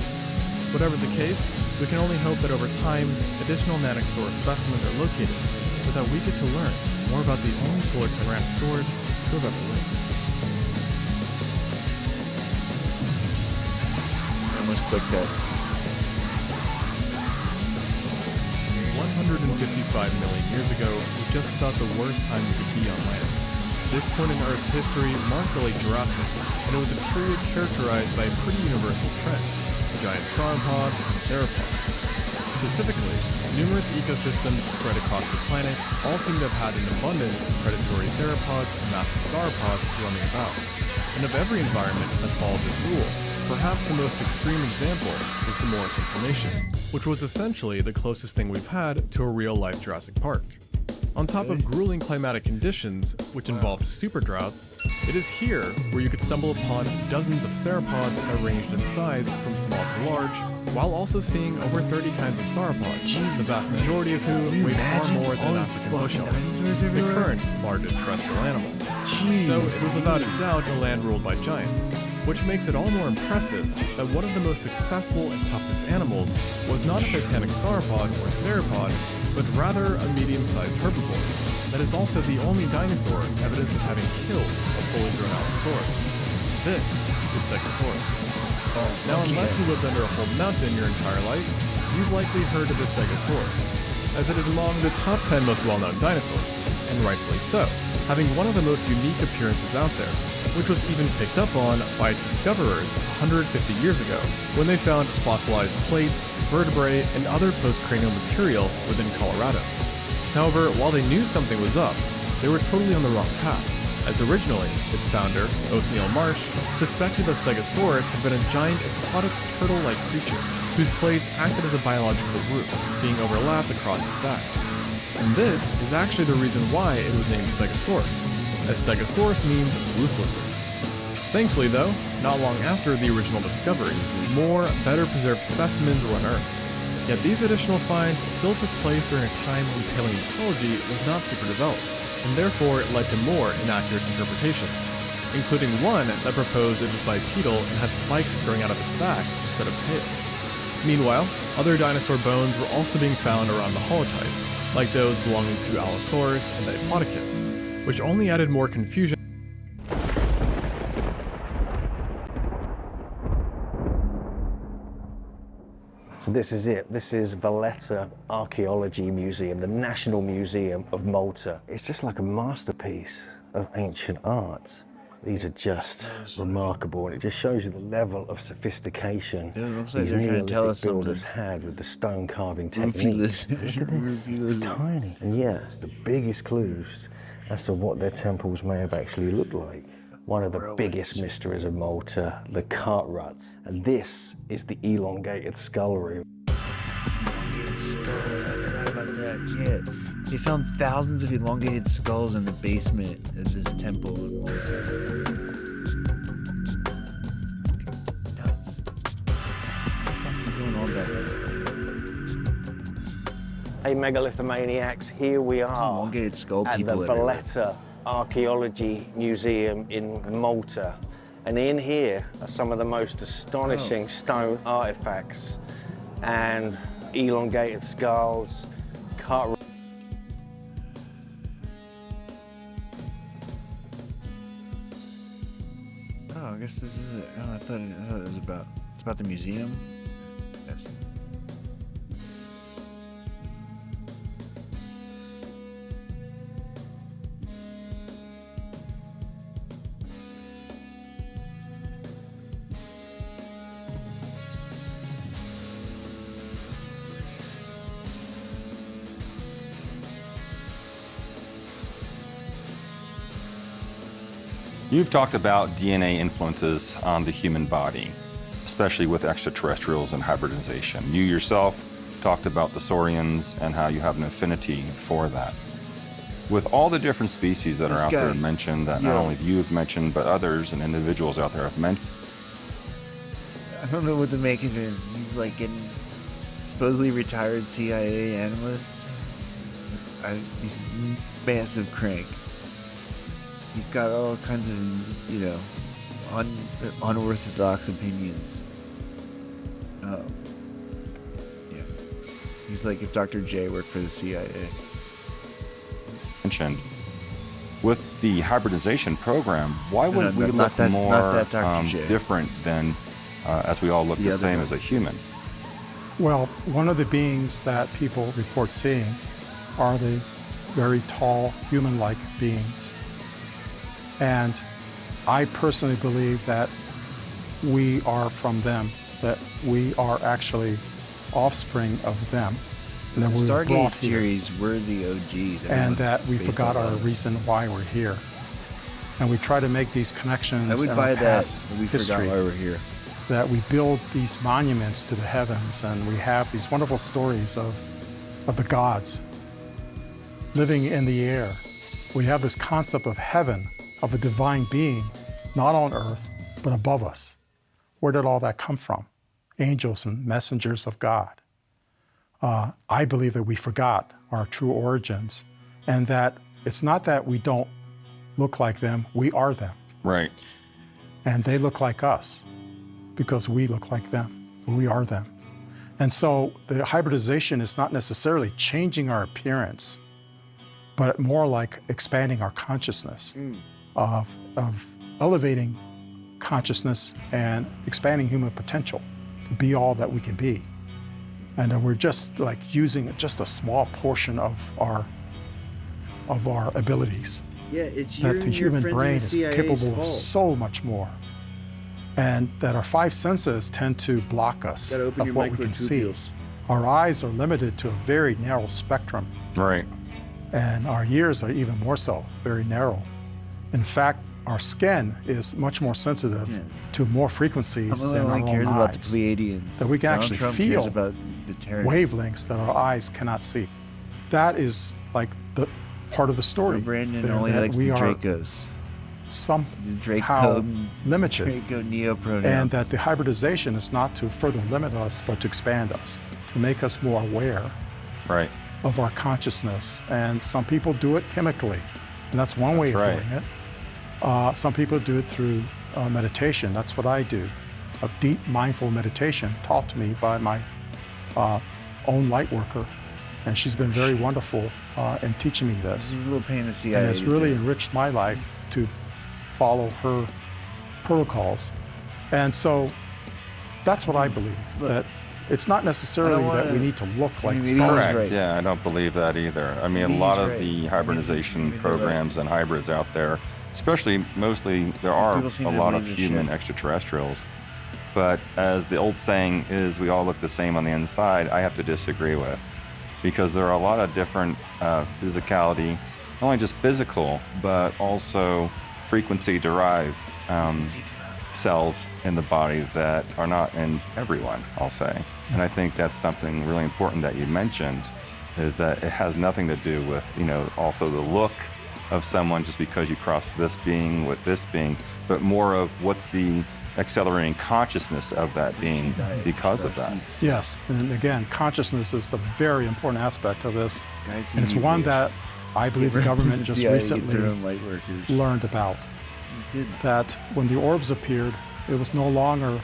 Whatever the case, we can only hope that over time, additional Nanosaurus specimens are located so that we get to learn more about the only polar tyrannosaurid to have ever lived. I almost clicked that. 155 million years ago was just about the worst time you could be on land. This point in Earth's history marked the late Jurassic, and it was a period characterized by a pretty universal trend: giant sauropods and theropods. Specifically, numerous ecosystems spread across the planet all seem to have had an abundance of predatory theropods and massive sauropods roaming about. And of every environment that followed this rule, perhaps the most extreme example is the Morrison Formation, which was essentially the closest thing we've had to a real-life Jurassic Park. On top of grueling climatic conditions, which involved super droughts, it is here where you could stumble upon dozens of theropods that ranged in size from small to large, while also seeing over 30 kinds of sauropods, the vast majority of whom weigh far more than an African bush elephant, the current largest terrestrial animal. So it was without a doubt a land ruled by giants, which makes it all more impressive that one of the most successful and toughest animals was not a titanic sauropod or theropod, but rather a medium-sized herbivore that is also the only dinosaur evidence of having killed a fully grown Allosaurus. This is Stegosaurus. Now, unless you lived under a whole mountain your entire life, you've likely heard of the Stegosaurus, as it is among the top 10 most well-known dinosaurs, and rightfully so, having one of the most unique appearances out there, which was even picked up on by its discoverers 150 years ago, when they found fossilized plates, vertebrae, and other postcranial material within Colorado. However, while they knew something was up, they were totally on the wrong path, as originally, its founder, Othniel Marsh, suspected that Stegosaurus had been a giant aquatic turtle-like creature, whose plates acted as a biological roof, being overlapped across its back. And this is actually the reason why it was named Stegosaurus, as Stegosaurus means roof lizard. Thankfully though, not long after the original discovery, more, better preserved specimens were unearthed. Yet these additional finds still took place during a time when paleontology was not super developed, and therefore it led to more inaccurate interpretations, including one that proposed it was bipedal and had spikes growing out of its back instead of tail. Meanwhile, other dinosaur bones were also being found around the holotype, like those belonging to Allosaurus and Diplodocus, which only added more confusion. So this is it. This is Valletta Archaeology Museum, the National Museum of Malta. It's just like a masterpiece of ancient art. These are just remarkable, and it just shows you the level of sophistication these Neolithic builders had with the stone carving technique. Look at this, it's tiny. And yeah, the biggest clues as to what their temples may have actually looked like. One of the biggest mysteries of Malta, the cart ruts. And this is the elongated skull room. Elongated skulls, I forgot about that, yeah. They found thousands of elongated skulls in the basement of this temple in Malta. Nuts. What the fuck is going on back there? Hey megalithomaniacs, here we are elongated skull at the people Valletta Archaeology Museum in Malta. And in here are some of the most astonishing stone artifacts and elongated skulls, cart. Oh, I guess this is it. Oh, I thought it was about. It's about the museum. Yes. You've talked about DNA influences on the human body, especially with extraterrestrials and hybridization. You yourself talked about the Saurians and how you have an affinity for that. With all the different species that are out there mentioned, that not only you have mentioned, but others and individuals out there have mentioned. I don't know what to make of him. He's like getting supposedly retired CIA analyst. He's massive crank. He's got all kinds of, you know, unorthodox opinions. Yeah. He's like if Dr. J worked for the CIA. Mentioned with the hybridization program, why would we look more different than as we all look the same as a human? Well, one of the beings that people report seeing are the very tall human-like beings. And I personally believe that we are from them, that we are actually offspring of them. And that The we were Stargate brought here, series were the OGs. and that we based forgot on our those. reason why we're here. And we try to make these connections I would in buy our that. past We history, forgot why we're here. that we build these monuments to the heavens, and we have these wonderful stories of the gods living in the air. We have this concept of heaven, of a divine being, not on earth, but above us. Where did all that come from? Angels and messengers of God. I believe that we forgot our true origins, and that it's not that we don't look like them, we are them. Right. And they look like us because we look like them. We are them. And so the hybridization is not necessarily changing our appearance, but more like expanding our consciousness, of elevating consciousness and expanding human potential to be all that we can be. And we're just like using just a small portion of our abilities. Yeah, it's That the human brain is capable of so much more. And that our five senses tend to block us Gotta open of your what we can see. microtubules. Our eyes are limited to a very narrow spectrum. Right. And our ears are even more so, very narrow. In fact, our skin is much more sensitive to more frequencies Kamala than our only own cares about the eyes. Pleiadians. That we can Donald actually Trump feel cares about the Terrans. wavelengths that our eyes cannot see. That is like the part of the story. Brandon that- only that likes we the are Dracos. somehow limited. Draco neopronouns. And that the hybridization is not to further limit us, but to expand us, to make us more aware of our consciousness. And some people do it chemically, and that's one way of doing it. Some people do it through meditation. That's what I do. A deep mindful meditation taught to me by my own light worker. And she's been very wonderful in teaching me this. This is a little pain in the CIA. And it's to really do. enriched my life to follow her protocols. And so that's what I believe, that it's not necessarily that we need to look like someone. Correct. Yeah, I don't believe that either. I mean, a lot of the hybridization programs and hybrids out there, especially mostly, there are people seem a to lot of believe this human shit. extraterrestrials. But as the old saying is, we all look the same on the inside, I have to disagree with. Because there are a lot of different physicality, not only just physical, but also frequency-derived cells in the body that are not in everyone, I'll say. And I think that's something really important that you mentioned, is that it has nothing to do with, you know, also the look of someone just because you cross this being with this being, but more of what's the accelerating consciousness of that being because of that. Yes, and again, consciousness is the very important aspect of this. And it's one that I believe the government just recently learned about. That when the orbs appeared, it was no longer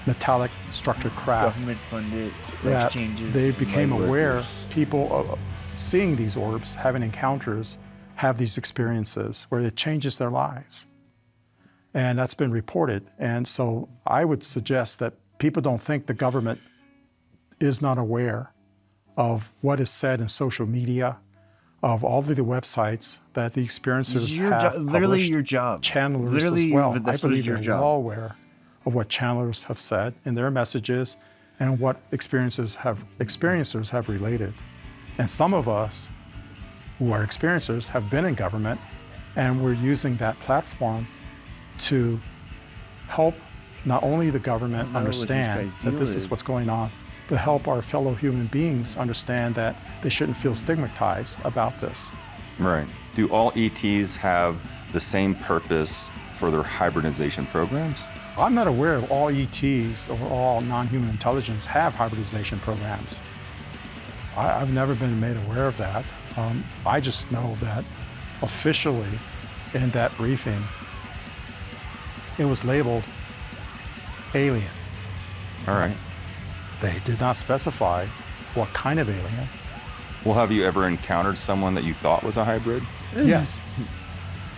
metallic structured craft. Government funded sex That changes. they and became light aware, workers. people seeing these orbs, having encounters, have these experiences where it changes their lives. And that's been reported. And so I would suggest that people don't think the government is not aware of what is said in social media, of all of the websites that the experiencers have literally published, your job. channelers Literally, as well. I that's believe your they're job. well aware of what channelers have said in their messages and what experiencers have related. And some of us who are experiencers have been in government, and we're using that platform to help not only the government what was this understand guy's that deal this is is. what's going on, but help our fellow human beings understand that they shouldn't feel stigmatized about this. Right. Do all ETs have the same purpose for their hybridization programs? I'm not aware of all ETs or all non-human intelligence have hybridization programs. I've never been made aware of that. I just know that officially in that briefing, it was labeled alien. All right. They did not specify what kind of alien. Well, have you ever encountered someone that you thought was a hybrid? Yes.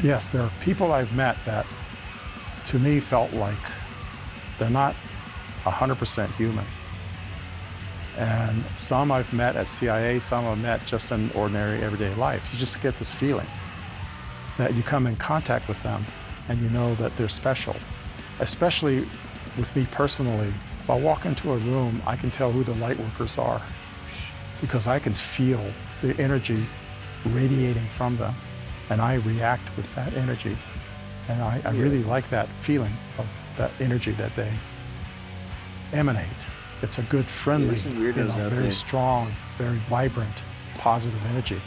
Yes, there are people I've met that to me felt like they're not 100% human. And some I've met at CIA, some I've met just in ordinary everyday life. You just get this feeling that you come in contact with them and you know that they're special. Especially with me personally, if I walk into a room, I can tell who the light workers are because I can feel the energy radiating from them and I react with that energy. And I really like that feeling of that energy that they emanate. It's a good, friendly, very strong, very vibrant, positive energy.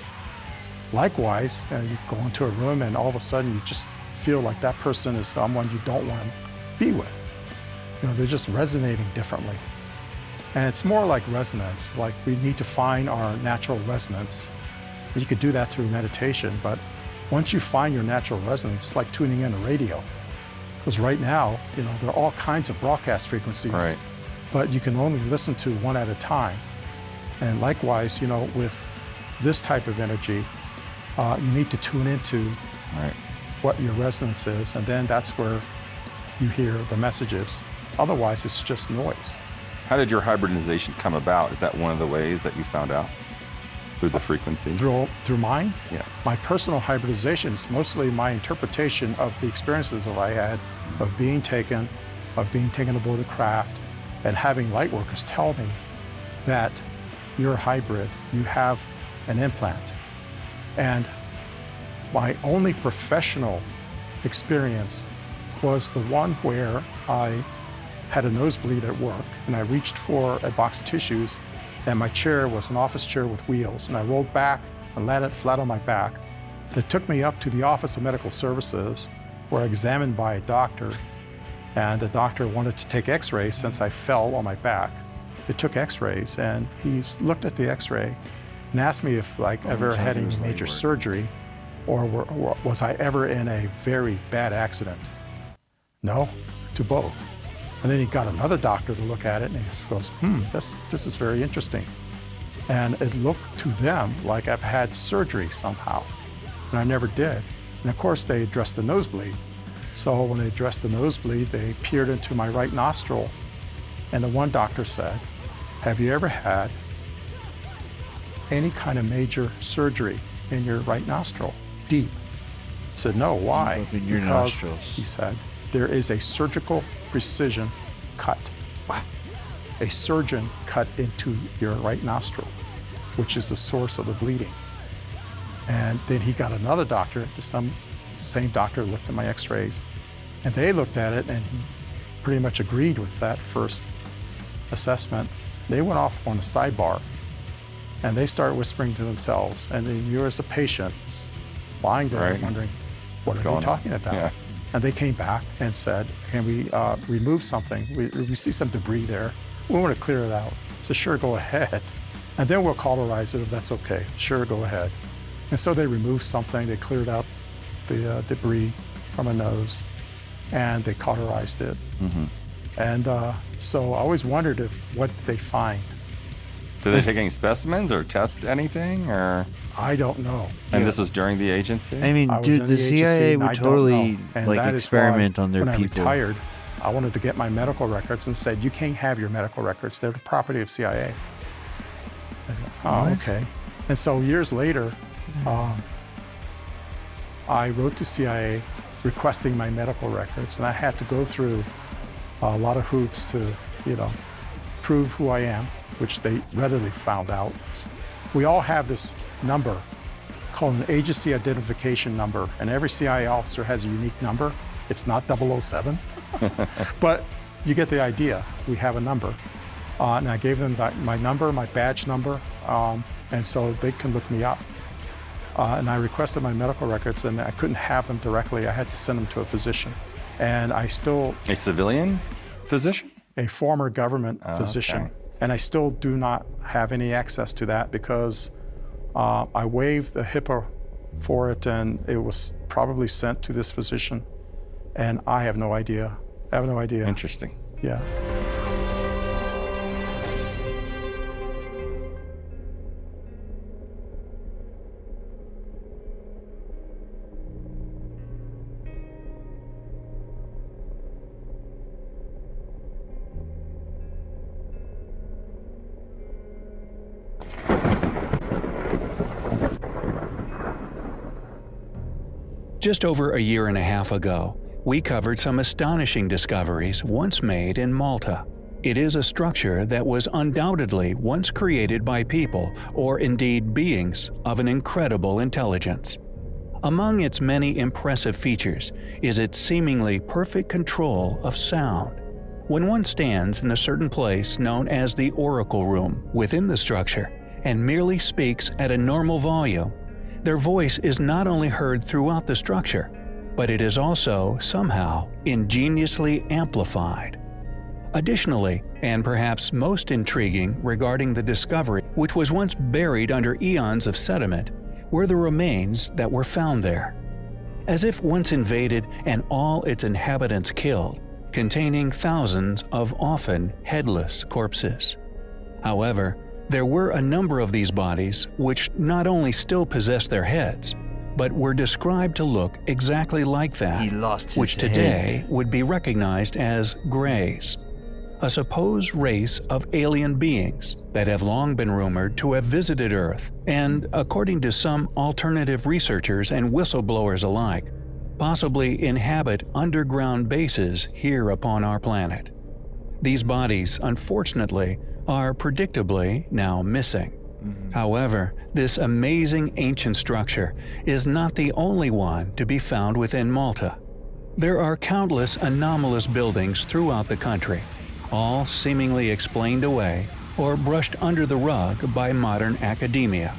Likewise, you go into a room and all of a sudden you just feel like that person is someone you don't want to be with. They're just resonating differently. And it's more like resonance, like we need to find our natural resonance. You could do that through meditation, but once you find your natural resonance, it's like tuning in a radio. Because right now, there are all kinds of broadcast frequencies, right, but you can only listen to one at a time. And likewise, with this type of energy, you need to tune into what your resonance is, and then that's where you hear the messages. Otherwise, it's just noise. How did your hybridization come about? Is that one of the ways that you found out? Through the frequency? Through mine? Yes. My personal hybridization is mostly my interpretation of the experiences that I had of being taken aboard the craft, and having light workers tell me that you're a hybrid, you have an implant. And my only professional experience was the one where I had a nosebleed at work and I reached for a box of tissues and my chair was an office chair with wheels, and I rolled back and landed flat on my back. They took me up to the Office of Medical Services where I was examined by a doctor, and the doctor wanted to take x-rays since I fell on my back. They took x-rays and he looked at the x-ray and asked me if I ever had any major surgery or was I ever in a very bad accident. No, to both. And then he got another doctor to look at it and he goes, this is very interesting. And it looked to them like I've had surgery somehow, and I never did. And of course they addressed the nosebleed. So when they addressed the nosebleed, they peered into my right nostril, and the one doctor said, have you ever had any kind of major surgery in your right nostril, deep? I said, no, why? Deep up in your because, nostrils. he said, there is a surgical precision cut. What? A surgeon cut into your right nostril, which is the source of the bleeding. And then he got another doctor, the same doctor looked at my x-rays, and they looked at it and he pretty much agreed with that first assessment. They went off on a sidebar and they started whispering to themselves, and then you as a patient lying there wondering, what are they talking about? Yeah. And they came back and said, can we remove something? We see some debris there. We want to clear it out. So sure, go ahead. And then we'll cauterize it if that's okay. Sure, go ahead. And so they removed something, they cleared out the debris from my nose, and they cauterized it. Mm-hmm. And so I always wondered what did they find? Did they take any specimens or test anything, or? I don't know. And this was during the agency? I mean, dude, the CIA would totally experiment on their people. people. When I retired, I wanted to get my medical records and said, you can't have your medical records. They're the property of CIA. Okay. And so years later, I wrote to CIA requesting my medical records, and I had to go through a lot of hoops to, prove who I am, which they readily found out. We all have this number called an agency identification number, and every CIA officer has a unique number. It's not 007, but you get the idea. We have a number. And I gave them my number, my badge number, and so they can look me up. And I requested my medical records, and I couldn't have them directly. I had to send them to a physician. And I still... A civilian physician? A former government physician. Okay. And I still do not have any access to that because I waived the HIPAA for it, and it was probably sent to this physician. And I have no idea. I have no idea. Interesting. Yeah. Just over a year and a half ago, we covered some astonishing discoveries once made in Malta. It is a structure that was undoubtedly once created by people, or indeed beings, of an incredible intelligence. Among its many impressive features is its seemingly perfect control of sound. When one stands in a certain place known as the Oracle Room within the structure and merely speaks at a normal volume, their voice is not only heard throughout the structure, but it is also somehow ingeniously amplified. Additionally, and perhaps most intriguing regarding the discovery, which was once buried under eons of sediment, were the remains that were found there. As if once invaded and all its inhabitants killed, containing thousands of often headless corpses. However, there were a number of these bodies which not only still possessed their heads, but were described to look exactly like that, which today would be recognized as Greys, a supposed race of alien beings that have long been rumored to have visited Earth and, according to some alternative researchers and whistleblowers alike, possibly inhabit underground bases here upon our planet. These bodies, unfortunately, are predictably now missing. However, this amazing ancient structure is not the only one to be found within Malta. There are countless anomalous buildings throughout the country, all seemingly explained away or brushed under the rug by modern academia.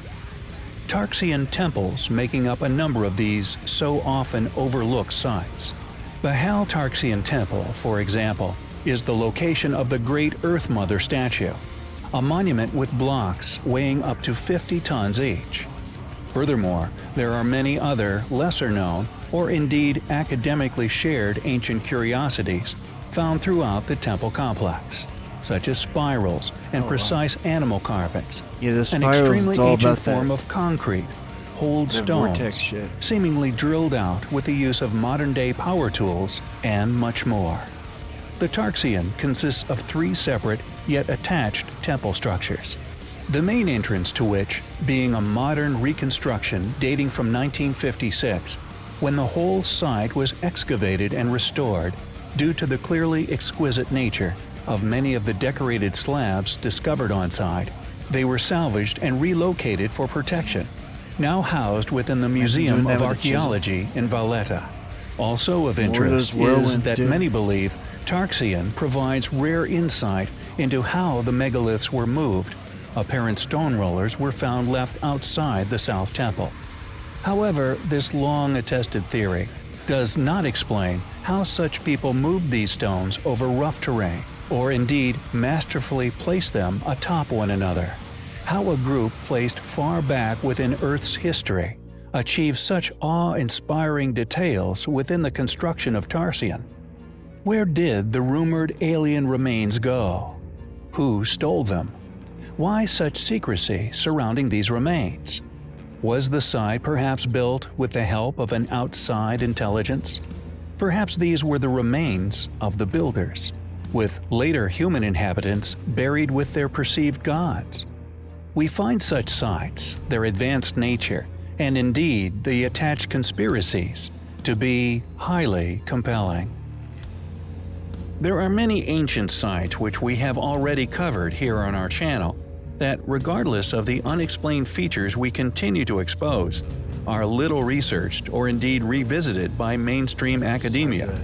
Tarxian temples making up a number of these so often overlooked sites. The Hal Tarxian Temple, for example, is the location of the Great Earth Mother statue, a monument with blocks weighing up to 50 tons each. Furthermore, there are many other lesser-known or indeed academically shared ancient curiosities found throughout the temple complex, such as spirals and precise animal carvings, an extremely ancient form of concrete, hold stones, seemingly drilled out with the use of modern-day power tools, and much more. The Tarxian consists of 3 separate yet attached temple structures, the main entrance to which being a modern reconstruction dating from 1956, when the whole site was excavated and restored due to the clearly exquisite nature of many of the decorated slabs discovered on site. They were salvaged and relocated for protection, now housed within the Museum of Archaeology in Valletta. Also of interest is that many believe Tarxian provides rare insight into how the megaliths were moved. Apparent stone rollers were found left outside the South Temple. However, this long-attested theory does not explain how such people moved these stones over rough terrain, or indeed masterfully placed them atop one another. How a group placed far back within Earth's history achieved such awe-inspiring details within the construction of Tarxian. Where did the rumored alien remains go? Who stole them? Why such secrecy surrounding these remains? Was the site perhaps built with the help of an outside intelligence? Perhaps these were the remains of the builders, with later human inhabitants buried with their perceived gods. We find such sites, their advanced nature, and indeed the attached conspiracies, to be highly compelling. There are many ancient sites which we have already covered here on our channel that, regardless of the unexplained features we continue to expose, are little researched or indeed revisited by mainstream academia.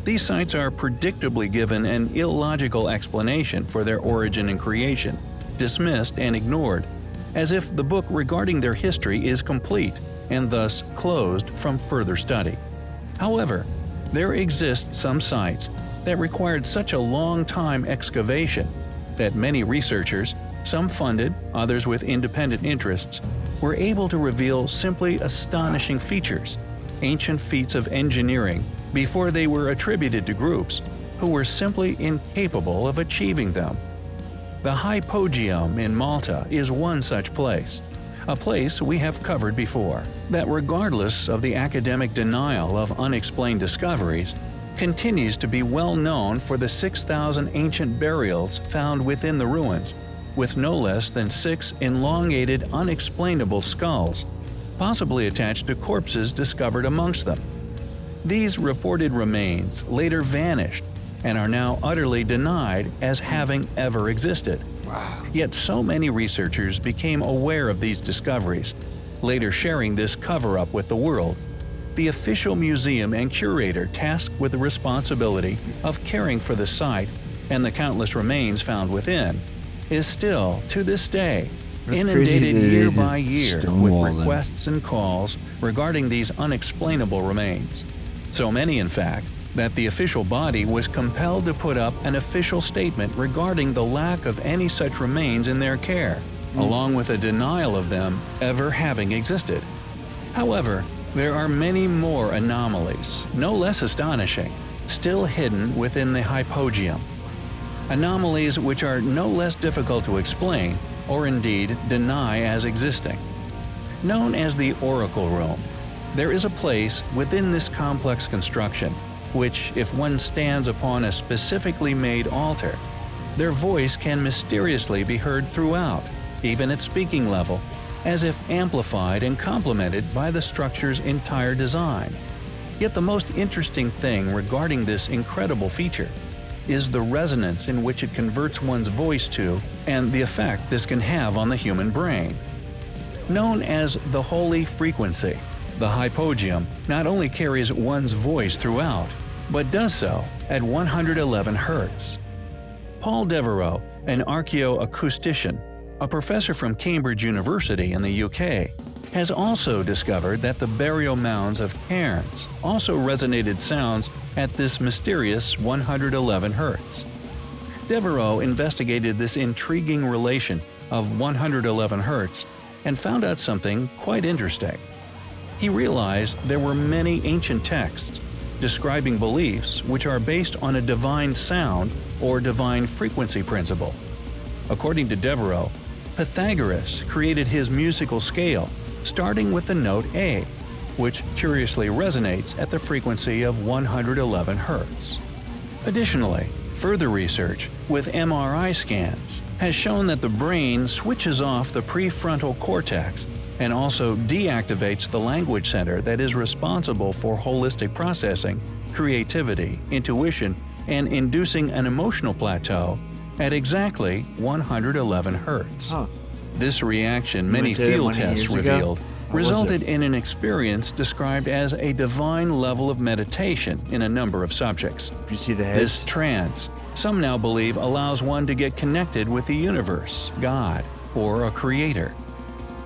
These sites are predictably given an illogical explanation for their origin and creation, dismissed and ignored, as if the book regarding their history is complete and thus closed from further study. However, there exist some sites that required such a long time excavation that many researchers, some funded, others with independent interests, were able to reveal simply astonishing features, ancient feats of engineering, before they were attributed to groups who were simply incapable of achieving them. The Hypogeum in Malta is one such place, a place we have covered before, that regardless of the academic denial of unexplained discoveries, continues to be well known for the 6,000 ancient burials found within the ruins, with no less than 6 elongated, unexplainable skulls, possibly attached to corpses discovered amongst them. These reported remains later vanished and are now utterly denied as having ever existed. Yet so many researchers became aware of these discoveries, later sharing this cover-up with the world. The official museum and curator tasked with the responsibility of caring for the site and the countless remains found within is still, to this day, inundated year by year with requests and calls regarding these unexplainable remains. So many, in fact, that the official body was compelled to put up an official statement regarding the lack of any such remains in their care, along with a denial of them ever having existed. However, there are many more anomalies, no less astonishing, still hidden within the Hypogeum. Anomalies which are no less difficult to explain, or indeed deny as existing. Known as the Oracle Room, there is a place within this complex construction which, if one stands upon a specifically made altar, their voice can mysteriously be heard throughout, even at speaking level, as if amplified and complemented by the structure's entire design. Yet the most interesting thing regarding this incredible feature is the resonance in which it converts one's voice to and the effect this can have on the human brain. Known as the holy frequency, the Hypogeum not only carries one's voice throughout, but does so at 111 Hz. Paul Devereaux, an archaeoacoustician, a professor from Cambridge University in the UK, has also discovered that the burial mounds of cairns also resonated sounds at this mysterious 111 Hz. Devereaux investigated this intriguing relation of 111 Hz and found out something quite interesting. He realized there were many ancient texts describing beliefs which are based on a divine sound or divine frequency principle. According to Devereaux, Pythagoras created his musical scale starting with the note A, which curiously resonates at the frequency of 111 Hz. Additionally, further research with MRI scans has shown that the brain switches off the prefrontal cortex and also deactivates the language center that is responsible for holistic processing, creativity, intuition, and inducing an emotional plateau at exactly 111 Hz. This reaction, many field tests revealed, resulted in an experience described as a divine level of meditation in a number of subjects. You see the heads? This trance, some now believe, allows one to get connected with the universe, God, or a creator.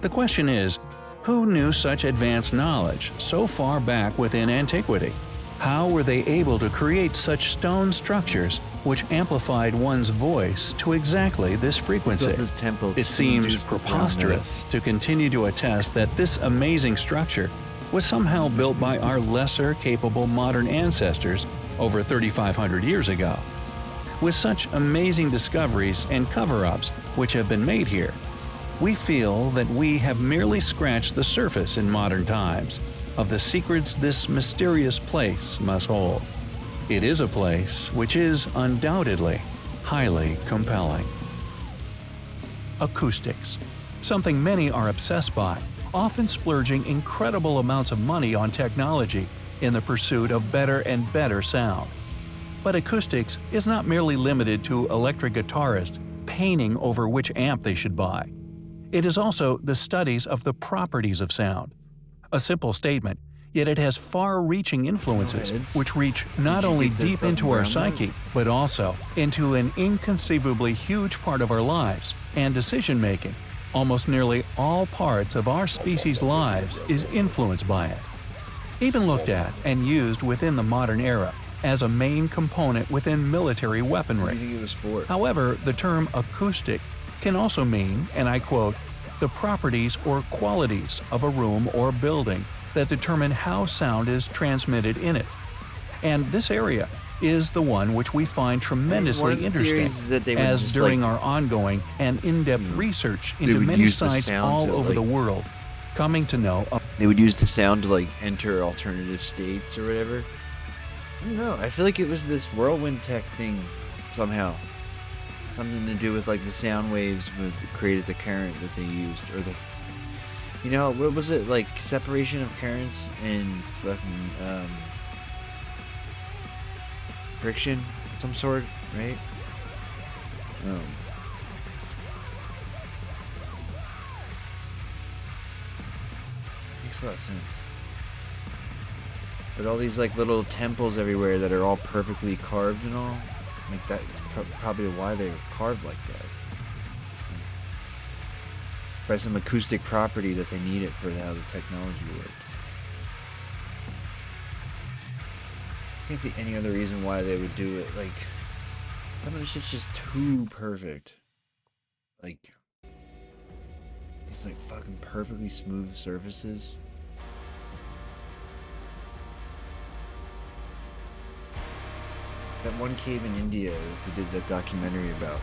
The question is, who knew such advanced knowledge so far back within antiquity? How were they able to create such stone structures which amplified one's voice to exactly this frequency? It seems preposterous to continue to attest that this amazing structure was somehow built by our lesser capable modern ancestors over 3,500 years ago. With such amazing discoveries and cover-ups which have been made here, we feel that we have merely scratched the surface in modern times of the secrets this mysterious place must hold. It is a place which is undoubtedly highly compelling. Acoustics, something many are obsessed by, often splurging incredible amounts of money on technology in the pursuit of better and better sound. But acoustics is not merely limited to electric guitarists painting over which amp they should buy. It is also the studies of the properties of sound. A simple statement, yet it has far-reaching influences which reach not only deep into our psyche, but also into an inconceivably huge part of our lives and decision-making. Almost nearly all parts of our species' lives is influenced by it. Even looked at and used within the modern era as a main component within military weaponry. What do you think it was for? However, the term acoustic can also mean, and I quote, the properties or qualities of a room or building that determine how sound is transmitted in it. And this area is the one which we find tremendously interesting, as during our ongoing and in-depth research into many sites all over the world, coming to know they would use the sound to like enter alternative states or whatever. I don't know. I feel like it was this whirlwind tech thing somehow. Something to do with like the sound waves that created the current that they used, or the, you know, what was it, like separation of currents and fucking friction, some sort, right? Makes a lot of sense. But all these like little temples everywhere that are all perfectly carved and all, like that's probably why they're carved like that. By some acoustic property that they need it for how the technology worked. I can't see any other reason why they would do it. Like, some of the shit's just too perfect. Like, it's like fucking perfectly smooth surfaces. That one cave in India that they did that documentary about.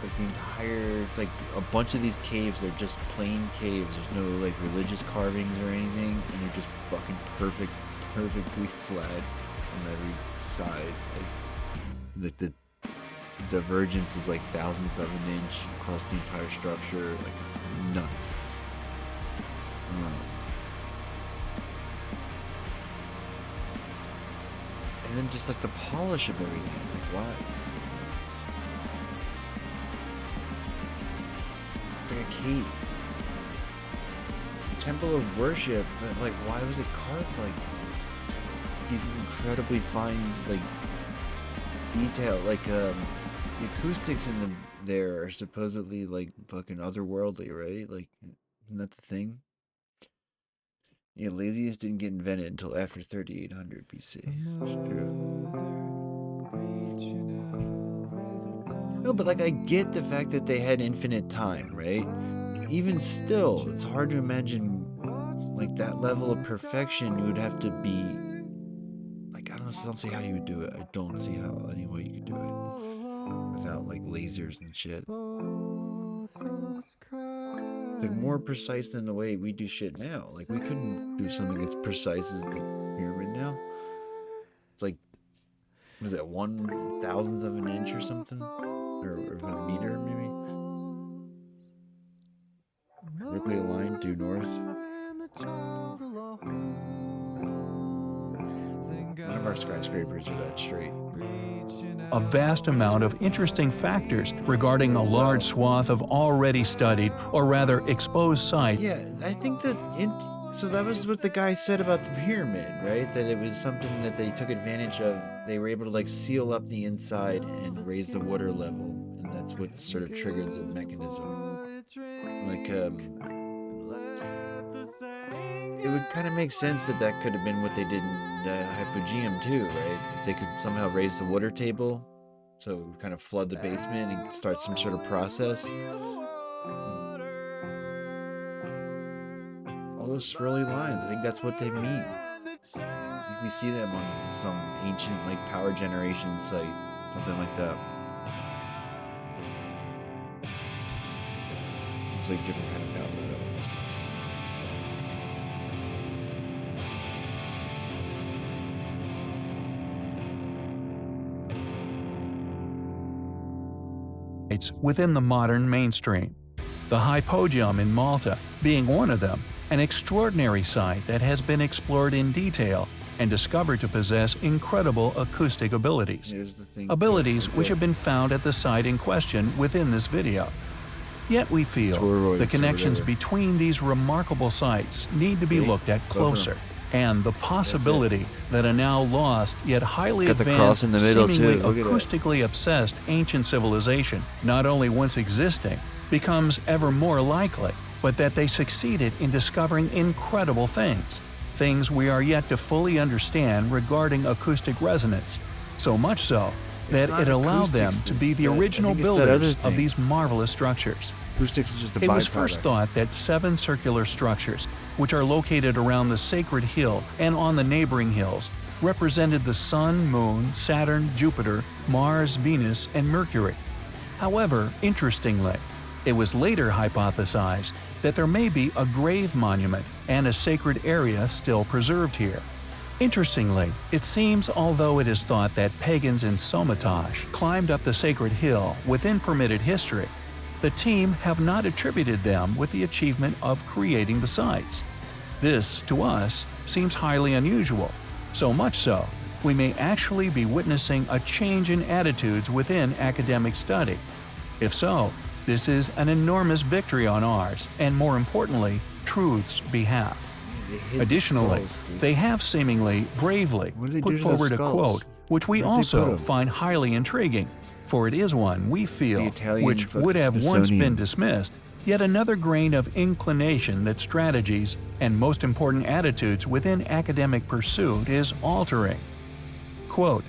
Like the entire, it's like a bunch of these caves, they're just plain caves. There's no like religious carvings or anything, and they're just fucking perfectly flat on every side. Like the divergence is like thousandth of an inch across the entire structure. Like it's nuts. And then just like the polish of everything. It's like, why? Like a cave. A temple of worship, but like why was it carved like these incredibly fine like detail? Like the acoustics in there are supposedly like fucking otherworldly, right? Like, isn't that the thing? Yeah, laziness didn't get invented until after 3800 BC. It's true. No, but like I get the fact that they had infinite time, right? Even still, it's hard to imagine like that level of perfection. You would have to be like, I don't see how you would do it. I don't see how any way you could do it without like lasers and shit. It's like more precise than the way we do shit now. Like we couldn't do something as precise as the pyramid now. It's like, was that 1/1000th of an inch or something? Or a meter, maybe? Vertically aligned due north. None of our skyscrapers are that straight. A vast amount of interesting factors regarding a large swath of already studied, or rather exposed sites. Yeah, I think that so that was what the guy said about the pyramid, right? That it was something that they took advantage of. They were able to like seal up the inside and raise the water level, and that's what sort of triggered the mechanism. Like, it would kind of make sense that that could have been what they did in the Hypogeum too, right? If they could somehow raise the water table, so kind of flood the basement and start some sort of process. All those swirly lines, I think that's what they mean. I think we see them on some ancient like power generation site, something like that. It's like different kind of power though. Within the modern mainstream. The Hypogeum in Malta being one of them, an extraordinary site that has been explored in detail and discovered to possess incredible acoustic abilities. Abilities which have been found at the site in question within this video. Yet we feel Toroids the or connections whatever. between these remarkable sites need to be Okay, looked at both of them. closer, and the possibility that a now lost yet highly It's got the cross advanced, in the middle, seemingly too. Look at that. acoustically obsessed ancient civilization, not only once existing, becomes ever more likely, but that they succeeded in discovering incredible things we are yet to fully understand regarding acoustic resonance, so much so that not it allowed them acoustics, to be it's the that- I original think it's that other builders of thing. these marvelous structures. Acoustics is just a It was first byproduct. thought that 7 circular structures, which are located around the sacred hill and on the neighboring hills, represented the Sun, Moon, Saturn, Jupiter, Mars, Venus, and Mercury. However, interestingly, it was later hypothesized that there may be a grave monument and a sacred area still preserved here. Interestingly, it seems although it is thought that pagans in Somatosh climbed up the sacred hill within permitted history, the team have not attributed them with the achievement of creating the sites. This, to us, seems highly unusual, so much so we may actually be witnessing a change in attitudes within academic study. If so, this is an enormous victory on ours, and more importantly, truth's behalf. They hid the Additionally, skulls, dude. they have seemingly bravely What did they do put to the forward a skulls? quote which we Where'd they put also 'em? find highly intriguing, for it is one we feel Italian which fucking would have once been Smithsonian. dismissed, yet another grain of inclination that strategies and most important attitudes within academic pursuit is altering. Quote,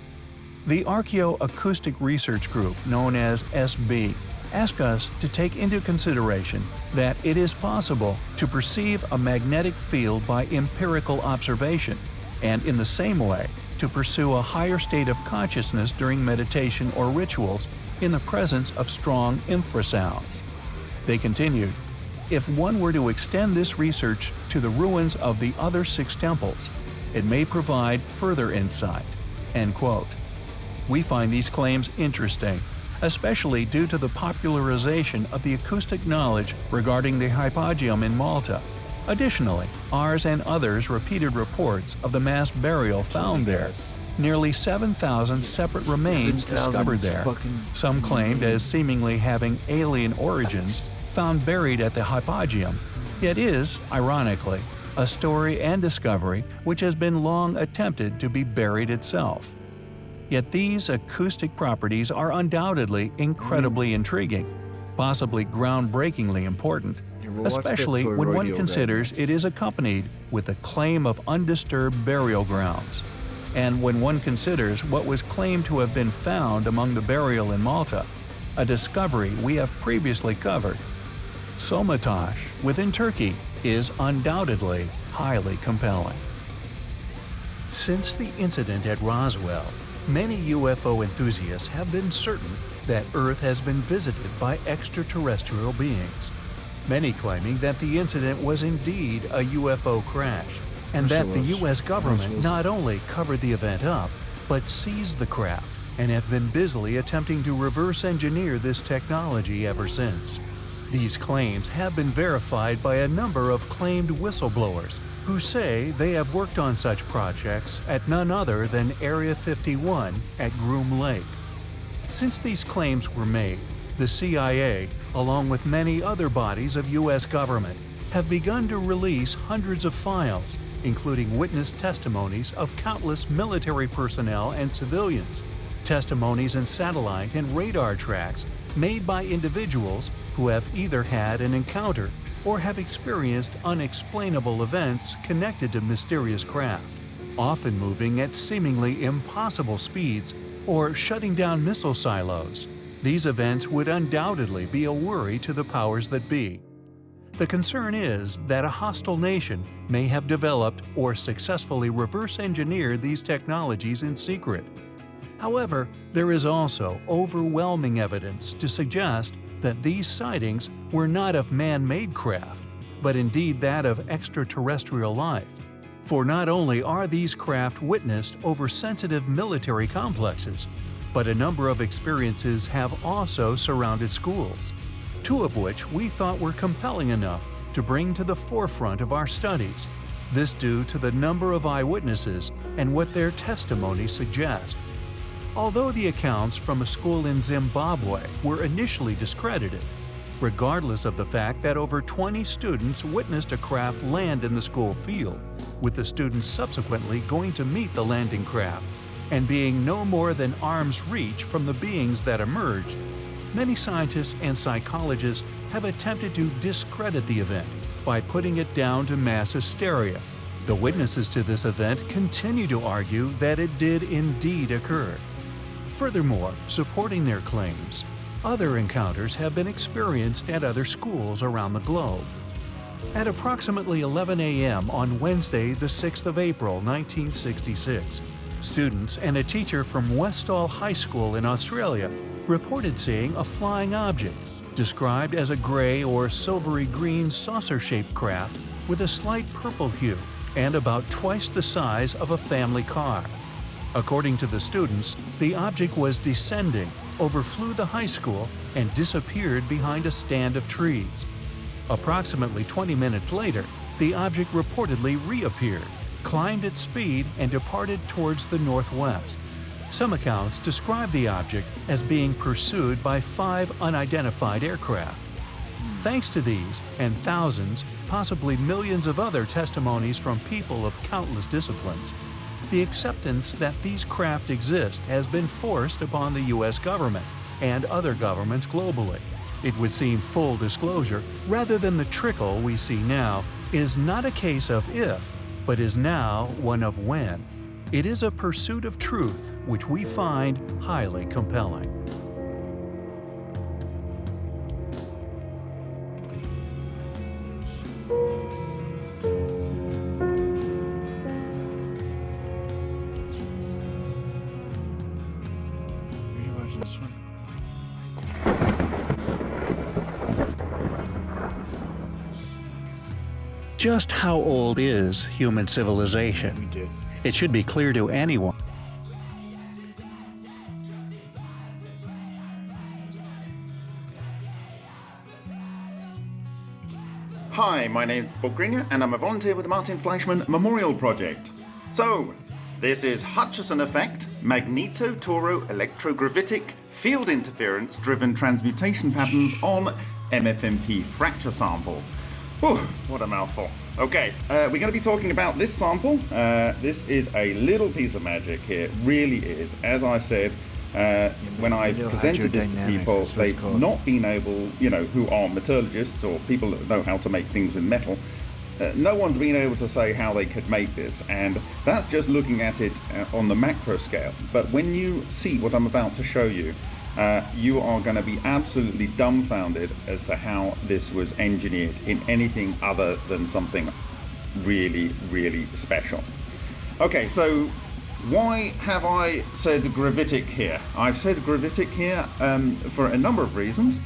"The Archaeoacoustic Research Group, known as SB, ask us to take into consideration that it is possible to perceive a magnetic field by empirical observation, and in the same way to pursue a higher state of consciousness during meditation or rituals in the presence of strong infrasounds." They continued, "If one were to extend this research to the ruins of the other 6 temples, it may provide further insight." End quote. We find these claims interesting, especially due to the popularization of the acoustic knowledge regarding the hypogeum in Malta. Additionally, ours and others' repeated reports of the mass burial found there. Nearly 7,000 separate remains 7,000 discovered there, fucking some claimed as seemingly having alien origins, found buried at the hypogeum, yet is, ironically, a story and discovery which has been long attempted to be buried itself. Yet these acoustic properties are undoubtedly incredibly intriguing, possibly groundbreakingly important, we'll watch that especially when one toroidal guy considers it is accompanied with the claim of undisturbed burial grounds. And when one considers what was claimed to have been found among the burial in Malta, a discovery we have previously covered. Somatosh, within Turkey, is undoubtedly highly compelling. Since the incident at Roswell, many UFO enthusiasts have been certain that Earth has been visited by extraterrestrial beings, many claiming that the incident was indeed a UFO crash, and that the U.S. government not only covered the event up, but seized the craft and have been busily attempting to reverse engineer this technology ever since. These claims have been verified by a number of claimed whistleblowers who say they have worked on such projects at none other than Area 51 at Groom Lake. Since these claims were made, the CIA, along with many other bodies of U.S. government, have begun to release hundreds of files, including witness testimonies of countless military personnel and civilians, testimonies and satellite and radar tracks made by individuals who have either had an encounter or have experienced unexplainable events connected to mysterious craft, often moving at seemingly impossible speeds or shutting down missile silos. These events would undoubtedly be a worry to the powers that be. The concern is that a hostile nation may have developed or successfully reverse-engineered these technologies in secret. However, there is also overwhelming evidence to suggest that these sightings were not of man-made craft, but indeed that of extraterrestrial life. For not only are these craft witnessed over sensitive military complexes, but a number of experiences have also surrounded schools, 2 of which we thought were compelling enough to bring to the forefront of our studies, this due to the number of eyewitnesses and what their testimonies suggest. Although the accounts from a school in Zimbabwe were initially discredited, regardless of the fact that over 20 students witnessed a craft land in the school field, with the students subsequently going to meet the landing craft and being no more than arm's reach from the beings that emerged. Many scientists and psychologists have attempted to discredit the event by putting it down to mass hysteria. The witnesses to this event continue to argue that it did indeed occur. Furthermore, supporting their claims, other encounters have been experienced at other schools around the globe. At approximately 11 a.m. on Wednesday, the 6th of April, 1966, students and a teacher from Westall High School in Australia reported seeing a flying object, described as a gray or silvery green saucer-shaped craft with a slight purple hue and about twice the size of a family car. According to the students, the object was descending, overflew the high school, and disappeared behind a stand of trees. Approximately 20 minutes later, the object reportedly reappeared, climbed at speed, and departed towards the northwest. Some accounts describe the object as being pursued by 5 unidentified aircraft. Thanks to these and thousands, possibly millions of other testimonies from people of countless disciplines, the acceptance that these craft exist has been forced upon the U.S. government and other governments globally. It would seem full disclosure, rather than the trickle we see now, is not a case of if, but is now one of when. It is a pursuit of truth which we find highly compelling. Just how old is human civilization? It should be clear to anyone. Hi, my name's Bob Greenyer and I'm a volunteer with the Martin Fleischmann Memorial Project. So, this is Hutchison effect, magneto-toro-electrogravitic field interference-driven transmutation patterns on MFMP fracture sample. Whew, what a mouthful. Okay, we're going to be talking about this sample. This is a little piece of magic here, it really is. As I said, when I presented this to people, they've not been able, who are metallurgists or people that know how to make things with metal, no one's been able to say how they could make this, and that's just looking at it on the macro scale. But when you see what I'm about to show you, you are going to be absolutely dumbfounded as to how this was engineered in anything other than something really, really special. Okay, so why have I said gravitic here? I've said gravitic here for a number of reasons.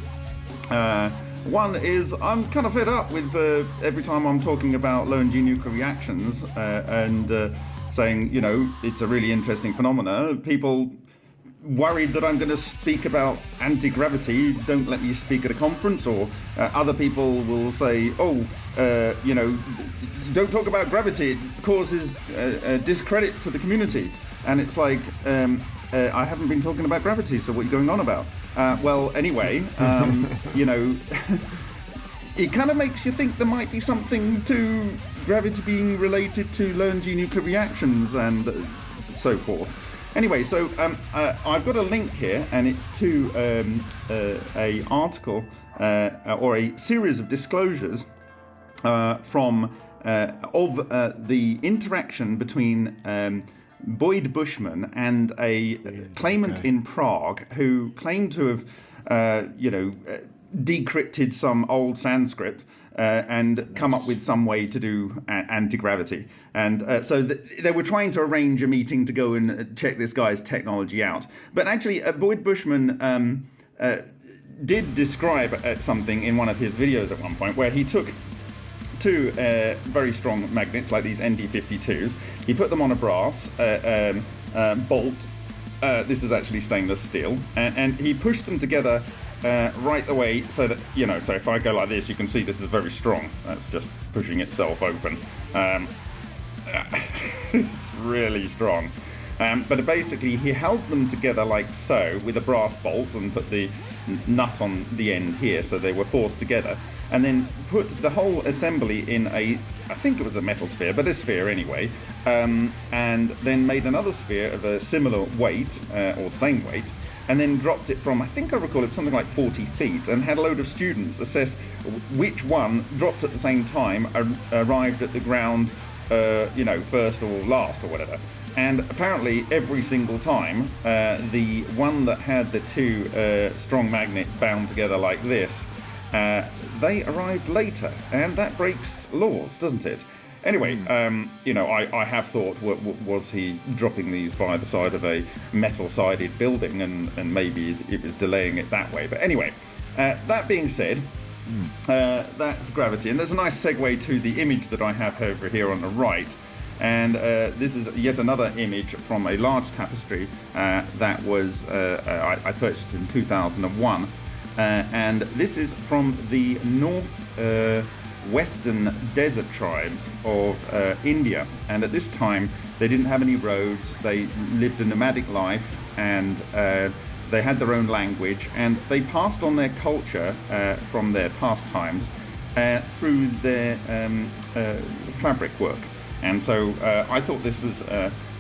One is I'm kind of fed up with every time I'm talking about low-energy nuclear reactions and saying, it's a really interesting phenomena. People worried that I'm going to speak about anti-gravity, don't let me speak at a conference, or other people will say, don't talk about gravity, it causes discredit to the community. And it's like, I haven't been talking about gravity, so what are you going on about? Well, anyway, it kind of makes you think there might be something to gravity being related to low-energy nuclear reactions and so forth. Anyway, so I've got a link here, and it's to a article or a series of disclosures from the interaction between Boyd Bushman and a claimant in Prague who claimed to have, decrypted some old Sanskrit and come up with some way to do anti-gravity. And so they were trying to arrange a meeting to go and check this guy's technology out. But actually, Boyd Bushman did describe something in one of his videos at one point where he took 2 very strong magnets, like these ND52s. He put them on a brass bolt. This is actually stainless steel. And he pushed them together right the way so that, so if I go like this, you can see this is very strong. That's just pushing itself open. It's really strong. But basically, he held them together like so with a brass bolt and put the nut on the end here, so they were forced together, and then put the whole assembly in I think it was a metal sphere, but a sphere anyway, and then made another sphere of a similar weight, or the same weight, and then dropped it from, I think I recall it something like 40 feet, and had a load of students assess which one dropped at the same time, arrived at the ground, first or last or whatever. And apparently every single time, the one that had the two strong magnets bound together like this, they arrived later, and that breaks laws, doesn't it? Anyway, I have thought, was he dropping these by the side of a metal-sided building, and maybe it was delaying it that way. But anyway, that being said, that's gravity. And there's a nice segue to the image that I have over here on the right. And this is yet another image from a large tapestry that was I purchased in 2001. And this is from the western desert tribes of India, and at this time they didn't have any roads, they lived a nomadic life, and they had their own language, and they passed on their culture from their pastimes through their fabric work. And so I thought this was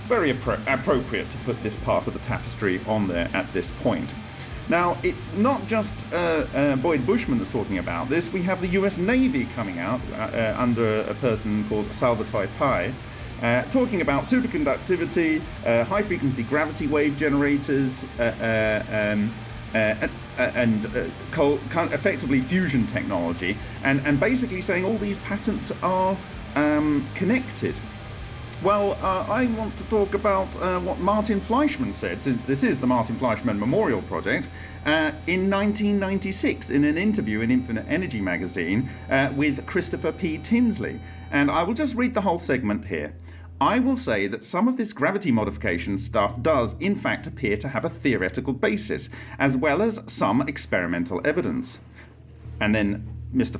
very appropriate to put this part of the tapestry on there at this point. Now, it's not just Boyd Bushman that's talking about this. We have the US Navy coming out under a person called Salvatore Pais, talking about superconductivity, high-frequency gravity wave generators, and effectively fusion technology, and basically saying all these patents are connected. Well, I want to talk about what Martin Fleischmann said, since this is the Martin Fleischmann Memorial Project, in 1996 in an interview in Infinite Energy magazine with Christopher P. Tinsley. And I will just read the whole segment here. I will say that some of this gravity modification stuff does, in fact, appear to have a theoretical basis, as well as some experimental evidence. And then Professor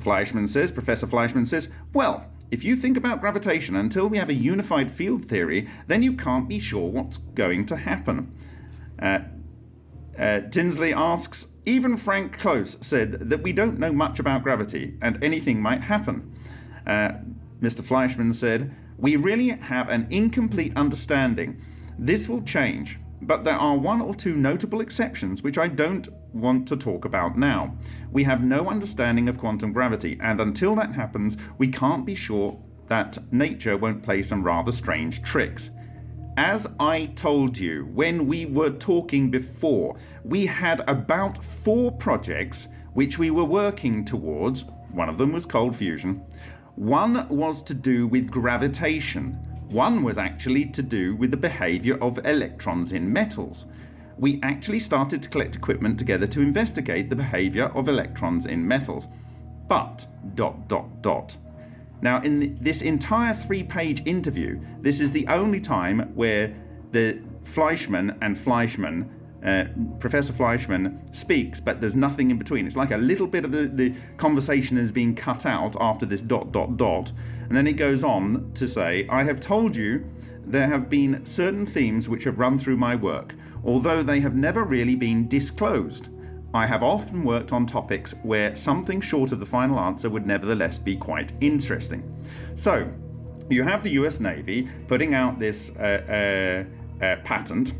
Fleischmann says, well, if you think about gravitation until we have a unified field theory, then you can't be sure what's going to happen. Tinsley asks, even Frank Close said that we don't know much about gravity and anything might happen. Mr. Fleischmann said, we really have an incomplete understanding. This will change, but there are one or two notable exceptions which I don't want to talk about now. We have no understanding of quantum gravity, and until that happens, we can't be sure that nature won't play some rather strange tricks. As I told you when we were talking before, we had about 4 projects which we were working towards. One of them was cold fusion. One was to do with gravitation. One was actually to do with the behavior of electrons in metals. We actually started to collect equipment together to investigate the behavior of electrons in metals. But, ... Now, in this entire 3-page interview, this is the only time where the Fleischmann and Fleischmann, Professor Fleischmann speaks, but there's nothing in between. It's like a little bit of the conversation is being cut out after this ... And then it goes on to say, I have told you there have been certain themes which have run through my work, although they have never really been disclosed. I have often worked on topics where something short of the final answer would nevertheless be quite interesting. So, you have the US Navy putting out this patent,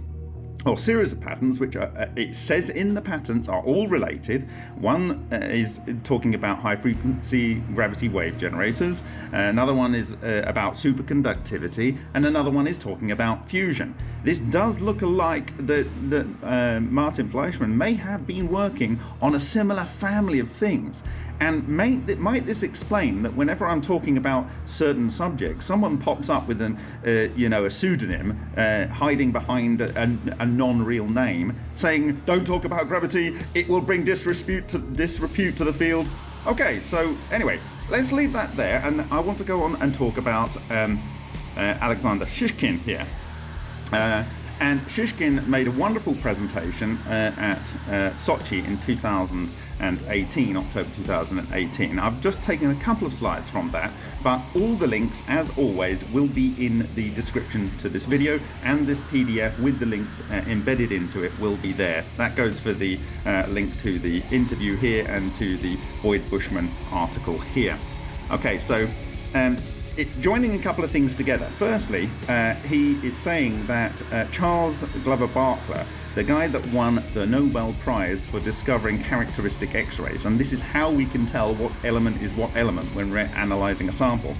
or series of patents, which it says in the patents are all related. One is talking about high-frequency gravity wave generators, another one is about superconductivity, and another one is talking about fusion. This does look like that Martin Fleischmann may have been working on a similar family of things. And might this explain that whenever I'm talking about certain subjects, someone pops up with a pseudonym hiding behind a non-real name, saying, "Don't talk about gravity; it will bring disrepute to the field." Okay, so anyway, let's leave that there, and I want to go on and talk about Alexander Shishkin here. And Shishkin made a wonderful presentation at Sochi in 2018, October 2018. I've just taken a couple of slides from that, But all the links, as always, will be in the description to this video, and this PDF with the links embedded into it will be there. That goes for the link to the interview here and to the Boyd Bushman article here. Okay, so it's joining a couple of things together. Firstly, he is saying that Charles Glover Barkla, the guy that won the Nobel Prize for discovering characteristic X-rays, and this is how we can tell what element is what element when we're analyzing a sample.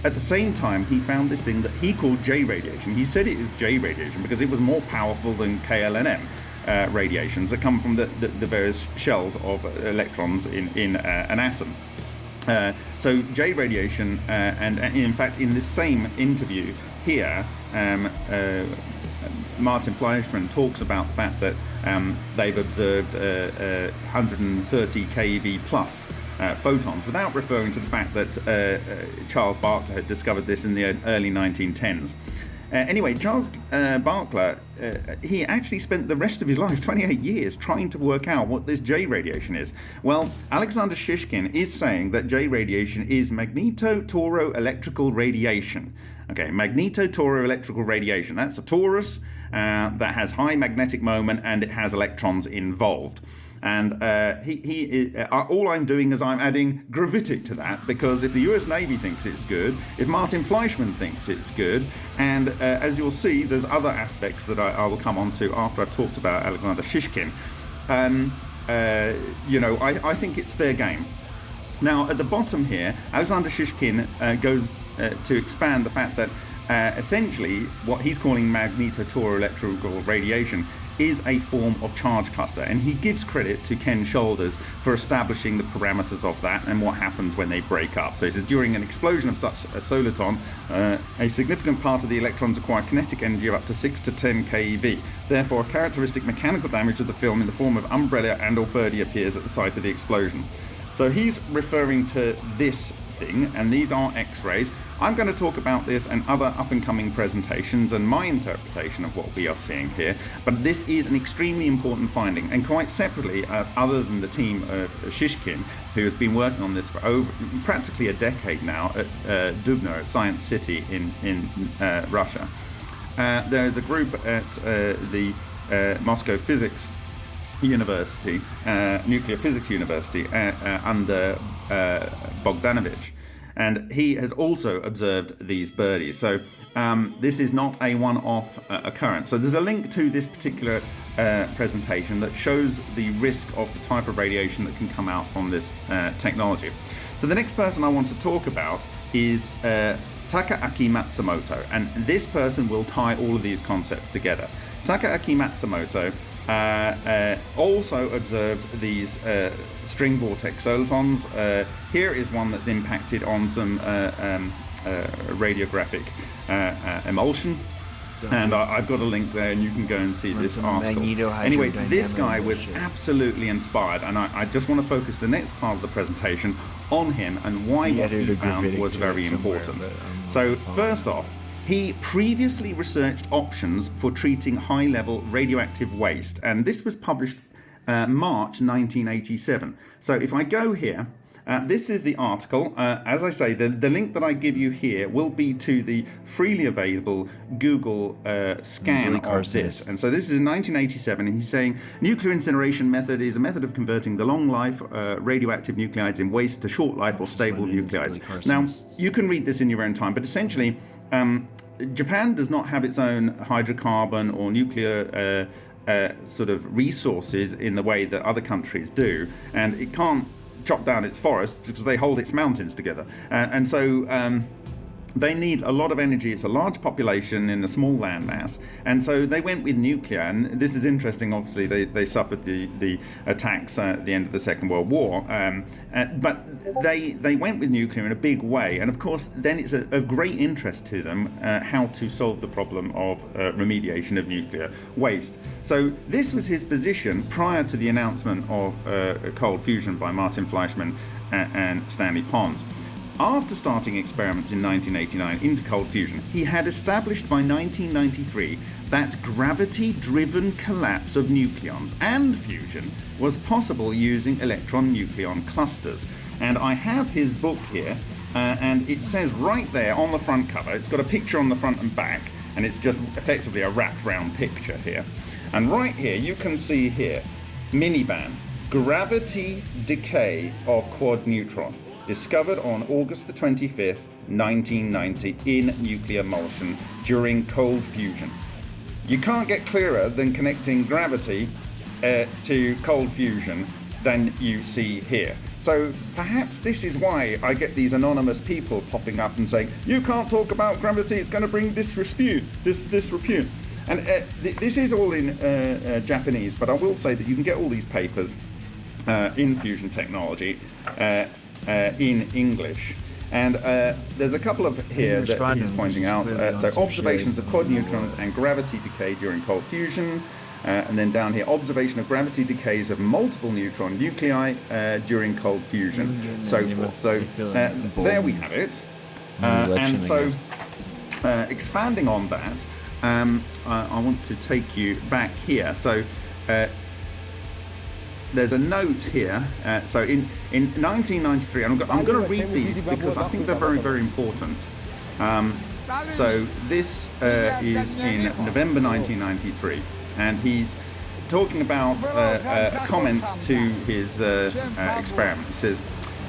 At the same time, he found this thing that he called J radiation. He said it is J radiation because it was more powerful than KLNM radiations that come from the various shells of electrons in an atom. So J radiation, and in fact in this same interview here, Martin Fleischmann talks about the fact that they've observed 130 keV plus photons, without referring to the fact that Charles Barkla had discovered this in the early 1910s. Anyway, Charles Barkla, he actually spent the rest of his life, 28 years, trying to work out what this J radiation is. Well, Alexander Shishkin is saying that J radiation is magnetotoroelectrical radiation. Okay, magnetotoroelectrical radiation. That's a torus that has high magnetic moment and it has electrons involved. And all I'm doing is I'm adding gravitic to that, because if the US Navy thinks it's good, if Martin Fleischmann thinks it's good, and as you'll see, there's other aspects that I will come on to after I've talked about Alexander Shishkin, you know, I think it's fair game. Now, at the bottom here, Alexander Shishkin goes to expand the fact that essentially what he's calling magnetotoroelectrical radiation is a form of charge cluster, and he gives credit to Ken Shoulders for establishing the parameters of that and what happens when they break up. So he says, during an explosion of such a soliton, a significant part of the electrons acquire kinetic energy of up to 6 to 10 keV. Therefore, a characteristic mechanical damage of the film in the form of umbrella and or birdie appears at the site of the explosion. So he's referring to this thing, and these are X-rays. I'm going to talk about this and other up-and-coming presentations and my interpretation of what we are seeing here, but this is an extremely important finding, and quite separately, other than the team of Shishkin, who has been working on this for practically a decade now at Dubna, at Science City in Russia. There is a group at the Moscow Physics University, Nuclear Physics University, under Bogdanovich, and he has also observed these birdies. So this is not a one-off occurrence. So there's a link to this particular presentation that shows the risk of the type of radiation that can come out from this technology. So the next person I want to talk about is Takaaki Matsumoto, and this person will tie all of these concepts together. Takaaki Matsumoto also observed these string vortex solitons. Here is one that's impacted on some radiographic emulsion. And I've got a link there, and you can go and see this article. Anyway, this guy was absolutely inspired, and I just want to focus the next part of the presentation on him and why what he found was very important. So first off, he previously researched options for treating high-level radioactive waste, and this was published March 1987. So if I go here, this is the article. As I say, the link that I give you here will be to the freely available Google scan of this. And so this is in 1987, and he's saying, nuclear incineration method is a method of converting the long-life radioactive nuclides in waste to short-life or stable nuclides. Now, you can read this in your own time, but essentially, Japan does not have its own hydrocarbon or nuclear sort of resources in the way that other countries do, and it can't chop down its forests because they hold its mountains together, and so they need a lot of energy. It's a large population in a small landmass, and so they went with nuclear. And this is interesting. Obviously, they suffered the attacks at the end of the Second World War, but they went with nuclear in a big way. And of course, then it's of great interest to them how to solve the problem of remediation of nuclear waste. So this was his position prior to the announcement of cold fusion by Martin Fleischmann and Stanley Pons. After starting experiments in 1989 into cold fusion, he had established by 1993 that gravity-driven collapse of nucleons and fusion was possible using electron-nucleon clusters. And I have his book here, and it says right there on the front cover, it's got a picture on the front and back, and it's just effectively a wrapped round picture here. And right here, you can see here, minivan, gravity decay of quad neutron, discovered on August the 25th, 1990 in nuclear molten during cold fusion. You can't get clearer than connecting gravity to cold fusion than you see here. So perhaps this is why I get these anonymous people popping up and saying, you can't talk about gravity, it's going to bring disrepute. And this is all in Japanese, but I will say that you can get all these papers in fusion technology in English. And there's a couple of here that he's pointing out. So observations of quad neutrons and gravity decay during cold fusion. And then down here, observation of gravity decays of multiple neutron nuclei during cold fusion. So forth. So there we have it. And so expanding on that, I want to take you back here. So there's a note here. So in 1993, I'm going to read these because I think they're very, very important. So this is in November 1993, and he's talking about a comment to his experiment. He says,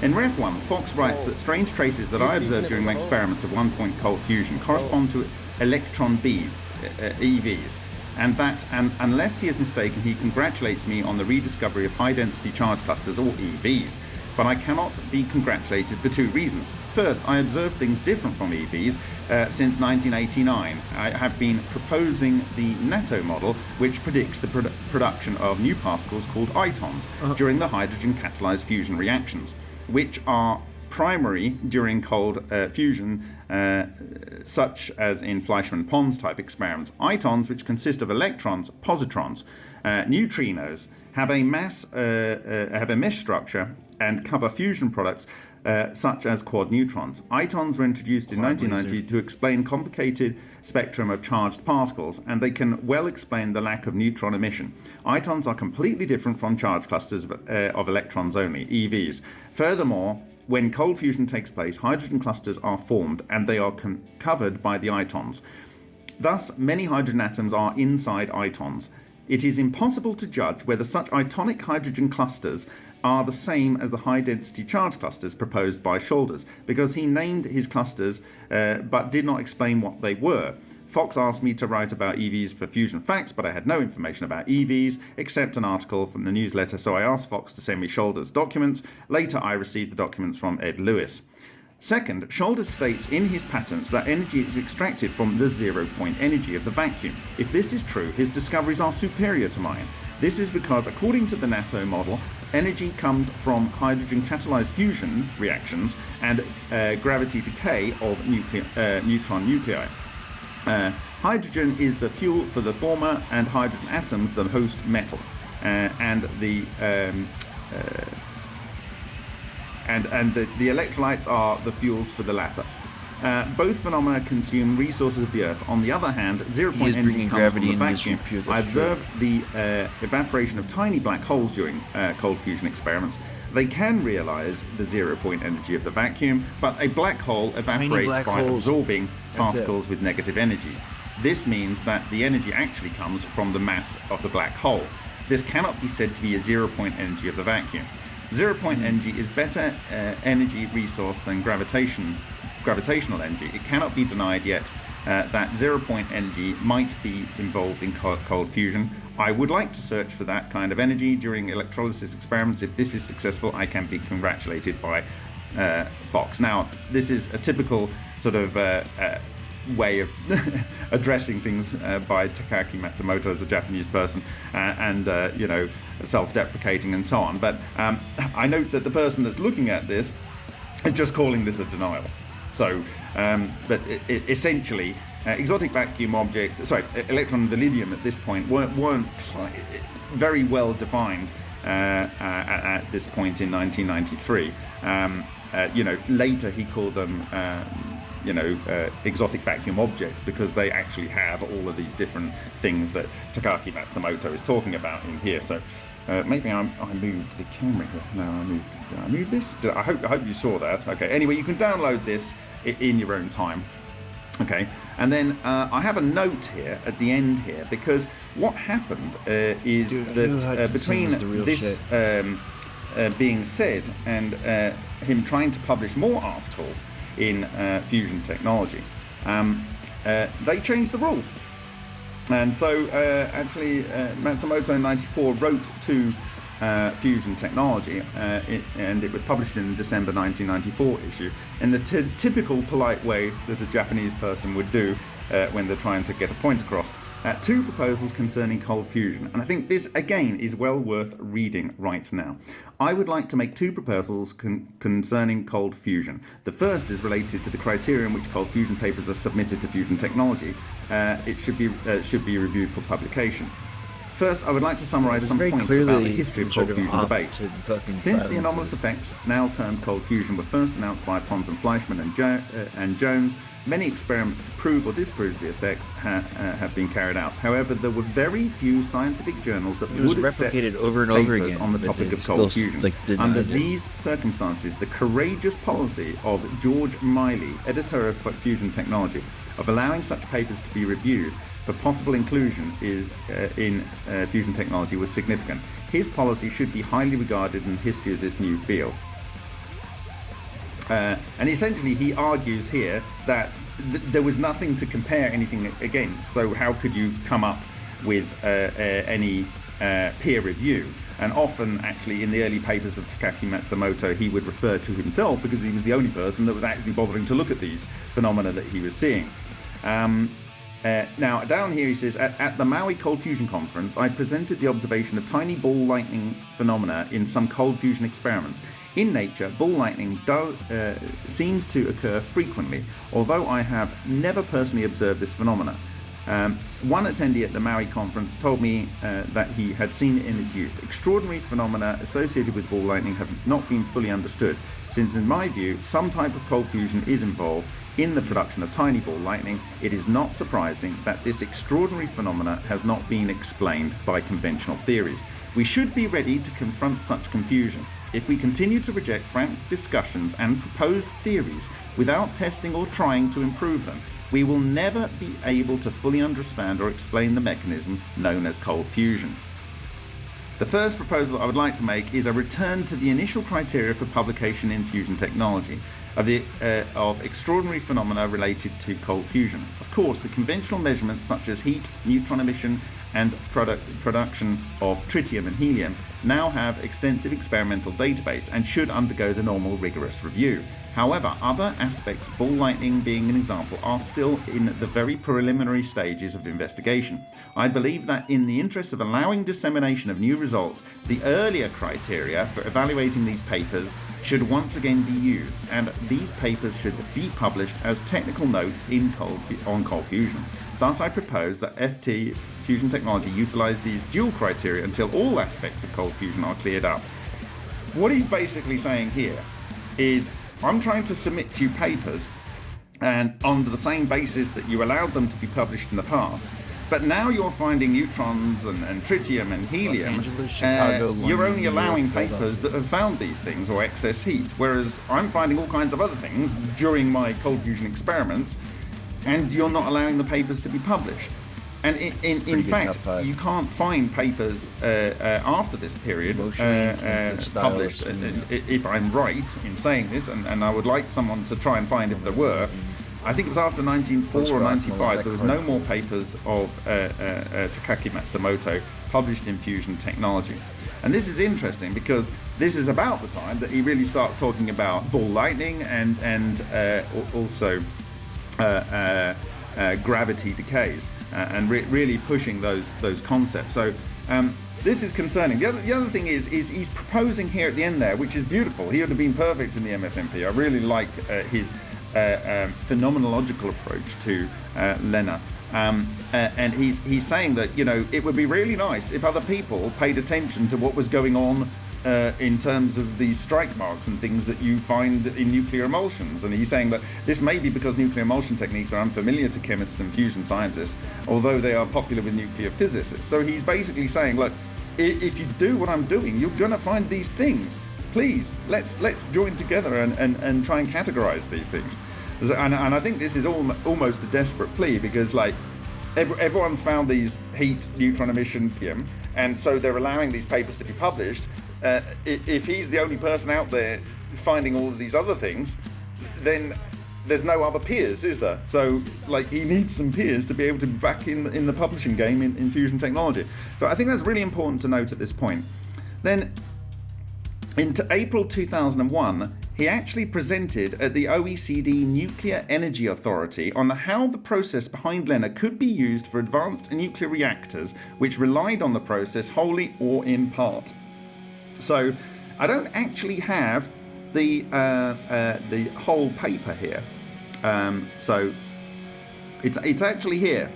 in Ref 1, Fox writes that strange traces that I observed during my experiments of one-point cold fusion correspond to electron beads, EVs. And that, unless he is mistaken, he congratulates me on the rediscovery of high-density charge clusters, or EVs. But I cannot be congratulated for two reasons. First, I observed things different from EVs since 1989. I have been proposing the NATO model, which predicts the production of new particles called itons during the hydrogen-catalyzed fusion reactions, which are primary during cold fusion, such as in Fleischmann-Pons type experiments. Itons, which consist of electrons, positrons, neutrinos, have a mesh structure and cover fusion products such as quad neutrons. Itons were introduced in 1990 to explain complicated spectrum of charged particles, and they can well explain the lack of neutron emission. Itons are completely different from charge clusters of electrons only, EVs. Furthermore, when cold fusion takes place, hydrogen clusters are formed and they are covered by the itons. Thus, many hydrogen atoms are inside itons. It is impossible to judge whether such itonic hydrogen clusters are the same as the high-density charge clusters proposed by Shoulders, because he named his clusters but did not explain what they were. Fox asked me to write about EVs for Fusion Facts, but I had no information about EVs except an article from the newsletter, so I asked Fox to send me Shoulders' documents. Later, I received the documents from Ed Lewis. Second, Shoulders states in his patents that energy is extracted from the zero-point energy of the vacuum. If this is true, his discoveries are superior to mine. This is because, according to the NATO model, energy comes from hydrogen-catalyzed fusion reactions and gravity decay of neutron nuclei. Hydrogen is the fuel for the former, and hydrogen atoms the host metal, and the electrolytes are the fuels for the latter. Both phenomena consume resources of the Earth. On the other hand, zero-point energy comes from the vacuum. I observed the evaporation of tiny black holes during cold fusion experiments. They can realize the zero-point energy of the vacuum, but a black hole evaporates by absorbing particles with negative energy. This means that the energy actually comes from the mass of the black hole. This cannot be said to be a zero-point energy of the vacuum. Zero-point energy is better energy resource than gravitational energy. It cannot be denied yet that zero-point energy might be involved in cold fusion. I would like to search for that kind of energy during electrolysis experiments. If this is successful, I can be congratulated by Fox. Now, this is a typical sort of way of addressing things by Takaaki Matsumoto as a Japanese person, and self-deprecating and so on. But I note that the person that's looking at this is just calling this a denial. So, but essentially, exotic vacuum objects, electron and vanadium at this point weren't very well defined at this point in 1993. Later he called them, exotic vacuum objects, because they actually have all of these different things that Takaaki Matsumoto is talking about in here. So, Maybe I moved the camera here. No, did I move this? I hope you saw that. Okay. Anyway, you can download this in your own time. Okay. And then I have a note here at the end here, because what happened is that between this being said and him trying to publish more articles in fusion technology, they changed the rules. And so actually Matsumoto in 94 wrote to Fusion Technology, and it was published in the December 1994 issue in the typical polite way that a Japanese person would do when they're trying to get a point across. Two proposals concerning cold fusion, and I think this again is well worth reading right now. I would like to make two proposals concerning cold fusion. The first is related to the criteria in which cold fusion papers are submitted to Fusion Technology. It should be reviewed for publication. First, I would like to summarize some points about the history of cold fusion debate. Since the anomalous effects, now termed cold fusion, were first announced by Pons and Fleischmann and Jones, many experiments to prove or disprove the effects have been carried out. However, there were very few scientific journals that would accept over and over papers again on the topic of cold fusion. Under these circumstances, the courageous policy of George Miley, editor of Fusion Technology, of allowing such papers to be reviewed for possible inclusion in fusion technology was significant. His policy should be highly regarded in the history of this new field. And essentially he argues here that there was nothing to compare anything against, so how could you come up with any peer review? And often actually in the early papers of Takashi Matsumoto he would refer to himself because he was the only person that was actually bothering to look at these phenomena that he was seeing. Now down here he says, at the Maui Cold Fusion Conference I presented the observation of tiny ball lightning phenomena in some cold fusion experiments. In nature, ball lightning seems to occur frequently, although I have never personally observed this phenomena. One attendee at the Maui conference told me that he had seen it in his youth. Extraordinary phenomena associated with ball lightning have not been fully understood, since in my view some type of cold fusion is involved in the production of tiny ball lightning. It is not surprising that this extraordinary phenomena has not been explained by conventional theories. We should be ready to confront such confusion. If we continue to reject frank discussions and proposed theories without testing or trying to improve them, we will never be able to fully understand or explain the mechanism known as cold fusion. The first proposal I would like to make is a return to the initial criteria for publication in fusion technology of extraordinary phenomena related to cold fusion. Of course, the conventional measurements such as heat, neutron emission, and production of tritium and helium now have extensive experimental database and should undergo the normal rigorous review. However, other aspects, ball lightning being an example, are still in the very preliminary stages of investigation. I believe that in the interest of allowing dissemination of new results, the earlier criteria for evaluating these papers should once again be used, and these papers should be published as technical notes on cold fusion. Thus, I propose that FT Fusion Technology utilize these dual criteria until all aspects of cold fusion are cleared up. What he's basically saying here is, I'm trying to submit to you papers and under the same basis that you allowed them to be published in the past, but now you're finding neutrons and tritium and helium. Angeles, Chicago, you're London, only New allowing York, papers that have found these things or excess heat, whereas I'm finding all kinds of other things during my cold fusion experiments, and you're not allowing the papers to be published. And in fact, you can't find papers after this period published, if I'm right in saying this, and I would like someone to try and find if there were. I think it was after 1994 or 95, there was no more papers of Takashi Matsumoto published in fusion technology. And this is interesting because this is about the time that he really starts talking about ball lightning and also gravity decays, and really pushing those concepts. So this is concerning. The other thing is he's proposing here at the end there, which is beautiful. He would have been perfect in the MFMP. I really like his phenomenological approach to Lena. And he's saying that, you know, it would be really nice if other people paid attention to what was going on in terms of these strike marks and things that you find in nuclear emulsions. And he's saying that this may be because nuclear emulsion techniques are unfamiliar to chemists and fusion scientists, although they are popular with nuclear physicists. So he's basically saying, look, if you do what I'm doing, you're going to find these things. Please, let's join together and try and categorize these things. And I think this is almost a desperate plea, because like everyone's found these heat, neutron emission, and so they're allowing these papers to be published. If he's the only person out there finding all of these other things, then there's no other peers, is there? So like he needs some peers to be able to be back in the publishing game in fusion technology. So I think that's really important to note at this point. Then into April 2001, he actually presented at the OECD Nuclear Energy Authority on how the process behind LENR could be used for advanced nuclear reactors which relied on the process wholly or in part. So I don't actually have the whole paper here. So it's actually here.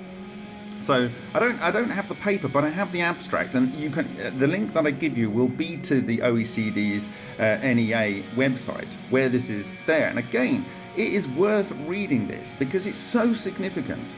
So I don't have the paper, but I have the abstract, and you can. The link that I give you will be to the OECD's NEA website, where this is there. And again, it is worth reading this because it's so significant.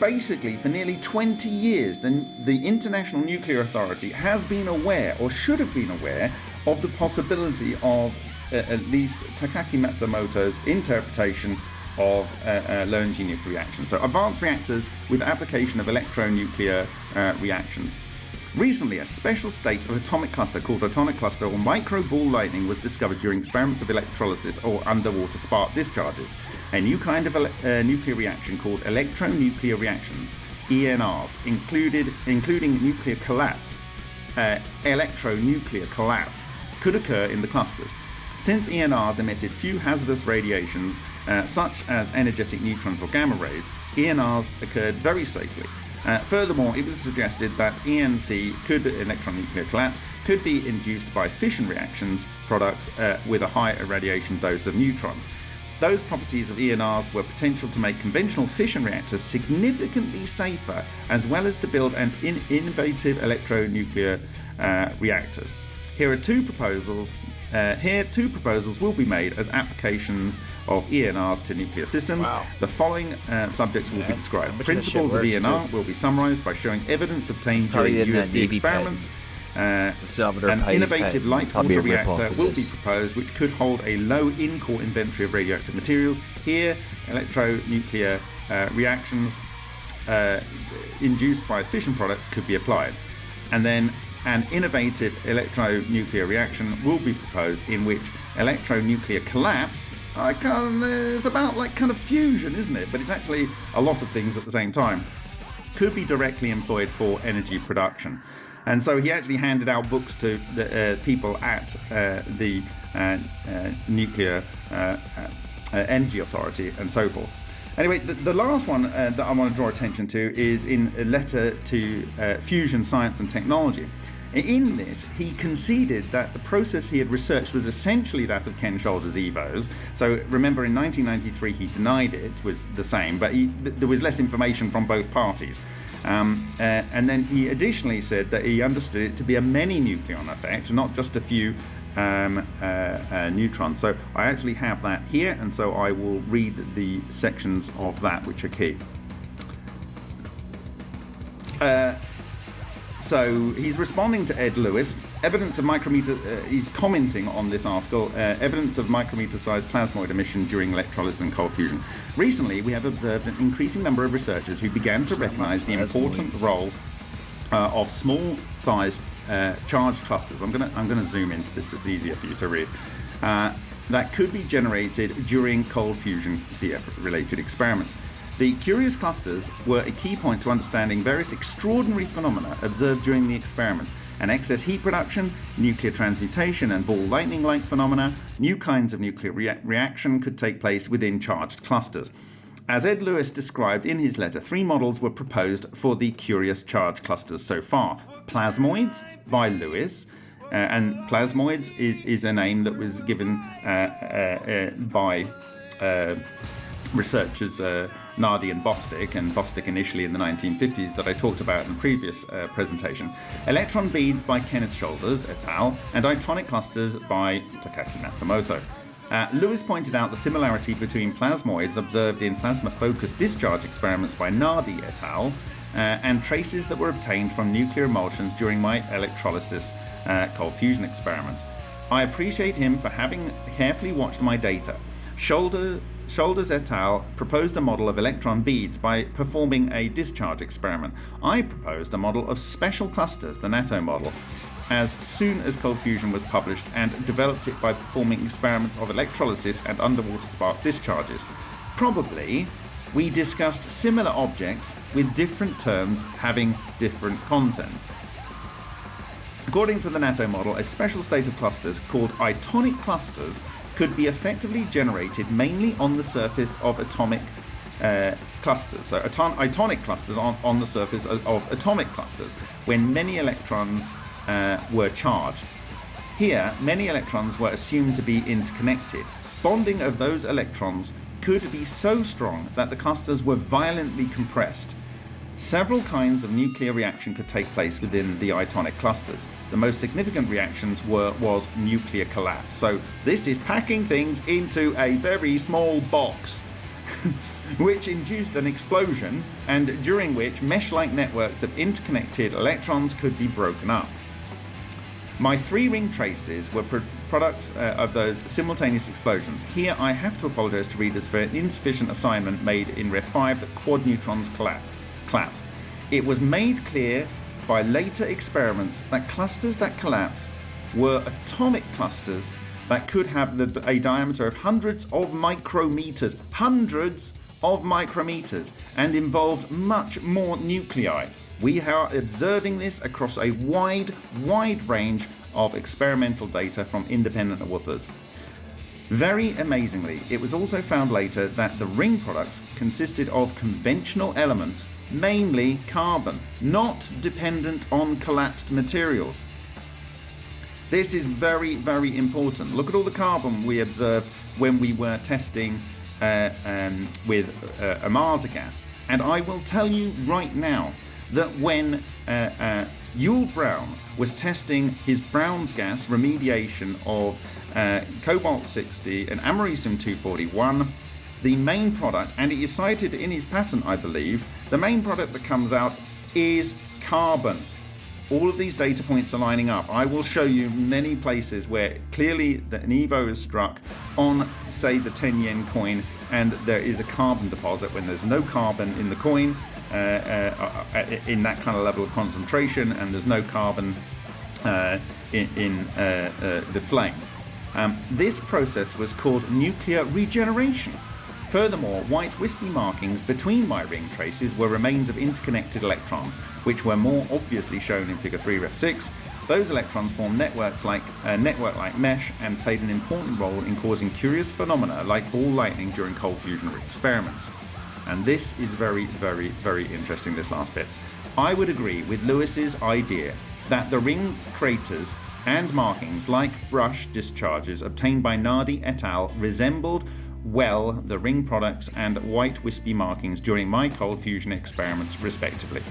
Basically, for nearly 20 years, the International Nuclear Authority has been aware, or should have been aware, of the possibility of at least Takaaki Matsumoto's interpretation of low-energy nuclear reactions. So advanced reactors with application of electronuclear reactions. Recently, a special state of atomic cluster called atomic cluster or micro ball lightning was discovered during experiments of electrolysis or underwater spark discharges. A new kind of nuclear reaction called electronuclear reactions, ENRs, including nuclear collapse, electronuclear collapse, could occur in the clusters. Since ENRs emitted few hazardous radiations, such as energetic neutrons or gamma rays, ENRs occurred very safely. Furthermore, it was suggested that ENC, electronuclear collapse, could be induced by fission reactions products with a high irradiation dose of neutrons. Those properties of ENRs were potential to make conventional fission reactors significantly safer, as well as to build an innovative electronuclear reactors. Here two proposals will be made as applications of ENRs to nuclear systems. Wow. The following subjects will be described. Principles of ENR will be summarized by showing evidence obtained during USD experiments. An innovative light water reactor will be proposed, which could hold a low in-core inventory of radioactive materials. Here, electronuclear reactions induced by fission products could be applied. And then an innovative electronuclear reaction will be proposed in which electronuclear collapse, it's about like kind of fusion, isn't it? But it's actually a lot of things at the same time, could be directly employed for energy production. And so he actually handed out books to the people at the Nuclear Energy Authority and so forth. Anyway, the last one that I want to draw attention to is in a letter to Fusion Science and Technology. In this, he conceded that the process he had researched was essentially that of Ken Shoulder's EVOs. So remember, in 1993, he denied it was the same, but there was less information from both parties. And then he additionally said that he understood it to be a many nucleon effect, not just a few neutrons. So I actually have that here, and so I will read the sections of that which are key. So he's responding to Ed Lewis. Evidence of micrometer, he's commenting on this article, evidence of micrometer-sized plasmoid emission during electrolysis and cold fusion. Recently, we have observed an increasing number of researchers who began to recognize the important role of small-sized charged clusters. I'm gonna zoom into this so it's easier for you to read. That could be generated during cold fusion CF-related experiments. The curious clusters were a key point to understanding various extraordinary phenomena observed during the experiments. An excess heat production, nuclear transmutation and ball lightning-like phenomena, new kinds of nuclear reaction could take place within charged clusters. As Ed Lewis described in his letter, 3 models were proposed for the curious charged clusters so far. Plasmoids by Lewis, and plasmoids is a name that was given by researchers Nardi and Bostic initially in the 1950s that I talked about in the previous presentation. Electron beads by Kenneth Shoulders et al. And itonic clusters by Takaaki Matsumoto. Lewis pointed out the similarity between plasmoids observed in plasma-focused discharge experiments by Nardi et al. and traces that were obtained from nuclear emulsions during my electrolysis cold fusion experiment. I appreciate him for having carefully watched my data. Shoulders et al. Proposed a model of electron beads by performing a discharge experiment. I proposed a model of special clusters, the NATO model, as soon as cold fusion was published, and developed it by performing experiments of electrolysis and underwater spark discharges. Probably, we discussed similar objects with different terms having different contents. According to the NATO model, a special state of clusters called itonic clusters could be effectively generated mainly on the surface of atomic clusters. So itonic clusters on the surface of atomic clusters when many electrons were charged. Here, many electrons were assumed to be interconnected. Bonding of those electrons could be so strong that the clusters were violently compressed. Several kinds of nuclear reaction could take place within the itonic clusters. The most significant reactions was nuclear collapse. So this is packing things into a very small box, which induced an explosion, and during which mesh-like networks of interconnected electrons could be broken up. My 3-ring traces were products of those simultaneous explosions. Here I have to apologize to readers for an insufficient assignment made in Ref 5 that quad neutrons collapsed. It was made clear by later experiments that clusters that collapsed were atomic clusters that could have a diameter of hundreds of micrometers, and involved much more nuclei. We are observing this across a wide range of experimental data from independent authors. Very amazingly, it was also found later that the ring products consisted of conventional elements, mainly carbon, not dependent on collapsed materials. This is very, very important. Look at all the carbon we observed when we were testing with Amasa gas. And I will tell you right now that when Yul Brown was testing his Brown's gas remediation of cobalt-60 and americium-241, the main product, and it is cited in his patent, I believe, the main product that comes out is carbon. All of these data points are lining up. I will show you many places where clearly an Evo is struck on, say, the 10 yen coin, and there is a carbon deposit when there's no carbon in the coin in that kind of level of concentration, and there's no carbon in the flame. This process was called nuclear regeneration. Furthermore, white wispy markings between my ring traces were remains of interconnected electrons, which were more obviously shown in Figure 3 Ref 6. Those electrons formed network-like mesh and played an important role in causing curious phenomena like ball lightning during cold fusion experiments. And this is very, very, very interesting, this last bit. I would agree with Lewis's idea that the ring craters and markings, like brush discharges obtained by Nardi et al., resembled well the ring products and white wispy markings during my cold fusion experiments respectively.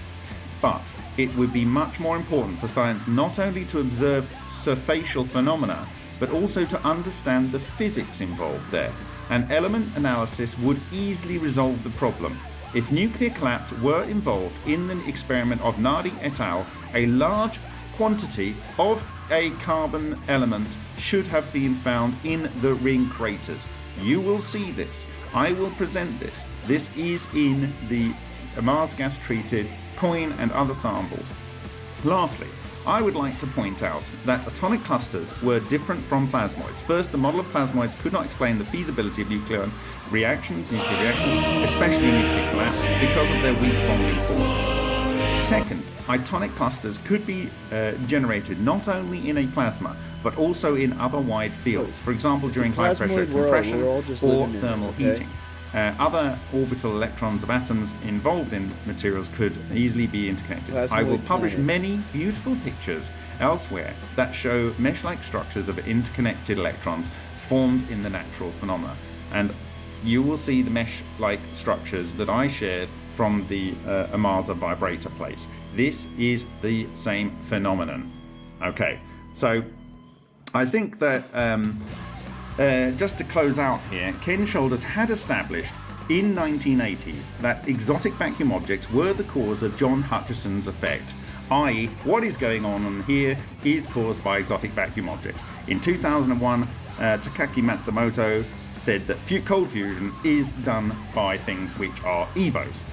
But it would be much more important for science not only to observe surfacial phenomena, but also to understand the physics involved there. An element analysis would easily resolve the problem. If nuclear collapse were involved in the experiment of Nardi et al., a large quantity of a carbon element should have been found in the ring craters. You will see this. I will present this. This is in the Mars gas treated coin and other samples. Lastly, I would like to point out that atomic clusters were different from plasmoids. First, the model of plasmoids could not explain the feasibility of nuclear reactions, especially nuclear collapse, because of their weak bonding force. Second, itonic clusters could be generated not only in a plasma, but also in other wide fields, for example during high pressure compression or thermal heating. Other orbital electrons of atoms involved in materials could easily be interconnected. I will publish many beautiful pictures elsewhere that show mesh-like structures of interconnected electrons formed in the natural phenomena. And you will see the mesh-like structures that I shared from the Amasa vibrator plates. This is the same phenomenon. Okay, so I think that just to close out here, Ken Shoulders had established in 1980s that exotic vacuum objects were the cause of John Hutchison's effect, i.e. what is going on here is caused by exotic vacuum objects. In 2001, Takaaki Matsumoto said that cold fusion is done by things which are EVOs.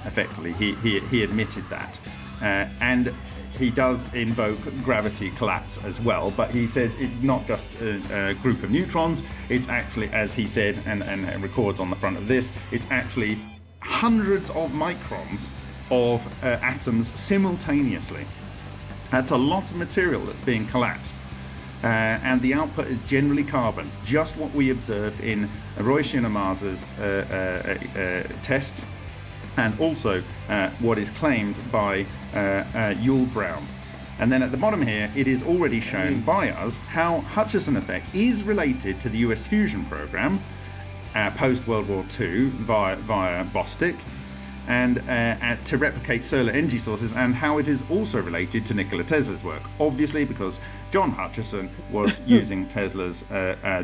Effectively, he admitted that. And he does invoke gravity collapse as well, but he says it's not just a group of neutrons, it's actually, as he said, and records on the front of this, it's actually hundreds of microns of atoms simultaneously. That's a lot of material that's being collapsed. And the output is generally carbon, just what we observed in Roy Shinamasa's test, and also what is claimed by Yul Brown. And then at the bottom here, it is already shown by us how Hutchison effect is related to the US fusion program post-World War II via Bostic, and to replicate solar energy sources, and how it is also related to Nikola Tesla's work. Obviously, because John Hutchison was using Tesla's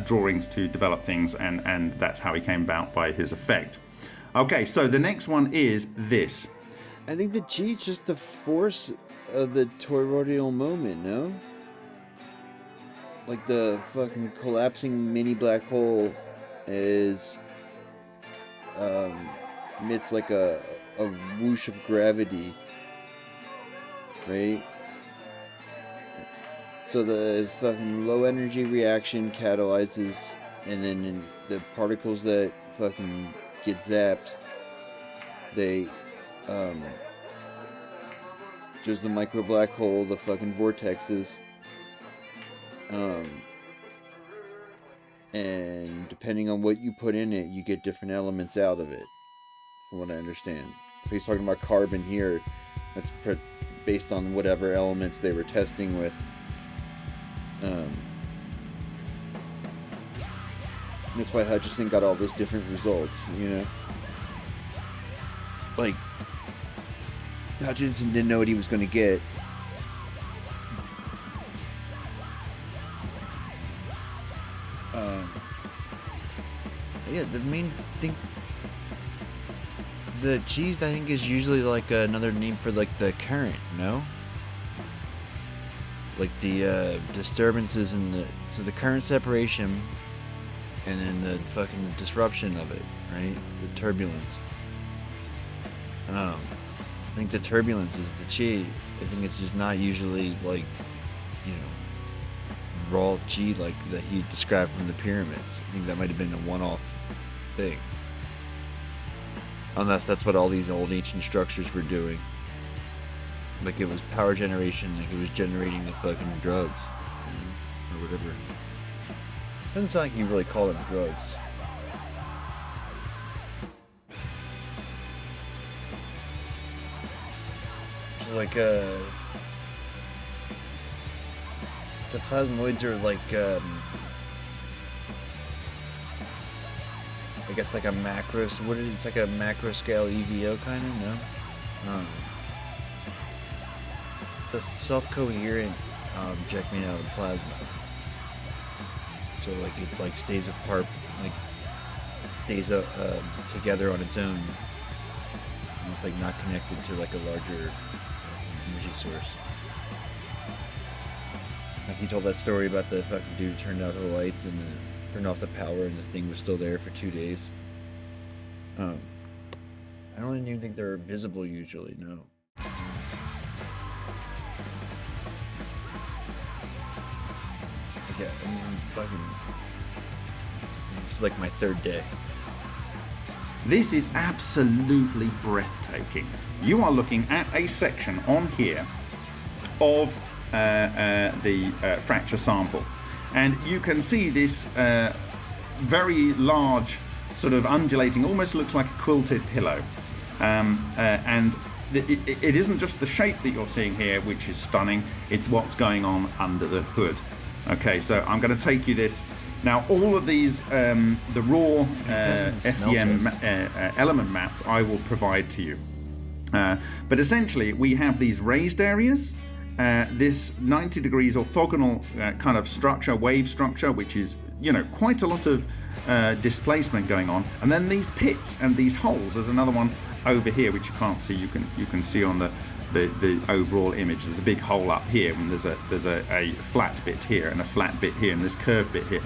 drawings to develop things, and that's how he came about by his effect. Okay, so the next one is this. I think the G is just the force of the toroidal moment, no? Like the fucking collapsing mini black hole is emits like a whoosh of gravity, right? So the fucking low energy reaction catalyzes, and then the particles that fucking get zapped, they there's the micro black hole, the fucking vortexes, and depending on what you put in it, you get different elements out of it, from what I understand. So he's talking about carbon here. That's based on whatever elements they were testing with. That's why Hutchison got all those different results, you know? Like, Hutchison didn't know what he was going to get. Yeah, the main thing... The G, I think, is usually like another name for like the current, no? Like the disturbances in the... So the current separation, and then the fucking disruption of it, right? The turbulence. I think the turbulence is the Chi. I think it's just not usually like, you know, raw Chi like that he described from the pyramids. I think that might have been a one-off thing. Unless that's what all these old ancient structures were doing. Like it was power generation, like it was generating the fucking drugs, you know, or whatever. Doesn't sound like you really call them drugs. So like the plasmoids are like I guess like a macro, it's like a macro scale EVO kind of, no? The self-coherent object made out of plasma. So like it's like stays apart, like stays together on its own. And it's like not connected to like a larger energy source. Like he told that story about the fucking dude who turned out the lights and turned off the power and the thing was still there for 2 days. I don't even think they're visible usually, no. Yeah, I mean, fucking... It's like my third day. This is absolutely breathtaking. You are looking at a section on here of the fracture sample. And you can see this very large, sort of undulating, almost looks like a quilted pillow. And it isn't just the shape that you're seeing here, which is stunning, it's what's going on under the hood. Okay, so I'm going to take you this. Now, all of these, the raw SEM element maps I will provide to you. But essentially, we have these raised areas, this 90 degrees orthogonal kind of structure, wave structure, which is you know, quite a lot of displacement going on. And then these pits and these holes. There's another one over here which you can't see. You can see on the overall image. There's a big hole up here, and there's a flat bit here and a flat bit here and this curved bit here.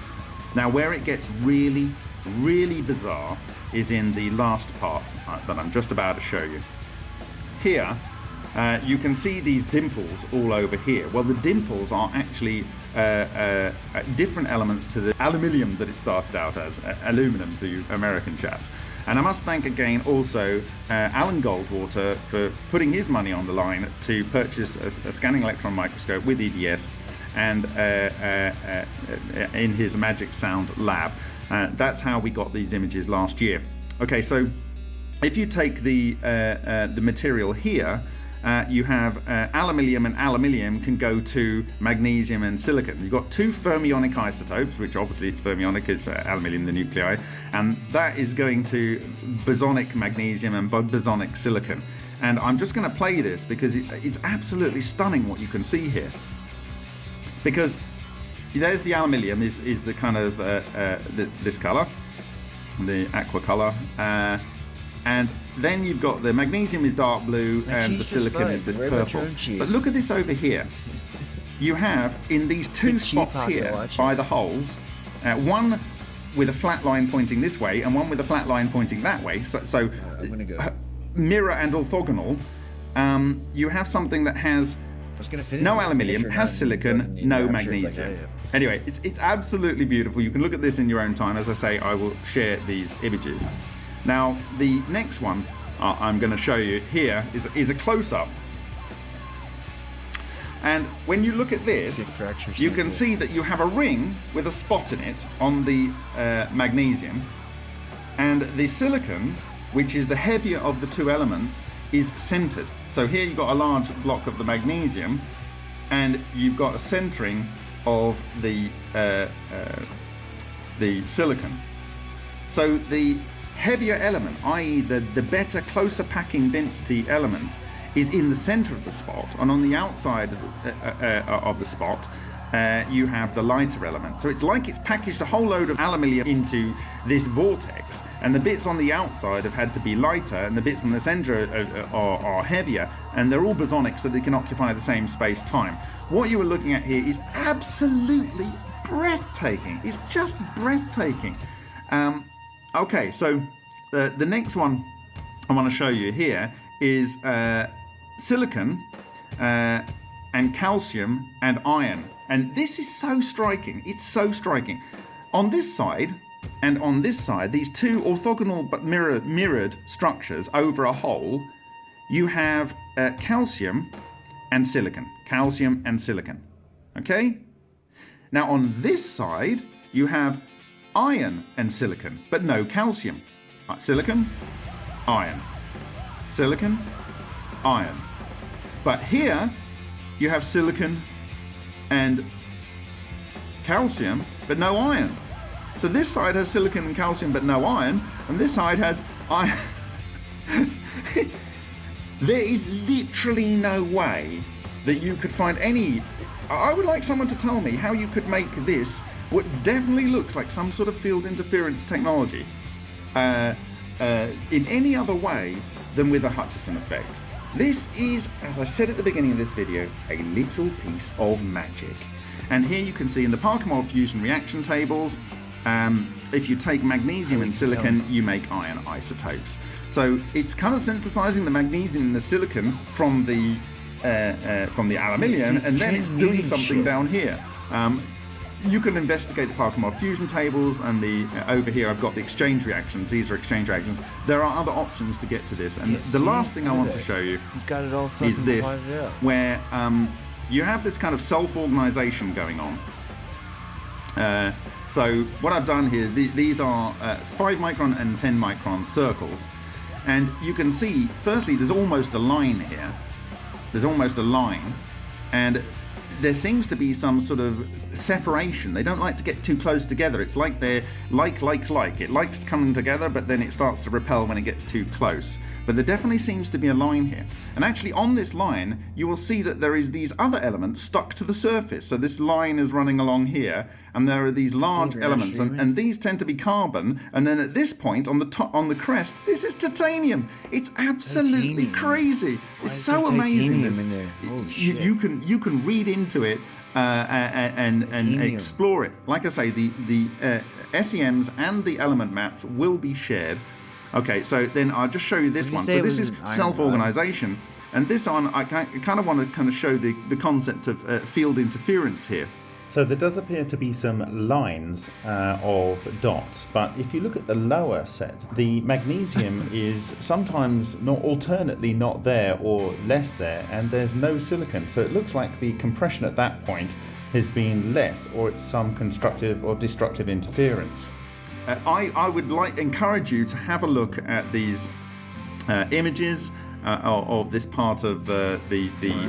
Now where it gets really, really bizarre is in the last part that I'm just about to show you. Here you can see these dimples all over here. Well, the dimples are actually different elements to the aluminium that it started out as, aluminum to you American chaps. And I must thank again also Alan Goldwater for putting his money on the line to purchase a scanning electron microscope with EDS and in his Magic Sound lab. That's how we got these images last year. Okay, so if you take the material here, you have aluminium, and aluminium can go to magnesium and silicon. You've got two fermionic isotopes, which obviously it's fermionic, it's aluminium, the nuclei, and that is going to bosonic magnesium and bosonic silicon. And I'm just going to play this because it's absolutely stunning what you can see here. Because there's the aluminium is the kind of this color, the aqua color, and then you've got the magnesium is dark blue and the silicon is this purple. But look at this over here. You have in these two spots here by the holes, one with a flat line pointing this way and one with a flat line pointing that way. So mirror and orthogonal. You have something that has no aluminium, has silicon, no magnesium. Anyway, it's absolutely beautiful. You can look at this in your own time. As I say, I will share these images. Now, the next one I'm going to show you here is a close-up. And when you look at this, you can see that you have a ring with a spot in it on the magnesium. And the silicon, which is the heavier of the two elements, is centered. So here you've got a large block of the magnesium, and you've got a centering of the silicon. So the heavier element, i.e. the better, closer packing density element, is in the center of the spot, and on the outside of the spot you have the lighter element. So it's like it's packaged a whole load of aluminium into this vortex, and the bits on the outside have had to be lighter, and the bits in the center are heavier, and they're all bosonic so they can occupy the same space-time. What you are looking at here is absolutely breathtaking. It's just breathtaking. Okay, so the next one I want to show you here is silicon and calcium and iron. And this is so striking. It's so striking. On this side and on this side, these two orthogonal but mirrored structures over a hole, you have calcium and silicon. Calcium and silicon. Okay? Now on this side, you have iron and silicon, but no calcium. Silicon, iron. Silicon, iron. But here you have silicon and calcium, but no iron. So this side has silicon and calcium, but no iron, and this side has iron. There is literally no way that you could find any. I would like someone to tell me how you could make this what definitely looks like some sort of field interference technology in any other way than with a Hutchison effect. This is, as I said at the beginning of this video, a little piece of magic. And here you can see in the Parkhomov fusion reaction tables, if you take magnesium and silicon, you make iron isotopes. So it's kind of synthesizing the magnesium and the silicon from the aluminium, and then it's doing something down here. You can investigate the Parkhomov fusion tables, and over here I've got the exchange reactions. These are exchange reactions. There are other options to get to this, and the last thing I want to show you is this, where you have this kind of self-organization going on. So what I've done here, these are 5 micron and 10 micron circles, and you can see, firstly, there's almost a line here. There's almost a line, and there seems to be some sort of separation. They don't like to get too close together. It's like they're like. It likes coming together, but then it starts to repel when it gets too close. But there definitely seems to be a line here. And actually on this line, you will see that there is these other elements stuck to the surface. So this line is running along here, and there are these large elements, and these tend to be carbon. And then at this point, on the top, on the crest, this is titanium. It's absolutely crazy. It's so amazing. You can read into it and explore it. Like I say, the SEMs and the element maps will be shared. Okay, so then I'll just show you this one. So this is self-organization, and this one I kind of want to show the concept of field interference here. So there does appear to be some lines of dots, but if you look at the lower set, the magnesium is sometimes alternately not there or less there, and there's no silicon. So it looks like the compression at that point has been less, or it's some constructive or destructive interference. I would encourage you to have a look at these images of this part of the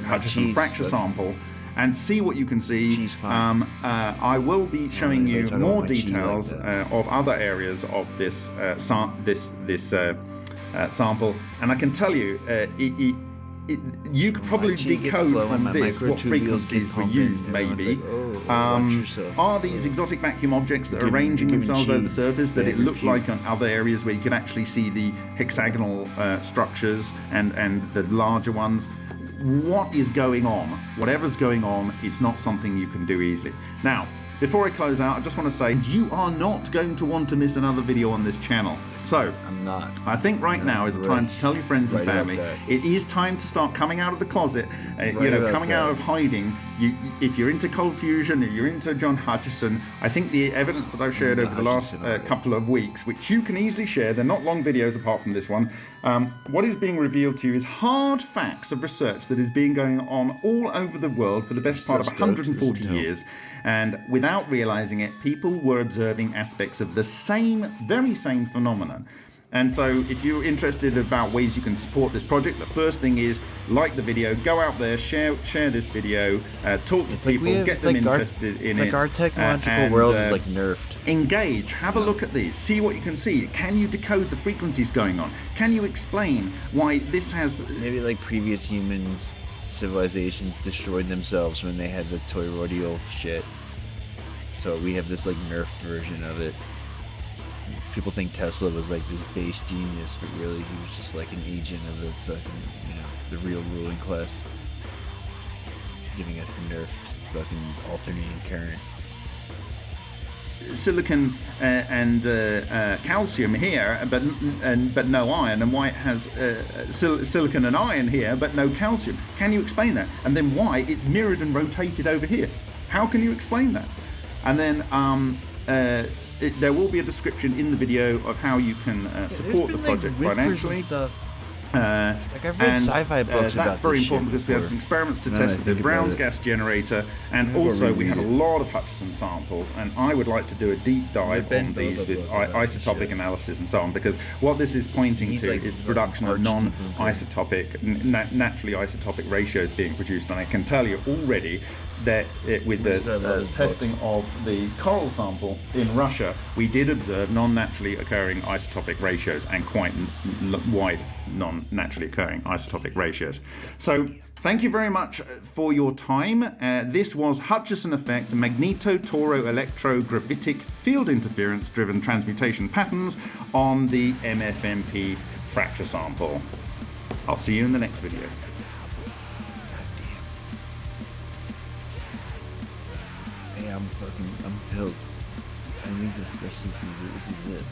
Hutchison fracture sample and see what you can see. I will be showing you more details of other areas of this sample, and I can tell you you could probably decode from this what frequencies were used, maybe. Are these exotic vacuum objects that are arranging themselves over the surface that it looked like on other areas where you could actually see the hexagonal structures and the larger ones? What is going on? Whatever's going on, it's not something you can do easily. Now, before I close out, I just want to say you are not going to want to miss another video on this channel. So, I'm not. I think now is the time to tell your friends and family. It is time to start coming out of the closet, coming out of hiding. If you're into cold fusion, if you're into John Hutchison, I think the evidence that I've shared over the last couple of weeks, which you can easily share, they're not long videos apart from this one, what is being revealed to you is hard facts of research that is being going on all over the world for the best part of 140 years. And without realizing it, people were observing aspects of the very same phenomenon. And so if you're interested about ways you can support this project, the first thing is like the video, go out there, share this video, talk to people, get them interested in it. It's like our technological world is like nerfed. Engage, have a look at these, see what you can see. Can you decode the frequencies going on? Can you explain why this has... Maybe like previous humans, civilizations destroyed themselves when they had the toroidal shit. So we have this like nerfed version of it. People think Tesla was like this base genius, but really he was just like an agent of the fucking, the real ruling class, giving us nerfed fucking alternating current. Silicon and calcium here, but no iron, and why it has silicon and iron here, but no calcium. Can you explain that? And then why it's mirrored and rotated over here? How can you explain that? And then there will be a description in the video of how you can support the project financially. Like I've read sci-fi books about that's very important because we had some experiments to test with the Brown's gas generator, and also we had a lot of Hutchison samples, and I would like to do a deep dive on these with isotopic analysis and so on, because what this is pointing to is the production of non-isotopic, naturally isotopic ratios being produced, and I can tell you already that with the testing of the coral sample in Russia, we did observe non-naturally occurring isotopic ratios, and quite wide non-naturally occurring isotopic ratios. So thank you very much for your time. This was Hutchison effect, magneto-toro-electrogravitic field interference driven transmutation patterns on the MFMP fracture sample. I'll see you in the next video. I'm pilled. I think this is it.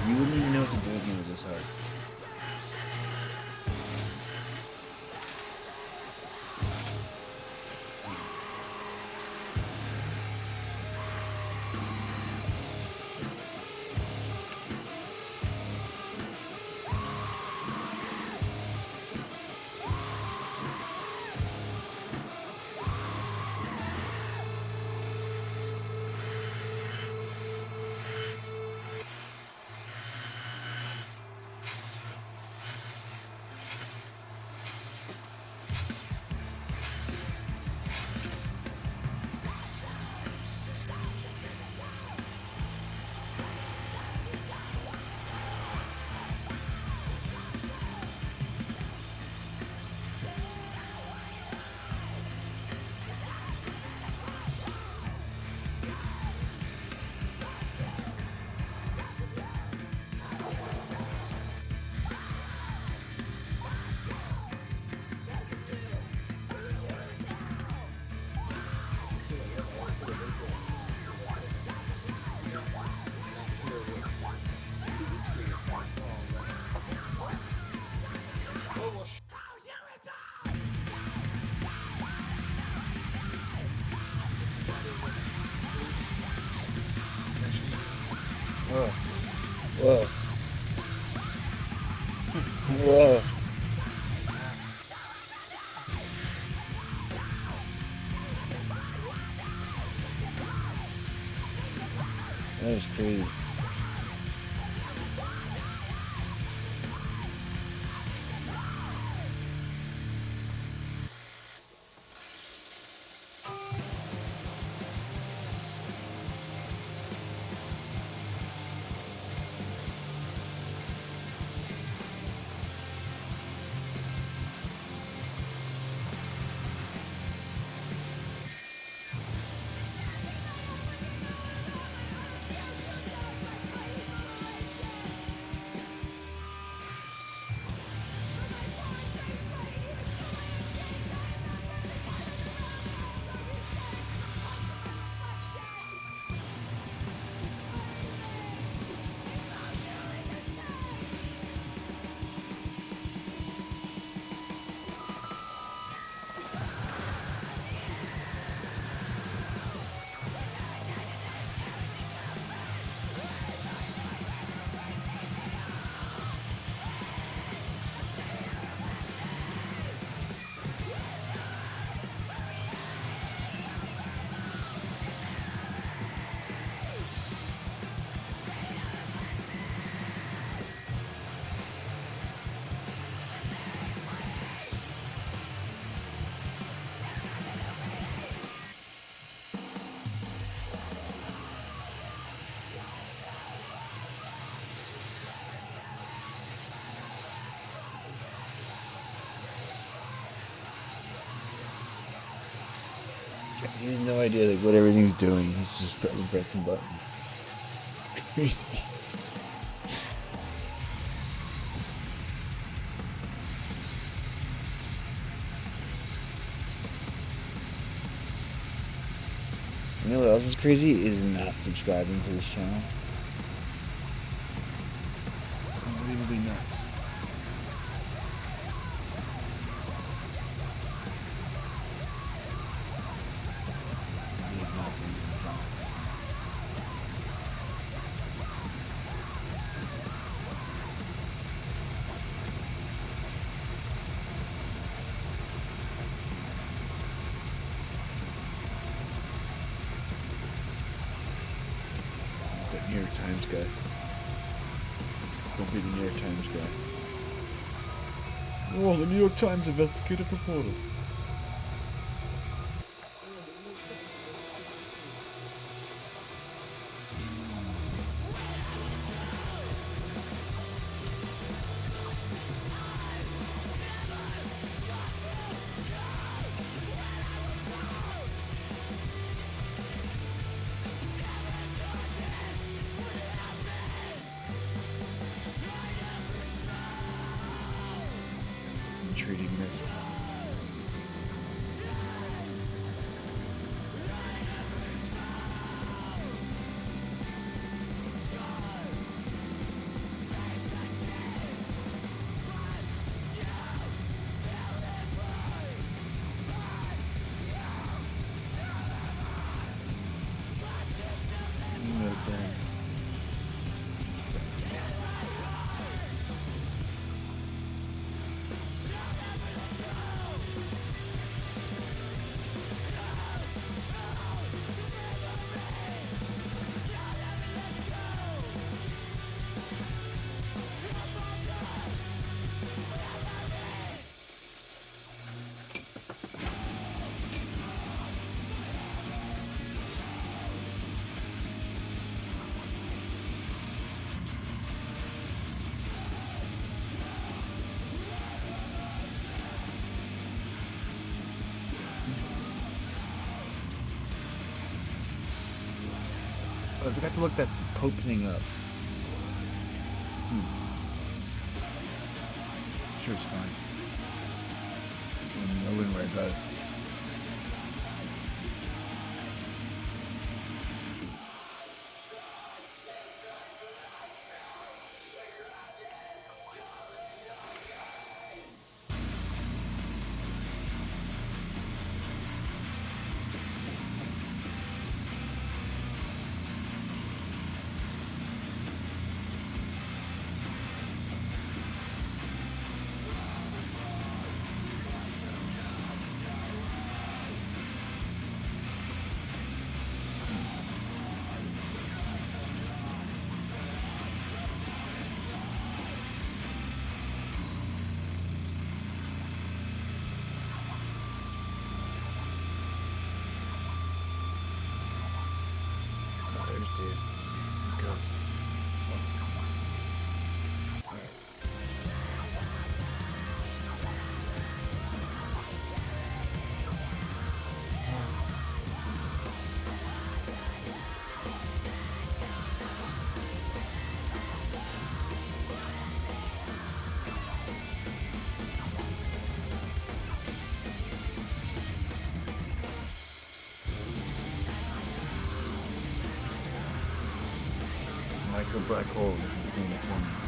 You wouldn't even know what to do with me with this hard. Whoa. Whoa. That was crazy. He has no idea like what everything's doing. He's just pressing buttons. Crazy. You know what else is crazy? Is not subscribing to this channel. Unbelievably nuts. New York Times guy. Don't be the New York Times guy. Oh, the New York Times investigative reporter. Intriguing myth. I forgot to look that Pope thing up. Sure, it's fine. I wouldn't worry about it. Micro black hole, if you've seen the film.